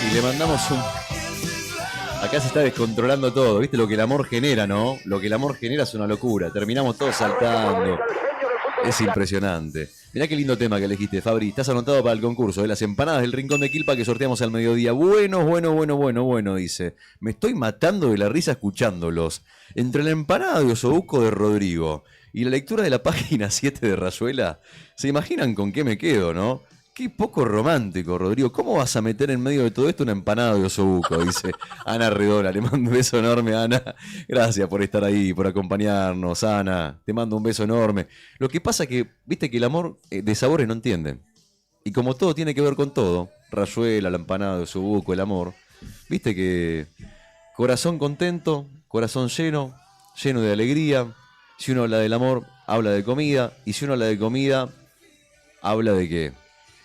Y le mandamos un... Acá se está descontrolando todo, ¿viste? Lo que el amor genera, ¿no? Lo que el amor genera es una locura. Terminamos todos saltando. Es impresionante. Mirá qué lindo tema que elegiste, Fabri. Estás anotado para el concurso de las empanadas del Rincón de Quilpa que sorteamos al mediodía. Bueno, dice. Me estoy matando de la risa escuchándolos. Entre la empanada de osobuco de Rodrigo Y la lectura de la página 7 de Rayuela, ¿se imaginan con qué me quedo, no? Qué poco romántico, Rodrigo. ¿Cómo vas a meter en medio de todo esto una empanada de osobuco? Dice Ana Redola. Le mando un beso enorme, Ana. Gracias por estar ahí, por acompañarnos, Ana. Te mando un beso enorme. Lo que pasa que, viste que el amor de sabores no entienden. Y como todo tiene que ver con todo, Rayuela, la empanada de osobuco, el amor, viste que corazón contento, corazón lleno, lleno de alegría. Si uno habla del amor, habla de comida. Y si uno habla de comida, habla de qué?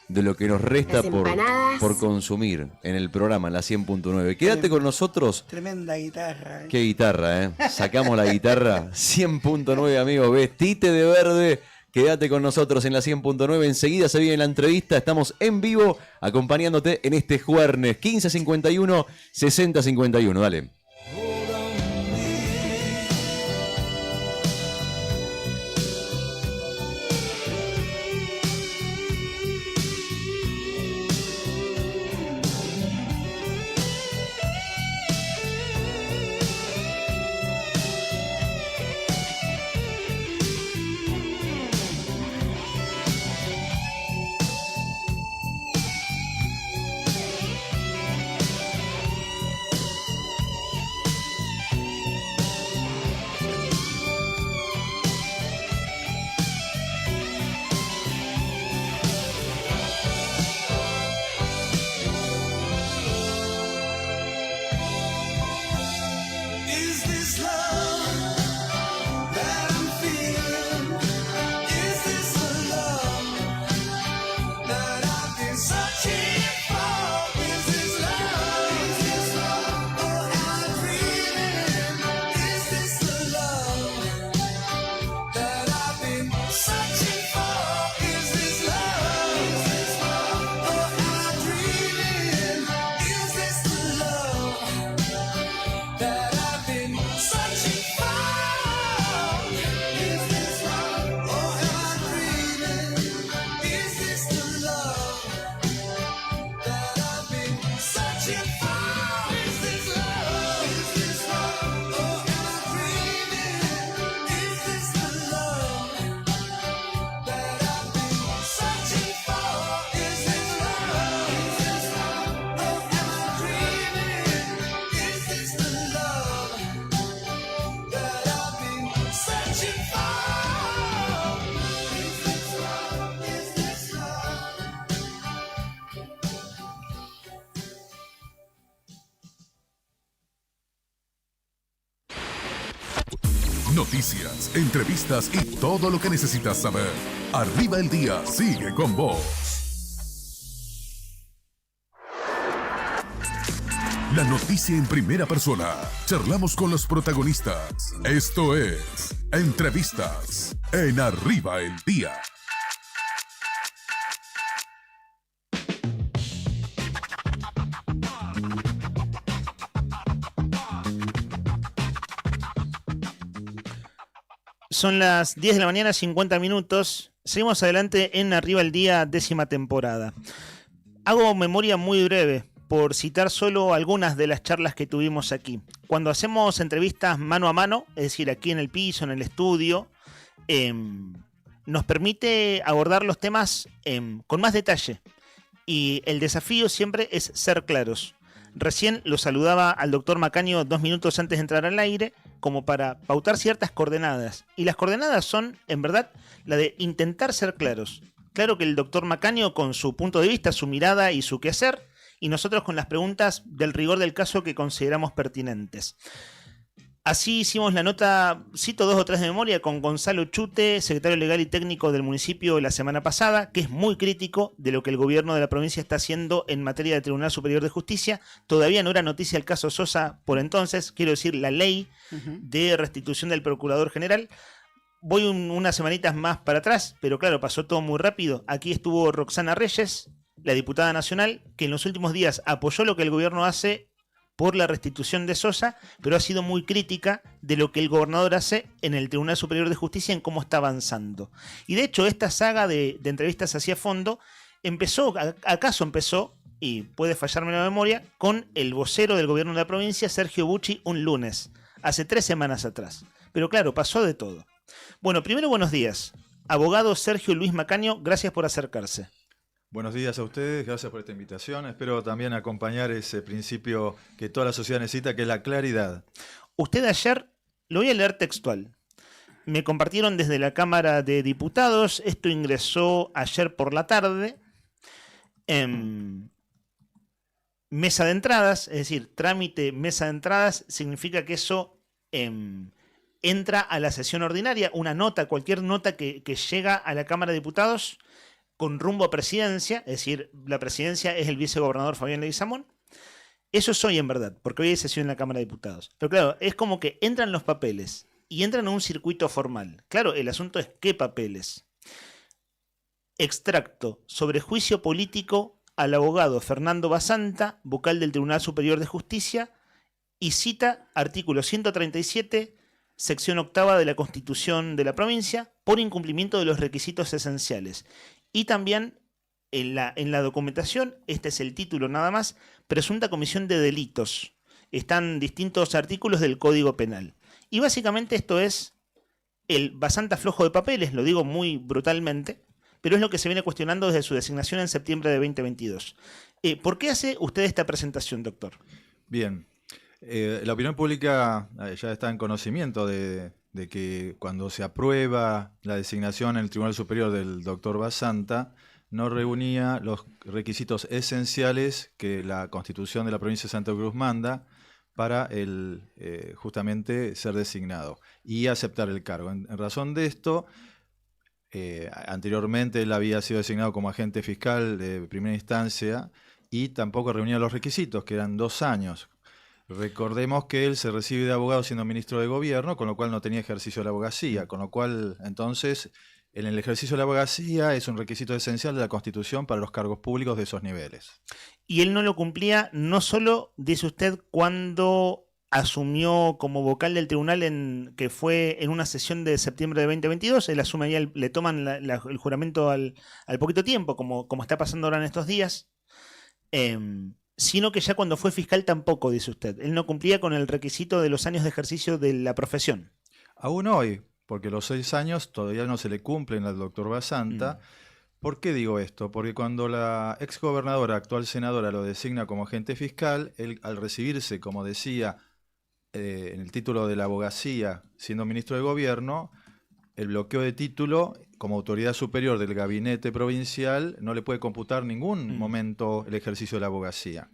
De lo que nos resta por consumir en el programa, en la 100.9. Quédate con nosotros. Tremenda guitarra. Qué guitarra, ¿eh? Sacamos la guitarra. 100.9, amigos. Vestite de verde. Quédate con nosotros en la 100.9. Enseguida se viene la entrevista. Estamos en vivo acompañándote en este jueves 15:51, 60:51. Dale. Noticias, entrevistas y todo lo que necesitas saber. Arriba el día sigue con vos. La noticia en primera persona. Charlamos con los protagonistas. Esto es Entrevistas en Arriba el Día. Son las 10 de la mañana, 50 minutos. Seguimos adelante en Arriba el Día, 10ª temporada. Hago memoria muy breve, por citar solo algunas de las charlas que tuvimos aquí. Cuando hacemos entrevistas mano a mano, es decir, aquí en el piso, en el estudio, nos permite abordar los temas con más detalle. Y el desafío siempre es ser claros. Recién lo saludaba al doctor Macaño 2 minutos antes de entrar al aire, como para pautar ciertas coordenadas. Y las coordenadas son, en verdad, la de intentar ser claros. Claro que el doctor Macaño con su punto de vista, su mirada y su quehacer, y nosotros con las preguntas del rigor del caso que consideramos pertinentes. Así hicimos la nota, cito 2 o 3 de memoria, con Gonzalo Chute, secretario legal y técnico del municipio la semana pasada, que es muy crítico de lo que el gobierno de la provincia está haciendo en materia de Tribunal Superior de Justicia. Todavía no era noticia el caso Sosa por entonces, quiero decir, la ley de restitución del Procurador General. Voy unas semanitas más para atrás, pero claro, pasó todo muy rápido. Aquí estuvo Roxana Reyes, la diputada nacional, que en los últimos días apoyó lo que el gobierno hace por la restitución de Sosa, pero ha sido muy crítica de lo que el gobernador hace en el Tribunal Superior de Justicia, en cómo está avanzando. Y de hecho, esta saga de entrevistas hacia fondo empezó, y puede fallarme la memoria, con el vocero del gobierno de la provincia, Sergio Bucci, un lunes, hace 3 semanas atrás. Pero claro, pasó de todo. Bueno, primero buenos días. Abogado Sergio Luis Macaño, gracias por acercarse. Buenos días a ustedes, gracias por esta invitación. Espero también acompañar ese principio que toda la sociedad necesita, que es la claridad. Usted ayer, lo voy a leer textual, me compartieron desde la Cámara de Diputados, esto ingresó ayer por la tarde, en mesa de entradas, es decir, trámite mesa de entradas, significa que eso entra a la sesión ordinaria, una nota, cualquier nota que llega a la Cámara de Diputados con rumbo a presidencia, es decir, la presidencia es el vicegobernador Fabián Leguizamón. Eso es hoy en verdad, porque hoy hay sesión en la Cámara de Diputados. Pero claro, es como que entran los papeles y entran a un circuito formal. Claro, el asunto es ¿qué papeles? Extracto sobre juicio político al abogado Fernando Basanta, vocal del Tribunal Superior de Justicia, y cita artículo 137, sección octava de la Constitución de la provincia, por incumplimiento de los requisitos esenciales. Y también en la documentación, este es el título nada más, presunta comisión de delitos. Están distintos artículos del Código Penal. Y básicamente esto es el Basanta flojo de papeles, lo digo muy brutalmente, pero es lo que se viene cuestionando desde su designación en septiembre de 2022. ¿Por qué hace usted esta presentación, doctor? Bien, la opinión pública ya está en conocimiento de que cuando se aprueba la designación en el Tribunal Superior del doctor Basanta, no reunía los requisitos esenciales que la Constitución de la provincia de Santa Cruz manda para justamente ser designado y aceptar el cargo. En razón de esto, anteriormente él había sido designado como agente fiscal de primera instancia y tampoco reunía los requisitos, que eran 2 años. Recordemos que él se recibe de abogado siendo ministro de gobierno, con lo cual no tenía ejercicio de la abogacía, con lo cual entonces en el ejercicio de la abogacía es un requisito esencial de la Constitución para los cargos públicos de esos niveles. Y él no lo cumplía, no solo, dice usted, cuando asumió como vocal del tribunal, que fue en una sesión de septiembre de 2022, él asume ahí, le toman el juramento al poquito tiempo, como está pasando ahora en estos días, sino que ya cuando fue fiscal tampoco, dice usted. Él no cumplía con el requisito de los años de ejercicio de la profesión. Aún hoy, porque los 6 años todavía no se le cumplen al doctor Basanta. ¿Por qué digo esto? Porque cuando la exgobernadora, actual senadora, lo designa como agente fiscal, él, al recibirse, como decía, en el título de la abogacía, siendo ministro de gobierno, el bloqueo de título, como autoridad superior del gabinete provincial, no le puede computar en ningún momento el ejercicio de la abogacía.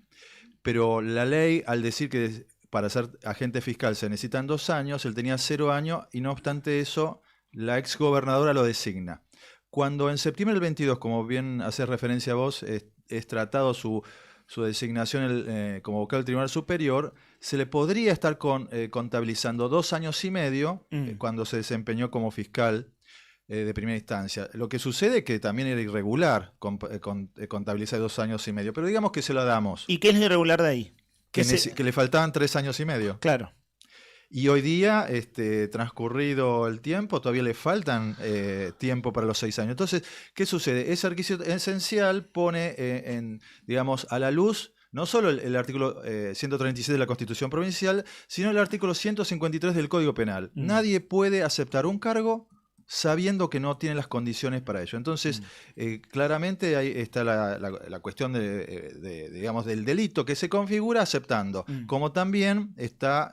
Pero la ley, al decir que para ser agente fiscal se necesitan 2 años, él tenía 0 años y no obstante eso, la exgobernadora lo designa. Cuando en septiembre del 22, como bien hace referencia a vos, es tratado su designación como vocal del Tribunal Superior, se le podría estar contabilizando 2 años y medio cuando se desempeñó como fiscal de primera instancia. Lo que sucede es que también era irregular contabilizar 2 años y medio, pero digamos que se lo damos. ¿Y qué es lo irregular de ahí? Que le faltaban 3 años y medio. Claro. Y hoy día, transcurrido el tiempo, todavía le faltan tiempo para los 6 años. Entonces, ¿qué sucede? Ese requisito esencial pone, digamos, a la luz no solo el artículo 136 de la Constitución Provincial, sino el artículo 153 del Código Penal. Nadie puede aceptar un cargo sabiendo que no tiene las condiciones para ello. Entonces, claramente ahí está la cuestión digamos, del delito que se configura aceptando, como también está,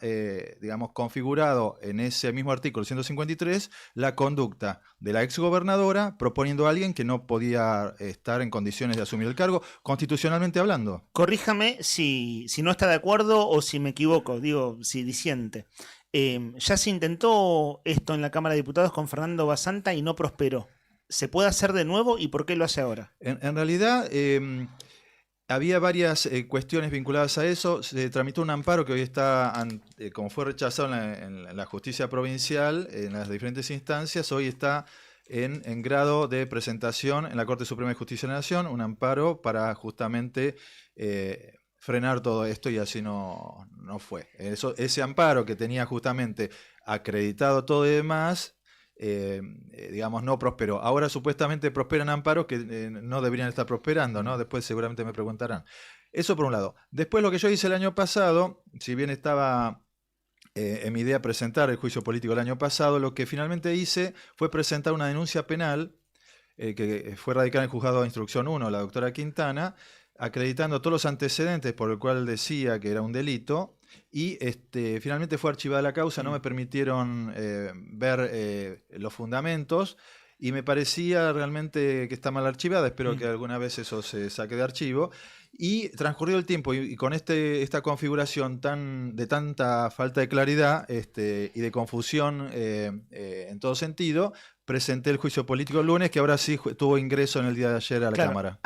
digamos, configurado en ese mismo artículo 153 la conducta de la exgobernadora proponiendo a alguien que no podía estar en condiciones de asumir el cargo, constitucionalmente hablando. Corríjame si no está de acuerdo o si me equivoco, digo, si disiente. Ya se intentó esto en la Cámara de Diputados con Fernando Basanta y no prosperó. ¿Se puede hacer de nuevo y por qué lo hace ahora? En realidad, había varias cuestiones vinculadas a eso. Se tramitó un amparo que hoy está, como fue rechazado en la justicia provincial, en las diferentes instancias, hoy está en grado de presentación en la Corte Suprema de Justicia de la Nación, un amparo para justamente frenar todo esto y así no fue. Ese amparo que tenía justamente acreditado todo y demás, digamos, no prosperó. Ahora supuestamente prosperan amparos que no deberían estar prosperando, ¿no? Después seguramente me preguntarán. Eso por un lado. Después lo que yo hice el año pasado, si bien estaba en mi idea presentar el juicio político el año pasado, lo que finalmente hice fue presentar una denuncia penal que fue radicada en el juzgado de instrucción 1, la doctora Quintana, acreditando todos los antecedentes por el cual decía que era un delito, y finalmente fue archivada la causa, no me permitieron ver los fundamentos, y me parecía realmente que está mal archivada. Espero que alguna vez eso se saque de archivo. Y transcurrido el tiempo y con esta configuración de tanta falta de claridad y de confusión en todo sentido, presenté el juicio político el lunes, que ahora sí tuvo ingreso en el día de ayer a la Cámara.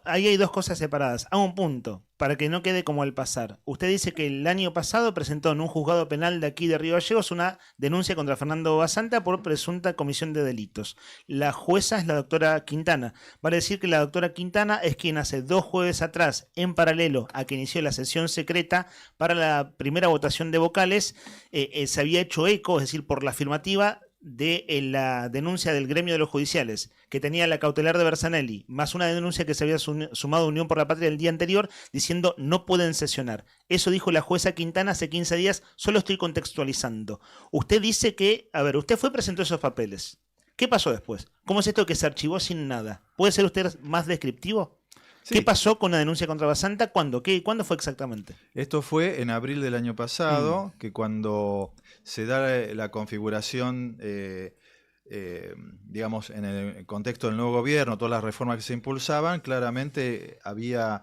Ahí hay dos cosas separadas. Hago un punto, para que no quede como al pasar. Usted dice que el año pasado presentó en un juzgado penal de aquí de Río Gallegos una denuncia contra Fernando Basanta por presunta comisión de delitos. La jueza es la doctora Quintana. Vale decir que la doctora Quintana es quien hace 2 jueves atrás, en paralelo a que inició la sesión secreta para la primera votación de vocales, se había hecho eco, es decir, por la afirmativa de la denuncia del gremio de los judiciales, que tenía la cautelar de Bersanelli, más una denuncia que se había sumado Unión por la Patria el día anterior, diciendo no pueden sesionar. Eso dijo la jueza Quintana hace 15 días, solo estoy contextualizando. Usted dice que, usted fue y presentó esos papeles. ¿Qué pasó después? ¿Cómo es esto que se archivó sin nada? ¿Puede ser usted más descriptivo? Sí. ¿Qué pasó con la denuncia contra Basanta? ¿Cuándo? ¿Cuándo fue exactamente? Esto fue en abril del año pasado, que cuando se da la configuración, digamos, en el contexto del nuevo gobierno, todas las reformas que se impulsaban, claramente había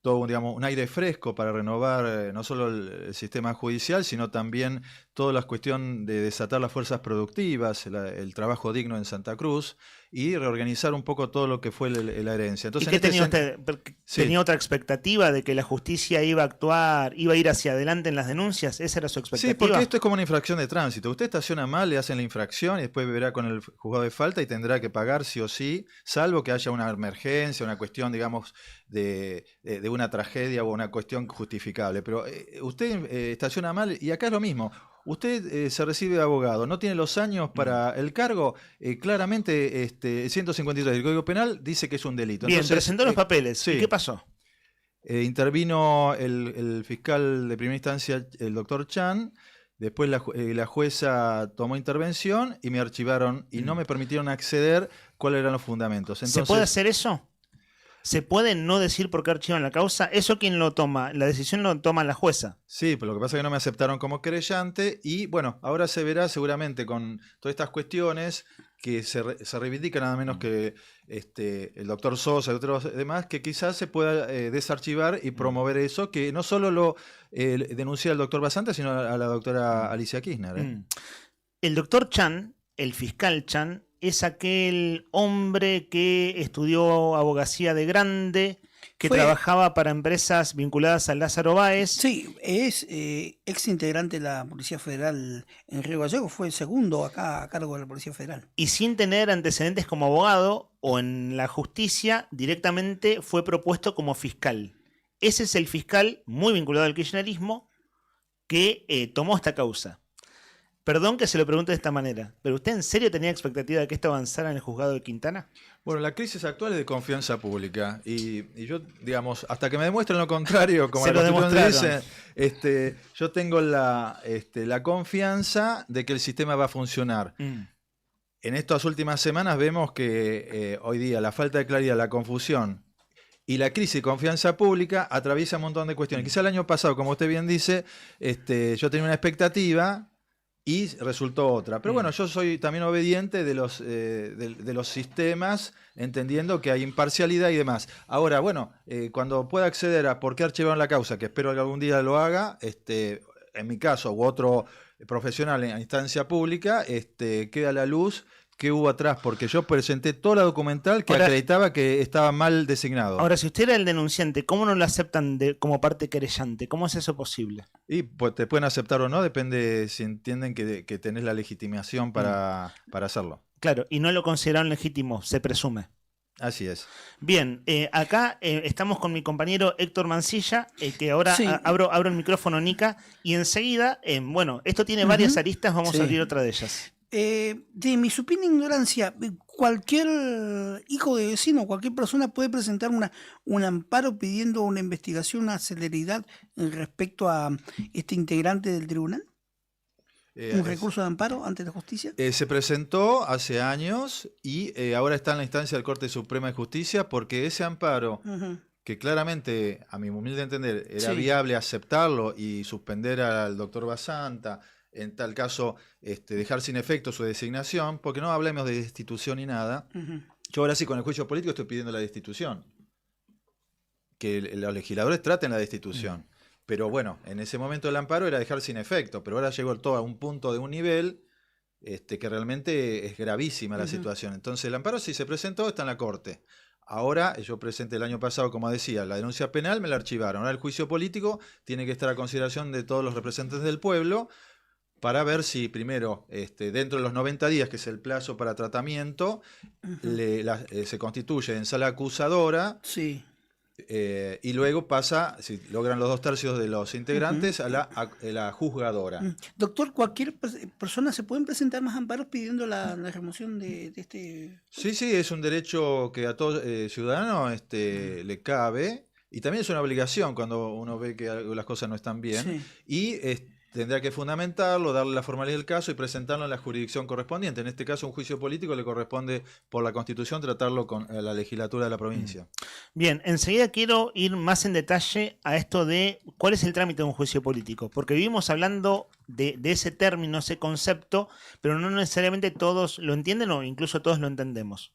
todo un aire fresco para renovar no solo el sistema judicial, sino también toda la cuestión de desatar las fuerzas productivas, el trabajo digno en Santa Cruz, y reorganizar un poco todo lo que fue la herencia. Entonces, ¿y qué tenía usted? ¿Tenía otra expectativa de que la justicia iba a actuar, iba a ir hacia adelante en las denuncias? ¿Esa era su expectativa? Sí, porque esto es como una infracción de tránsito. Usted estaciona mal, le hacen la infracción y después verá con el juzgado de falta y tendrá que pagar sí o sí, salvo que haya una emergencia, una cuestión, digamos, de una tragedia o una cuestión justificable. Pero usted estaciona mal y acá es lo mismo. Usted se recibe de abogado, no tiene los años para el cargo, claramente 153 del Código Penal dice que es un delito. Bien, entonces, presentó los papeles. Sí. ¿Y qué pasó? Intervino el fiscal de primera instancia, el doctor Chan, después la jueza tomó intervención y me archivaron y no me permitieron acceder cuáles eran los fundamentos. Entonces, ¿se puede hacer eso? ¿Se puede no decir por qué archivan la causa? ¿Eso quién lo toma? ¿La decisión lo toma la jueza? Sí, pero lo que pasa es que no me aceptaron como querellante y bueno, ahora se verá seguramente con todas estas cuestiones que se reivindican nada menos que el doctor Sosa y otros demás, que quizás se pueda desarchivar y promover eso, que no solo lo denuncia el doctor Basanta, sino a la doctora Alicia Kirchner. El doctor Chan, el fiscal Chan, es aquel hombre que estudió abogacía de grande, que trabajaba para empresas vinculadas a Lázaro Báez. Sí, es ex integrante de la Policía Federal en Río Gallegos, fue el segundo acá a cargo de la Policía Federal. Y sin tener antecedentes como abogado o en la justicia, directamente fue propuesto como fiscal. Ese es el fiscal muy vinculado al kirchnerismo que tomó esta causa. Perdón que se lo pregunte de esta manera, pero ¿usted en serio tenía expectativa de que esto avanzara en el juzgado de Quintana? Bueno, la crisis actual es de confianza pública y yo, digamos, hasta que me demuestren lo contrario, como la Constitución dice, yo tengo la confianza de que el sistema va a funcionar. En estas últimas semanas vemos que hoy día la falta de claridad, la confusión y la crisis de confianza pública atraviesa un montón de cuestiones. Quizá el año pasado, como usted bien dice, yo tenía una expectativa y resultó otra. Pero bueno, yo soy también obediente de los sistemas, entendiendo que hay imparcialidad y demás. Ahora, bueno, cuando pueda acceder a por qué archivaron la causa, que espero que algún día lo haga, en mi caso, u otro profesional en instancia pública, queda a la luz qué hubo atrás, porque yo presenté toda la documental que acreditaba que estaba mal designado. Ahora, si usted era el denunciante, ¿cómo no lo aceptan como parte querellante? ¿Cómo es eso posible? Y pues te pueden aceptar o no, depende si entienden que tenés la legitimación para hacerlo. Claro, y no lo consideraron legítimo, se presume. Así es. Bien, acá estamos con mi compañero Héctor Mancilla, que ahora abro el micrófono, Nica, y enseguida, bueno, esto tiene varias aristas, vamos a abrir otra de ellas. De mi supina ignorancia, cualquier hijo de vecino, cualquier persona puede presentar un amparo pidiendo una investigación, una celeridad respecto a este integrante del tribunal. ¿Un recurso de amparo ante la justicia? Se presentó hace años y ahora está en la instancia del Corte Suprema de Justicia porque ese amparo, que claramente, a mi humilde entender, era viable aceptarlo y suspender al doctor Basanta, en tal caso dejar sin efecto su designación, porque no hablemos de destitución ni nada. Yo ahora sí, con el juicio político estoy pidiendo la destitución. Que los legisladores traten la destitución. Pero bueno, en ese momento el amparo era dejar sin efecto, pero ahora llegó todo a un punto de un nivel que realmente es gravísima la situación. Entonces el amparo, si se presentó, está en la Corte. Ahora, yo presenté el año pasado, como decía, la denuncia penal, me la archivaron. Ahora el juicio político tiene que estar a consideración de todos los representantes del pueblo para ver si primero, dentro de los 90 días, que es el plazo para tratamiento, se constituye en sala acusadora. Y luego pasa, si logran los 2/3 de los integrantes, a la juzgadora. Doctor, ¿cualquier persona se pueden presentar más amparos pidiendo la remoción de este...? Sí, es un derecho que a todo ciudadano le cabe, y también es una obligación cuando uno ve que las cosas no están bien, y tendrá que fundamentarlo, darle la formalidad del caso y presentarlo en la jurisdicción correspondiente. En este caso, un juicio político le corresponde por la Constitución tratarlo con la legislatura de la provincia. Bien, enseguida quiero ir más en detalle a esto de cuál es el trámite de un juicio político, porque vivimos hablando de ese término, ese concepto, pero no necesariamente todos lo entienden o incluso todos lo entendemos.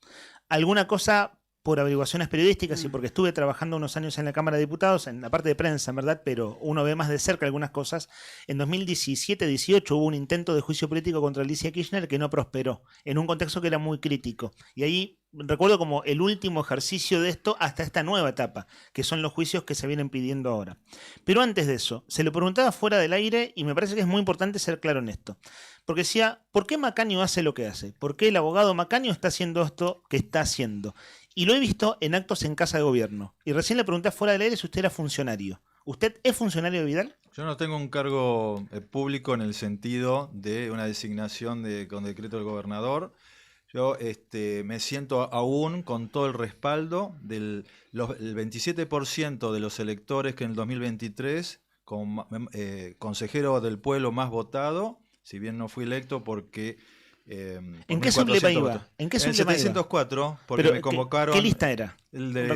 Alguna cosa por averiguaciones periodísticas y porque estuve trabajando unos años en la Cámara de Diputados, en la parte de prensa, en verdad, pero uno ve más de cerca algunas cosas. En 2017-18 hubo un intento de juicio político contra Alicia Kirchner que no prosperó, en un contexto que era muy crítico. Y ahí recuerdo como el último ejercicio de esto hasta esta nueva etapa, que son los juicios que se vienen pidiendo ahora. Pero antes de eso, se lo preguntaba fuera del aire y me parece que es muy importante ser claro en esto. Porque decía, ¿por qué Macaño hace lo que hace? ¿Por qué el abogado Macaño está haciendo esto que está haciendo? Y lo he visto en actos en Casa de Gobierno. Y recién le pregunté fuera del aire si usted era funcionario. ¿Usted es funcionario de Vidal? Yo no tengo un cargo público en el sentido de una designación con decreto del gobernador. Yo me siento aún con todo el respaldo del el 27% de los electores que en el 2023, como consejero del pueblo más votado, si bien no fui electo porque... ¿En qué subleva iba? ¿En qué subleva iba? 704, porque pero, me convocaron. ¿Qué lista era? El de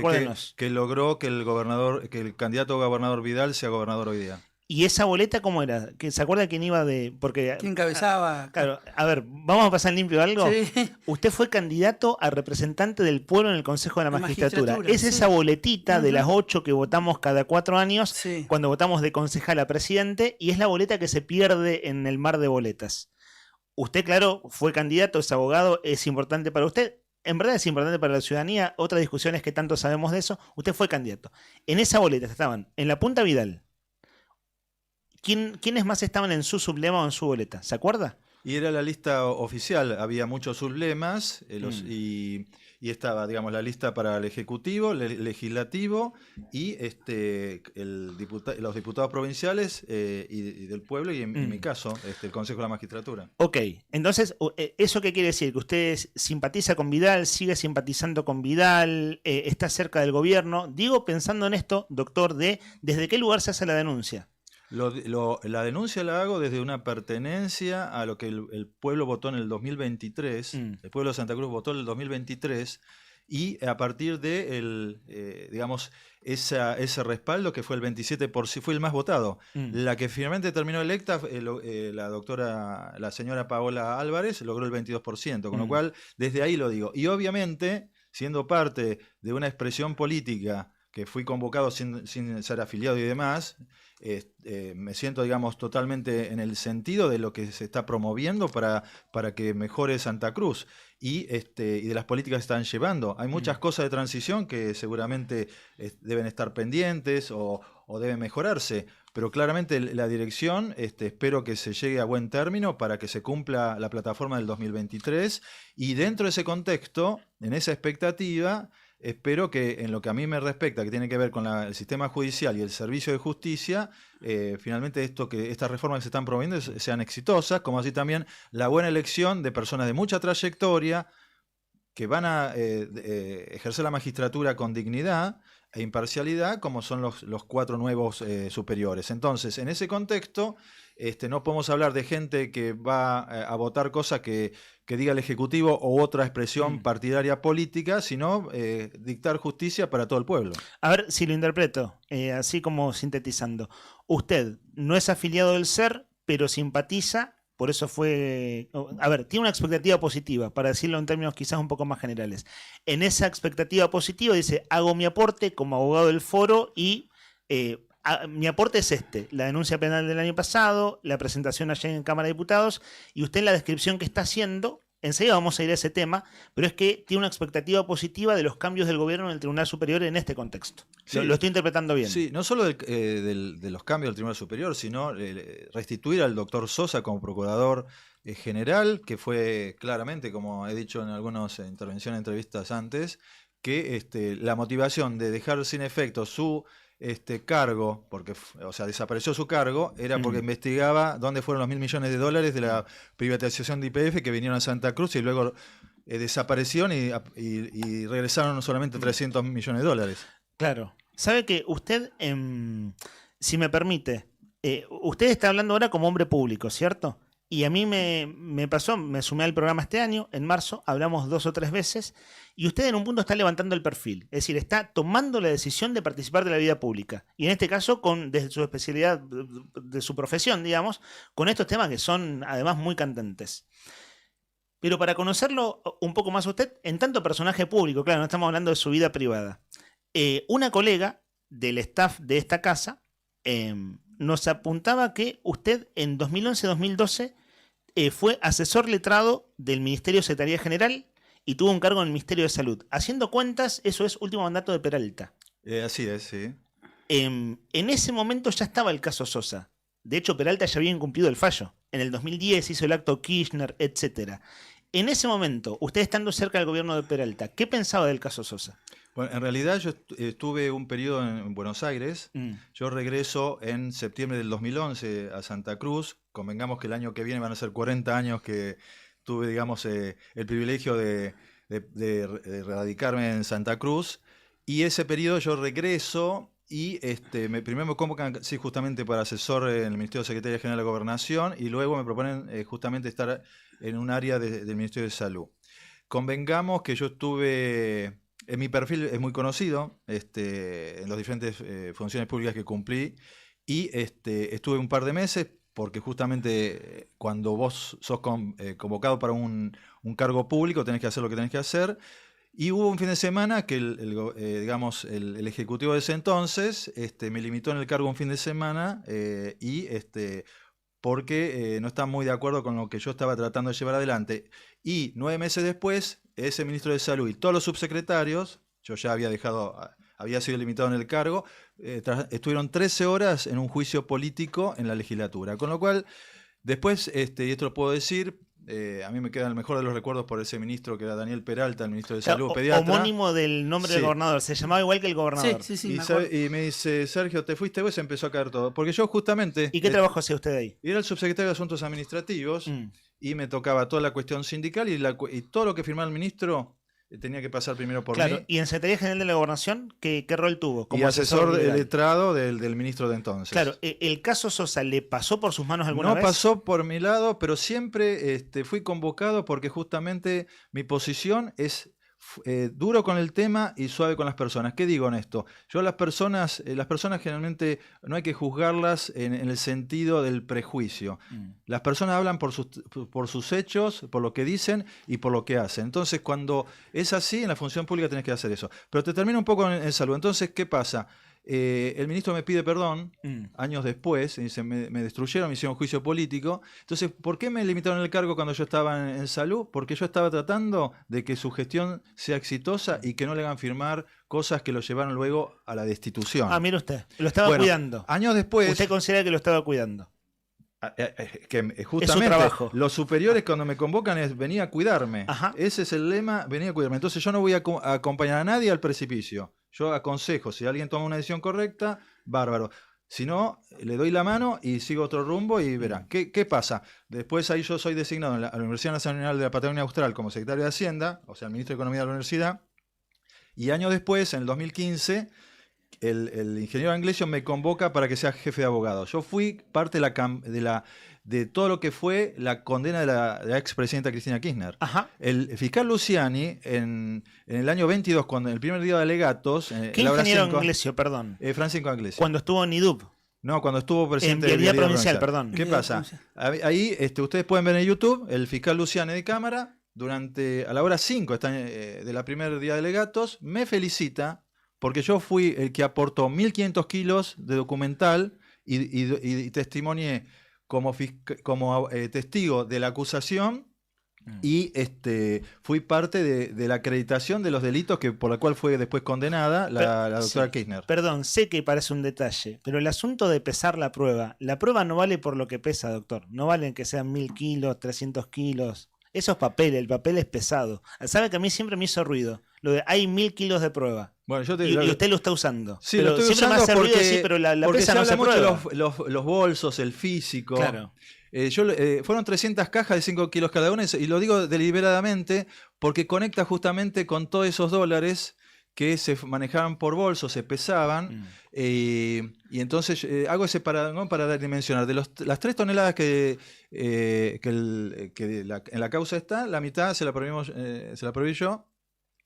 que logró que el candidato a gobernador Vidal sea gobernador hoy día. ¿Y esa boleta cómo era? ¿Se acuerda quién iba de...? Porque, ¿quién encabezaba? Claro, a ver, ¿vamos a pasar en limpio algo? Sí. Usted fue candidato a representante del pueblo en el Consejo de la Magistratura. Es esa boletita de las 8 que votamos cada 4 años, cuando votamos de concejal a presidente, y es la boleta que se pierde en el mar de boletas. Usted, claro, fue candidato, es abogado, es importante para usted. En verdad es importante para la ciudadanía. Otra discusión es que tanto sabemos de eso. Usted fue candidato. En esa boleta estaban, en la punta Vidal. ¿Quiénes más estaban en su sublema o en su boleta? ¿Se acuerda? Y era la lista oficial. Había muchos sublemas y estaba, digamos, la lista para el Ejecutivo, el Legislativo y los diputados provinciales y del pueblo y en mi caso, el Consejo de la Magistratura. Ok, entonces, ¿eso qué quiere decir? ¿Que usted simpatiza con Vidal, sigue simpatizando con Vidal, está cerca del gobierno? Digo, pensando en esto, doctor, ¿desde qué lugar se hace la denuncia? La denuncia la hago desde una pertenencia a lo que el pueblo votó en el 2023. El pueblo de Santa Cruz votó en el 2023 y a partir de digamos, ese respaldo que fue el 27%, fue el más votado. La que finalmente terminó electa, la señora Paola Álvarez, logró el 22%, con lo cual desde ahí lo digo. Y obviamente, siendo parte de una expresión política que fui convocado sin ser afiliado y demás, me siento, digamos, totalmente en el sentido de lo que se está promoviendo para que mejore Santa Cruz y de las políticas que están llevando. Hay muchas cosas de transición que seguramente deben estar pendientes o deben mejorarse, pero claramente la dirección, espero que se llegue a buen término para que se cumpla la plataforma del 2023 y dentro de ese contexto, en esa expectativa, espero que en lo que a mí me respecta, que tiene que ver con el sistema judicial y el servicio de justicia, finalmente estas reformas que se están promoviendo sean exitosas, como así también la buena elección de personas de mucha trayectoria que van a ejercer la magistratura con dignidad e imparcialidad, como son los 4 nuevos superiores. Entonces, en ese contexto, no podemos hablar de gente que va a votar cosas que diga el Ejecutivo o otra expresión partidaria política, sino dictar justicia para todo el pueblo. A ver si lo interpreto, así como sintetizando. Usted no es afiliado del SER, pero simpatiza, por eso fue... A ver, tiene una expectativa positiva, para decirlo en términos quizás un poco más generales. En esa expectativa positiva dice, hago mi aporte como abogado del foro y... mi aporte es la denuncia penal del año pasado, la presentación ayer en Cámara de Diputados, y usted en la descripción que está haciendo, enseguida vamos a ir a ese tema, pero es que tiene una expectativa positiva de los cambios del gobierno en el Tribunal Superior en este contexto. Sí, lo estoy interpretando bien. Sí, no solo de los cambios del Tribunal Superior, sino restituir al doctor Sosa como procurador general, que fue claramente, como he dicho en algunas intervenciones, entrevistas antes, que la motivación de dejar sin efecto su cargo, porque desapareció su cargo, era porque investigaba dónde fueron los $1.000 millones de la privatización de YPF que vinieron a Santa Cruz y luego desaparecieron y regresaron solamente $300 millones. Claro. Sabe que usted, si me permite, usted está hablando ahora como hombre público, ¿cierto? Y a mí me pasó, me sumé al programa este año, en marzo, hablamos 2 o 3 veces, y usted en un punto está levantando el perfil, es decir, está tomando la decisión de participar de la vida pública. Y en este caso, desde su especialidad, de su profesión, digamos, con estos temas que son además muy candentes. Pero para conocerlo un poco más a usted, en tanto personaje público, claro, no estamos hablando de su vida privada, una colega del staff de esta casa nos apuntaba que usted en 2011-2012 fue asesor letrado del Ministerio de Secretaría General y tuvo un cargo en el Ministerio de Salud. Haciendo cuentas, eso es último mandato de Peralta. Así es, sí. En ese momento ya estaba el caso Sosa. De hecho, Peralta ya había incumplido el fallo. En el 2010 hizo el acto Kirchner, etc. En ese momento, usted estando cerca del gobierno de Peralta, ¿qué pensaba del caso Sosa? Bueno, en realidad yo estuve un periodo en Buenos Aires. Yo regreso en septiembre del 2011 a Santa Cruz. Convengamos que el año que viene van a ser 40 años que tuve, digamos, el privilegio de radicarme en Santa Cruz. Y ese periodo yo regreso y primero me convocan justamente para asesor en el Ministerio de Secretaría General de Gobernación y luego me proponen justamente estar en un área del Ministerio de Salud. Convengamos que yo estuve... mi perfil es muy conocido en las diferentes funciones públicas que cumplí y estuve un par de meses porque justamente cuando vos sos convocado para un cargo público tenés que hacer lo que tenés que hacer. Y hubo un fin de semana que el ejecutivo de ese entonces me limitó en el cargo un fin de semana porque no está muy de acuerdo con lo que yo estaba tratando de llevar adelante. Y 9 meses después, ese ministro de Salud y todos los subsecretarios, yo ya había sido limitado en el cargo, estuvieron 13 horas en un juicio político en la legislatura. Con lo cual, después, y esto lo puedo decir, a mí me queda el mejor de los recuerdos por ese ministro que era Daniel Peralta, el ministro de Salud, pediatra. Homónimo del nombre del gobernador, se llamaba igual que el gobernador. Y me dice, Sergio, te fuiste vos y se empezó a caer todo. Porque yo justamente... ¿Y qué trabajo hacía usted ahí? Era el subsecretario de Asuntos Administrativos y me tocaba toda la cuestión sindical y todo lo que firmaba el ministro tenía que pasar primero por mí. ¿Y en Secretaría General de la Gobernación qué rol tuvo? Como asesor letrado del ministro de entonces. Claro, ¿el caso Sosa le pasó por sus manos alguna vez? No pasó por mi lado, pero siempre fui convocado porque justamente mi posición es duro con el tema y suave con las personas. ¿Qué digo en esto? Yo las personas generalmente no hay que juzgarlas en el sentido del prejuicio. Las personas hablan por sus hechos, por lo que dicen y por lo que hacen. Entonces, cuando es así, en la función pública tenés que hacer eso. Pero te termino un poco en salud. Entonces, ¿qué pasa? El ministro me pide perdón años después, y dice, me destruyeron, me hicieron juicio político. Entonces, ¿por qué me limitaron el cargo cuando yo estaba en salud? Porque yo estaba tratando de que su gestión sea exitosa y que no le hagan firmar cosas que lo llevaron luego a la destitución. Mire usted, lo estaba cuidando. Años después... ¿Usted considera que lo estaba cuidando? Justamente, trabajo. los superiores cuando me convocan es venir a cuidarme. Ese es el lema, venir a cuidarme. Entonces yo no voy a acompañar a nadie al precipicio. Yo aconsejo, si alguien toma una decisión correcta, bárbaro. Si no, le doy la mano y sigo otro rumbo y verá. ¿Qué pasa? Después ahí yo soy designado en la Universidad Nacional de la Patagonia Austral como secretario de Hacienda, o sea, el ministro de Economía de la universidad. Y años después, en el 2015... El ingeniero Anglesio me convoca para que sea jefe de abogados. Yo fui parte de todo lo que fue la condena de la expresidenta Cristina Kirchner. El fiscal Luciani, en el año 22, cuando en el primer día de alegatos... ¿Qué ingeniero Anglesio, perdón? Francisco Anglesio. Cuando estuvo en IDUB. No, cuando estuvo presidente en Vialidad Provincial, perdón. ¿Qué pasa? Ahí ustedes pueden ver en YouTube el fiscal Luciani de cámara, a la hora 5 de la primer día de alegatos, me felicita porque yo fui el que aportó 1.500 kilos de documental y testimonié como testigo de la acusación y fui parte de la acreditación de los delitos por la cual fue después condenada la doctora Kirchner. Perdón, sé que parece un detalle, pero el asunto de pesar la prueba no vale por lo que pesa, doctor. No vale que sean 1.000 kilos, 300 kilos. Eso es papel, el papel es pesado. ¿Sabe que a mí siempre me hizo ruido? Lo de hay 1.000 kilos de prueba. Bueno, y usted lo está usando. Sí, pero lo estoy siempre usando me hace ruido decir, pero la pesa no se prueba. Los bolsos, el físico. Claro. Fueron 300 cajas de 5 kilos cada una y lo digo deliberadamente porque conecta justamente con todos esos dólares que se manejaban por bolso, se pesaban, y entonces hago ese para dimensionar. De las 3 toneladas que en la causa está, la mitad se la prohibí yo.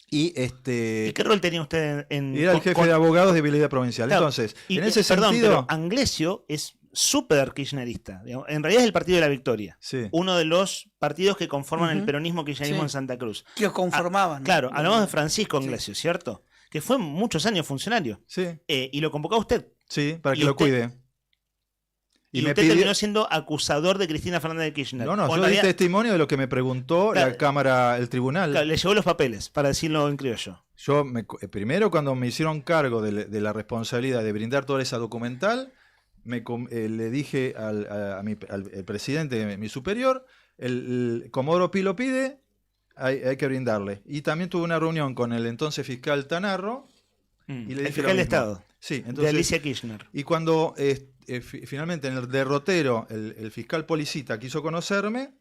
¿Y qué rol tenía usted era el jefe de abogados de Vialidad Provincial. Claro, Entonces, en ese sentido... pero Anglesio es súper kirchnerista. En realidad es el Partido de la Victoria. Sí. Uno de los partidos que conforman el peronismo kirchnerismo en Santa Cruz. Que lo conformaban. Claro, hablamos de Francisco Anglesio, ¿cierto? Que fue muchos años funcionario. Sí. Y lo convocó a usted. Sí, para que lo cuide. Y usted terminó siendo acusador de Cristina Fernández de Kirchner. No, yo di testimonio de lo que me preguntó la Cámara, el tribunal. Claro, le llevó los papeles, para decirlo en criollo. Primero, cuando me hicieron cargo de la responsabilidad de brindar toda esa documental, le dije al presidente, mi superior, el Comodoro Pi lo pide, hay que brindarle. Y también tuve una reunión con el entonces fiscal Tanarro. Y le dije el fiscal de Estado, sí, entonces, de Alicia Kirchner. Y cuando finalmente en el derrotero el fiscal Policita quiso conocerme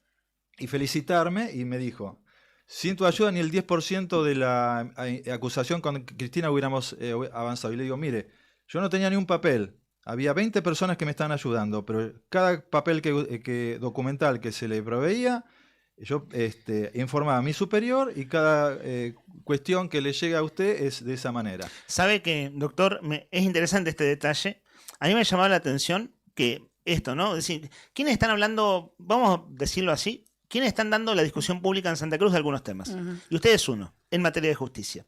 y felicitarme y me dijo, sin tu ayuda ni el 10% de la acusación con Cristina hubiéramos avanzado. Y le digo, mire, yo no tenía ni un papel, había 20 personas que me estaban ayudando, pero cada papel documental que se le proveía, yo informaba a mi superior y cada cuestión que le llega a usted es de esa manera. Sabe que, doctor, es interesante este detalle. A mí me llamaba la atención que esto, ¿no? Es decir, ¿quiénes están hablando, vamos a decirlo así, quiénes están dando la discusión pública en Santa Cruz de algunos temas? Y usted es uno, en materia de justicia.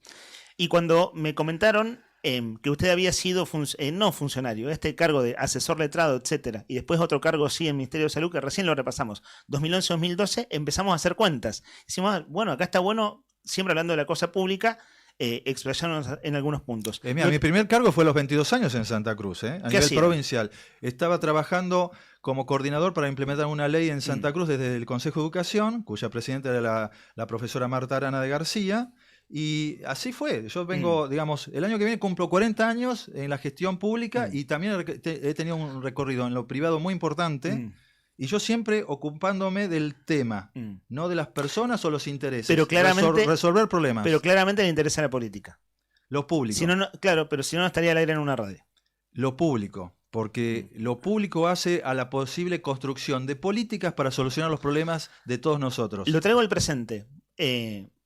Y cuando me comentaron que usted había sido no funcionario, este cargo de asesor letrado, etcétera, y después otro cargo sí en el Ministerio de Salud, que recién lo repasamos, 2011-2012, empezamos a hacer cuentas. Decimos, bueno, acá está bueno, siempre hablando de la cosa pública, explayarnos en algunos puntos. Mi primer cargo fue a los 22 años en Santa Cruz, a nivel provincial. Estaba trabajando como coordinador para implementar una ley en Santa Cruz desde el Consejo de Educación, cuya presidenta era la profesora Marta Arana de García. Y así fue. Yo vengo, digamos, el año que viene cumplo 40 años en la gestión pública y también he tenido un recorrido en lo privado muy importante. Y yo siempre ocupándome del tema, no de las personas o los intereses. Pero claramente, resolver problemas. Pero claramente le interesa la política. Lo público. Claro, pero si no, no estaría al aire en una radio. Lo público. Porque lo público hace a la posible construcción de políticas para solucionar los problemas de todos nosotros. Lo traigo al presente.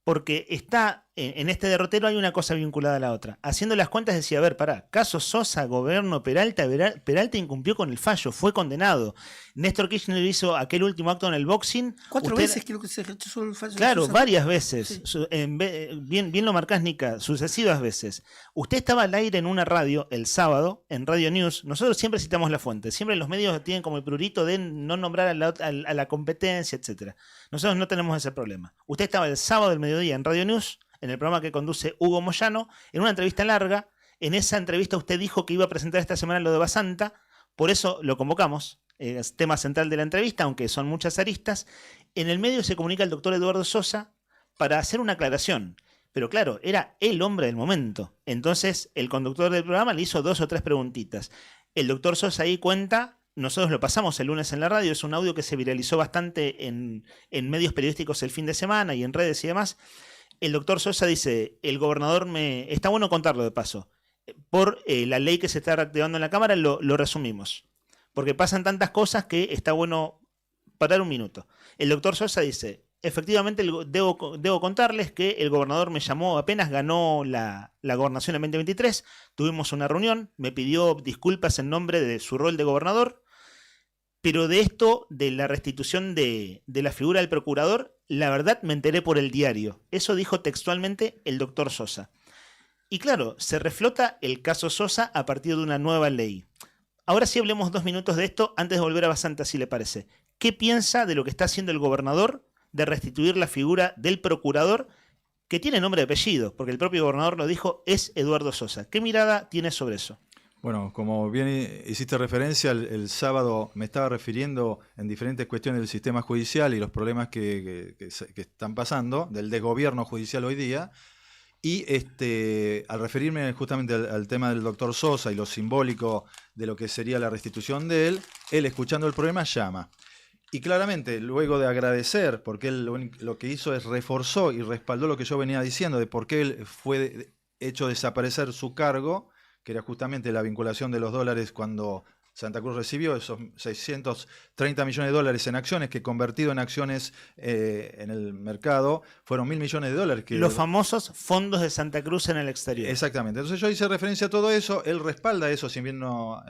Porque está en este derrotero hay una cosa vinculada a la otra. Haciendo las cuentas decía, a ver, pará, caso Sosa, gobierno Peralta incumplió con el fallo, fue condenado. Néstor Kirchner hizo aquel último acto en el boxing. 4 veces creo que se rechazó el fallo. Claro, varias veces. Sí. Bien lo marcás, Nica, sucesivas veces. Usted estaba al aire en una radio el sábado, en Radio News. Nosotros siempre citamos la fuente. Siempre los medios tienen como el prurito de no nombrar a la competencia, etcétera. Nosotros no tenemos ese problema. Usted estaba el sábado del mediodía en Radio News, en el programa que conduce Hugo Moyano, en una entrevista larga. En esa entrevista usted dijo que iba a presentar esta semana lo de Basanta, por eso lo convocamos. tema central de la entrevista, aunque son muchas aristas. En el medio se comunica el doctor Eduardo Sosa para hacer una aclaración. Pero claro, era el hombre del momento. Entonces el conductor del programa le hizo 2 o 3 preguntitas. El doctor Sosa ahí cuenta, nosotros lo pasamos el lunes en la radio, es un audio que se viralizó bastante en medios periodísticos el fin de semana y en redes y demás. El doctor Sosa dice, el gobernador está bueno contarlo de paso. Por la ley que se está reactivando en la Cámara lo resumimos. Porque pasan tantas cosas que está bueno parar un minuto. El doctor Sosa dice, efectivamente debo contarles que el gobernador me llamó apenas ganó la gobernación en 2023, tuvimos una reunión, me pidió disculpas en nombre de su rol de gobernador, pero de esto, de la restitución de la figura del procurador, la verdad me enteré por el diario. Eso dijo textualmente el doctor Sosa. Y claro, se reflota el caso Sosa a partir de una nueva ley. Ahora sí hablemos 2 minutos de esto antes de volver a Basanta, si le parece. ¿Qué piensa de lo que está haciendo el gobernador de restituir la figura del procurador, que tiene nombre y apellido, porque el propio gobernador lo dijo, es Eduardo Sosa? ¿Qué mirada tiene sobre eso? Bueno, como bien hiciste referencia, el sábado me estaba refiriendo en diferentes cuestiones del sistema judicial y los problemas que están pasando, del desgobierno judicial hoy día, y al referirme justamente al tema del doctor Sosa y lo simbólico de lo que sería la restitución de él, escuchando el problema llama. Y claramente, luego de agradecer, porque él lo que hizo es reforzó y respaldó lo que yo venía diciendo, de por qué él fue hecho desaparecer su cargo, que era justamente la vinculación de los dólares cuando Santa Cruz recibió esos 630 millones de dólares en acciones, que convertido en acciones en el mercado fueron 1.000 millones de dólares. Los famosos fondos de Santa Cruz en el exterior. Exactamente. Entonces yo hice referencia a todo eso, él respalda eso, si bien no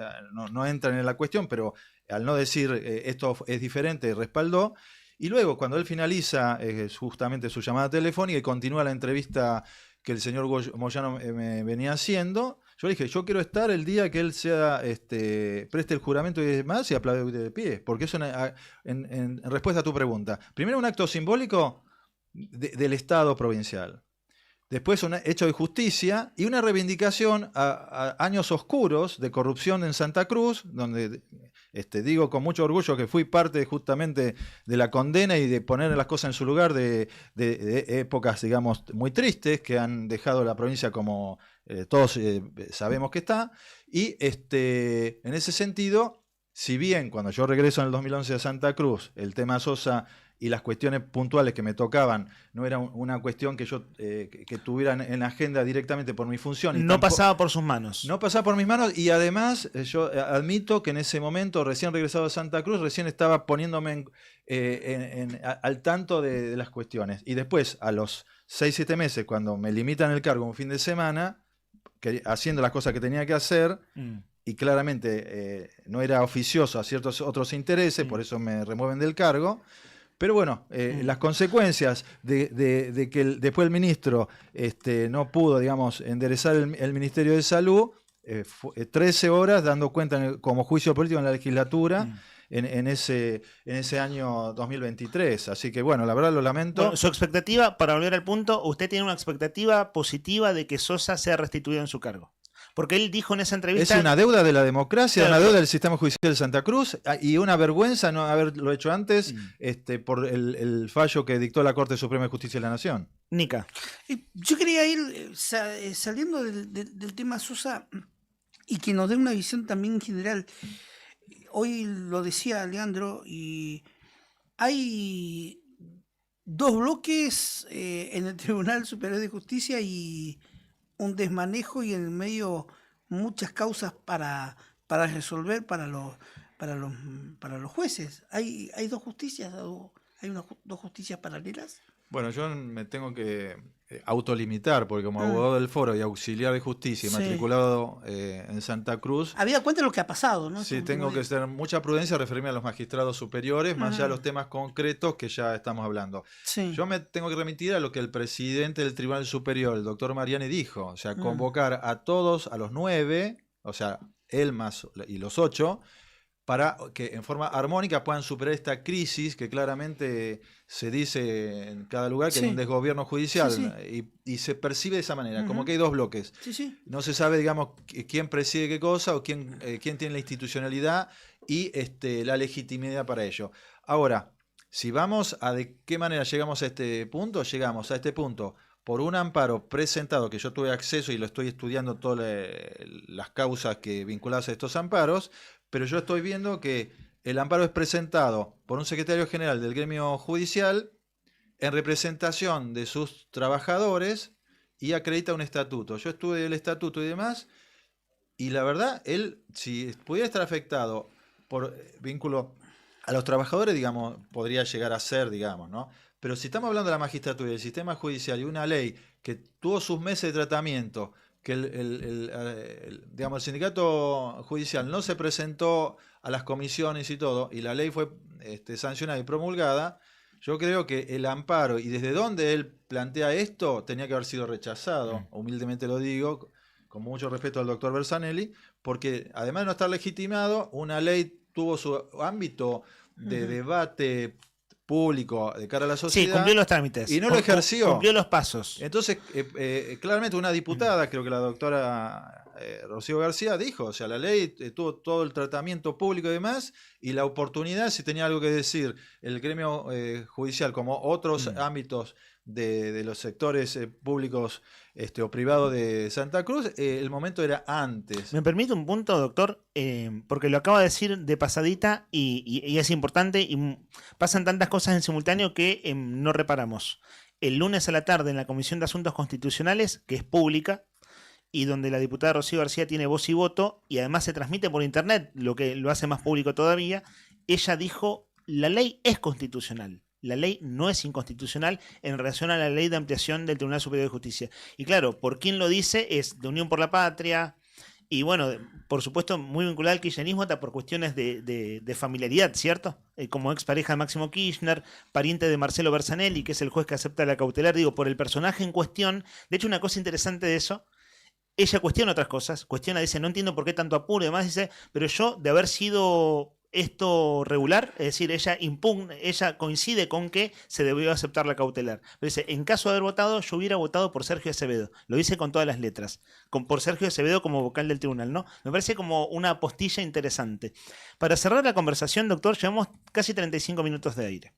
entra en la cuestión, pero al no decir esto es diferente, respaldó. Y luego, cuando él finaliza justamente su llamada telefónica y continúa la entrevista que el señor Moyano me venía haciendo, yo le dije, yo quiero estar el día que él preste el juramento y demás y aplaude de pie, porque eso en respuesta a tu pregunta. Primero, un acto simbólico del Estado provincial. Después, un hecho de justicia y una reivindicación a años oscuros de corrupción en Santa Cruz, donde digo con mucho orgullo que fui parte justamente de la condena y de poner las cosas en su lugar de épocas, digamos, muy tristes que han dejado la provincia como todos sabemos que está. Y en ese sentido, si bien cuando yo regreso en el 2011 a Santa Cruz, el tema Sosa y las cuestiones puntuales que me tocaban no era una cuestión que yo que tuviera en la agenda directamente por mi función. Y no pasaba por sus manos. No pasaba por mis manos, y además yo admito que en ese momento, recién regresado a Santa Cruz, recién estaba poniéndome al tanto de las cuestiones. Y después, a los 6-7 meses, cuando me limitan el cargo un fin de semana, haciendo las cosas que tenía que hacer, y claramente no era oficioso a ciertos otros intereses, por eso me remueven del cargo. Pero bueno, las consecuencias de que después el ministro no pudo, digamos, enderezar el Ministerio de Salud, 13 horas dando cuenta como juicio político en la legislatura en ese año 2023. Así que bueno, la verdad lo lamento. Bueno, su expectativa, para volver al punto, usted tiene una expectativa positiva de que Sosa sea restituido en su cargo. Porque él dijo en esa entrevista... Es una deuda de la democracia, una deuda del sistema judicial de Santa Cruz, y una vergüenza no haberlo hecho antes por el fallo que dictó la Corte Suprema de Justicia de la Nación. Nica. Yo quería ir saliendo del tema Sosa y que nos dé una visión también general. Hoy lo decía Leandro, y hay 2 bloques en el Tribunal Superior de Justicia y un desmanejo, y en el medio muchas causas para resolver para los jueces. ¿Hay 2 justicias? ¿Hay 2 justicias paralelas? Bueno, yo me tengo que autolimitar, porque como abogado del foro y auxiliar de justicia y matriculado en Santa Cruz... Habida cuenta de lo que ha pasado, ¿no? Sí, tengo que tener mucha prudencia, referirme a los magistrados superiores, más allá de los temas concretos que ya estamos hablando. Sí. Yo me tengo que remitir a lo que el presidente del Tribunal Superior, el doctor Mariani, dijo, o sea, convocar a todos, a los 9, o sea, él más y los 8, para que en forma armónica puedan superar esta crisis que claramente se dice en cada lugar que hay un desgobierno judicial, y se percibe de esa manera, como que hay 2 bloques. No se sabe, digamos, quién preside qué cosa o quién tiene la institucionalidad y la legitimidad para ello. Ahora, si vamos a de qué manera llegamos a este punto, llegamos a este punto por un amparo presentado, que yo tuve acceso y lo estoy estudiando todas las causas vinculadas a estos amparos, pero yo estoy viendo que el amparo es presentado por un secretario general del gremio judicial en representación de sus trabajadores y acredita un estatuto. Yo estudié el estatuto y demás, y la verdad, él, si pudiera estar afectado por vínculo a los trabajadores, digamos, podría llegar a ser, digamos, ¿no? Pero si estamos hablando de la magistratura y del sistema judicial y una ley que tuvo sus meses de tratamiento, que digamos, el sindicato judicial no se presentó a las comisiones y todo, y la ley fue sancionada y promulgada, yo creo que el amparo y desde donde él plantea esto tenía que haber sido rechazado, humildemente lo digo, con mucho respeto al doctor Bersanelli, porque además de no estar legitimado, una ley tuvo su ámbito de debate público de cara a la sociedad. Sí, cumplió los trámites. Y no lo ejerció. Cumplió los pasos. Entonces, claramente una diputada, creo que la doctora Rocío García dijo, o sea, la ley tuvo todo el tratamiento público y demás, y la oportunidad, si tenía algo que decir el gremio judicial, como otros ámbitos de los sectores públicos o privados de Santa Cruz, el momento era antes. ¿Me permite un punto, doctor? Porque lo acaba de decir de pasadita y es importante, y pasan tantas cosas en simultáneo que no reparamos. El lunes a la tarde en la Comisión de Asuntos Constitucionales, que es pública, y donde la diputada Rocío García tiene voz y voto, y además se transmite por internet, lo que lo hace más público todavía, ella dijo, la ley es constitucional. La ley no es inconstitucional en relación a la ley de ampliación del Tribunal Superior de Justicia. Y claro, por quien lo dice es de Unión por la Patria, y bueno, por supuesto muy vinculada al kirchnerismo hasta por cuestiones de familiaridad, ¿cierto? Como expareja de Máximo Kirchner, pariente de Marcelo Bersanelli, que es el juez que acepta la cautelar, digo, por el personaje en cuestión. De hecho, una cosa interesante de eso, ella cuestiona otras cosas, dice, no entiendo por qué tanto apuro y demás, dice, pero yo, de haber sido esto regular, es decir, ella coincide con que se debió aceptar la cautelar. Pero dice, en caso de haber votado, yo hubiera votado por Sergio Acevedo. Lo dice con todas las letras. Por Sergio Acevedo como vocal del tribunal, ¿no? Me parece como una apostilla interesante. Para cerrar la conversación, doctor, llevamos casi 35 minutos de aire.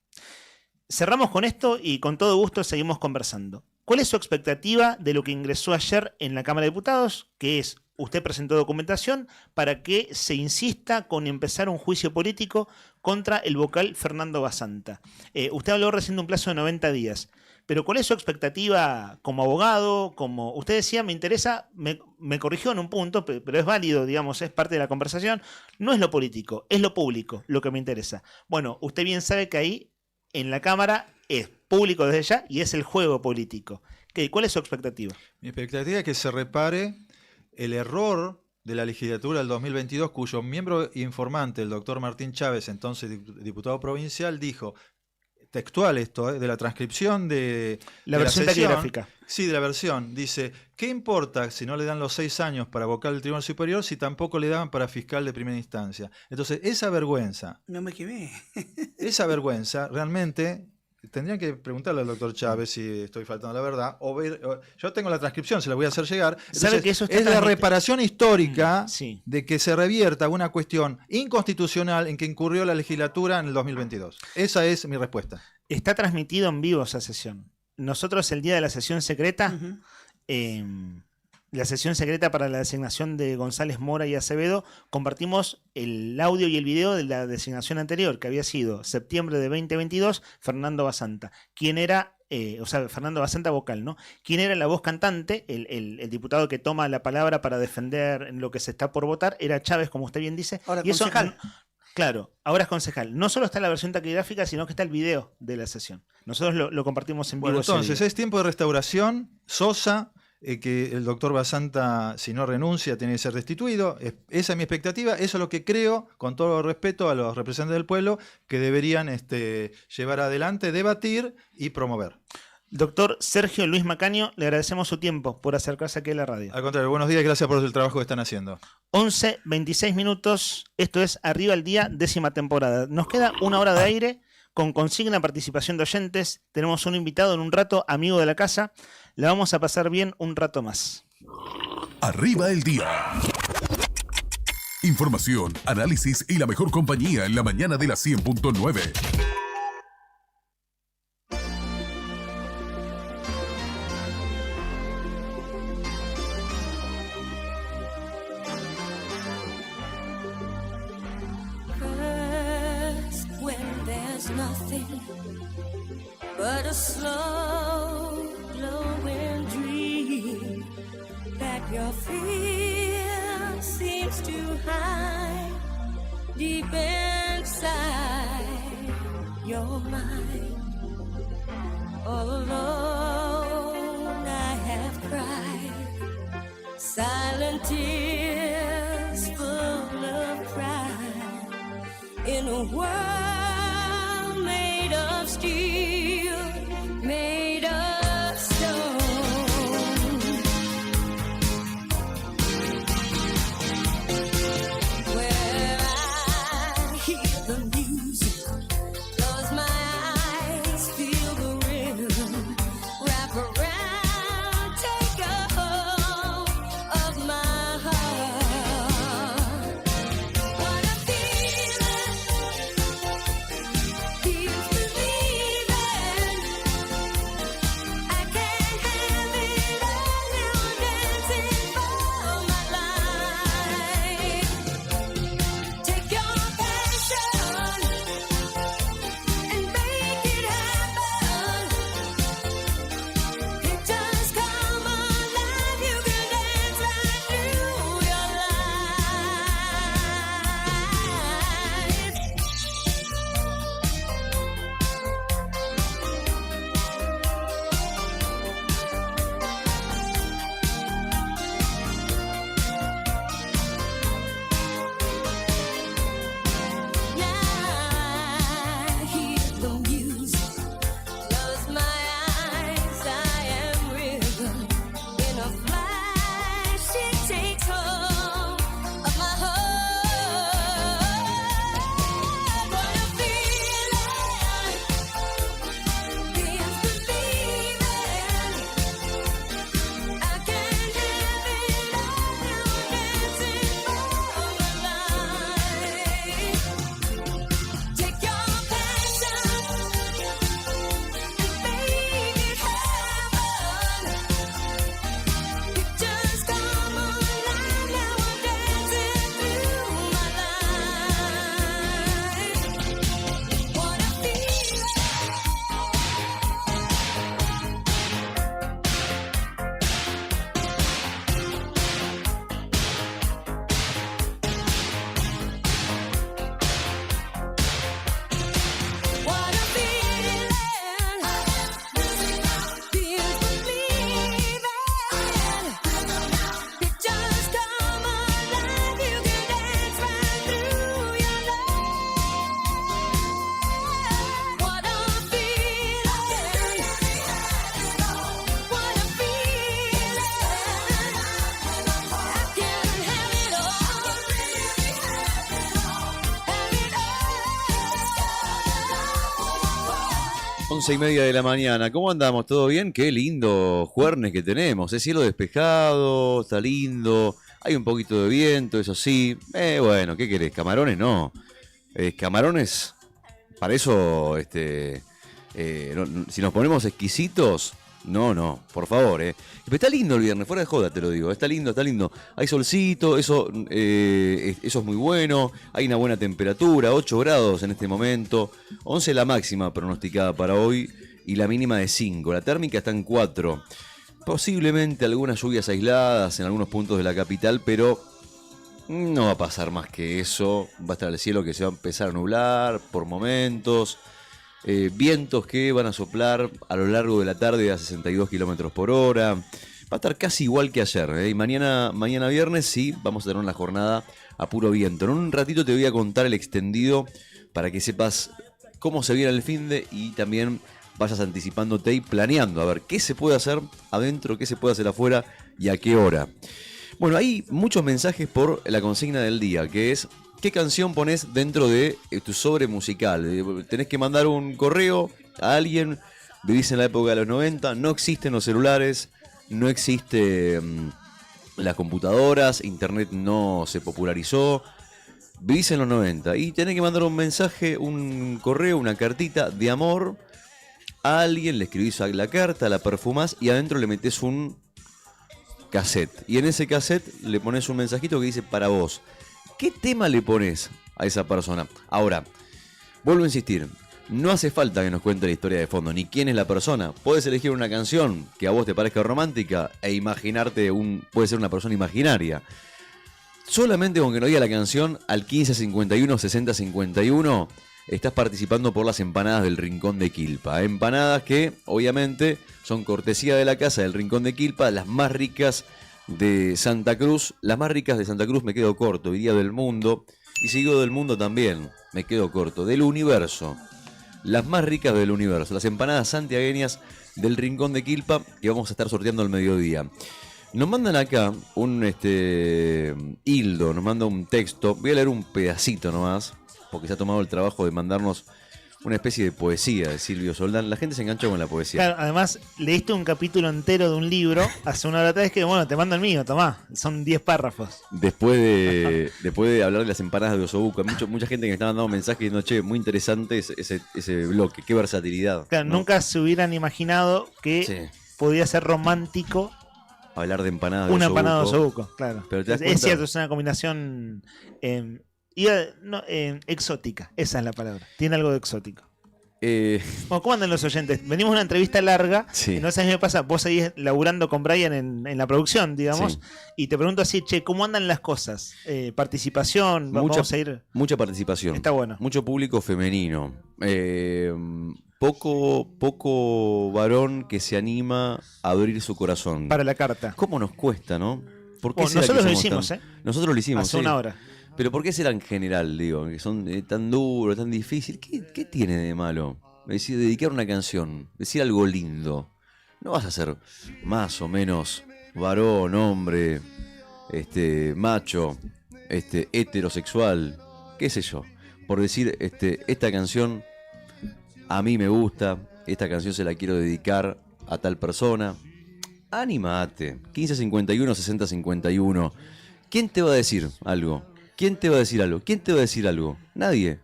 Cerramos con esto y con todo gusto seguimos conversando. ¿Cuál es su expectativa de lo que ingresó ayer en la Cámara de Diputados? Que es, usted presentó documentación para que se insista con empezar un juicio político contra el vocal Fernando Basanta. Usted habló recién de un plazo de 90 días. Pero ¿cuál es su expectativa como abogado? Usted decía, me interesa, me corrigió en un punto, pero es válido, digamos, es parte de la conversación. No es lo político, es lo público lo que me interesa. Bueno, usted bien sabe que ahí en la Cámara es público desde ya y es el juego político. ¿Cuál es su expectativa? Mi expectativa es que se repare el error de la legislatura del 2022, cuyo miembro informante, el doctor Martín Chávez, entonces diputado provincial, dijo, textual esto, de la transcripción de la versión taquigráfica. Sí, de la versión. Dice, ¿qué importa si no le dan los 6 años para vocal del Tribunal Superior si tampoco le daban para fiscal de primera instancia? Entonces, esa vergüenza... No me quemé. Esa vergüenza, realmente... Tendrían que preguntarle al doctor Chávez si estoy faltando la verdad. Yo tengo la transcripción, se la voy a hacer llegar. Entonces, que eso es la reparación histórica de que se revierta una cuestión inconstitucional en que incurrió la legislatura en el 2022. Esa es mi respuesta. Está transmitido en vivo esa sesión. Nosotros el día de la sesión secreta, la sesión secreta para la designación de González Mora y Acevedo, compartimos el audio y el video de la designación anterior, que había sido septiembre de 2022, Fernando Basanta. ¿Quién era? Fernando Basanta vocal, ¿no? ¿Quién era la voz cantante? El diputado que toma la palabra para defender lo que se está por votar era Chávez, como usted bien dice. Ahora, y concejal. Claro, ahora es concejal. No solo está la versión taquigráfica, sino que está el video de la sesión. Nosotros lo compartimos en vivo. Bueno, entonces es tiempo de restauración. Sosa, que el doctor Basanta, si no renuncia, tiene que ser destituido. Esa es mi expectativa. Eso es lo que creo, con todo respeto a los representantes del pueblo, que deberían llevar adelante, debatir y promover. Doctor Sergio Luis Macaño, le agradecemos su tiempo por acercarse aquí a la radio. Al contrario, buenos días y gracias por el trabajo que están haciendo. 11:26 minutos, esto es Arriba el Día, 10ª temporada. Nos queda 1 hora de aire con consigna participación de oyentes. Tenemos un invitado en un rato, amigo de la casa. La vamos a pasar bien un rato más. Arriba el Día. Información, análisis y la mejor compañía en la mañana de la 100.9. Nothing but a slow glowing dream that your fear seems to hide deep inside your mind. All alone I have cried silent tears full of pride in a world made of steel, made of stone. Where I hear the music, close my eyes, feel the rhythm, wrap around, take a hold of my heart. What a feeling! Feels believing. I can't have it all now, dancing for my life. Take your passion and make it happen. It just come alive. You can dance right through your I hear the music, close my eyes, I am rhythm. In a flash, it takes hold of my heart. What a feeling! Feels believing. I can't have it all now, dancing for my life. Take your passion and make it happen. It just come alive now, I'm dancing through my life. What a feeling! What a feeling! Feels believing. It just come alive. You can dance right through your life. What a feeling! What a feeling! I can have it all. Have it all. 11:30 de la mañana, ¿cómo andamos? ¿Todo bien? Qué lindo jueves que tenemos, es cielo despejado, está lindo, hay un poquito de viento, eso sí. Bueno, ¿qué querés? ¿Camarones? No. Camarones, para eso, si nos ponemos exquisitos, no, por favor, Pero está lindo el viernes, fuera de joda te lo digo, está lindo. Hay solcito, eso es muy bueno, hay una buena temperatura, 8 grados en este momento, 11 la máxima pronosticada para hoy y la mínima de 5, la térmica está en 4. Posiblemente algunas lluvias aisladas en algunos puntos de la capital, pero no va a pasar más que eso, va a estar el cielo que se va a empezar a nublar por momentos. Vientos que van a soplar a lo largo de la tarde a 62 kilómetros por hora. Va a estar casi igual que ayer. Y mañana viernes sí, vamos a tener una jornada a puro viento. En un ratito te voy a contar el extendido para que sepas cómo se viene el finde y también vayas anticipándote y planeando a ver qué se puede hacer adentro, qué se puede hacer afuera y a qué hora. Bueno, hay muchos mensajes por la consigna del día, que es: ¿qué canción pones dentro de tu sobre musical? Tenés que mandar un correo a alguien, vivís en la época de los 90, no existen los celulares, no existen las computadoras, internet no se popularizó, vivís en los 90 y tenés que mandar un mensaje, un correo, una cartita de amor a alguien, le escribís la carta, la perfumás y adentro le metés un cassette. Y en ese cassette le pones un mensajito que dice para vos. ¿Qué tema le pones a esa persona? Ahora, vuelvo a insistir, no hace falta que nos cuente la historia de fondo, ni quién es la persona. Podés elegir una canción que a vos te parezca romántica e imaginarte puede ser una persona imaginaria. Solamente con que no diga la canción al 1551 6051 estás participando por las empanadas del Rincón de Quilpa. Empanadas que obviamente son cortesía de la casa del Rincón de Quilpa, las más ricas de Santa Cruz. Las más ricas de Santa Cruz me quedo corto, diría del mundo. Y si digo del mundo también, me quedo corto. Del universo. Las más ricas del universo. Las empanadas santiagueñas del Rincón de Quilpa que vamos a estar sorteando al mediodía. Nos mandan acá un Hildo, nos manda un texto. Voy a leer un pedacito nomás, porque se ha tomado el trabajo de mandarnos una especie de poesía de Silvio Soldán. La gente se engancha con la poesía. Claro, además, leíste un capítulo entero de un libro hace una hora atrás que, bueno, te mando el mío, tomá. Son 10 párrafos. Después de hablar de las empanadas de Osobuco, hay mucha gente que me está mandando mensajes diciendo, che, muy interesante ese bloque, qué versatilidad. Claro, ¿no? Nunca se hubieran imaginado que podía ser romántico Hablar de empanadas de una Osobuco. empanada de Osobuco, claro. Pero ¿te das Es cuenta? cierto, es una combinación exótica, esa es la palabra. Tiene algo de exótico. Bueno, ¿cómo andan los oyentes? Venimos a una entrevista larga, Sí. no sabes qué me pasa, vos seguís laburando con Brian en la producción, digamos, Sí. y te pregunto así, che, ¿cómo andan las cosas? Participación, vamos a ir... Mucha participación. Está bueno. Mucho público femenino. Poco varón que se anima a abrir su corazón. Para la carta. ¿Cómo nos cuesta, no? ¿Por qué Bueno, será que nosotros lo somos hicimos, tan- ¿eh? Nosotros lo hicimos, Hace sí. una hora. Pero ¿por qué será en general, digo? Que son tan duros, tan difíciles. ¿Qué tiene de malo? Decir, dedicar una canción, decir algo lindo. No vas a ser más o menos varón, hombre, macho, heterosexual, qué sé yo. Por decir, esta canción a mí me gusta, esta canción se la quiero dedicar a tal persona. Animate. 1551 6051. ¿Quién te va a decir algo? ¿Quién te va a decir algo? ¿Quién te va a decir algo? Nadie.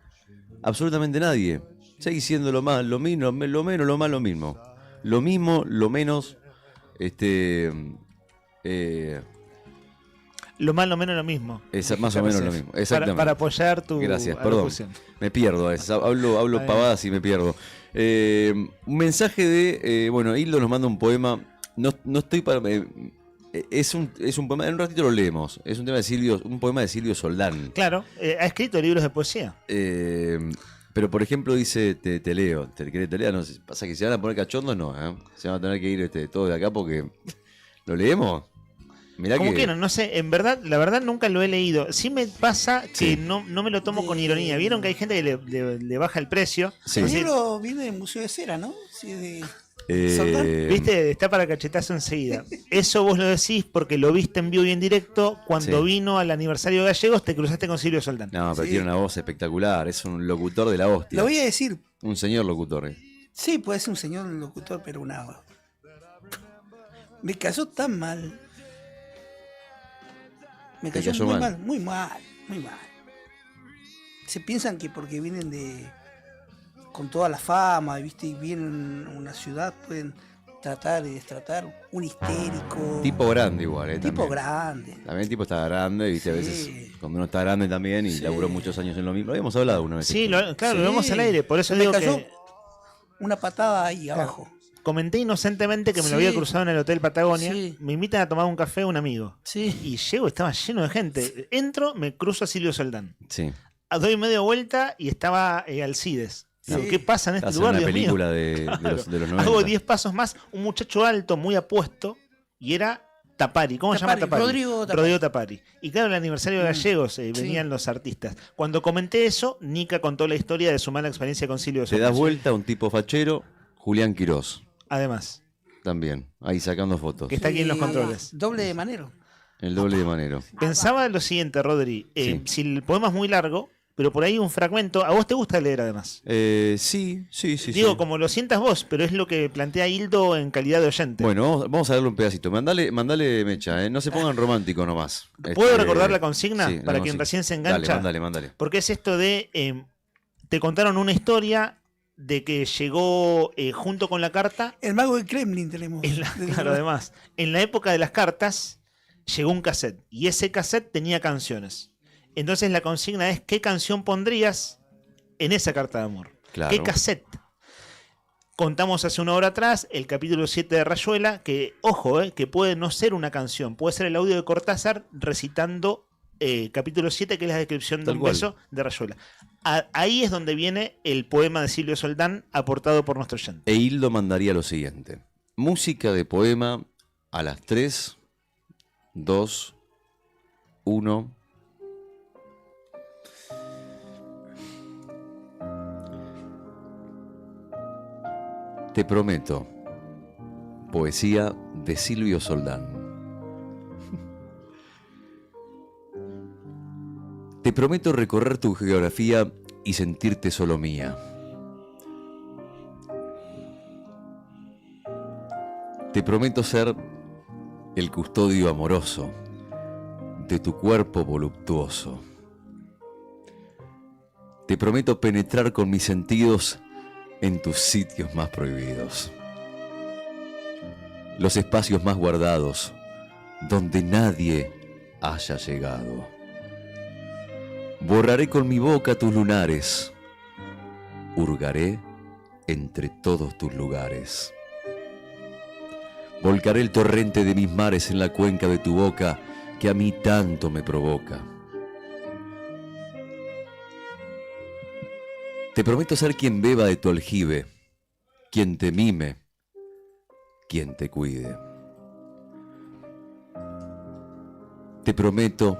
Absolutamente nadie. Seguís siendo lo más, lo menos, lo más, lo mismo. Lo mismo, lo menos, Lo más, lo menos, lo mismo. es más o menos lo mismo. Exactamente. Para apoyar tu Gracias, perdón. alocución. Me pierdo a veces. Hablo Está bien. pavadas y me pierdo. Un mensaje de. Bueno, Hildo nos manda un poema. No estoy para. Es un poema. En un ratito lo leemos. Es un poema de Silvio Soldán. Claro, ha escrito libros de poesía. Pero por ejemplo dice, te leo. ¿Querés te lea? No sé, pasa que se van a poner cachondos, no. Se van a tener que ir todos de acá porque. ¿Lo leemos? Mirá ¿Cómo que no? No sé, en verdad, la verdad nunca lo he leído. Sí me pasa que Sí. no me lo tomo con ironía. Vieron que hay gente que le baja el precio. Sí. El Es decir, libro viene del Museo de Cera, ¿no? Sí, de Viste, está para cachetazo enseguida. Eso vos lo decís porque lo viste en vivo y en directo. Cuando Sí. vino al aniversario de Gallegos, te cruzaste con Silvio Soldán. No, pero Sí. tiene una voz espectacular. Es un locutor de la hostia. Lo voy a decir. Un señor locutor. Sí, puede ser un señor locutor, pero una... Me cayó tan mal. Me ¿Te cayó cayó muy mal? mal, muy mal, muy mal. Se piensan que porque vienen con toda la fama, ¿viste? Y vienen a una ciudad, pueden tratar y destratar un histérico. Tipo grande igual, Tipo también. grande. También el tipo está grande, viste, a veces cuando uno está grande también y laburó muchos años en lo mismo. Lo habíamos hablado una vez. Sí, esto. claro, lo vemos al aire. Por eso Me digo cayó que una patada ahí abajo. comenté inocentemente que me lo Sí. había cruzado en el Hotel Patagonia. Sí. Me invitan a tomar un café un amigo. Sí. Y llego, estaba lleno de gente. Entro, me cruzo a Silvio Soldán. Sí. Doy media vuelta y estaba Alcides. Sí. Digo, ¿qué pasa en este Hace lugar, una Dios mío? película de Claro. los 90. Hago 10 pasos más, un muchacho alto, muy apuesto, y era Tapari. ¿Cómo se llama Tapari, Tapari? Rodrigo Tapari. Tapari. Y claro, el aniversario de Gallegos venían los artistas. Cuando comenté eso, Nica contó la historia de su mala experiencia con Silvio Te Soldán. das vuelta a un tipo fachero, Julián Quirós. Además, También, ahí sacando fotos. que está aquí en los controles. Doble de manero. El doble de manero. Pensaba lo siguiente, Rodri. Sí. Si el poema es muy largo, pero por ahí un fragmento. ¿A vos te gusta leer además? Sí. Digo, como lo sientas vos, pero es lo que plantea Hildo en calidad de oyente. Bueno, vamos a darle un pedacito. Mandale mecha, no se pongan románticos nomás. ¿Puedo recordar la consigna Sí, para la quien consigna. recién se engancha? Mándale. Porque es esto de, te contaron una historia de que llegó junto con la carta. El mago del Kremlin tenemos. Claro, además, en la época de las cartas llegó un cassette y ese cassette tenía canciones. Entonces la consigna es ¿qué canción pondrías en esa carta de amor? Claro. ¿Qué cassette? Contamos hace una hora atrás el capítulo 7 de Rayuela, que, ojo, que puede no ser una canción, puede ser el audio de Cortázar recitando capítulo 7, que es la descripción de Tal un cual. beso de Rayuela. Ahí es donde viene el poema de Silvio Soldán aportado por nuestro oyente. E Hildo mandaría lo siguiente. Música de poema a las 3, 2, 1. Te prometo. Poesía de Silvio Soldán. Te prometo recorrer tu geografía y sentirte solo mía. Te prometo ser el custodio amoroso de tu cuerpo voluptuoso. Te prometo penetrar con mis sentidos en tus sitios más prohibidos. Los espacios más guardados, donde nadie haya llegado. Borraré con mi boca tus lunares, hurgaré entre todos tus lugares. Volcaré el torrente de mis mares en la cuenca de tu boca, que a mí tanto me provoca. Te prometo ser quien beba de tu aljibe, quien te mime, quien te cuide. Te prometo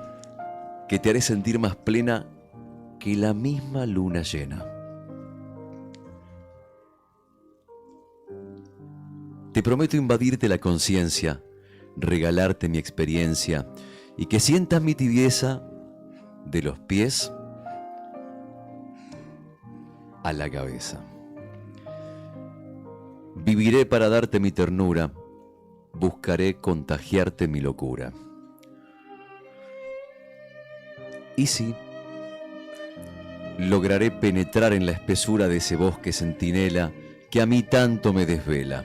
que te haré sentir más plena que la misma luna llena. Te prometo invadirte la conciencia, regalarte mi experiencia y que sientas mi tibieza de los pies a la cabeza. Viviré para darte mi ternura, buscaré contagiarte mi locura. Y sí, lograré penetrar en la espesura de ese bosque centinela que a mí tanto me desvela.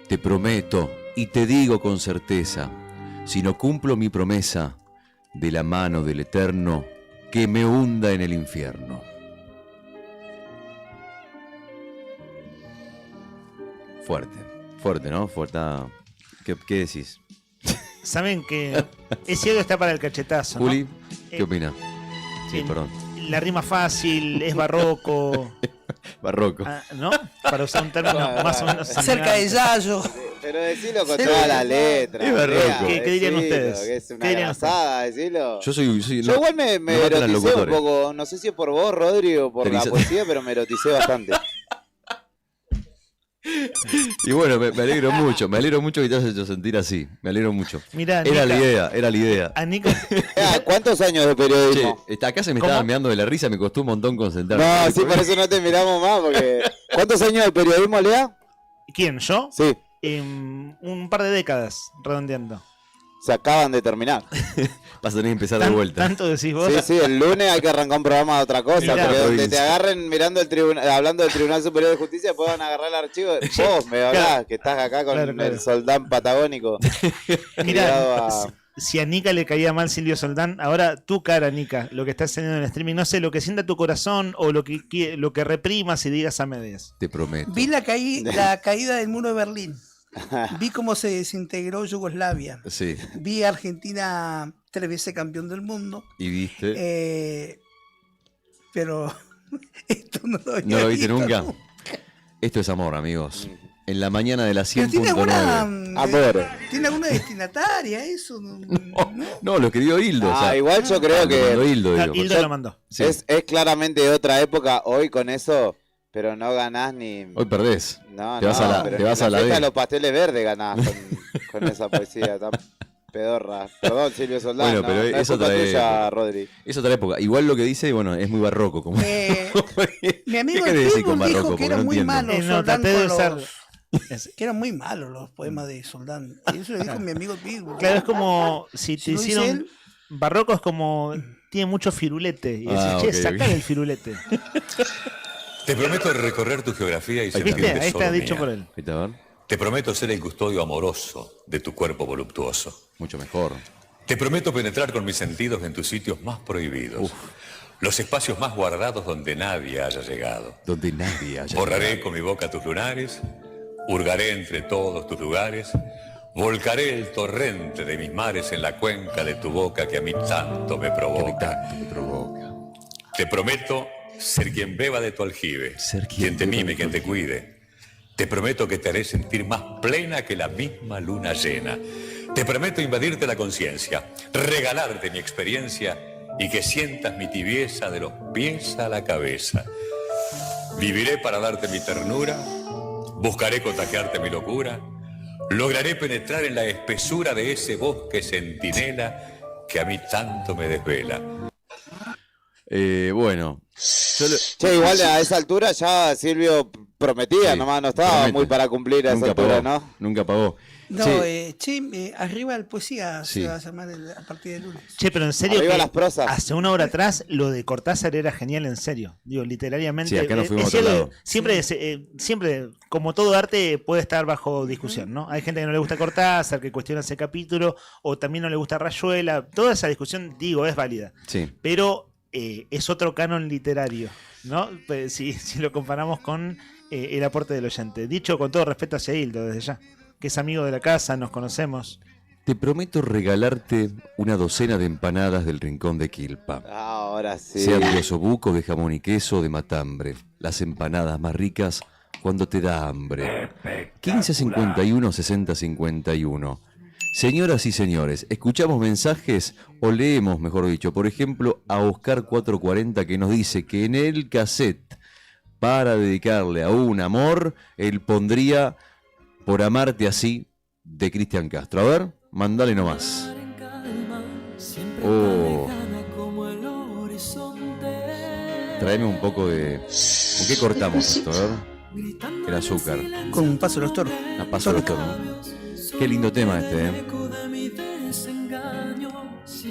Te prometo y te digo con certeza, si no cumplo mi promesa, de la mano del Eterno, que me hunda en el infierno. Fuerte, ¿no? Fuerte. ¿Qué decís? Saben que ese audio está para el cachetazo, ¿no? Juli, ¿qué opina? Sí, perdón. La rima fácil, es barroco. Barroco. ¿No? Para usar un término más o menos Cerca de Yayo. Pero decilo con toda la letra. Es barroco. ¿Qué dirían Decilo, ustedes? que es una ¿Qué dirían grasada, decilo. Yo soy Yo no- igual me no matan a los eroticé un locutores. poco, no sé si es por vos, Rodri, o por la Te poesía, pero me eroticé bastante. Y bueno, me alegro mucho que te hayas hecho sentir así. Me alegro mucho. Mirá, era la Nica. idea. A Nico, ¿Cuántos años de periodismo? Che, acá se me ¿Cómo? estaban meando de la risa, me costó un montón concentrarme. No, sí, por eso no te miramos más, porque... ¿Cuántos años de periodismo, Lea? ¿Quién? ¿Yo? Sí, Un par de décadas, redondeando. se acaban de terminar. Vas a tener que empezar de vuelta. ¿Tanto decís vos? Sí, el lunes hay que arrancar un programa de otra cosa, Mirá. porque donde te Provincia. agarren mirando el tribunal, hablando del Tribunal Superior de Justicia, puedan agarrar el archivo. Vos me hablás, Claro. que estás acá con Claro. el soldán patagónico. Mirá, Ligado a- si a Nica le caía mal Silvio Soldán, ahora tu cara, Nica, lo que estás haciendo en el streaming, no sé, lo que sienta tu corazón o lo que reprimas y digas a medias. Te prometo. Vi la caída del muro de Berlín. Vi cómo se desintegró Yugoslavia. Sí. Vi a Argentina 3 veces campeón del mundo. Y viste. Pero esto no lo había ¿No lo viste visto nunca? Esto es amor, amigos. En la mañana de la Pero tiene alguna, 100.9. Amor. ¿Tiene alguna destinataria eso? No, lo escribió Hildo. o sea, igual yo creo lo mandó que Hildo, digo. Hildo lo mandó. Sí. es claramente de otra época hoy con eso, pero no ganás ni... Hoy perdés. No, Te vas a la- pero te vas en a la fiesta D. de los pasteles verdes ganás con esa poesía. Pedorra. Perdón, Silvio Soldán. Bueno, no, pero no es culpa otra tuya, época. Rodri. Es otra época. Igual lo que dice, bueno, es muy barroco. Como... Mi amigo ¿Qué el querés decir con Pitbull dijo barroco? que Porque era no muy entiendo. malo No, Soldán traté de con usar- los... Que eran muy malos los poemas de Soldán. Y eso lo dijo mi amigo el Pitbull. Claro, es como si te Si lo dice hicieron. él- Barroco es como. Tiene mucho firulete. Y decís, Ah, che, ok, sacar ok. el firulete. Te prometo recorrer tu geografía y Ahí ¿Viste? sentirte Ahí está solo dicho mía. por él. Ahí está, a ver. Te prometo ser el custodio amoroso de tu cuerpo voluptuoso. Mucho mejor. Te prometo penetrar con mis sentidos en tus sitios más prohibidos. Los espacios más guardados donde nadie haya llegado. Donde nadie haya Borraré llegado. con mi boca tus lunares, hurgaré entre todos tus lugares, volcaré el torrente de mis mares en la cuenca de tu boca que a mí tanto me provoca. Te prometo ser quien beba de tu aljibe, quien te mime, quien te cuide. Te prometo que te haré sentir más plena que la misma luna llena. Te prometo invadirte la conciencia, regalarte mi experiencia y que sientas mi tibieza de los pies a la cabeza. Viviré para darte mi ternura, buscaré contagiarte mi locura, lograré penetrar en la espesura de ese bosque centinela que a mí tanto me desvela. Bueno. Che, igual a esa altura ya Silvio prometía, Sí, nomás no estaba promete. muy para cumplir a esa Nunca altura, pagó. ¿no? Nunca pagó. No, Che, arriba el poesía Sí. se va a llamar a partir de lunes. Che, pero en serio, Arriba que las prosas. hace una hora atrás lo de Cortázar era genial, en serio. Digo, literariamente. Sí, acá nos fuimos a cierto otro que lado. siempre, como todo arte, puede estar bajo discusión, ¿no? Hay gente que no le gusta Cortázar, que cuestiona ese capítulo, o también no le gusta Rayuela. Toda esa discusión, digo, es válida. sí. Pero es otro canon literario, ¿no? Pues, si lo comparamos con el aporte del oyente. Dicho con todo respeto hacia Hildo, desde ya, que es amigo de la casa, nos conocemos. Te prometo regalarte una docena de empanadas del Rincón de Quilpa. Ahora sí. Sean de osobuco, de jamón y queso o de matambre. Las empanadas más ricas cuando te da hambre. 1551 6051. Señoras y señores, escuchamos mensajes o leemos, mejor dicho, por ejemplo, a Oscar 440 que nos dice que en el cassette, para dedicarle a un amor, él pondría Por amarte así, de Cristian Castro. A ver, mandale nomás. Oh. Traeme un poco de... ¿Con qué cortamos esto? A ver. El azúcar. Con un paso de los toros. A paso de los toros. Qué lindo tema este, ¿eh?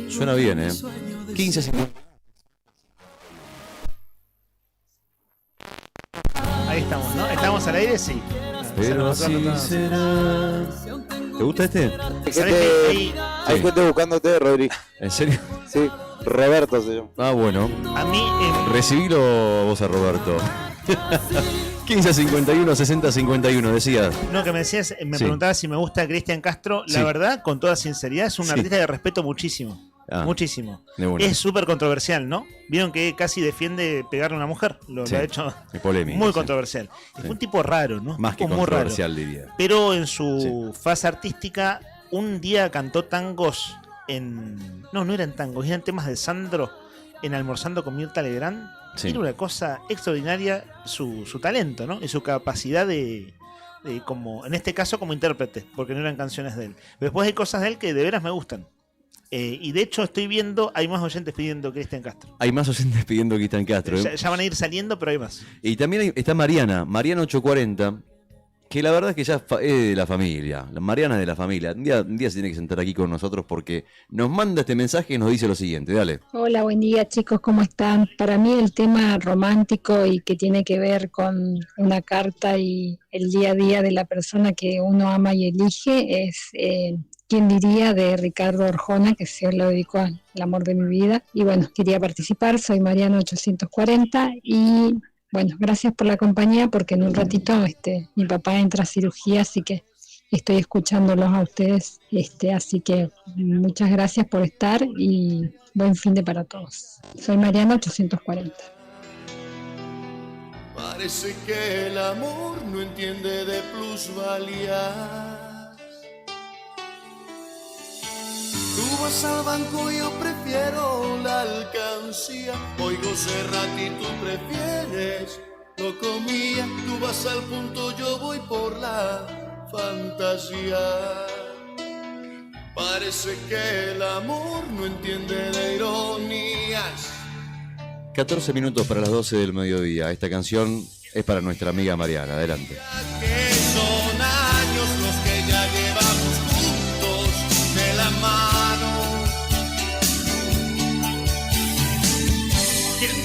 Suena bien, ¿eh? 15:50. Ahí estamos, ¿no? ¿Estamos al aire? Sí. Pero así será. ¿Te gusta este? Hay ¿Sabés gente, que ahí- hay Sí. gente buscándote, Rodri. ¿En serio? Sí, Roberto se llama. Ah, bueno. A mí, Recibilo vos a Roberto. 15:51 60:51, decías. no, que me decías, me Sí. preguntabas si me gusta Cristian Castro. La Sí. verdad, con toda sinceridad, es un Sí. artista que respeto muchísimo. Ah, Muchísimo. de una. Es súper controversial, ¿no? Vieron que casi defiende pegarle a una mujer. Lo Sí, ha hecho es polémico, muy sí. controversial. Es Sí. un tipo raro, ¿no? Más que Tipo muy raro. controversial, diría. Pero en su fase artística, un día cantó tangos en... No eran tangos, eran temas de Sandro en Almorzando con Mirta Legrand. Sí. Era una cosa extraordinaria su talento, ¿no? Y su capacidad de como, en este caso, como intérprete, porque no eran canciones de él. Pero después hay cosas de él que de veras me gustan. Y de hecho estoy viendo, hay más oyentes pidiendo Cristian Castro. Hay más oyentes pidiendo Cristian Castro. ¿eh? Ya van a ir saliendo, pero hay más. Y también está Mariana 840, que la verdad es que ya es de la familia. La Mariana es de la familia. Un día se tiene que sentar aquí con nosotros porque nos manda este mensaje y nos dice lo siguiente. Dale. Hola, buen día chicos, ¿cómo están? Para mí el tema romántico y que tiene que ver con una carta y el día a día de la persona que uno ama y elige es ¿quién diría? De Ricardo Arjona, que se lo dedicó al amor de mi vida. Y bueno, quería participar, soy Mariano 840 y bueno, gracias por la compañía porque en un ratito mi papá entra a cirugía, así que estoy escuchándolos a ustedes, así que muchas gracias por estar y buen fin de para todos. Soy Mariana 840. Parece que el amor no entiende de plusvalía. Tú vas al banco y yo prefiero la alcancía. Oigo Serrat y tú prefieres lo comía. Tú vas al punto, yo voy por la fantasía. Parece que el amor no entiende de ironías. 14 minutos para las 12 del mediodía. Esta canción es para nuestra amiga Mariana. Adelante. Que son años los que ya llevamos juntos de la mano. ¿Quién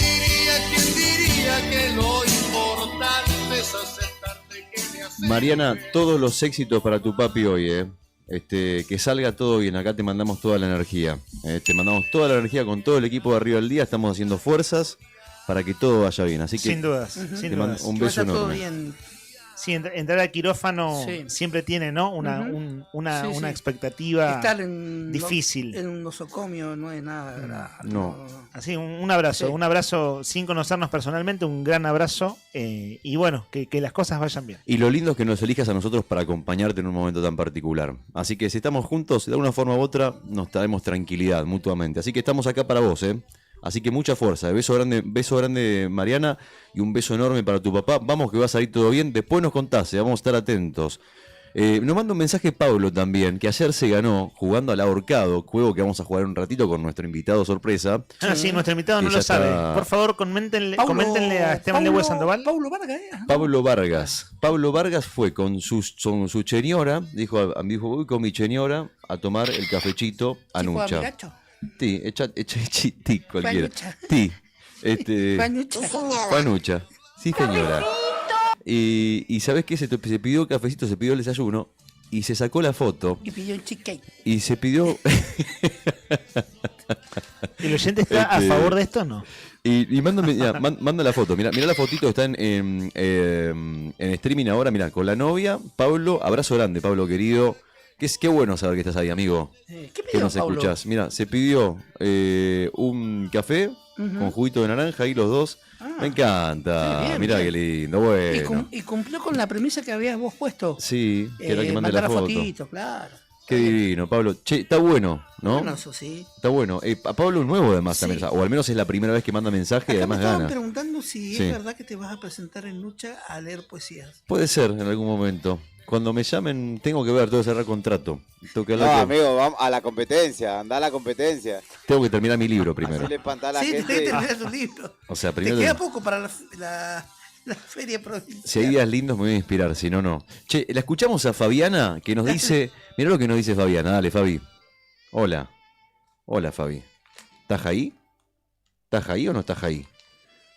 diría que lo importante es aceptarte que me hace? Mariana, todos los éxitos para tu papi hoy, que salga todo bien. Acá te mandamos toda la energía. Te mandamos toda la energía con todo el equipo de Arriba del Día. Estamos haciendo fuerzas para que todo vaya bien. Así que Sin dudas, te sin mando dudas. un beso Vaya todo enorme. bien. Sí, entrar al quirófano Sí. siempre tiene, ¿no? Una Sí, sí. expectativa Estar en difícil. En un nosocomio no es nada grave. No. Así, un abrazo, Sí. un abrazo sin conocernos personalmente, un gran abrazo y bueno, que las cosas vayan bien. Y lo lindo es que nos elijas a nosotros para acompañarte en un momento tan particular. Así que si estamos juntos, de alguna forma u otra, nos traemos tranquilidad mutuamente. Así que estamos acá para vos, Así que mucha fuerza. Beso grande, Mariana, y un beso enorme para tu papá. Vamos que va a salir todo bien. Después nos contás, vamos a estar atentos. Nos manda un mensaje Pablo también, que ayer se ganó jugando al ahorcado, juego que vamos a jugar un ratito con nuestro invitado sorpresa. Sí, nuestro invitado Que no ya lo sabe. está- Por favor, coméntenle a Esteban Lewis Sandoval. Paulo Vargas fue con su señora, dijo, voy con mi señora a tomar el cafechito a ¿Sí fue Nucha. amigacho? Sí, ti, cualquiera. Panucha. Ti, Panucha. Panucha. Sí, señora. Y ¿sabes qué? Se pidió cafecito, se pidió el desayuno y se sacó la foto Y pidió un cheesecake. y se pidió... ¿El oyente está a favor de esto o no? Y manda la foto, mirá la fotito, está en streaming ahora, mirá, con la novia, Pablo, abrazo grande, Pablo querido. Qué bueno saber que estás ahí, amigo. ¿Qué Que pidió nos Paulo? escuchás. Mira, se pidió un café con juguito de naranja y los dos. Me encanta. Sí, bien, Mirá bien. qué lindo, bueno. Y cumplió con la premisa que habías vos puesto. Sí, que era que mande mandar la foto. fotito, claro. Qué divino, Pablo. Che, está bueno, ¿no? Bueno, eso sí. Está bueno. A Pablo es nuevo además Sí. también, o al menos es la primera vez que manda mensaje y Acá me además estaban gana. preguntando si Sí. es verdad que te vas a presentar en Lucha a leer poesías. Puede ser en algún momento. Cuando me llamen, tengo que cerrar contrato. Tengo que No, hablar con- amigo, vamos a la competencia, anda a la competencia. Tengo que terminar mi libro primero. Así le espantá a la Sí, gente. tenés que terminar tu libro. O sea, Te primero. queda poco para la feria provincial. Si hay días lindos me voy a inspirar, si no, no. Che, la escuchamos a Fabiana que nos dice. Mirá lo que nos dice Fabiana. Dale, Fabi. Hola. Hola, Fabi. ¿Estás ahí? ¿Estás ahí o no estás ahí?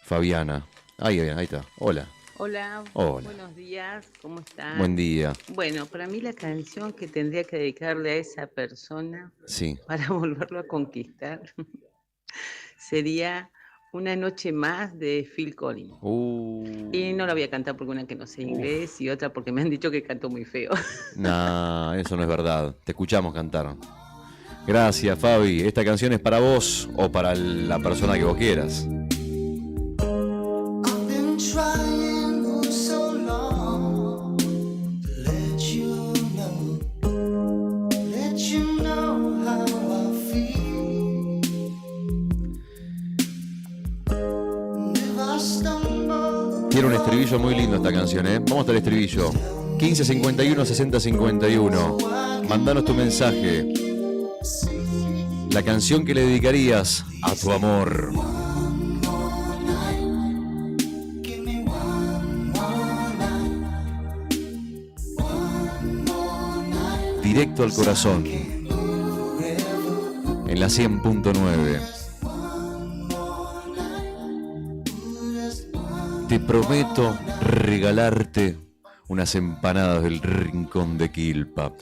Fabiana. Ahí está. Hola. Hola, Hola. buenos días, ¿cómo están? Buen día. Bueno, para mí la canción que tendría que dedicarle a esa persona Sí. para volverlo a conquistar sería Una noche más de Phil Collins. Y no la voy a cantar porque una que no sé inglés y otra porque me han dicho que canto muy feo. Nah, eso no es verdad. Te escuchamos cantar. Gracias, Fabi. Esta canción es para vos o para la persona que vos quieras. I've been trying for so long to let you know how I feel. And if I stumble, Tiene un estribillo muy lindo esta canción, ¿eh? Vamos hasta el estribillo. 1551 6051. Mandanos tu mensaje. La canción que le dedicarías a tu amor. Directo al corazón. En la 100.9. Te prometo regalarte unas empanadas del rincón de Quilpa.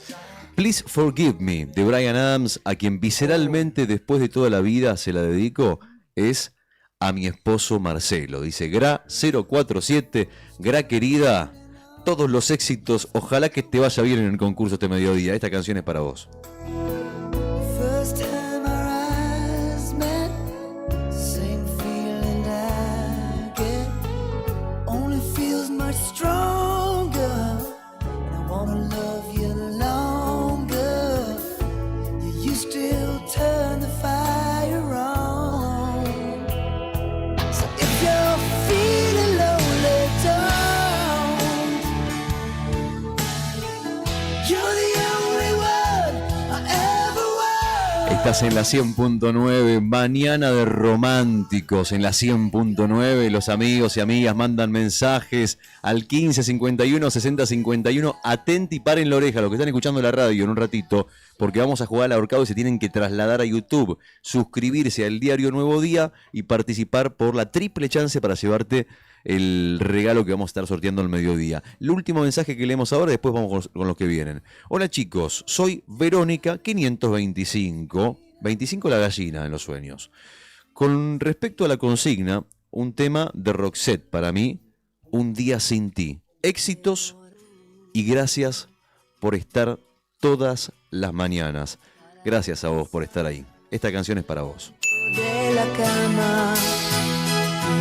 Please Forgive Me, de Bryan Adams, a quien visceralmente después de toda la vida se la dedico, es a mi esposo Marcelo. Dice, Gra 047, Gra querida, todos los éxitos, ojalá que te vaya bien en el concurso este mediodía. Esta canción es para vos. first time our eyes met, same feeling I get, only feels much stronger. And I wanna love you longer. You still turn the fire on. So if you're feeling lonely, don't. You're the only one Estás en la 100.9, mañana de románticos en la 100.9. Los amigos y amigas mandan mensajes al 15 51 60 51. Atenti y paren la oreja, los que están escuchando la radio en un ratito, porque vamos a jugar al ahorcado y se tienen que trasladar a YouTube, suscribirse al diario Nuevo Día y participar por la triple chance para llevarte el regalo que vamos a estar sorteando al mediodía. El último mensaje que leemos ahora, después vamos con los que vienen. Hola chicos, soy Verónica 525, 25 la gallina en los sueños. Con respecto a la consigna, un tema de Roxette para mí, Un día sin ti. Éxitos y gracias por estar todas las mañanas. Gracias a vos por estar ahí. Esta canción es para vos. De la cama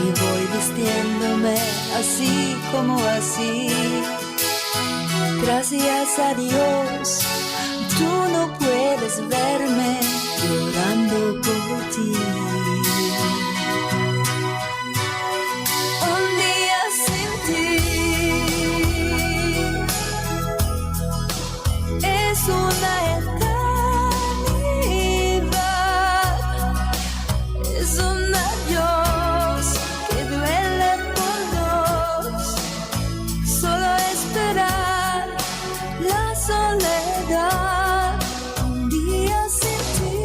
y voy vistiéndome así como así. Gracias a Dios, tú no puedes verme llorando por ti. Un día sin ti es una eternidad, es un adiós que duele por dos, solo esperar la soledad, un día sin ti.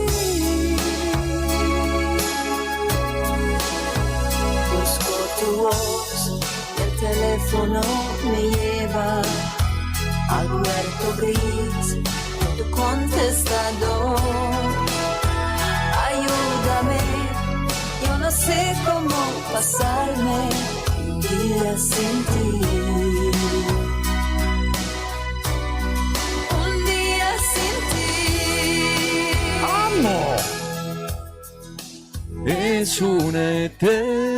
Busco tu voz, el teléfono me lleva al huerto gris de tu contestador. Ayúdame, yo no sé cómo pasarme un día sin ti. Un día sin ti. ¡Amo! Es una eternidad.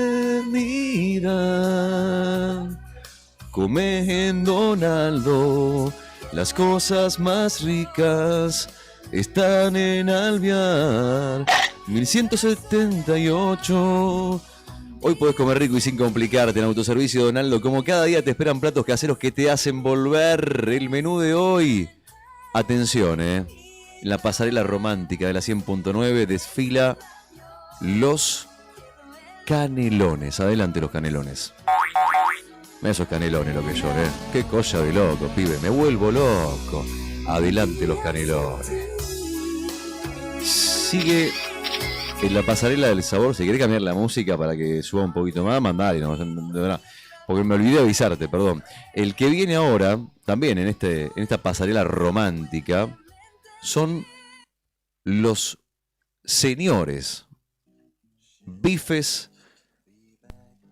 Come en Donaldo, las cosas más ricas están en Alvear. 1178. Hoy podés comer rico y sin complicarte en Autoservicio Donaldo. Como cada día te esperan platos caseros que te hacen volver. El menú de hoy. Atención, en la pasarela romántica de la 100.9 desfila los canelones. Adelante los canelones. Esos canelones lo que yo, Qué cosa de loco, pibe. Me vuelvo loco. Adelante los canelones. Sigue en la pasarela del sabor. Si querés cambiar la música para que suba un poquito más, mandale, no, de verdad. Porque me olvidé de avisarte, perdón. El que viene ahora, también en esta pasarela romántica, son los señores bifes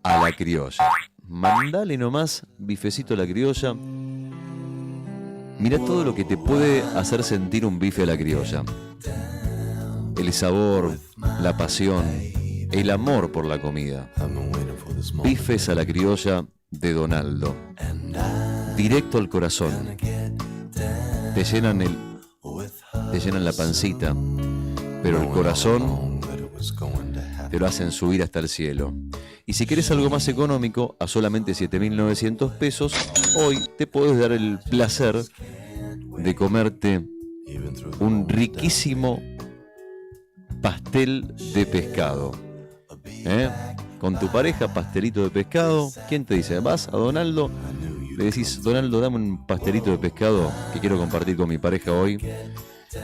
a la criolla. Mandale nomás bifecito a la criolla. Mirá todo lo que te puede hacer sentir un bife a la criolla. El sabor, la pasión, el amor por la comida. Bifes a la criolla de Donaldo. Directo al corazón. Te llenan la pancita, pero el corazón te lo hacen subir hasta el cielo. Y si querés algo más económico, a solamente 7.900 pesos, hoy te podés dar el placer de comerte un riquísimo pastel de pescado. Con tu pareja, pastelito de pescado. ¿Quién te dice? Vas a Donaldo, le decís, Donaldo, dame un pastelito de pescado que quiero compartir con mi pareja hoy, que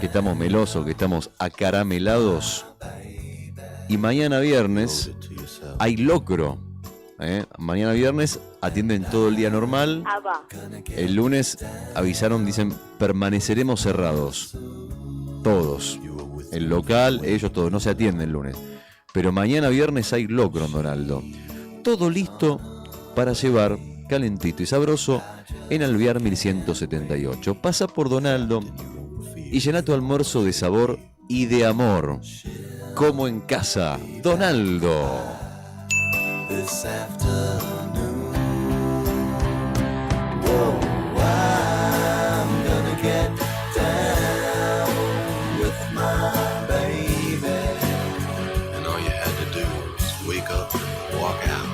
estamos melosos, que estamos acaramelados. Y mañana viernes hay locro. Mañana viernes atienden todo el día normal. El lunes avisaron, dicen, permaneceremos cerrados. Todos. El local, ellos todos, no se atienden el lunes. Pero mañana viernes hay locro en Donaldo. Todo listo para llevar calentito y sabroso en Alvear 1178. Pasa por Donaldo y llena tu almuerzo de sabor y de amor. Como en casa, Donaldo. This afternoon, whoa, I'm gonna get down with my baby. And all you had to do was wake up and walk out.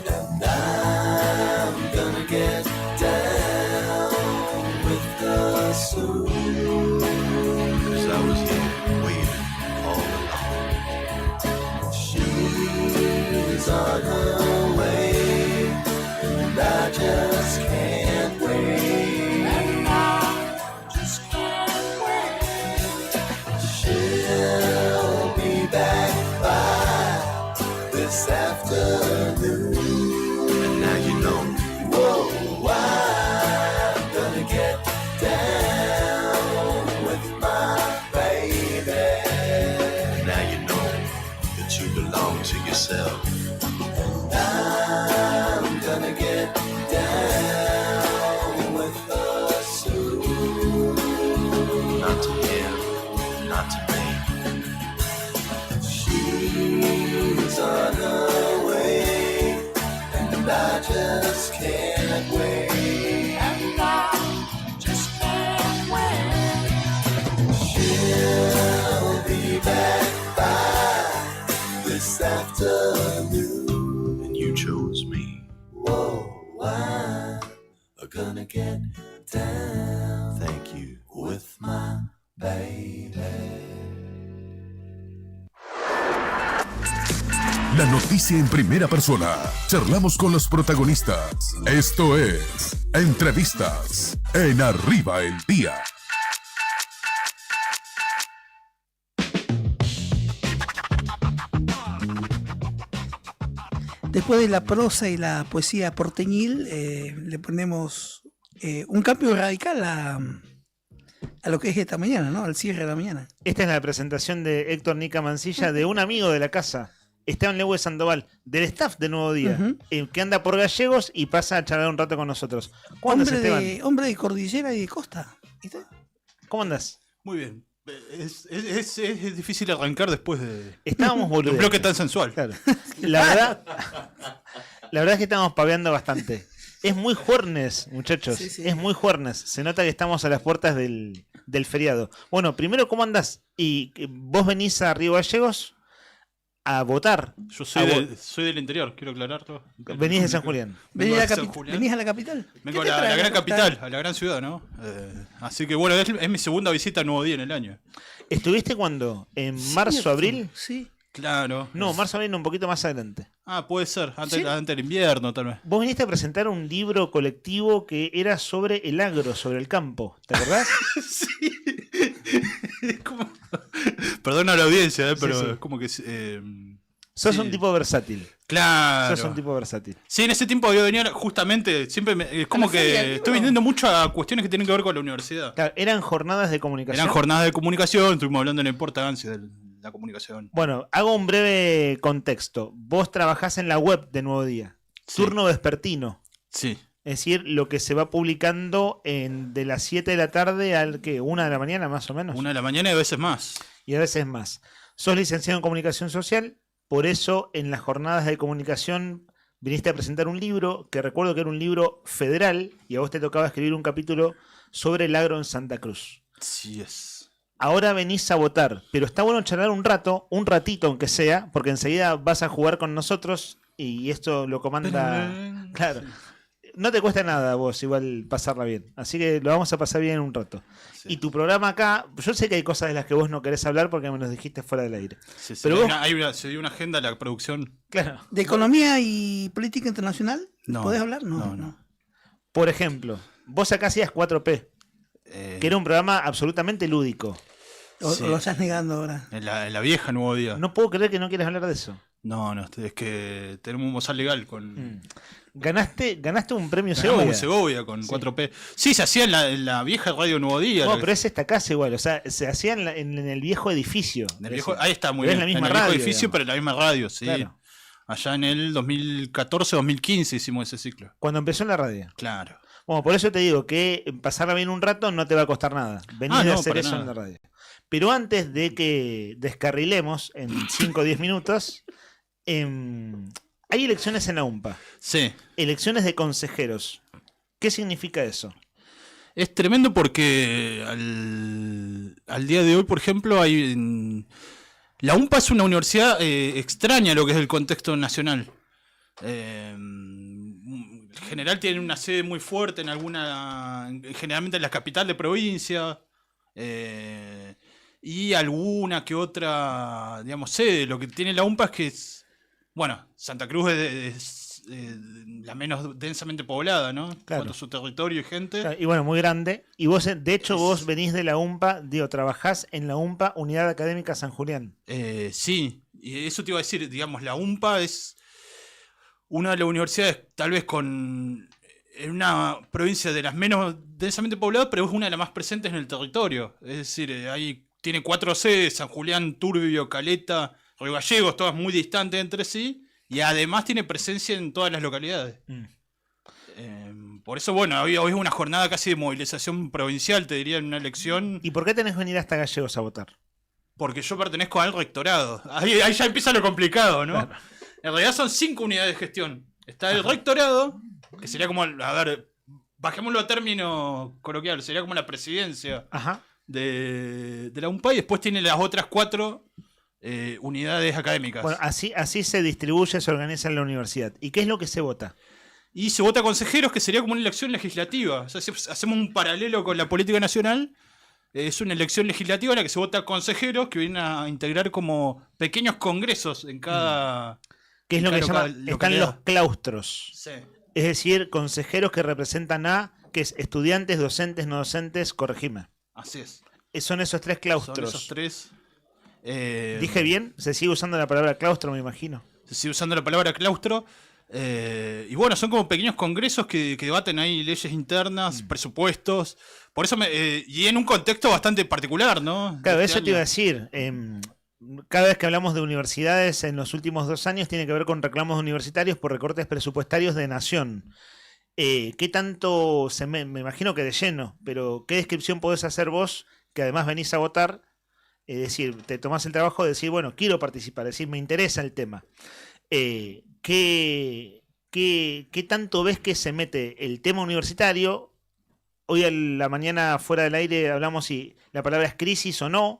And I'm gonna get down with her soon. 'Cause I was here waiting get down. Thank you. With my baby. La noticia en primera persona. Charlamos con los protagonistas. Esto es Entrevistas en Arriba el Día. Después de la prosa y la poesía porteñil, le ponemos un cambio radical a lo que es esta mañana, ¿no? Al cierre de la mañana. Esta es la presentación de Héctor Nica Mancilla, de un amigo de la casa, Esteban Lewe Sandoval, del staff de Nuevo Día, que anda por Gallegos y pasa a charlar un rato con nosotros. ¿Cómo andas, Esteban? Hombre de cordillera y de costa. ¿Viste? ¿Cómo andás? Muy bien. Es difícil arrancar después de Estábamos un bloque tan sensual. Claro. La verdad es que estamos paveando bastante. Es muy juernes, muchachos. Sí, sí. Es muy juernes. Se nota que estamos a las puertas del feriado. Bueno, primero, ¿cómo andás? ¿Y vos venís a Río Gallegos a votar? Yo soy del interior, quiero aclarar todo. Venís de San Julián. ¿Venís a la capital? Vengo a la gran capital, a la gran ciudad, ¿no? Así que bueno, es mi segunda visita a Nuevo Día en el año. ¿Estuviste cuándo? ¿En marzo, abril? Sí. Claro. No, marzo, abril, un poquito más adelante. Ah, puede ser, antes del invierno tal vez. Vos viniste a presentar un libro colectivo que era sobre el agro, sobre el campo. ¿Te acordás? Sí. Perdona a la audiencia, pero Sí, sí. es como que... Sos un tipo versátil. Claro. Sos un tipo versátil. Sí, en ese tiempo yo venía justamente, es como que estoy viniendo mucho a cuestiones que tienen que ver con la universidad. Claro, eran jornadas de comunicación. Eran jornadas de comunicación, estuvimos hablando de la importancia de la comunicación. Bueno, hago un breve contexto. Vos trabajás en la web de Nuevo Día. Turno vespertino. Sí. Es decir, lo que se va publicando de las 7 de la tarde al que 1 de la mañana más o menos. 1 de la mañana y a veces más. Y a veces más. Sos licenciado en comunicación social, por eso en las jornadas de comunicación viniste a presentar un libro, que recuerdo que era un libro federal, y a vos te tocaba escribir un capítulo sobre el agro en Santa Cruz. Sí es. Ahora venís a votar, pero está bueno charlar un ratito aunque sea, porque enseguida vas a jugar con nosotros y esto lo comanda... Claro. No te cuesta nada a vos igual pasarla bien, así que lo vamos a pasar bien en un rato. Sí. Y tu programa acá, yo sé que hay cosas de las que vos no querés hablar porque me los dijiste fuera del aire. Sí, pero vos... se dio una agenda de la producción. Claro. ¿De economía y política internacional? No. ¿Podés hablar? No. Por ejemplo, vos acá hacías 4P, que era un programa absolutamente lúdico. ¿O lo estás negando ahora? En la vieja Nuevo Día. No puedo creer que no quieras hablar de eso. No, es que tenemos un bozal legal con... Ganaste un premio Segovia. Un Segovia con 4P. Sí, se hacía en la vieja Radio Nuevo Día. No, pero es esta casa igual. O sea, se hacía en el viejo edificio. Ahí está, muy bien. Es la misma en el radio, viejo edificio, digamos. pero en la misma radio, sí. Claro. Allá en el 2014-2015 hicimos ese ciclo. Cuando empezó en la radio. Claro. Bueno, por eso te digo que pasarla bien un rato no te va a costar nada. Venís a hacer eso en la radio. Pero antes de que descarrilemos en 5 o 10 minutos, hay elecciones en la UMPA. Sí. Elecciones de consejeros. ¿Qué significa eso? Es tremendo porque al día de hoy, por ejemplo, la UMPA es una universidad extraña a lo que es el contexto nacional. En general tiene una sede muy fuerte generalmente en la capital de provincia, y alguna que otra, digamos, sede. Lo que tiene la UMPA es que Santa Cruz es la menos densamente poblada, ¿no? Claro. En cuanto a su territorio y gente. Claro, y bueno, muy grande. Y vos, de hecho, vos venís de la UMPA, trabajás en la UMPA, Unidad Académica San Julián. Sí, y eso te iba a decir, digamos, la UMPA es una de las universidades, tal vez en una provincia de las menos densamente pobladas, pero es una de las más presentes en el territorio. Es decir, tiene 4 sedes: San Julián, Turbio, Caleta, Río Gallegos, todas muy distantes entre sí, y además tiene presencia en todas las localidades. Por eso, hoy es una jornada casi de movilización provincial, te diría, en una elección. ¿Y por qué tenés que venir hasta Gallegos a votar? Porque yo pertenezco al rectorado. Ahí ya empieza lo complicado, ¿no? Claro. En realidad son 5 unidades de gestión. Está el rectorado, que sería como, bajémoslo a término coloquial, sería como la presidencia de la UMPA, y después tiene las otras 4 unidades académicas. Bueno, así se distribuye, se organiza en la universidad. ¿Y qué es lo que se vota? Y se vota a consejeros, que sería como una elección legislativa. O sea, si hacemos un paralelo con la política nacional, es una elección legislativa en la que se vota a consejeros que vienen a integrar como pequeños congresos en cada... Que es lo que se llama, localidad. están los claustros. Sí. Es decir, consejeros que representan que es estudiantes, docentes, no docentes, corregime. Así es. Son esos tres claustros. Son esos tres. ¿Dije bien? Se sigue usando la palabra claustro, me imagino. Se sigue usando la palabra claustro. Y bueno, son como pequeños congresos que debaten ahí leyes internas, presupuestos. Por eso y en un contexto bastante particular, ¿no? Claro, De eso este te iba a año. decir. Cada vez que hablamos de universidades en los últimos 2 años tiene que ver con reclamos universitarios por recortes presupuestarios de nación. ¿Qué tanto me imagino que de lleno, pero qué descripción podés hacer vos, que además venís a votar? Es decir, te tomás el trabajo de decir, bueno, quiero participar, es decir, me interesa el tema. ¿Qué tanto ves que se mete el tema universitario? Hoy a la mañana fuera del aire hablamos si la palabra es crisis o no,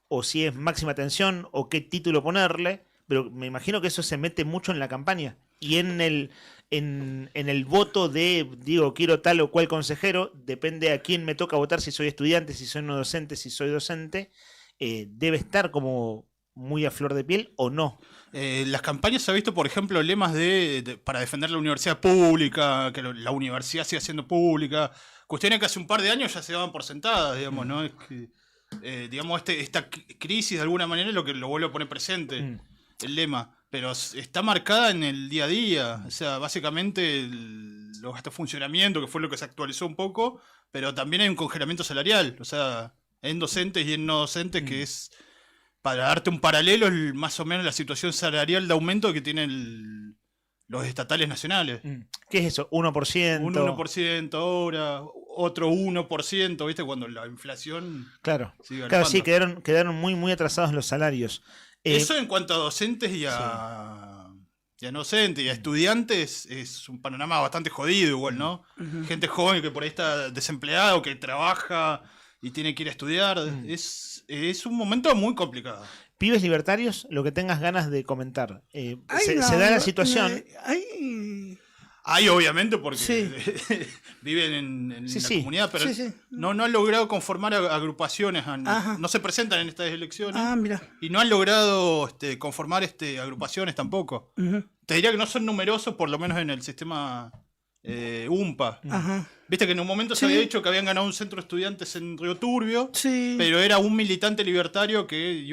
o si es máxima tensión, o qué título ponerle, pero me imagino que eso se mete mucho en la campaña. Y en el voto de, digo, quiero tal o cual consejero, depende a quién me toca votar, si soy estudiante, si soy no docente, si soy docente, debe estar como muy a flor de piel o no. Las campañas se ha visto, por ejemplo, lemas para defender la universidad pública, que la universidad siga siendo pública. Cuestiones que hace un par de años ya se daban por sentadas, digamos, ¿no? Es que, digamos, esta crisis de alguna manera es lo que lo vuelve a poner presente, el lema. Pero está marcada en el día a día. O sea, básicamente los gastos de funcionamiento, que fue lo que se actualizó un poco, pero también hay un congelamiento salarial. O sea, en docentes y en no docentes, que es, para darte un paralelo, más o menos la situación salarial de aumento que tienen los estatales nacionales. ¿Qué es eso? 1%. Un 1% ahora, otro 1%, ¿viste? Cuando la inflación... Claro, sigue claro, sí, galopando. quedaron muy atrasados los salarios. Eso en cuanto a docentes y a no docentes y a estudiantes es un panorama bastante jodido igual, ¿no? Gente joven que por ahí está desempleada o que trabaja y tiene que ir a estudiar. Es un momento muy complicado. Pibes libertarios, lo que tengas ganas de comentar. Se da la situación... Hay obviamente porque Sí. viven en Sí, la sí. comunidad, pero Sí, sí. no han logrado conformar agrupaciones, Ajá. no se presentan en estas elecciones Mira. y no han logrado conformar agrupaciones tampoco. Te diría que no son numerosos, por lo menos en el sistema UMPA. Ajá. Viste que en un momento se Sí. había dicho que habían ganado un centro de estudiantes en Río Turbio, Sí. pero era un militante libertario que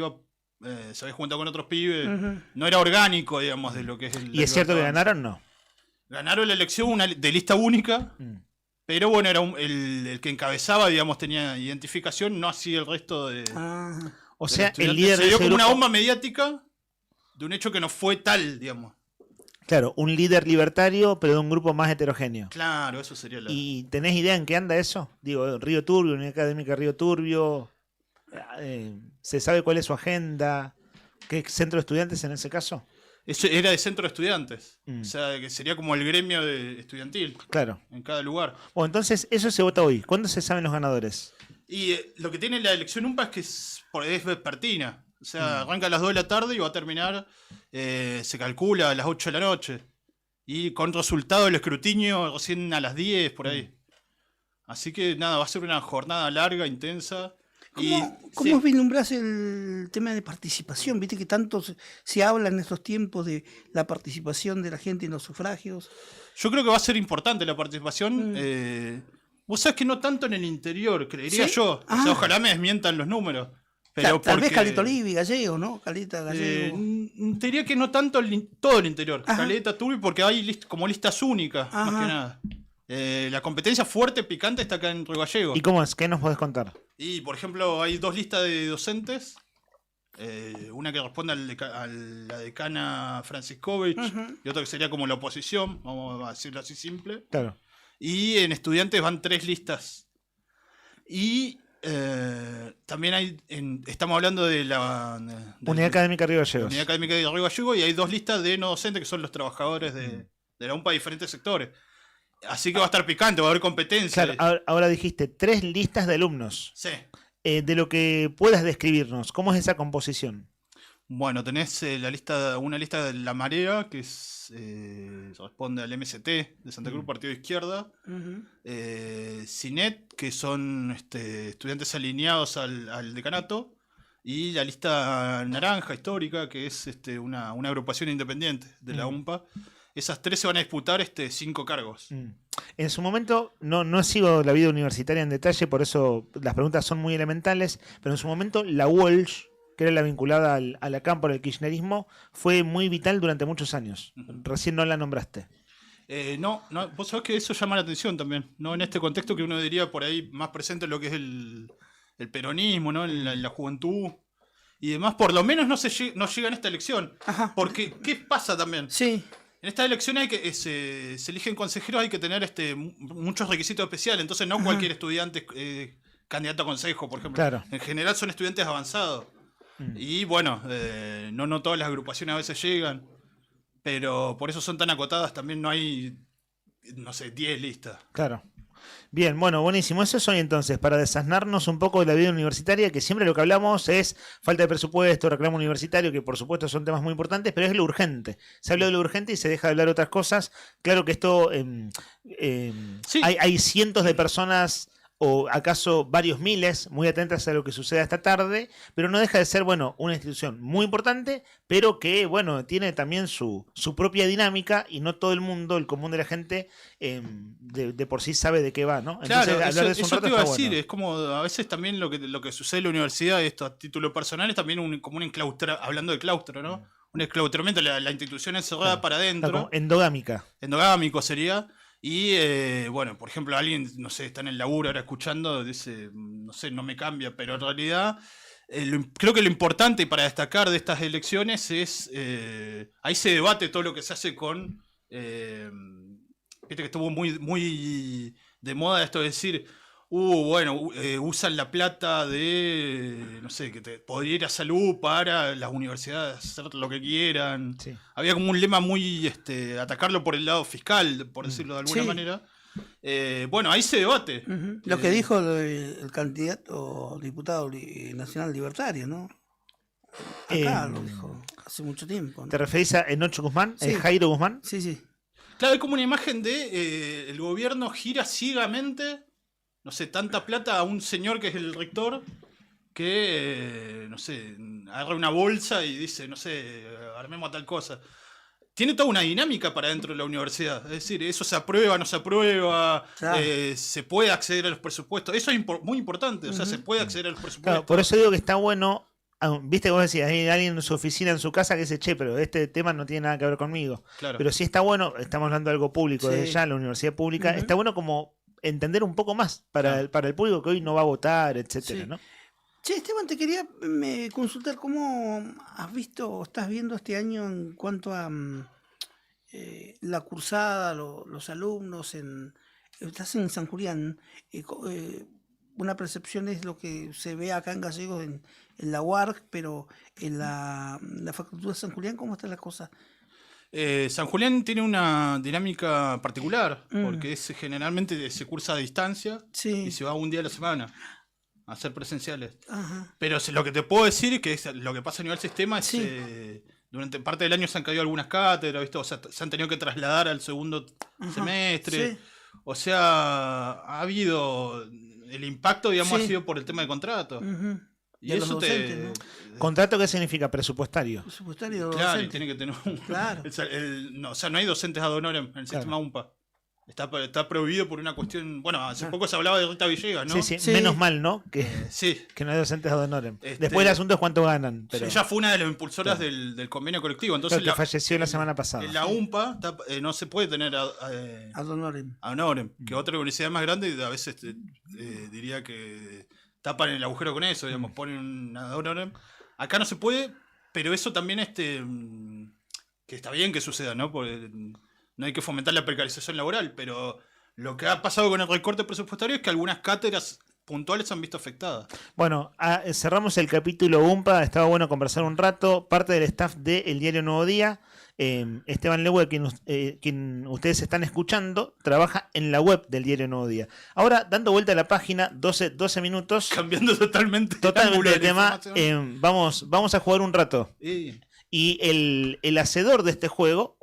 se había juntado con otros pibes. Ujú. No era orgánico, digamos, de lo que es el... ¿Y es cierto que ganaron? No. Ganaron la elección de lista única, pero bueno, era el que encabezaba, digamos, tenía identificación, no así el resto de... O de sea, los el estudiantes. líder Se de dio ese como una grupo- bomba mediática de un hecho que no fue tal, digamos. Claro, un líder libertario, pero de un grupo más heterogéneo. Claro, eso sería la... ¿Y tenés idea en qué anda eso? Digo, Río Turbio, Unidad Académica Río Turbio. ¿Se sabe cuál es su agenda? ¿Qué centro de estudiantes en ese caso? Eso era de centro de estudiantes. O sea, que sería como el gremio estudiantil. Claro. En cada lugar. Bueno, entonces eso se vota hoy. ¿Cuándo se saben los ganadores? Y lo que tiene la elección UMPA es que es vespertina. O sea, arranca a las 2 de la tarde y va a terminar, se calcula, a las 8 de la noche. Y con resultado del escrutinio recién a las 10, por ahí. Así que nada, va a ser una jornada larga, intensa. ¿Cómo vislumbrás el tema de participación? Viste que tanto se habla en estos tiempos de la participación de la gente en los sufragios. Yo creo que va a ser importante la participación. Vos sabés que no tanto en el interior, creería ¿Sí? yo. O Ah. sea, ojalá me desmientan los números. Pero Tal vez porque, Caleta Olivi, Gallego, ¿no? Caleta Gallego. te diría que no tanto todo el interior. Ajá. Caleta, Turbio, porque hay como listas únicas, Ajá. más que nada. La competencia fuerte, picante, está acá en Río Gallego. ¿Y cómo es? ¿Qué nos podés contar? Y, por ejemplo, hay 2 listas de docentes. Una que responde a la decana Franciscovich Ujú. y otra que sería como la oposición, vamos a decirlo así simple. Claro. Y en estudiantes van 3 listas. Y también estamos hablando de la Unidad Académica Río Gallegos. Unidad Académica de Río Gallego, y hay 2 listas de no docentes que son los trabajadores de la UMPA de diferentes sectores. Así que va a estar picante, va a haber competencia. Claro, ahora dijiste 3 listas de alumnos. Sí. De lo que puedas describirnos, ¿cómo es esa composición? Bueno, tenés una lista de La Marea, que responde al MST de Santa Cruz, Partido de Izquierda. CINET, que son estudiantes alineados al decanato. Y la lista naranja histórica, que es una agrupación independiente de la UMPA. Esas tres se van a disputar 5 cargos. En su momento, no sigo la vida universitaria en detalle, por eso las preguntas son muy elementales, pero en su momento la Walsh, que era la vinculada a la cámpora del kirchnerismo, fue muy vital durante muchos años. Recién no la nombraste. No, vos sabés que eso llama la atención también, ¿no? En este contexto que uno diría por ahí más presente en lo que es el peronismo, ¿no? En la juventud y demás, por lo menos no llega en esta elección. Porque, ¿qué pasa también? Sí. En esta elección hay que se eligen consejeros, hay que tener muchos requisitos especiales, entonces no cualquier estudiante candidato a consejo, por ejemplo. Claro. En general son estudiantes avanzados. Y bueno, no todas las agrupaciones a veces llegan, pero por eso son tan acotadas, también no hay, 10 listas. Claro. Bien, bueno, buenísimo. Eso es hoy entonces, para desasnarnos un poco de la vida universitaria, que siempre lo que hablamos es falta de presupuesto, reclamo universitario, que por supuesto son temas muy importantes, pero es lo urgente. Se habla de lo urgente y se deja de hablar de otras cosas. Claro que esto, hay cientos de personas, o acaso varios miles, muy atentas a lo que suceda esta tarde, pero no deja de ser, una institución muy importante, pero que, tiene también su propia dinámica y no todo el mundo, el común de la gente, de por sí sabe de qué va, ¿no? Claro, entonces, hablar de eso un eso rato te iba a está decir, bueno. es como a veces también lo que sucede en la universidad, esto a título personal, es también como un enclaustra, hablando de claustro, ¿no? Un enclaustramiento, la institución encerrada para adentro. Como endogámica. Endogámico sería. Y, por ejemplo, alguien, está en el laburo ahora escuchando, dice, no me cambia, pero en realidad creo que lo importante para destacar de estas elecciones es, ahí se debate todo lo que se hace con, viste que estuvo muy, muy de moda esto de decir, usan la plata de, que podría ir a salud para las universidades hacer lo que quieran. Sí. Había como un lema muy, atacarlo por el lado fiscal, por decirlo de alguna manera. Ahí se debate. Lo que dijo el candidato diputado nacional libertario, ¿no? Acá lo dijo hace mucho tiempo, ¿no? ¿Te referís a Enocho Guzmán? Sí. ¿Jairo Guzmán? Sí, sí. Claro, hay como una imagen de el gobierno gira ciegamente, tanta plata a un señor que es el rector, que, agarra una bolsa y dice, armemos tal cosa. Tiene toda una dinámica para dentro de la universidad. Es decir, eso se aprueba, no se aprueba, Claro. Se puede acceder a los presupuestos. Eso es muy importante, se puede acceder a los presupuestos. Claro, por eso digo que está bueno. Viste, vos decías, hay alguien en su oficina, en su casa, que dice, pero este tema no tiene nada que ver conmigo. Claro. Pero sí está bueno, estamos hablando de algo público, Sí. desde ya, la universidad pública, está bueno como entender un poco más para el público que hoy no va a votar, etcétera, Sí. ¿no? Che, Esteban, te quería consultar cómo has visto o estás viendo este año en cuanto a la cursada, los alumnos. Estás en San Julián. Una percepción es lo que se ve acá en Gallegos en la UARC, pero en la Facultad de San Julián, ¿cómo está la cosa? San Julián tiene una dinámica particular, porque generalmente se cursa a distancia y se va un día a la semana a hacer presenciales. Ajá. Pero lo que te puedo decir es que lo que pasa a nivel sistema es durante parte del año se han caído algunas cátedras, ¿viste? O sea, se han tenido que trasladar al segundo semestre. Sí. O sea, ha habido el impacto, digamos, Sí. ha sido por el tema de contrato. Y De los eso docentes, ¿no? ¿Contrato qué significa? Presupuestario. Presupuestario Claro, y docente. tiene que tener un... Claro. no hay docentes ad honorem en el sistema UMPA. Está prohibido por una cuestión... Bueno, hace poco se hablaba de Rita Villegas, ¿no? Sí, menos mal, ¿no? Que no hay docentes ad honorem. Después el asunto es cuánto ganan. Pero... Ella fue una de las impulsoras del convenio colectivo. Entonces Creo que falleció la semana pasada. En la UMPA no se puede tener ad honorem, que otra universidad más grande a veces diría que tapan el agujero con eso, digamos, ponen un ad honorem. Acá no se puede, pero eso también que está bien que suceda, ¿no? Porque no hay que fomentar la precarización laboral, pero lo que ha pasado con el recorte presupuestario es que algunas cátedras puntuales se han visto afectadas. Bueno, cerramos el capítulo UMPA. Estaba bueno conversar un rato. Parte del staff de El Diario Nuevo Día, Esteban Lewe, quien ustedes están escuchando, trabaja en la web del Diario Nuevo Día. Ahora, dando vuelta a la página, 12 minutos. Cambiando totalmente de tema. Vamos a jugar un rato. Y el hacedor de este juego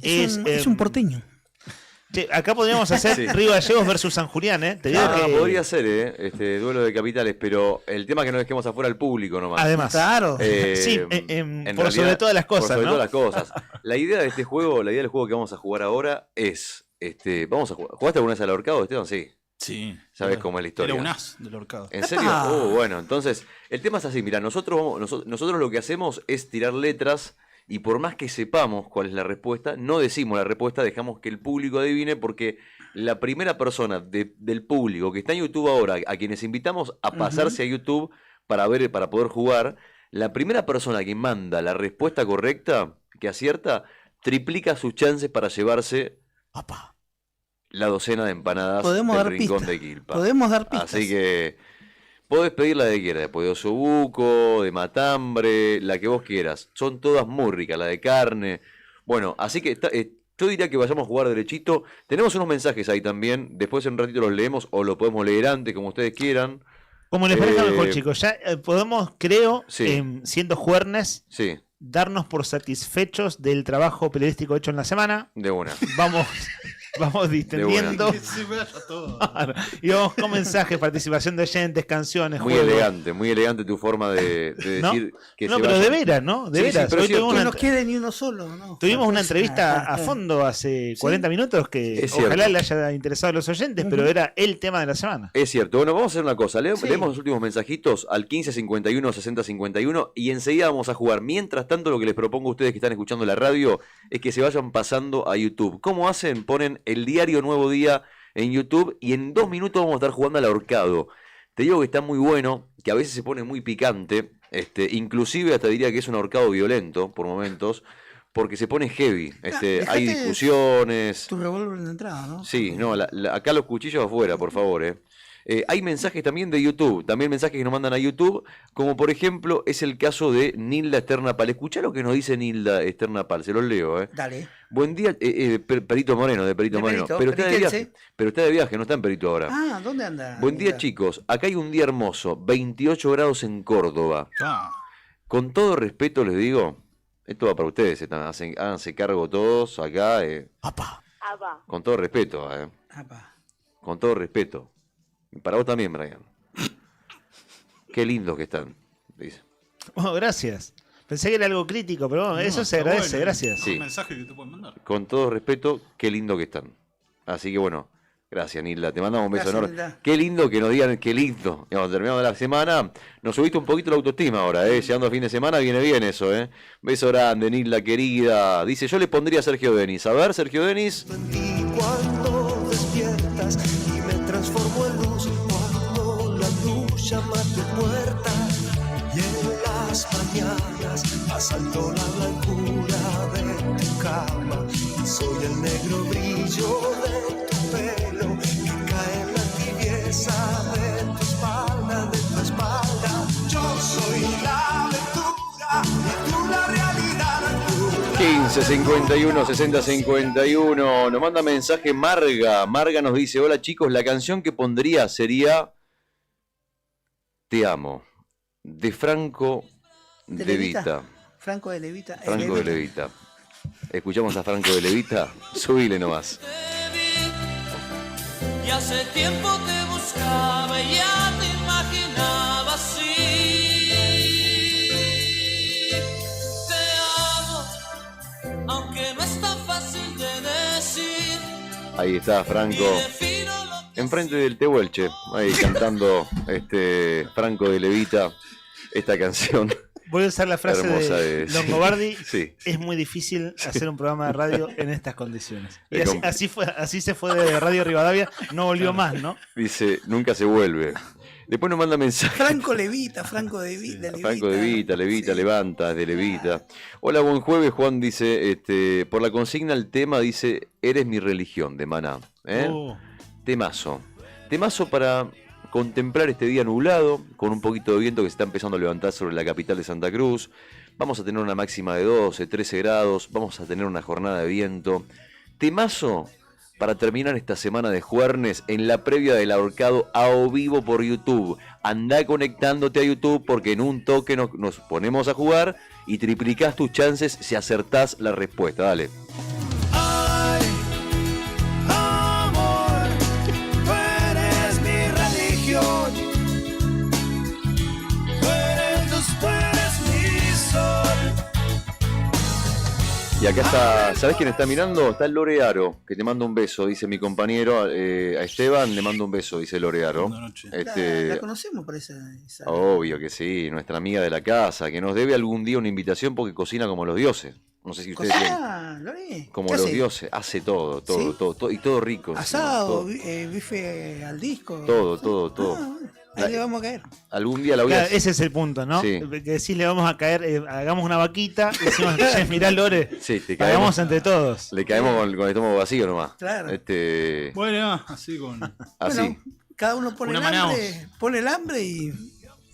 es un porteño. Che, acá podríamos hacer Río Gallegos versus San Julián, ¿eh? Te digo que... Podría ser, duelo de capitales, pero el tema es que no dejemos afuera al público nomás. Además, claro. Sí, por sobre todas las cosas, por sobre ¿no? todas las cosas. La idea de este juego, la idea del juego que vamos a jugar ahora es, vamos a jugar. ¿Jugaste alguna vez al ahorcado, Esteban? Sí. Sí. ¿Sabes cómo es la historia? Era un as del ahorcado. ¿En serio? Bueno, entonces, el tema es así, mira, nosotros lo que hacemos es tirar letras. Y por más que sepamos cuál es la respuesta, no decimos la respuesta, dejamos que el público adivine, porque la primera persona del público que está en YouTube ahora, a quienes invitamos a pasarse a YouTube para poder jugar, la primera persona que manda la respuesta correcta, que acierta, triplica sus chances para llevarse la docena de empanadas del Rincón de Quilpa. Podemos dar pistas. Así que podés pedir la que quieras, después de osobuco, de matambre, la que vos quieras. Son todas muy ricas, la de carne. Bueno, así que yo diría que vayamos a jugar derechito. Tenemos unos mensajes ahí también, después en un ratito los leemos o lo podemos leer antes, como ustedes quieran. Como les parezca mejor, chicos. Ya podemos, creo, siendo jueves, darnos por satisfechos del trabajo periodístico hecho en la semana. De una. Vamos distendiendo. Y vamos con mensajes, participación de oyentes, canciones, muy juegos. Muy elegante tu forma de decir que no, pero de veras, ¿no? De veras. Hoy no nos quede ni uno solo, ¿no? Tuvimos una entrevista a fondo hace 40 minutos que ojalá le haya interesado a los oyentes, pero era el tema de la semana. Es cierto. Bueno, vamos a hacer una cosa. Leemos los últimos mensajitos al 1551 6051 y enseguida vamos a jugar. Mientras tanto, lo que les propongo a ustedes que están escuchando la radio es que se vayan pasando a YouTube. ¿Cómo hacen? Ponen El Diario Nuevo Día en YouTube y en 2 minutos vamos a estar jugando al ahorcado. Te digo que está muy bueno, que a veces se pone muy picante, inclusive hasta diría que es un ahorcado violento por momentos, porque se pone heavy, hay discusiones. Tu revólver en la entrada, ¿no? Sí, no, acá los cuchillos afuera, por favor, hay mensajes también de YouTube, también mensajes que nos mandan a YouTube, como por ejemplo es el caso de Nilda Esternapal. Escuchá lo que nos dice Nilda Esternapal, se los leo. Dale. Buen día, Perito Moreno, de Perito Moreno. Pero está de viaje, no está en Perito ahora. Ah, ¿dónde anda? Buen día, chicos. Acá hay un día hermoso, 28 grados en Córdoba. Con todo respeto les digo, esto va para ustedes, háganse cargo todos acá. Con todo respeto, con todo respeto. Para vos también, Brian. Qué lindos que están, dice. Oh, gracias. Pensé que era algo crítico, pero bueno, eso se agradece, gracias. Sí. Un mensaje que te pueden mandar. Con todo respeto, qué lindo que están. Así que bueno, gracias, Nilda. Te mandamos un beso enorme. Nilda. Qué lindo que nos digan, qué lindo. Digamos, terminamos la semana. Nos subiste un poquito la autoestima ahora, Llegando al fin de semana, viene bien eso, Beso grande, Nilda, querida. Dice, yo le pondría a Sergio Denis. A ver, Sergio Denis. Cuando despiertas y me transformo en luz, cuando la luz llama a tu puerta y en las mañanas asalto la blancura de tu cama y soy el negro brillo de tu pelo que cae en la tibieza de tu espalda, yo soy la aventura y tú la realidad. 15 51 60 51. Nos manda mensaje Marga. Marga nos dice: hola chicos, la canción que pondría sería Te amo, de Franco de Vita. Franco de Levita. Franco de Levita. Escuchamos a Franco de Levita. Subile nomás. Y hace tiempo te buscaba y ya te imaginaba así. Te amo, aunque no es tan fácil de decir. Ahí está Franco, enfrente del Tehuelche, ahí cantando Franco de Levita, esta canción. Voy a usar la frase de Longobardi. Sí. Es muy difícil hacer un programa de radio en estas condiciones. Y así se fue de Radio Rivadavia, no volvió más, ¿no? Dice, nunca se vuelve. Después nos manda mensaje. Franco Levita, Franco de Vita. Franco de Vita, Levita, levanta, de Levita. Hola, buen jueves, Juan dice, por la consigna el tema dice, eres mi religión, de Maná. Temazo. Temazo para contemplar este día nublado, con un poquito de viento que se está empezando a levantar sobre la capital de Santa Cruz. Vamos a tener una máxima de 12, 13 grados, vamos a tener una jornada de viento. Temazo para terminar esta semana de jueves en la previa del ahorcado a vivo por YouTube. Andá conectándote a YouTube porque en un toque nos ponemos a jugar y triplicás tus chances si acertás la respuesta. Dale. Amor, tú eres mi religión. Tú eres mi sol. Y acá está, ¿sabés quién está mirando? Está el Lorearo, que te manda un beso, dice mi compañero, a Esteban le mando un beso, dice Lorearo. La conocemos por esa. Obvio que sí, nuestra amiga de la casa, que nos debe algún día una invitación porque cocina como los dioses. No sé si ustedes tienen. Como los dioses, hace todo, ¿Sí? todo, y todo rico. Asado, todo. bife al disco. Todo. Ahí le vamos a caer. Algún día la voy a Claro, ese es el punto, ¿no? Sí. Que decís, le vamos a caer, hagamos una vaquita, y decimos, che, mirá Lore, Sí, te hagamos caemos, entre todos. le caemos con el estómago vacío nomás. Claro. Bueno, así con. Así. Bueno, cada uno pone Una el maneamos. hambre, pone el hambre y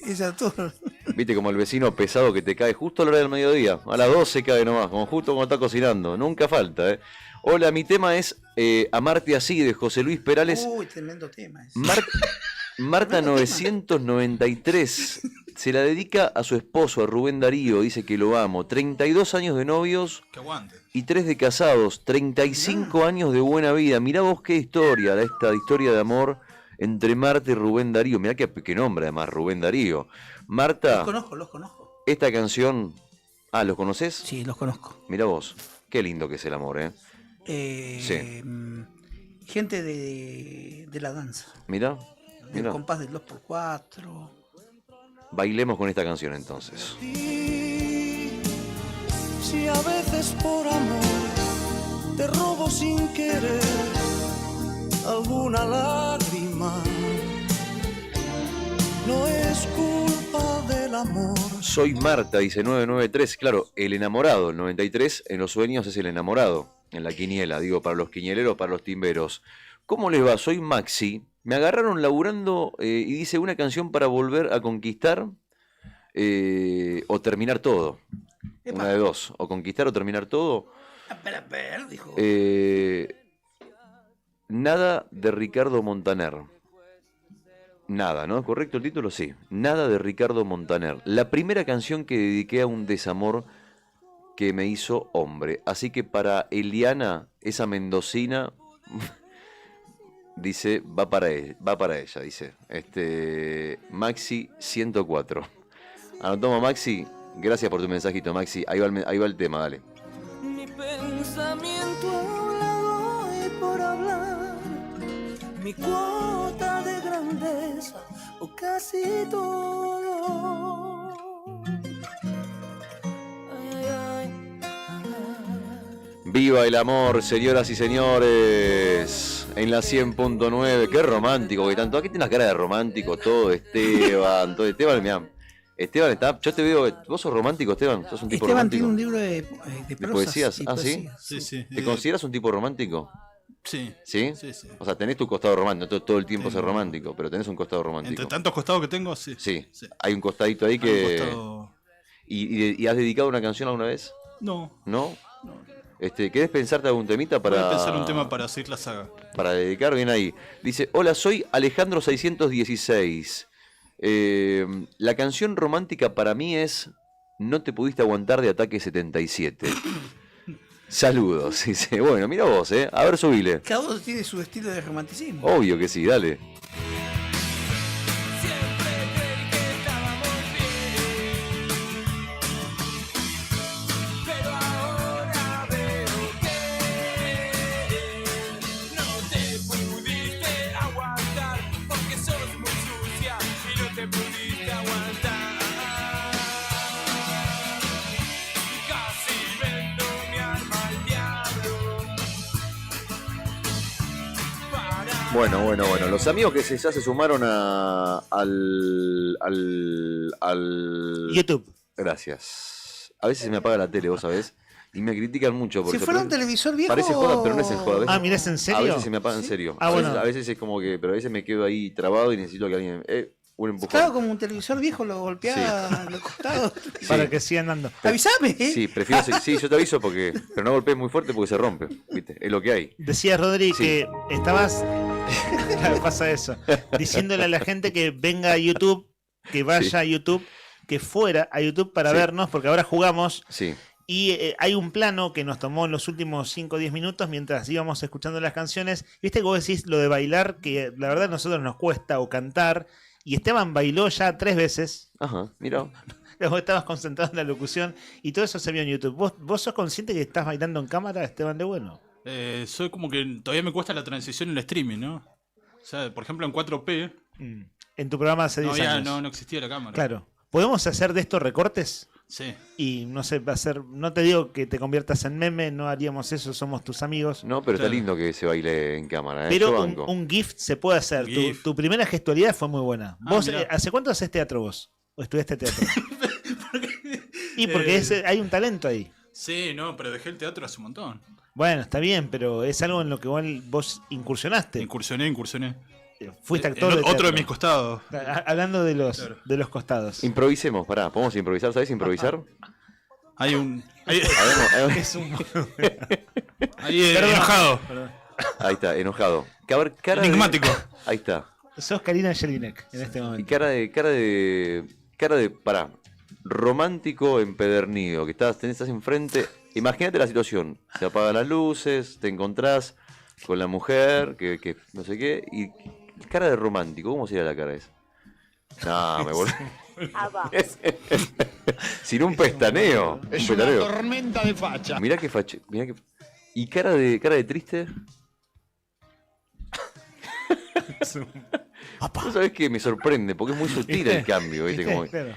ella todo. Viste como el vecino pesado que te cae justo a la hora del mediodía. A las 12 cae nomás, como justo cuando está cocinando. Nunca falta, ¿eh? Hola, mi tema es Amarte así, de José Luis Perales. Uy, tremendo tema ese. Marta 993 se la dedica a su esposo, a Rubén Darío. Dice que lo amo. 32 años de novios Que aguante. y 3 de casados. 35 años de buena vida. Mirá vos qué historia, esta historia de amor entre Marta y Rubén Darío. Mirá qué nombre además, Rubén Darío. Marta, Los conozco. esta canción... Ah, ¿los conoces? Sí, los conozco. Mirá vos, qué lindo que es el amor, ¿eh? Sí. Gente de la danza. Mirá, Del mirá. compás del 2x4. Bailemos con esta canción entonces. Si a veces por amor te robo sin querer alguna lágrima, no es culpa del amor. Soy Marta, dice 993. Claro, el enamorado, el 93 en los sueños es el enamorado. En la quiniela, digo, para los quinieleros, para los timberos. ¿Cómo les va? Soy Maxi. Me agarraron laburando y dice una canción para volver a conquistar o terminar todo. Epa. Una de dos. O conquistar o terminar todo. Espera, dijo. Nada de Ricardo Montaner. Nada, ¿no? ¿Correcto el título? Sí. Nada de Ricardo Montaner. La primera canción que dediqué a un desamor que me hizo hombre. Así que para Eliana, esa mendocina, dice, va para ella, dice. Maxi 104. Anotamos, Maxi. Gracias por tu mensajito, Maxi. Ahí va el tema, dale. Mi pensamiento habla hoy por hablar, mi cuota de grandeza o casi todo. Viva el amor, señoras y señores. En la 100.9. Qué romántico que tanto. Aquí tienes cara de romántico todo, Esteban. Todo Esteban, mirá. Esteban está. Yo te veo. ¿Vos sos romántico, Esteban? ¿Sos un tipo Esteban romántico? tiene un libro de ¿De prosas poesías? y ¿Ah, sí? poesías. Sí. ¿Te consideras un tipo romántico? Sí. ¿Sí? Sí. O sea, tenés tu costado romántico. Todo el tiempo ser romántico, pero tenés un costado romántico. Entre tantos costados que tengo, sí. Sí. Hay un costadito ahí que. Hay un costado- ¿Y has dedicado una canción alguna vez? No. ¿No? ¿Querés pensarte algún temita para. Voy a pensar un tema para seguir la saga. Para dedicar, bien ahí. Dice, hola, soy Alejandro 616. La canción romántica para mí es No te pudiste aguantar de Ataque 77. Saludos. Dice, bueno, mira vos, a ver, subile. Cada uno tiene su estilo de romanticismo. Obvio que sí, dale. Pero ahora veo que no te pudiste aguantar porque sos muy sucia y no te pudiste aguantar. Casi vendo mi alma al diablo. Bueno. Los amigos que ya se sumaron al YouTube. Gracias. A veces se me apaga la tele, vos sabés. Y me critican mucho. Si Porque fuera un televisor viejo. parece joda, pero no es en joda. A veces- Ah, ¿mirás en serio? A veces se me apaga en serio. Ah, bueno. A veces es como que, pero a veces me quedo ahí trabado y necesito que alguien... un empujón. Claro, como un televisor viejo, lo golpeaba a los costados. Para que sigan dando. Avísame, ¿eh? Sí, prefiero... Sí, yo te aviso porque... Pero no golpees muy fuerte porque se rompe, ¿viste? Es lo que hay. Decía Rodri que estabas. Claro, pasa eso. Diciéndole a la gente que venga a YouTube, que vaya a YouTube, que fuera a YouTube para vernos, porque ahora jugamos. Sí. Y hay un plano que nos tomó en los últimos 5 o 10 minutos mientras íbamos escuchando las canciones. Viste que vos decís lo de bailar, que la verdad a nosotros nos cuesta, o cantar. Y Esteban bailó ya 3 veces. Ajá, mira. Vos estabas concentrado en la locución y todo eso se vio en YouTube. ¿Vos sos consciente que estás bailando en cámara, Esteban de Bueno? Soy como que todavía me cuesta la transición en el streaming, ¿no? O sea, por ejemplo, en 4P. En tu programa hace 10 años. No existía la cámara. Claro. ¿Podemos hacer de estos recortes? Sí. Y no sé, no te digo que te conviertas en meme, no haríamos eso, somos tus amigos. No, pero está lindo que se baile en cámara. Yo Pero banco. un GIF se puede hacer. Tu primera gestualidad fue muy buena. ¿Vos mirá. hace cuánto haces teatro vos? ¿O estudiaste teatro? Y porque hay un talento ahí. Sí, no, pero dejé el teatro hace un montón. Bueno, está bien, pero es algo en lo que vos incursionaste. Incursioné. Fuiste actor de Otro de teatro. mis costados. Hablando de los costados. Improvisemos, pará, ¿podemos improvisar? ¿Sabés improvisar? Hay un... Es un... Ahí Perdón. enojado. Ahí está, enojado. Cara Enigmático. Ahí está. Sos Karina Jelinek en este Y momento. cara de, pará, romántico empedernido, que estás enfrente. Imagínate la situación. Se apagan las luces, te encontrás con la mujer, que no sé qué, y cara de romántico, ¿cómo sería la cara esa? No, me volví. Sin un pestaneo. Es un una pestaneo. tormenta de facha. Mirá que fache. ¿Y cara de triste? ¿Vos sabés que me sorprende? Porque es muy sutil el cambio, ¿viste? Como, Claro.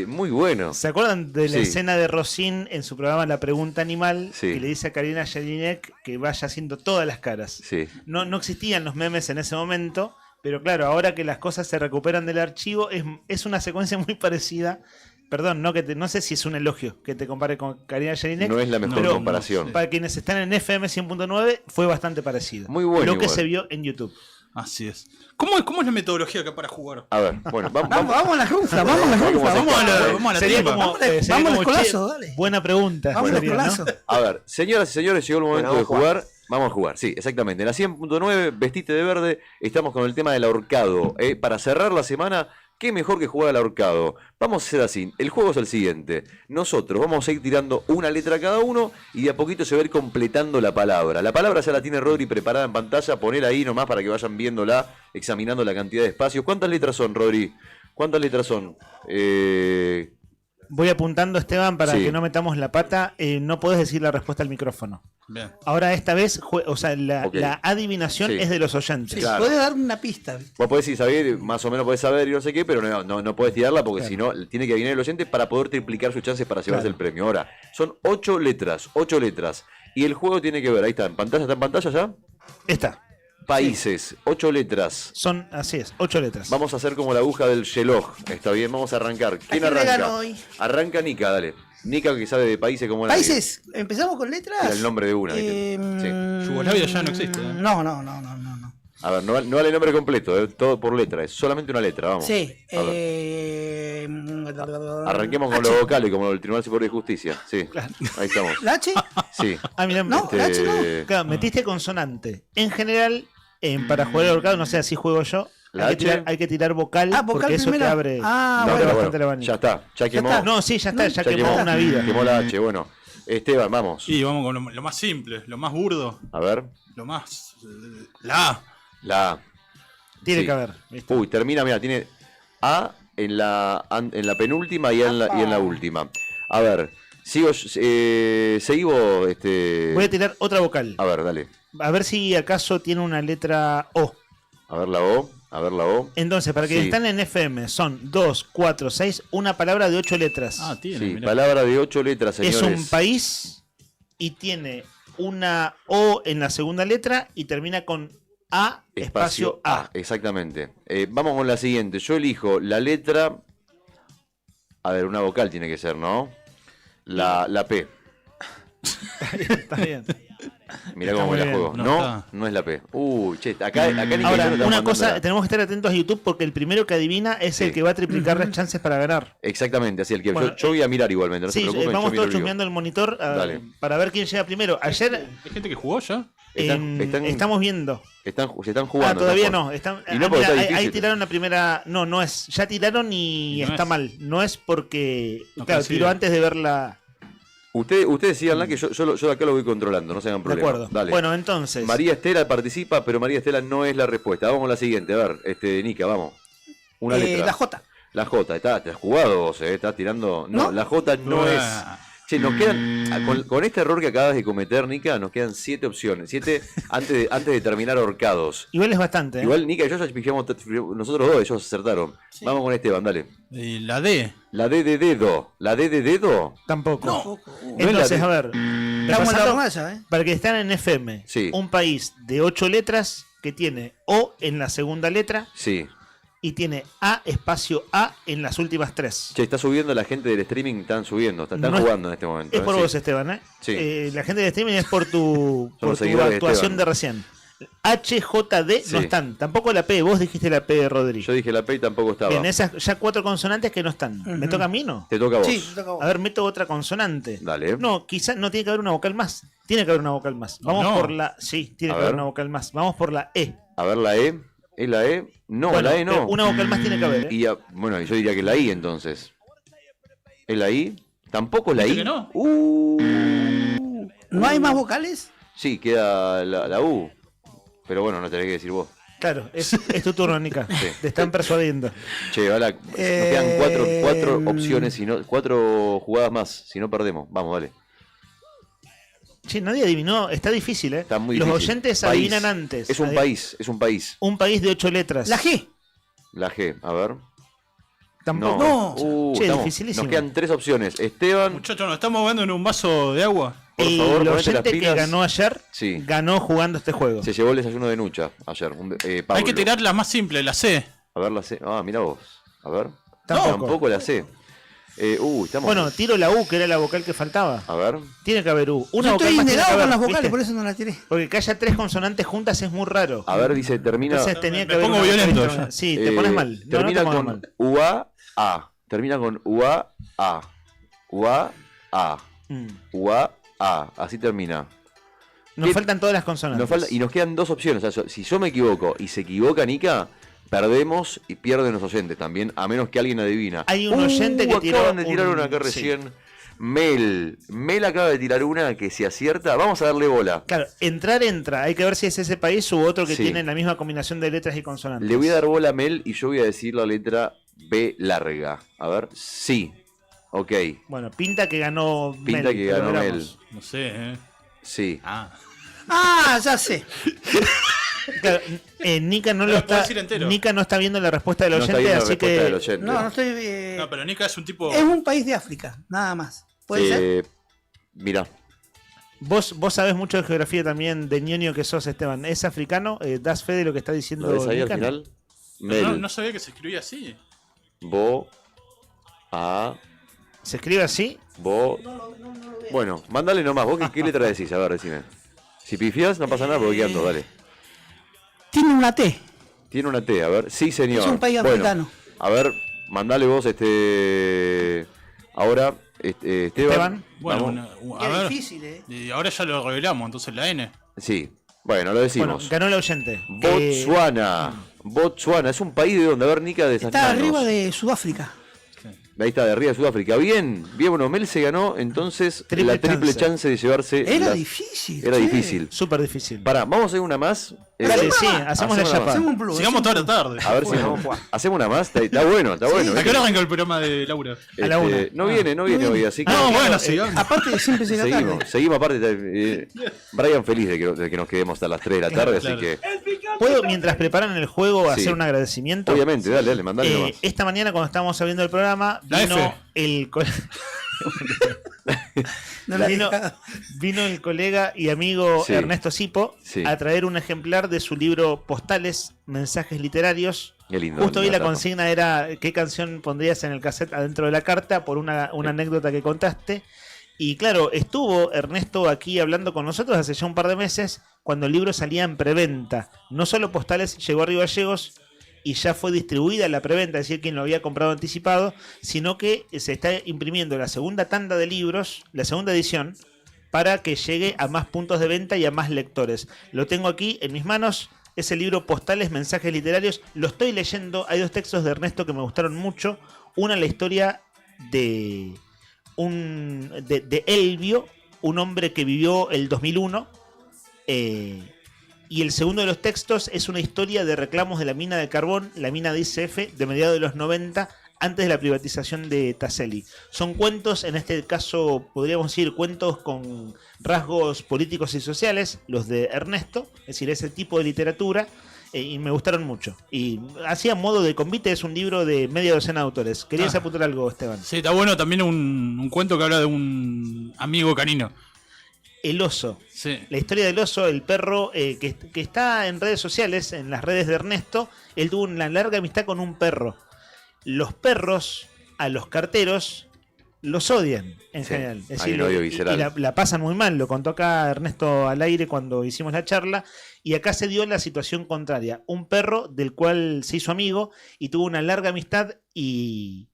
muy bueno. ¿Se acuerdan de la Sí. escena de Rosín en su programa La Pregunta Animal? Sí. Que le dice a Karina Jelinek que vaya haciendo todas las caras. Sí. No existían los memes en ese momento, pero claro, ahora que las cosas se recuperan del archivo, es una secuencia muy parecida. Perdón, no sé si es un elogio que te compare con Karina Jelinek. No es la mejor pero comparación. Para quienes están en FM 100.9 fue bastante parecido. Muy bueno Lo que igual. se vio en YouTube. Así es. ¿Cómo es la metodología acá para jugar? A ver, bueno, Vamos a la rufla, vamos a la rufla. Vamos a la Sería timba. como, sería vamos al como, colazo, che, dale. buena pregunta. Vamos al sería, ¿no? colazo. A ver, señoras y señores, llegó el momento Bueno, de jugar. Vamos a jugar, sí, exactamente. En la 100.9, vestite de verde, estamos con el tema del ahorcado. Para cerrar la semana, qué mejor que jugar al ahorcado. Vamos a hacer así, el juego es el siguiente. Nosotros vamos a ir tirando una letra cada uno y de a poquito se va a ir completando la palabra. La palabra ya la tiene Rodri preparada en pantalla, poner ahí nomás para que vayan viéndola, examinando la cantidad de espacios. ¿Cuántas letras son, Rodri? ¿Cuántas letras son? Voy apuntando, Esteban, para Sí. que no metamos la pata. No podés decir la respuesta al micrófono. Bien. Ahora esta vez, la Ok. adivinación Sí. es de los oyentes. Sí, Claro. podés dar una pista. Vos podés saber, más o menos podés saber y no sé qué, pero no podés tirarla porque si no, tiene que adivinar el oyente para poder triplicar sus chances para llevarse el premio. Ahora, son 8 letras. Y el juego tiene que ver, ahí está, ¿está en pantalla ya? Está. Países, 8 letras. Son, así es, 8 letras. Vamos a hacer como la aguja del reloj. Está bien, vamos a arrancar. ¿Quién quién le arranca? ganó hoy? Arranca Nika, dale. Nika que sabe de países como nadie. Países, empezamos con letras. Tira el nombre de una. ¿viste? Sí. Yugoslavia ya no existe. No. A ver, no vale el nombre completo, todo por letra, es solamente una letra, vamos. Sí. A ver. Arranquemos con H. los vocales, como el Tribunal Superior de Justicia. Sí, ahí estamos. ¿La H? Sí. Ah, mirá, No, la H no. Claro, metiste consonante. En general, para jugar al ahorcado, no sé, así juego yo. La Hay que, H. hay que tirar vocal, Ah, vocal porque eso primero. te abre, Ah, te No, abre pero bastante el bueno, abanico. ya está, ya quemó. está. No, sí, ya está, ya Ya quemó una vida. Quemó la H, bueno. Esteban, vamos. Y vamos con lo más simple, lo más burdo, A ver, lo más... la A. la A. Tiene Sí. que haber. ¿viste? Uy, termina, mira, tiene A en la penúltima y en la última. A ver, seguimos, Voy a tirar otra vocal. A ver, dale. A ver si acaso tiene una letra O. A ver la O, a ver la O. Entonces, para que Sí. están en FM, son 2, 4, 6, una palabra de 8 letras. Ah, tiene, Sí, mirá. palabra de 8 letras, señores. Es un país y tiene una O en la segunda letra y termina con A, espacio A. Exactamente. Vamos con la siguiente. Yo elijo la letra. A ver, una vocal tiene que ser, ¿no? La P. Está bien. Mirá Está cómo me muy la bien. juego. No No, está. no es la P. Che, acá Nica y yo Ahora, le estamos una mandando cosa, la- tenemos que estar atentos a YouTube porque el primero que adivina es el que va a triplicar las chances para ganar. Exactamente, así el que Bueno, yo voy a mirar igualmente, no se Sí, preocupen. vamos yo miro todos el vivo. chusmeando el monitor Dale. para ver quién llega primero. Ayer ¿Hay gente que jugó ya? estamos viendo. se están jugando. Todavía están no. jugando. Están, Y no porque mira, está ahí difícil. tiraron la primera. No es. Ya tiraron y No está es. mal. No es porque. No claro, coincide. tiró antes de verla. Ustedes síganla que yo de acá lo voy controlando, no se hagan De problema. acuerdo. Dale. Bueno, entonces. María Estela participa, pero María Estela no es la respuesta. Vamos a la siguiente, a ver, Nica, vamos. Una letra. La J. La J, te has jugado vos, estás tirando. No, ¿No? la J no Buah. es. Che, nos quedan. Con este error que acabas de cometer, Nica, nos quedan 7 opciones. 7 antes de terminar ahorcados. Igual es bastante. Igual Nica y yo ya pifiamos, nosotros dos, ellos acertaron. Vamos con Esteban, dale. La D. La D de dedo. ¿La D de dedo? Tampoco. No es Entonces, la a ver. Estamos en la repasando, hornalla, ¿eh? para que estén en FM. Sí. Un país de 8 letras que tiene O en la segunda letra Sí. y tiene A espacio A en las últimas 3. Che, está subiendo la gente del streaming, están subiendo, están No es- jugando en este momento. Es por Sí. vos, Esteban, ¿eh? Sí. La gente de streaming es por tu los seguidores de actuación Esteban. de recién. HJD Sí. no están. Tampoco la P. Vos dijiste la P de Rodrigo. Yo dije la P y tampoco estaba. Bien, esas ya 4 consonantes que no están. ¿Me toca a mí, no? Te toca a vos. Sí, te toca a vos. A ver, meto otra consonante. Dale. No, quizás no tiene que haber una vocal más. Tiene que haber una vocal más. Vamos No. por la. Sí, tiene A que haber ver. una vocal más. Vamos por la E. A ver, la E. ¿Es la E? No, Bueno, la E no. pero una vocal más tiene que haber, ¿eh? Bueno, yo diría que la I entonces. ¿Es la I? ¿Tampoco la ¿Viste I? que no? ¿No hay más vocales? Sí, queda la U. Pero bueno, no tenés que decir vos. Claro, es tu turno, Nica. Sí. Te están persuadiendo. Che, ahora nos quedan cuatro opciones, 4 jugadas más, si no perdemos. Vamos, dale. Che, nadie adivinó. Está difícil, ¿eh? Está muy Los difícil. oyentes País. adivinan antes. Es un país, es un país. Un país de 8 letras. La G. La G, a ver. Tampoco. No. Che, dificilísimo. Nos quedan 3 opciones. Esteban, Muchachos, nos estamos jugando en un vaso de agua. por Y favor, el ponete las oyente que pilas. ganó ayer Sí. ganó jugando este juego. Se llevó el desayuno de Nucha ayer. Hay Pablo. que tirar la más simple, la C. A ver la C. Ah, mira vos. A ver. Tampoco. La C. Estamos. Bueno, tiro la U, que era la vocal que faltaba. A ver. Tiene que haber U. Una Yo vocal estoy más tiene que negado haber, con las vocales, ¿viste? por eso no las tiré. Porque que haya 3 consonantes juntas es muy raro. A ver, dice, termina. Entonces tenía que Me haber pongo una vocal violento intermedia. ya. Sí, te pones mal. No, Termina no te con pongas mal. UA-A. Termina con UA-A. UA-A. UA-A. Así termina. Nos faltan todas las consonantes. Y nos quedan 2 opciones. O sea, si yo me equivoco y se equivoca Nica, perdemos y pierden los oyentes también, a menos que alguien adivina. Hay un oyente que tiró acaban de tirar un- una acá sí. recién. Mel acaba de tirar una que si acierta, vamos a darle bola. Claro, entra. Hay que ver si es ese país u otro que Sí. tiene la misma combinación de letras y consonantes. Le voy a dar bola a Mel y yo voy a decir la letra B larga. A ver, sí. Ok. Bueno, pinta que ganó Pinta Mel, que pero ganó Mel. veremos. No sé, Sí. Ah, ya sé. Claro, Nica no lo Lo está. puedo decir entero. Nica no está viendo la respuesta del No está oyente, viendo la así respuesta que. del oyente. No, no estoy. No, pero Nika es un tipo. Es un país de África, nada más. ¿Puede ser? Mira, Vos sabés mucho de geografía también, de ñoño que sos, Esteban. ¿Es africano? ¿Das fe de lo que está diciendo ¿lo ves ahí al Nica? final? No, Mel, no sabía que se escribía así. Bo, A, ¿Se escribe así? Bo. Bueno, mándale nomás. ¿Vos qué letra decís? A ver, decime. Si pifiás, no pasa nada porque quedan dos, dale. Tiene una T. Tiene una T, a ver. Sí, señor. Es un país Bueno, africano. a ver, mandale vos ahora, Esteban. Bueno, Vamos. a ver. difícil, ¿eh? Y ahora ya lo revelamos, entonces la N. Sí. Bueno, lo Bueno, decimos. ganó el oyente. Botswana. Botswana. Es un país de donde, a ver, Nica, de esas Está manos. arriba de Sudáfrica. Ahí está, de arriba de Sudáfrica. Bien, bueno, Mel se ganó entonces la triple chance de llevarse. Era las- difícil. Era che. difícil. Súper difícil. Pará, vamos a hacer una más. Dale, sí, hacemos la chapa. Hacemos un plus. Sigamos toda la tarde. A ver si hacemos una más. Está bueno, está bueno. ¿A qué hora arranca el programa de Laura? A la una. No viene hoy, así que. No, bueno, sigamos. Aparte, siempre llega tarde. Seguimos aparte. Brian feliz de que nos quedemos hasta las 3 de la tarde, Claro. así que. ¿Puedo, mientras preparan el juego, Sí. hacer un agradecimiento? Obviamente, dale, mandale nomás. Esta mañana, cuando estábamos abriendo el programa, La vino F. el No la vino, deja. vino el colega y amigo Sí. Ernesto Sipo Sí. a traer un ejemplar de su libro Postales, Mensajes Literarios. Qué lindo. Justo hoy la tapa. consigna era qué canción pondrías en el cassette adentro de la carta por una anécdota que contaste. Y claro, estuvo Ernesto aquí hablando con nosotros hace ya un par de meses cuando el libro salía en preventa. No solo Postales llegó a Río Gallegos y ya fue distribuida la preventa, es decir, quien lo había comprado anticipado, sino que se está imprimiendo la segunda tanda de libros, la segunda edición, para que llegue a más puntos de venta y a más lectores. Lo tengo aquí en mis manos, es el libro Postales, Mensajes Literarios. Lo estoy leyendo, hay dos textos de Ernesto que me gustaron mucho. Una, la historia de Elvio, un hombre que vivió el 2001, y el segundo de los textos es una historia de reclamos de la mina de carbón, la mina de ICF, de mediados de los 90, antes de la privatización de Taselli. Son cuentos, en este caso podríamos decir cuentos con rasgos políticos y sociales, los de Ernesto, es decir, ese tipo de literatura, y me gustaron mucho. Y así a modo de convite es un libro de media docena de autores. ¿Querías apuntar algo, Esteban? Sí, está bueno también un cuento que habla de un amigo canino. El oso. Sí. La historia del oso, el perro que está en redes sociales, en las redes de Ernesto. Él tuvo una larga amistad con un perro. Los perros a los carteros los odian en general. Es decir, y la pasan muy mal. Lo contó acá Ernesto al aire cuando hicimos la charla. Y acá se dio la situación contraria. Un perro del cual se hizo amigo y tuvo una larga amistad y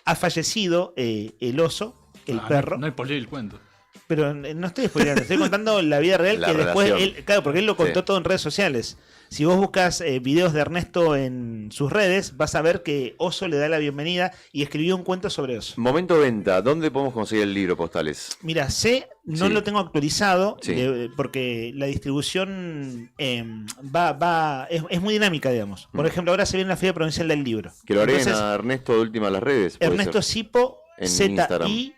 ha fallecido el oso, el perro. No hay por el cuento. Pero no estoy spoileando, estoy contando la vida real, que después él, claro, porque él lo contó todo en redes sociales. Si vos buscas videos de Ernesto en sus redes, vas a ver que Oso le da la bienvenida y escribió un cuento sobre Oso. Momento de venta, ¿dónde podemos conseguir el libro, Postales? Mira, no lo tengo actualizado, porque la distribución es muy dinámica, digamos. Por ejemplo, ahora se viene la Feria Provincial del Libro. Que lo agreguen a Ernesto de última a las redes. Ernesto Sipo, ZIPPIO.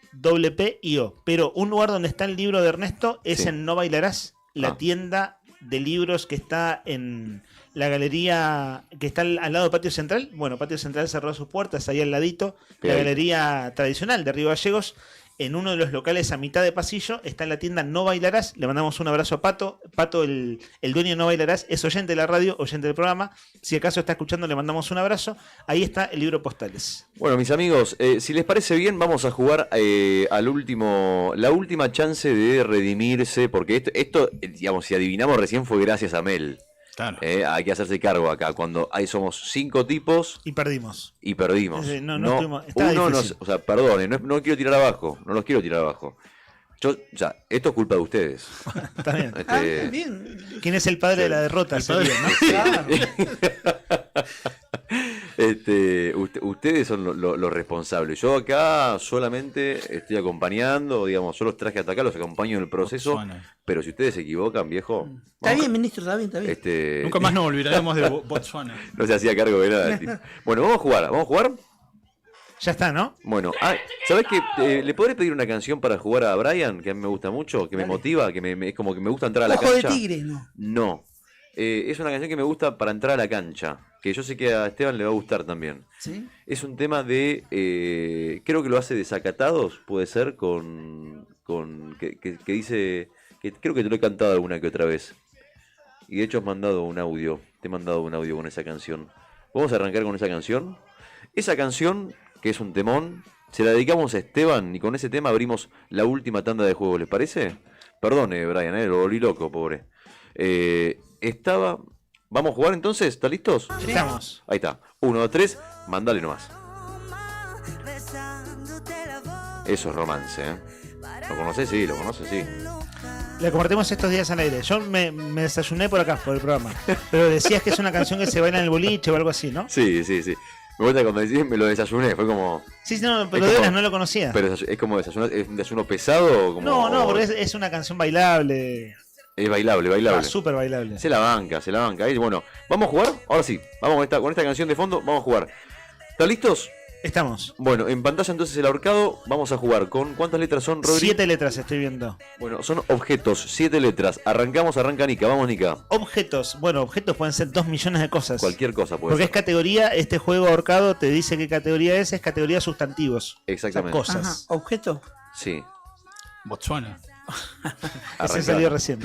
Pero un lugar donde está el libro de Ernesto es en No Bailarás, la tienda de libros que está en la galería que está al lado de Patio Central. Bueno, Patio Central cerró sus puertas ahí al ladito. La galería tradicional de Río Gallegos. En uno de los locales a mitad de pasillo está la tienda No Bailarás. Le mandamos un abrazo a Pato. Pato, el dueño de No Bailarás, es oyente de la radio, oyente del programa. Si acaso está escuchando, le mandamos un abrazo. Ahí está el libro Postales. Bueno, mis amigos, si les parece bien, vamos a jugar la última chance de redimirse, porque esto, digamos, si adivinamos recién fue gracias a Mel. Claro. Hay que hacerse cargo acá. Cuando somos 5 tipos. Y perdimos. O sea, perdón, no quiero tirar abajo. No los quiero tirar abajo. O sea, esto es culpa de ustedes. Está bien. Bien. ¿Quién es el padre de la derrota? Ustedes son los responsables. Yo acá solamente estoy acompañando, digamos, yo los traje hasta acá, los acompaño en el proceso. Pero si ustedes se equivocan, viejo. Está bien, ministro, está bien. Nunca más nos olvidaremos de Botswana. No se hacía cargo de nada. Bueno, vamos a jugar. Ya está, ¿no? Bueno, ¿sabés qué? ¿Le podré pedir una canción para jugar a Brian? Que a mí me gusta mucho, que me motiva, es como que me gusta entrar a la cancha. Ojo de tigre, ¿no? No. Es una canción que me gusta para entrar a la cancha, que yo sé que a Esteban le va a gustar también. ¿Sí? Es un tema de, creo que lo hace Desacatados, puede ser, que dice, que creo que te lo he cantado alguna que otra vez. Y de hecho te he mandado un audio con esa canción. Vamos a arrancar con esa canción. Esa canción, que es un temón, se la dedicamos a Esteban y con ese tema abrimos la última tanda de juego, ¿les parece? Perdone, Brian, lo volví loco, pobre. ¿Vamos a jugar entonces? ¿Están listos? Estamos. Ahí está. 1, 2, 3, mandale nomás. Eso es romance, ¿eh? ¿Lo conoces? Sí, lo conoces, sí. La compartimos estos días al aire. Yo me desayuné por acá, por el programa. Pero decías que es una canción que se baila en el boliche o algo así, ¿no? Sí. Me gusta cuando decís me lo desayuné, fue como... Sí, no, pero de veras no lo conocía. Pero es como desayunar, ¿es un desayuno pesado o como...? No, porque es una canción bailable. Es bailable. Súper bailable. Se la banca. Ahí, bueno, ¿vamos a jugar? Ahora sí, vamos con esta canción de fondo, vamos a jugar. ¿Están listos? Estamos. Bueno, en pantalla entonces el ahorcado, vamos a jugar con... ¿Cuántas letras son, Rodri? 7 letras estoy viendo. Bueno, son objetos, 7 letras. Arranca Nica, vamos Nica. Objetos, objetos pueden ser 2 millones de cosas. Cualquier cosa puede Porque ser. es categoría, este juego ahorcado te dice qué categoría es categoría sustantivos. Exactamente. O sea, cosas. Ajá. ¿Objeto? Sí. Botswana. Ese salió recién.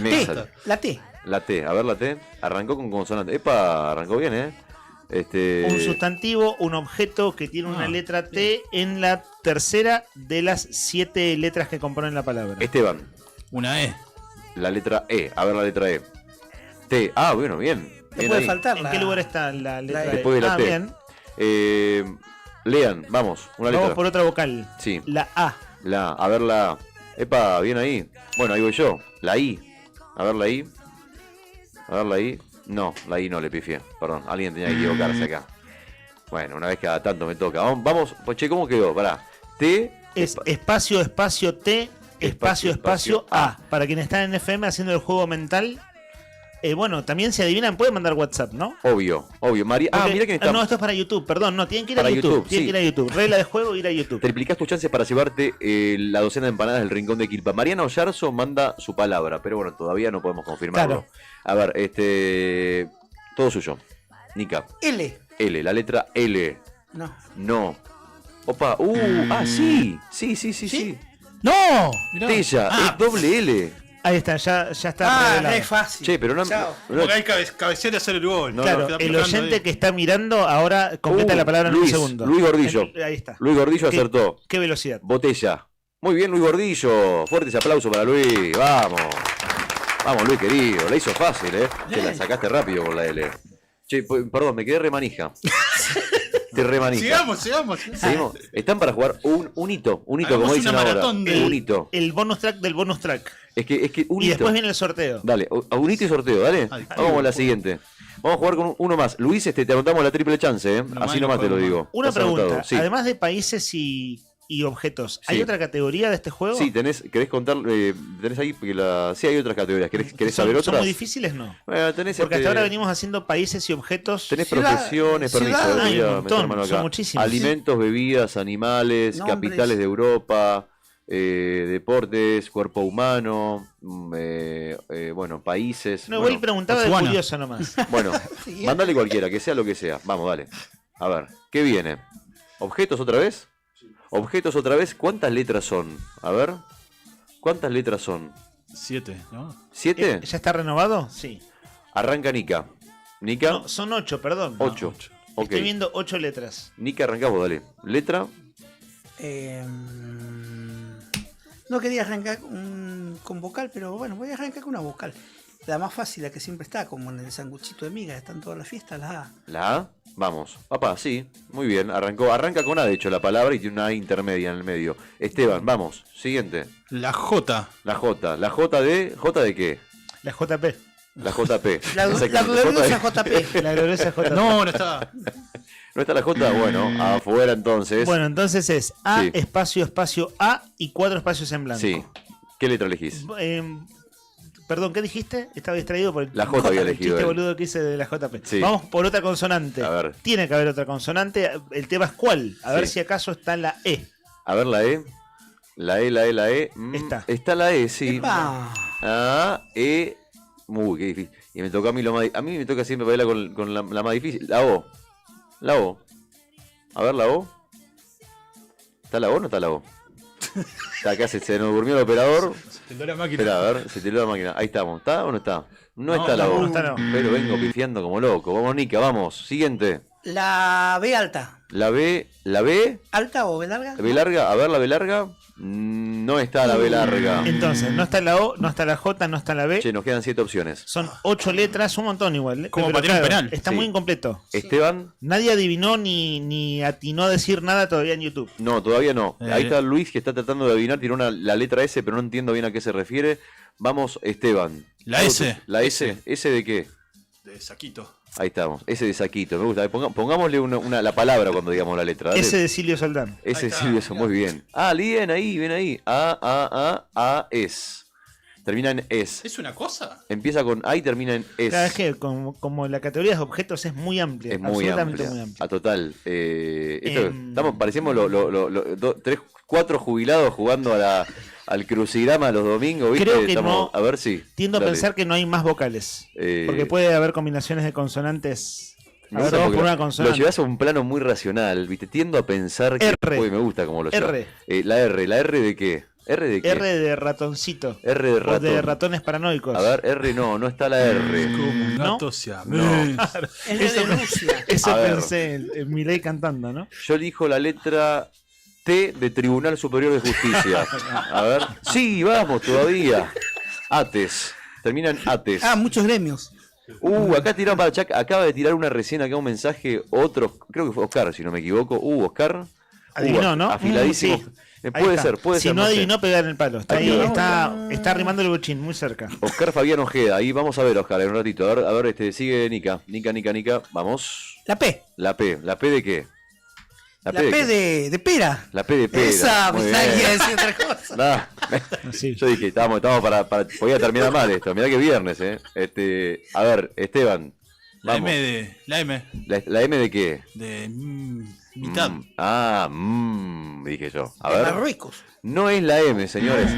La T. La T, a ver la T. Arrancó con consonante. Epa, arrancó bien, ¿eh? Un sustantivo, un objeto que tiene una letra T en la tercera de las 7 letras que componen la palabra. Esteban. Una E. La letra E. A ver la letra E. T. Ah, bueno, bien. Bien puede ahí. faltar ¿En qué lugar está la letra E? Después de la T. Bien. Lean, vamos, una letra. Vamos por otra vocal. Sí. La A. La A. A ver la A. Epa, bien ahí. Bueno, ahí voy yo. La I. A ver la I. A ver la I. No, la I no le pifié. Perdón, alguien tenía que equivocarse acá. Bueno, una vez cada tanto me toca. Vamos, pues che, ¿cómo quedó? Pará. T. Es espacio, espacio, T, espacio, espacio, A. Para quienes están en FM haciendo el juego mental. Bueno, también si adivinan, pueden mandar WhatsApp, ¿no? Obvio. María. Porque, Mira quién está. No, esto es para YouTube, perdón. No, tienen que ir Para a YouTube. YouTube, Tienen sí. que ir a YouTube. Regla de juego, ir a YouTube. Triplicás tus chances para llevarte la docena de empanadas del Rincón de Quilpa. Mariana Ollarzo manda su palabra, pero bueno, todavía no podemos confirmarlo. Claro. A ver, todo suyo. Nica. L. L, la letra L. No. No. Opa, sí. Sí. ¡No! Tella, es doble L. Ahí está, ya está revelado. Es fácil. Che, pero no. Porque hay cabecear y hacer el gol. Claro, el oyente que está mirando ahora completa la palabra en un segundo. Luis Gordillo. Ahí está. Luis Gordillo acertó. ¿Qué velocidad? Botella. Muy bien, Luis Gordillo. Fuertes aplausos para Luis. Vamos. Vamos, Luis querido. La hizo fácil, Che, la sacaste rápido con la L. Che, perdón, me quedé remanija. Te remanija. Sigamos. Seguimos. Están para jugar un hito. Un hito, como dicen ahora. Un hito. El bonus track del bonus track. Es que un Y hito. después viene el sorteo. Dale, un hito y sorteo, dale. Vamos con la siguiente. Vamos a jugar con uno más. Luis, te anotamos la triple chance, Así nomás te lo digo. Una Estás pregunta. anotado, sí. Además de países y objetos, ¿hay Sí. otra categoría de este juego? Sí, querés contar, tenés ahí, porque sí hay otras categorías. ¿Querés saber ¿Son otras? muy difíciles? No. Bueno, tenés Porque hasta ahora venimos haciendo países y objetos. Tenés profesiones, permiso, Hay voy a un meter montón, mano acá. son muchísimos. Alimentos, bebidas, animales, Nombres. capitales de Europa, deportes, cuerpo humano, bueno, países. No, bueno, igual preguntaba de curioso nomás. Bueno, mandale cualquiera, que sea lo que sea. Vamos, dale. A ver, ¿qué viene? ¿Objetos otra vez? Objetos otra vez, ¿cuántas letras son? A ver, ¿cuántas letras son? 7, ¿no? ¿7? ¿Ya está renovado? Sí. Arranca Nica. Nica. No, son 8, perdón. 8. Ok. Estoy viendo 8 letras. Nica, arrancamos, dale. Letra. No quería arrancar con vocal, pero bueno, voy a arrancar con una vocal. La más fácil, la que siempre está, como en el sanguchito de miga, están todas las fiestas, la A. ¿La A? Vamos. Papá, sí. Muy bien. Arranca con A, de hecho, la palabra y tiene una A intermedia en el medio. Esteban, vamos. Siguiente. La J. La J. ¿La J de qué? La JP. La JP. La gloriosa JP. La gloriosa JP. No está. ¿No está la J? Bueno, afuera entonces. Bueno, entonces es A, Sí. espacio, A y 4 espacios en blanco. Sí. ¿Qué letra elegís? Perdón, ¿qué dijiste? Estaba distraído por el La J había el elegido chiste él. boludo que hice de la JP. Sí. Vamos por otra consonante. A ver. Tiene que haber otra consonante. El tema es cuál. A ver Sí. si acaso está la E. A ver la E. La E. Está la E, sí. ¡Epa! A, E. Uy, qué difícil. Y me toca a mí lo más. A mí me toca siempre bailar con la más difícil. La O. La O. A ver la O. ¿Está la O o no está la O? Está acá, se nos durmió el operador. Se te la máquina. Espera, a ver, se te la máquina. Ahí estamos. ¿Está o no está? No está la no, O. no está, no. Pero vengo pifiando como loco. Vamos, Nica, vamos. Siguiente. La B alta. La B. ¿La B? ¿Alta o B larga? ¿B larga? A ver, la B larga. No está la B larga. Entonces, no está la O, no está la J, no está la B. Che, nos quedan 7 opciones. Son 8 letras, un montón igual. Como Pero para tirar un penal. Está Sí. muy incompleto. Esteban. Nadie adivinó ni atinó a decir nada todavía en YouTube. No, todavía no. Ahí está Luis que está tratando de adivinar. Tiró la letra S, pero no entiendo bien a qué se refiere. Vamos, Esteban. La S. ¿La S? ¿S de qué? De saquito. Ahí estamos. S de saquito. Me gusta. Pongámosle la palabra cuando digamos la letra. Dale. S de Silvio Soldán. S de Silvio, eso, muy bien. Ah, bien ahí, ven ahí. A, S. Termina en S. ¿Es una cosa? Empieza con A y termina en S. Cada vez que como la categoría de objetos es muy amplia. Es muy absolutamente amplia. muy amplia. A total. Parecemos 4 jubilados jugando al crucigrama los domingos, ¿viste? Creo que no. A ver si. Tiendo a Dale. pensar que no hay más vocales. Porque puede haber combinaciones de consonantes. Me A ver, gusta vamos porque por una lo consonante. llevas a un plano muy racional, ¿viste? Tiendo a pensar que. R. Uy, me gusta como lo llevas. R. La R de qué? ¿R de qué? R de ratoncito. R de ratón. O de ratones paranoicos. A ver, R no está la R. Como un gato ¿No? siamés. Claro. Es de Rusia. Eso A ver. pensé en Milei cantando, ¿no? Yo elijo la letra T de Tribunal Superior de Justicia. A ver. Sí, vamos, todavía. ATES. Termina en ATES. Ah, muchos gremios. Acá tiraron para Chac, acaba de tirar una recién acá un mensaje, otro, creo que fue Oscar, si no me equivoco. Oscar. Adivinó, ¿no? Afiladísimo. Sí. Puede Ahí ser, está. puede si ser. no sé. adivinó, pegar en el palo. Está Ahí ahí, va. está arrimando el bochín, muy cerca. Oscar Fabián Ojeda, ahí vamos a ver, Oscar, en un ratito. A ver, sigue Nica. Nica, vamos. La P. La P de qué? La P qué? de pera. La P de pera. Esa, Muy pensaba que bien. iba a decir otra cosa. No. Yo dije, estamos para podía terminar mal esto. Mirá que viernes, a ver, Esteban. La vamos. La M. ¿La M de qué? De mitad. Dije yo. A De ver. Marruecos. No es la M, señores.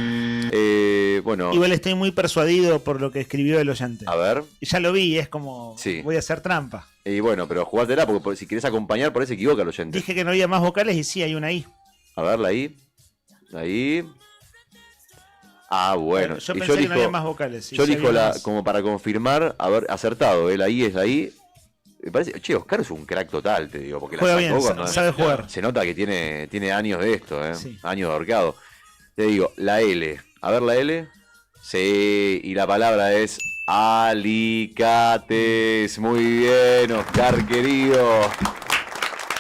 Bueno. Igual estoy muy persuadido por lo que escribió el oyente. A ver. Ya lo vi, es como Sí. voy a hacer trampa. Y bueno, pero jugátela porque si querés acompañar, por ahí se equivoca el oyente. Dije que no había más vocales y sí, hay una I. A ver, la I. Ahí. Bueno. Yo Y pensé que no había más vocales. y Yo sí elijo había la, más. como para confirmar, haber acertado, la I es la I. Me parece, che, Oscar es un crack total, te digo, porque Juega la bien, sacó cuando- sabe jugar. Se nota que tiene años de esto, Sí. años de ahorcado. Te digo, la L. A ver la L. Sí, y la palabra es alicates. Muy bien, Oscar querido.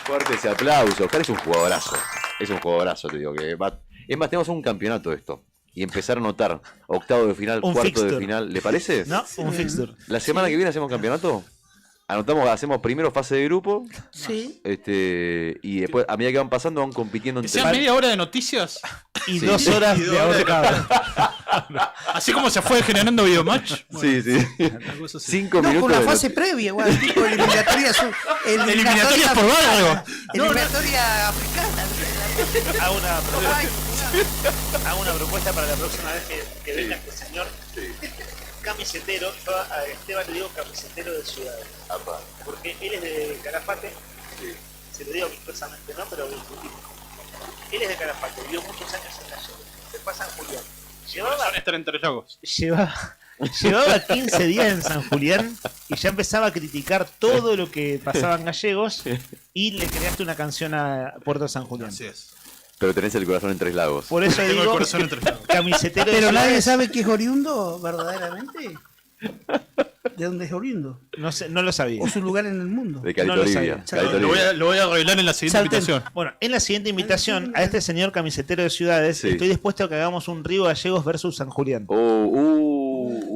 Fuerte ese aplauso. Oscar es un jugadorazo. Es un jugadorazo, te digo. Es más, tenemos un campeonato de esto. Y empezar a anotar octavo de final, Un cuarto de fixture. final. ¿Le parece? No, un fixture. La semana que viene hacemos campeonato. Hacemos primero fase de grupo. Sí. Y después, a medida que van pasando, van compitiendo Que entre sea media hora de noticias. Y Sí. 2 horas Y 2 de horas de- ahorcado. Así como se fue generando videomatch. Sí. Una cosa así. 5 No, minutos. con la de fase previa, igual, tipo eliminatorias. Eliminatorias por barrio. Eliminatoria africana. Hago una propuesta para la próxima vez que venga este señor camisetero. Yo a Esteban le digo camisetero de ciudades. Porque él es de Calafate. Se lo digo amistosamente, ¿no? Pero discutimos. Él es de Calafate, vivió muchos años en Gallegos. Se fue a San Julián. Son estar entre lagos. Llevaba 15 días en San Julián y ya empezaba a criticar todo lo que pasaba en Gallegos y le creaste una canción a Puerto San Julián. Así es. Pero tenés el corazón en Tres Lagos. Por eso Tengo el digo, corazón entre lagos. camisetero de Pero nadie ciudades. sabe que es oriundo verdaderamente. ¿De dónde es oriundo? No sé, no lo sabía. O su lugar en el mundo. De Calito No lo Olivia. sabía. Calito Lo Olivia. voy a revelar en la siguiente Salten. invitación. Bueno, en la siguiente invitación a este señor camisetero de ciudades, Sí. estoy dispuesto a que hagamos un Río Gallegos versus San Julián. Oh,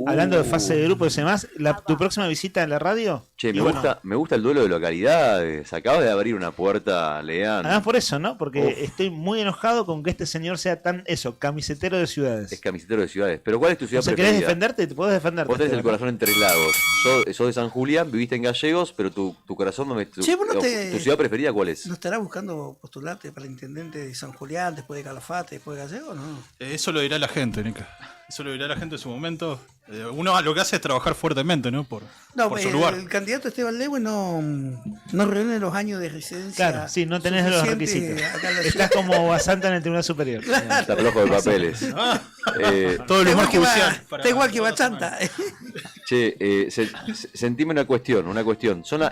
Hablando de fase de grupo y demás, tu próxima visita a la radio. Che, y me, bueno, me gusta el duelo de localidades. Acabas de abrir una puerta, Lean. además por eso, ¿no? Porque Uf. estoy muy enojado con que este señor sea tan, camisetero de ciudades. Es camisetero de ciudades. Pero ¿cuál es tu ciudad O sea, ¿querés preferida? defenderte? Te podés defenderte. Vos tenés el Esteban. corazón en Tres Lagos. Sos de San Julián, viviste en Gallegos, pero tu corazón no me. Che, vos no te- ¿Tu ciudad preferida cuál es? ¿No estarás buscando postularte para intendente de San Julián, después de Calafate, después de Gallego? No. Eso lo dirá la gente, Nica. Eso lo dirá la gente en su momento. Uno lo que hace es trabajar fuertemente, ¿no? Por su lugar. El candidato Esteban Lewe no reúne los años de residencia. Claro, sí, no tenés los suficiente requisitos. acá en la Estás ciudad. como basanta en el Tribunal Superior. Está flojo de papeles. Todo el humor Está igual que judicial. Está igual que Bachanta. Che, sentime una cuestión.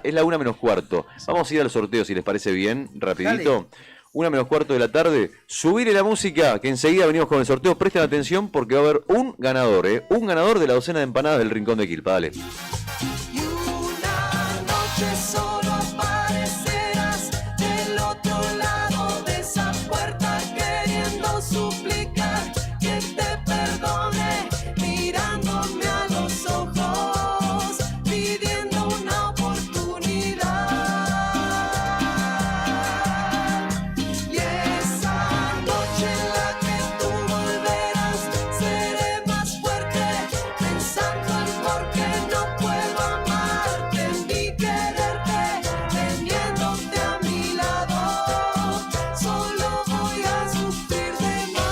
Es la 1:15. Vamos a ir al sorteo, si les parece bien, rapidito. 1:15 de la tarde. Subirle la música, que enseguida venimos con el sorteo. Presten atención porque va a haber un ganador, un ganador de la docena de empanadas del Rincón de Quilpa. Dale. Y una noche solo aparecerás del otro lado de esa puerta queriendo suplicar que te perdone, mirándome a los ojos, pidiendo una oportunidad. Y esa noche en la que tú volverás, seré más fuerte, pensando en por qué no puedo amarte ni quererte, teniéndote a mi lado, solo voy a sufrir de más.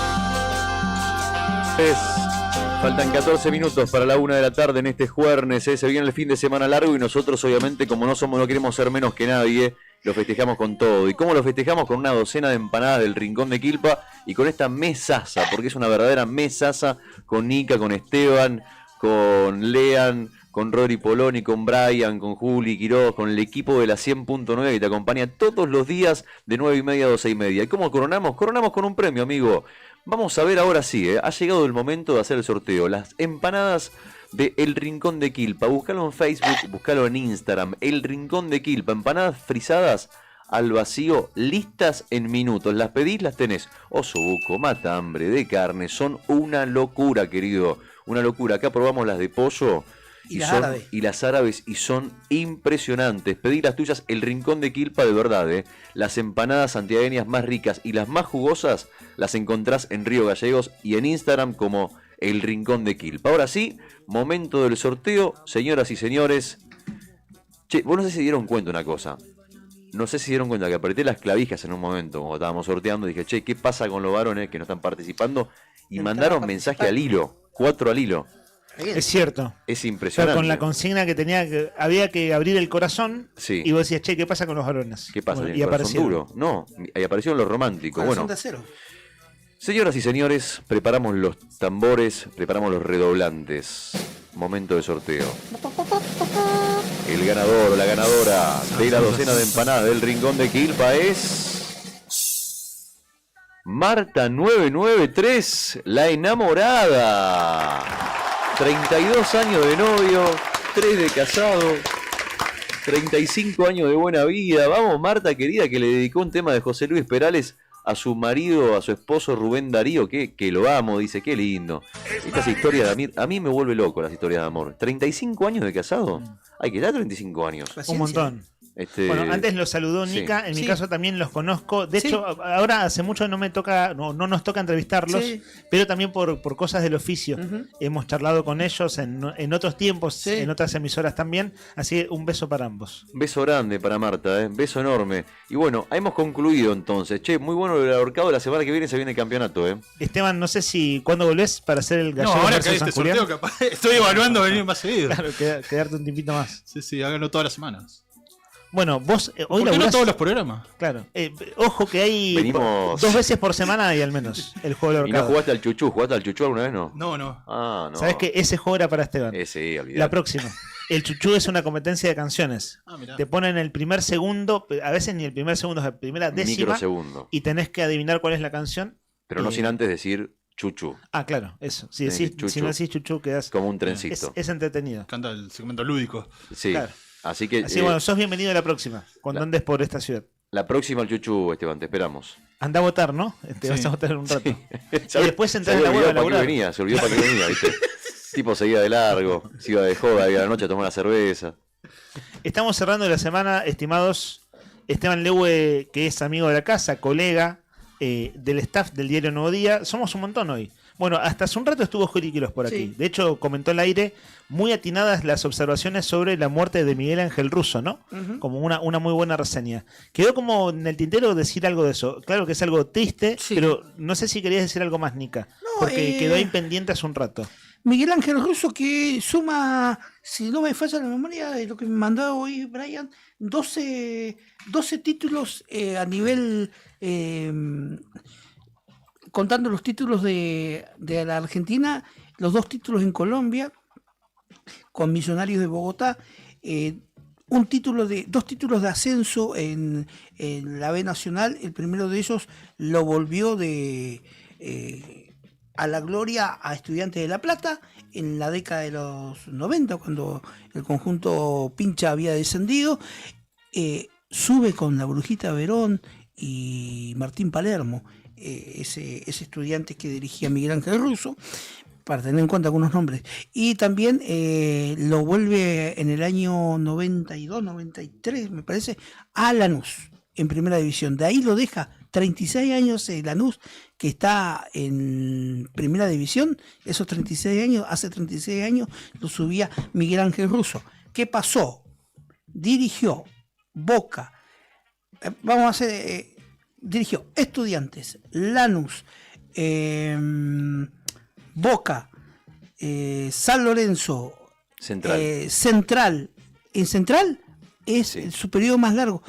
Faltan 14 minutos para la 1 de la tarde en este jueves. Se viene el fin de semana largo y nosotros, obviamente, como no queremos ser menos que nadie, lo festejamos con todo. ¿Y cómo lo festejamos? Con una docena de empanadas del Rincón de Quilpa y con esta mesaza, porque es una verdadera mesaza con Nica, con Esteban, con Lean, con Rodri Poloni, con Brian, con Juli Quiroz, con el equipo de la 100.9 que te acompaña todos los días de 9:30 a 12:30. ¿Y cómo coronamos? Coronamos con un premio, amigo. Vamos a ver ahora sí, ha llegado el momento de hacer el sorteo. Las empanadas de El Rincón de Quilpa. Búscalo en Facebook, búscalo en Instagram. El Rincón de Quilpa. Empanadas frisadas al vacío, listas en minutos. Las pedís, las tenés. Osobuco, matambre, de carne. Son una locura, querido. Una locura. Acá probamos las de pollo. Y las árabes. Y son impresionantes. Pedí las tuyas. El Rincón de Quilpa, de verdad, ¿eh? Las empanadas santiagueñas más ricas y las más jugosas las encontrás en Río Gallegos y en Instagram como El Rincón de Quilpa. Ahora sí, momento del sorteo, señoras y señores. Che, vos no sé si dieron cuenta una cosa. No sé si dieron cuenta que apreté las clavijas en un momento cuando estábamos sorteando. Dije, che, ¿qué pasa con los varones que no están participando? Y mandaron mensaje al hilo, 4 al hilo. Es cierto. Es O sea, impresionante. con la consigna que había que abrir el corazón, Sí. y vos decías, che, ¿qué pasa con los varones? ¿Qué pasa? Bueno, ¿El y corazón aparecieron. duro? No, ahí aparecieron los románticos. Corazón Bueno, de acero. señoras y señores, preparamos los tambores, preparamos los redoblantes. Momento de sorteo. El ganador o la ganadora de la docena de empanadas del Rincón de Quilpa es Marta 993, la enamorada. 32 años de novio, 3 de casado, 35 años de buena vida. Vamos, Marta querida, que le dedicó un tema de José Luis Perales a su marido, a su esposo Rubén Darío, que lo amo, dice, qué lindo. Estas historias a mí me vuelve loco las historias de amor. 35 años de casado. Hay que dar 35 años. Un montón. Bueno, antes los saludó Sí. Nica, en mi Sí. caso también los conozco. De Sí. hecho, ahora hace mucho no nos toca entrevistarlos, Sí. pero también por cosas del oficio. Hemos charlado con ellos en otros tiempos, en otras emisoras también. Así que un beso para ambos. Beso grande para Marta, beso enorme. Y bueno, hemos concluido entonces. Che, muy bueno el ahorcado. La semana que viene se viene el campeonato, Esteban, no sé si cuándo volvés para hacer el No, gallego ahora versus que San este Julián. sorteo, capaz. Estoy evaluando venir más seguido. Claro, quedarte un tiempito más. Sí, háganlo todas las semanas. Bueno, vos hoy ¿Por qué no laburás- todos los programas? Claro. Ojo que hay Venimos- 2 veces por semana hay al menos el juego del Y no ahorcado. jugaste al chuchú. ¿Jugaste al chuchú alguna vez, no? No. Ah, no. ¿Sabés que ese juego era para Esteban? Sí, olvidate. La próxima. El chuchú es una competencia de canciones. mirá. Te ponen el primer segundo, a veces ni el primer segundo, es la primera décima. Microsegundo. Y tenés que adivinar cuál es la canción. Pero no sin antes decir chuchú. Ah, claro, eso. Si, Tenés decís, que chuchú. si no decís chuchú, quedás. Como un trencito. Es entretenido. Canta el segmento lúdico. Sí. Claro. Así que Así bueno, sos bienvenido a la próxima, cuando andes por esta ciudad. la próxima al chuchú, Esteban, te esperamos. Anda a votar, ¿no? Te Sí. vas a votar en un rato. Y ¿Sabe- después entrar en se la olvidó web a para qué laburar. venía, se olvidó para qué venía, ¿viste? Tipo seguía de largo, se iba de joda, iba a la noche a tomar una cerveza. Estamos cerrando la semana, estimados. Esteban Leue, que es amigo de la casa, colega del staff del diario Nuevo Día. Somos un montón hoy. Bueno, hasta hace un rato estuvo Juli Quiroz por aquí. Sí. De hecho, comentó al aire muy atinadas las observaciones sobre la muerte de Miguel Ángel Russo, ¿no? Ujú. Como una muy buena reseña. Quedó como en el tintero decir algo de eso. Claro que es algo triste, pero no sé si querías decir algo más, Nica. Porque quedó ahí pendiente hace un rato. Miguel Ángel Russo, que suma, si no me falla la memoria de lo que me mandó hoy Brian, 12 títulos a nivel, contando los títulos de la Argentina, los 2 títulos en Colombia, con Millonarios de Bogotá, 2 títulos de ascenso en la B Nacional. El primero de ellos lo volvió a la gloria a Estudiantes de La Plata en la década de los 90, cuando el conjunto Pincha había descendido. Sube con la Brujita Verón y Martín Palermo, ese estudiante que dirigía Miguel Ángel Russo, para tener en cuenta algunos nombres. Y también lo vuelve en el año 92, 93, me parece, a Lanús, en primera división. De ahí lo deja 36 años Lanús, que está en primera división. Esos 36 años, hace 36 años, lo subía Miguel Ángel Russo. ¿Qué pasó? Dirigió Boca, dirigió Estudiantes, Lanús, Boca, San Lorenzo, Central. Central. En Central es su periodo más largo.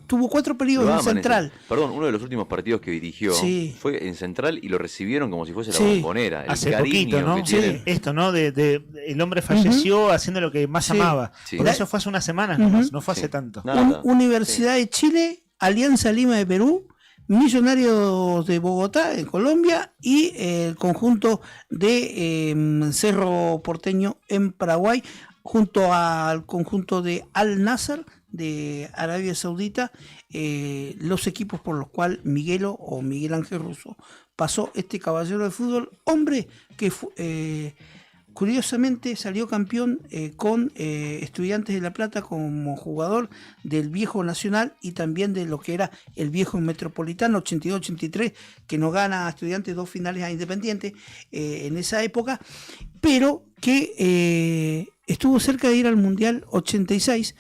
Tuvo 4 periodos en Central. Perdón, uno de los últimos partidos que dirigió fue en Central y lo recibieron como si fuese la Bombonera. Hace poquito, ¿no? Esto, ¿no? El hombre falleció haciendo lo que más amaba. Por eso fue hace unas semanas nomás, no fue hace tanto. Universidad de Chile, Alianza Lima de Perú, Millonarios de Bogotá, en Colombia, y el conjunto de Cerro Porteño en Paraguay, junto al conjunto de Al Nassr de Arabia Saudita, los equipos por los cuales Miguel Ángel Russo pasó, este caballero del fútbol, hombre que curiosamente salió campeón con Estudiantes de La Plata como jugador del viejo Nacional y también de lo que era el viejo Metropolitano 82-83, que no gana a Estudiantes 2 finales a Independiente en esa época, pero que estuvo cerca de ir al Mundial 86,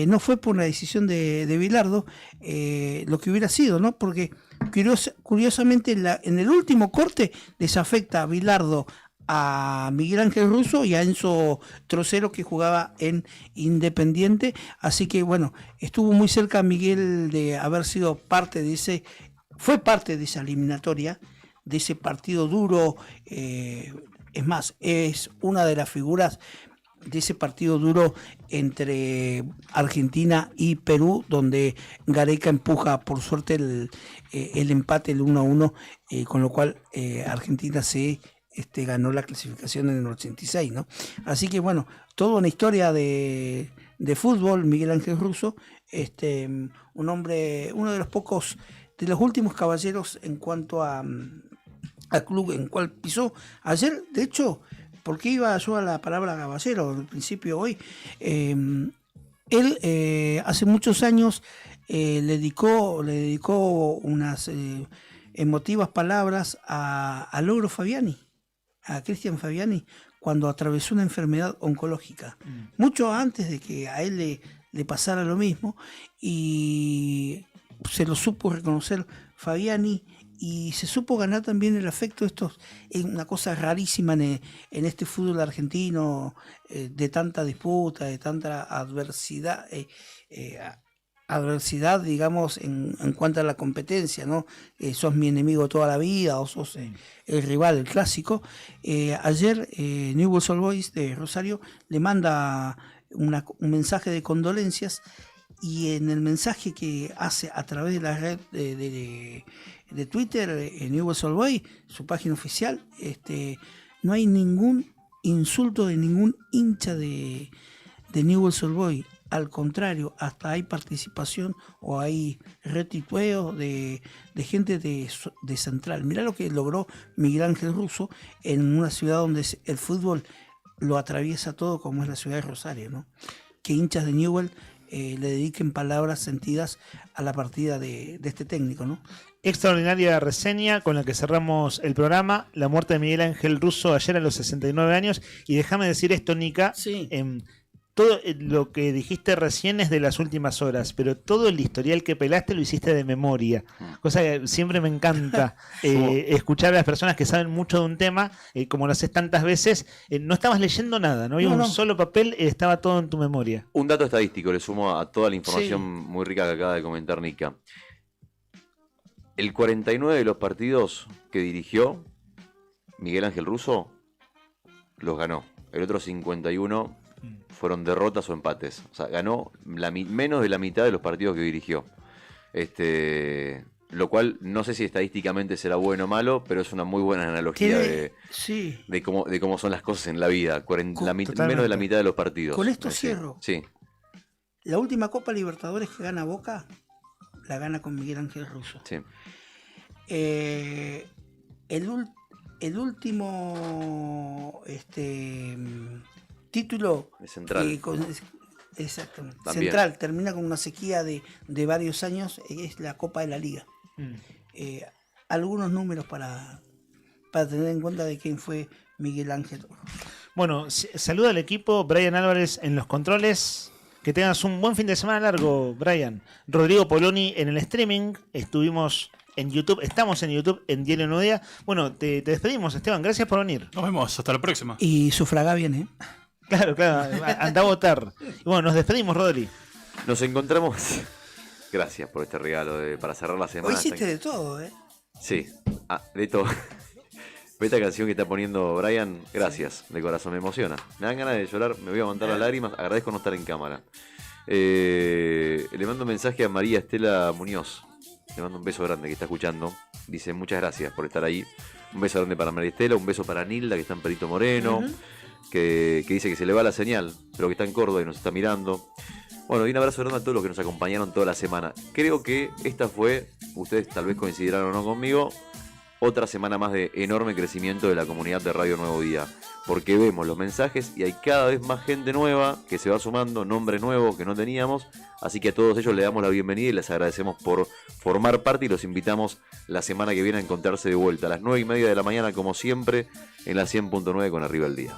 no fue por la decisión de Bilardo, lo que hubiera sido, ¿no? Porque curiosamente en el último corte desafecta a Bilardo a Miguel Ángel Russo y a Enzo Trocero, que jugaba en Independiente, así que bueno, estuvo muy cerca Miguel de haber sido parte de fue parte de esa eliminatoria, de ese partido duro, es más, es una de las figuras de ese partido duro entre Argentina y Perú, donde Gareca empuja por suerte el empate, el 1-1, con lo cual Argentina ganó la clasificación en el 86, ¿no? Así que bueno, toda una historia de fútbol, Miguel Ángel Russo, un hombre, uno de los pocos, de los últimos caballeros en cuanto al club en cual pisó. Ayer, de hecho, ¿por qué iba yo a la palabra caballero al principio hoy? Él hace muchos años le dedicó unas emotivas palabras a Logro Fabiani, a Cristian Fabiani, cuando atravesó una enfermedad oncológica, mucho antes de que a él le pasara lo mismo, y se lo supo reconocer Fabiani, y se supo ganar también el afecto. Esto es una cosa rarísima en este fútbol argentino, de tanta disputa, de tanta adversidad, digamos, en cuanto a la competencia, ¿no? Sos mi enemigo toda la vida, o sos el rival, el clásico. Ayer Newell's Old Boys de Rosario le manda un mensaje de condolencias, y en el mensaje que hace a través de la red de Twitter, Newell's Old Boys, su página oficial, no hay ningún insulto de ningún hincha de Newell's Old Boys. Al contrario, hasta hay participación o hay retuiteo de gente de Central. Mirá lo que logró Miguel Ángel Russo en una ciudad donde el fútbol lo atraviesa todo, como es la ciudad de Rosario, ¿no? Que hinchas de Newell le dediquen palabras sentidas a la partida de este técnico, ¿no? Extraordinaria reseña con la que cerramos el programa, la muerte de Miguel Ángel Russo ayer a los 69 años. Y déjame decir esto, Nica, todo lo que dijiste recién es de las últimas horas, pero todo el historial que pelaste lo hiciste de memoria, cosa que siempre me encanta escuchar a las personas que saben mucho de un tema, como lo haces tantas veces. No estabas leyendo nada, no había un solo papel, estaba todo en tu memoria. Un dato estadístico le sumo a toda la información muy rica que acaba de comentar Nica. El 49 de los partidos que dirigió Miguel Ángel Russo los ganó. El otro 51 fueron derrotas o empates. O sea, ganó menos de la mitad de los partidos que dirigió. Lo cual no sé si estadísticamente será bueno o malo, pero es una muy buena analogía de cómo son las cosas en la vida. Menos de la mitad de los partidos. Con esto cierro. Sí. La última Copa Libertadores que gana Boca, la gana con Miguel Ángel Russo. Sí. El último título de Central. Exactamente. También. Central termina con una sequía de varios años, es la Copa de la Liga. Algunos números para tener en cuenta de quién fue Miguel Ángel. Bueno, saluda al equipo, Brian Álvarez en los controles. Que tengas un buen fin de semana largo, Brian. Rodrigo Poloni en el streaming. Estuvimos en YouTube, estamos en YouTube en Diario Nuevo Día. Bueno, te despedimos, Esteban. Gracias por venir. Nos vemos, hasta la próxima. Y sufraga bien, ¿eh? Claro, anda a votar. Y bueno, nos despedimos, Rodri. Nos encontramos. Gracias por este regalo para cerrar la semana. Hoy hiciste de todo, ¿eh? Sí, de todo. Esta canción que está poniendo Brian, gracias, de corazón, me emociona. Me dan ganas de llorar, me voy a aguantar las lágrimas, agradezco no estar en cámara. Le mando un mensaje a María Estela Muñoz, le mando un beso grande que está escuchando. Dice, muchas gracias por estar ahí. Un beso grande para María Estela, un beso para Nilda, que está en Perito Moreno, que dice que se le va la señal, pero que está en Córdoba y nos está mirando. Bueno, y un abrazo grande a todos los que nos acompañaron toda la semana. Creo que esta fue, ustedes tal vez coincidirán o no conmigo, otra semana más de enorme crecimiento de la comunidad de Radio Nuevo Día, porque vemos los mensajes y hay cada vez más gente nueva que se va sumando, nombre nuevo que no teníamos, así que a todos ellos les damos la bienvenida y les agradecemos por formar parte y los invitamos la semana que viene a encontrarse de vuelta a las 9:30 de la mañana como siempre en la 100.9 con Arriba el Día.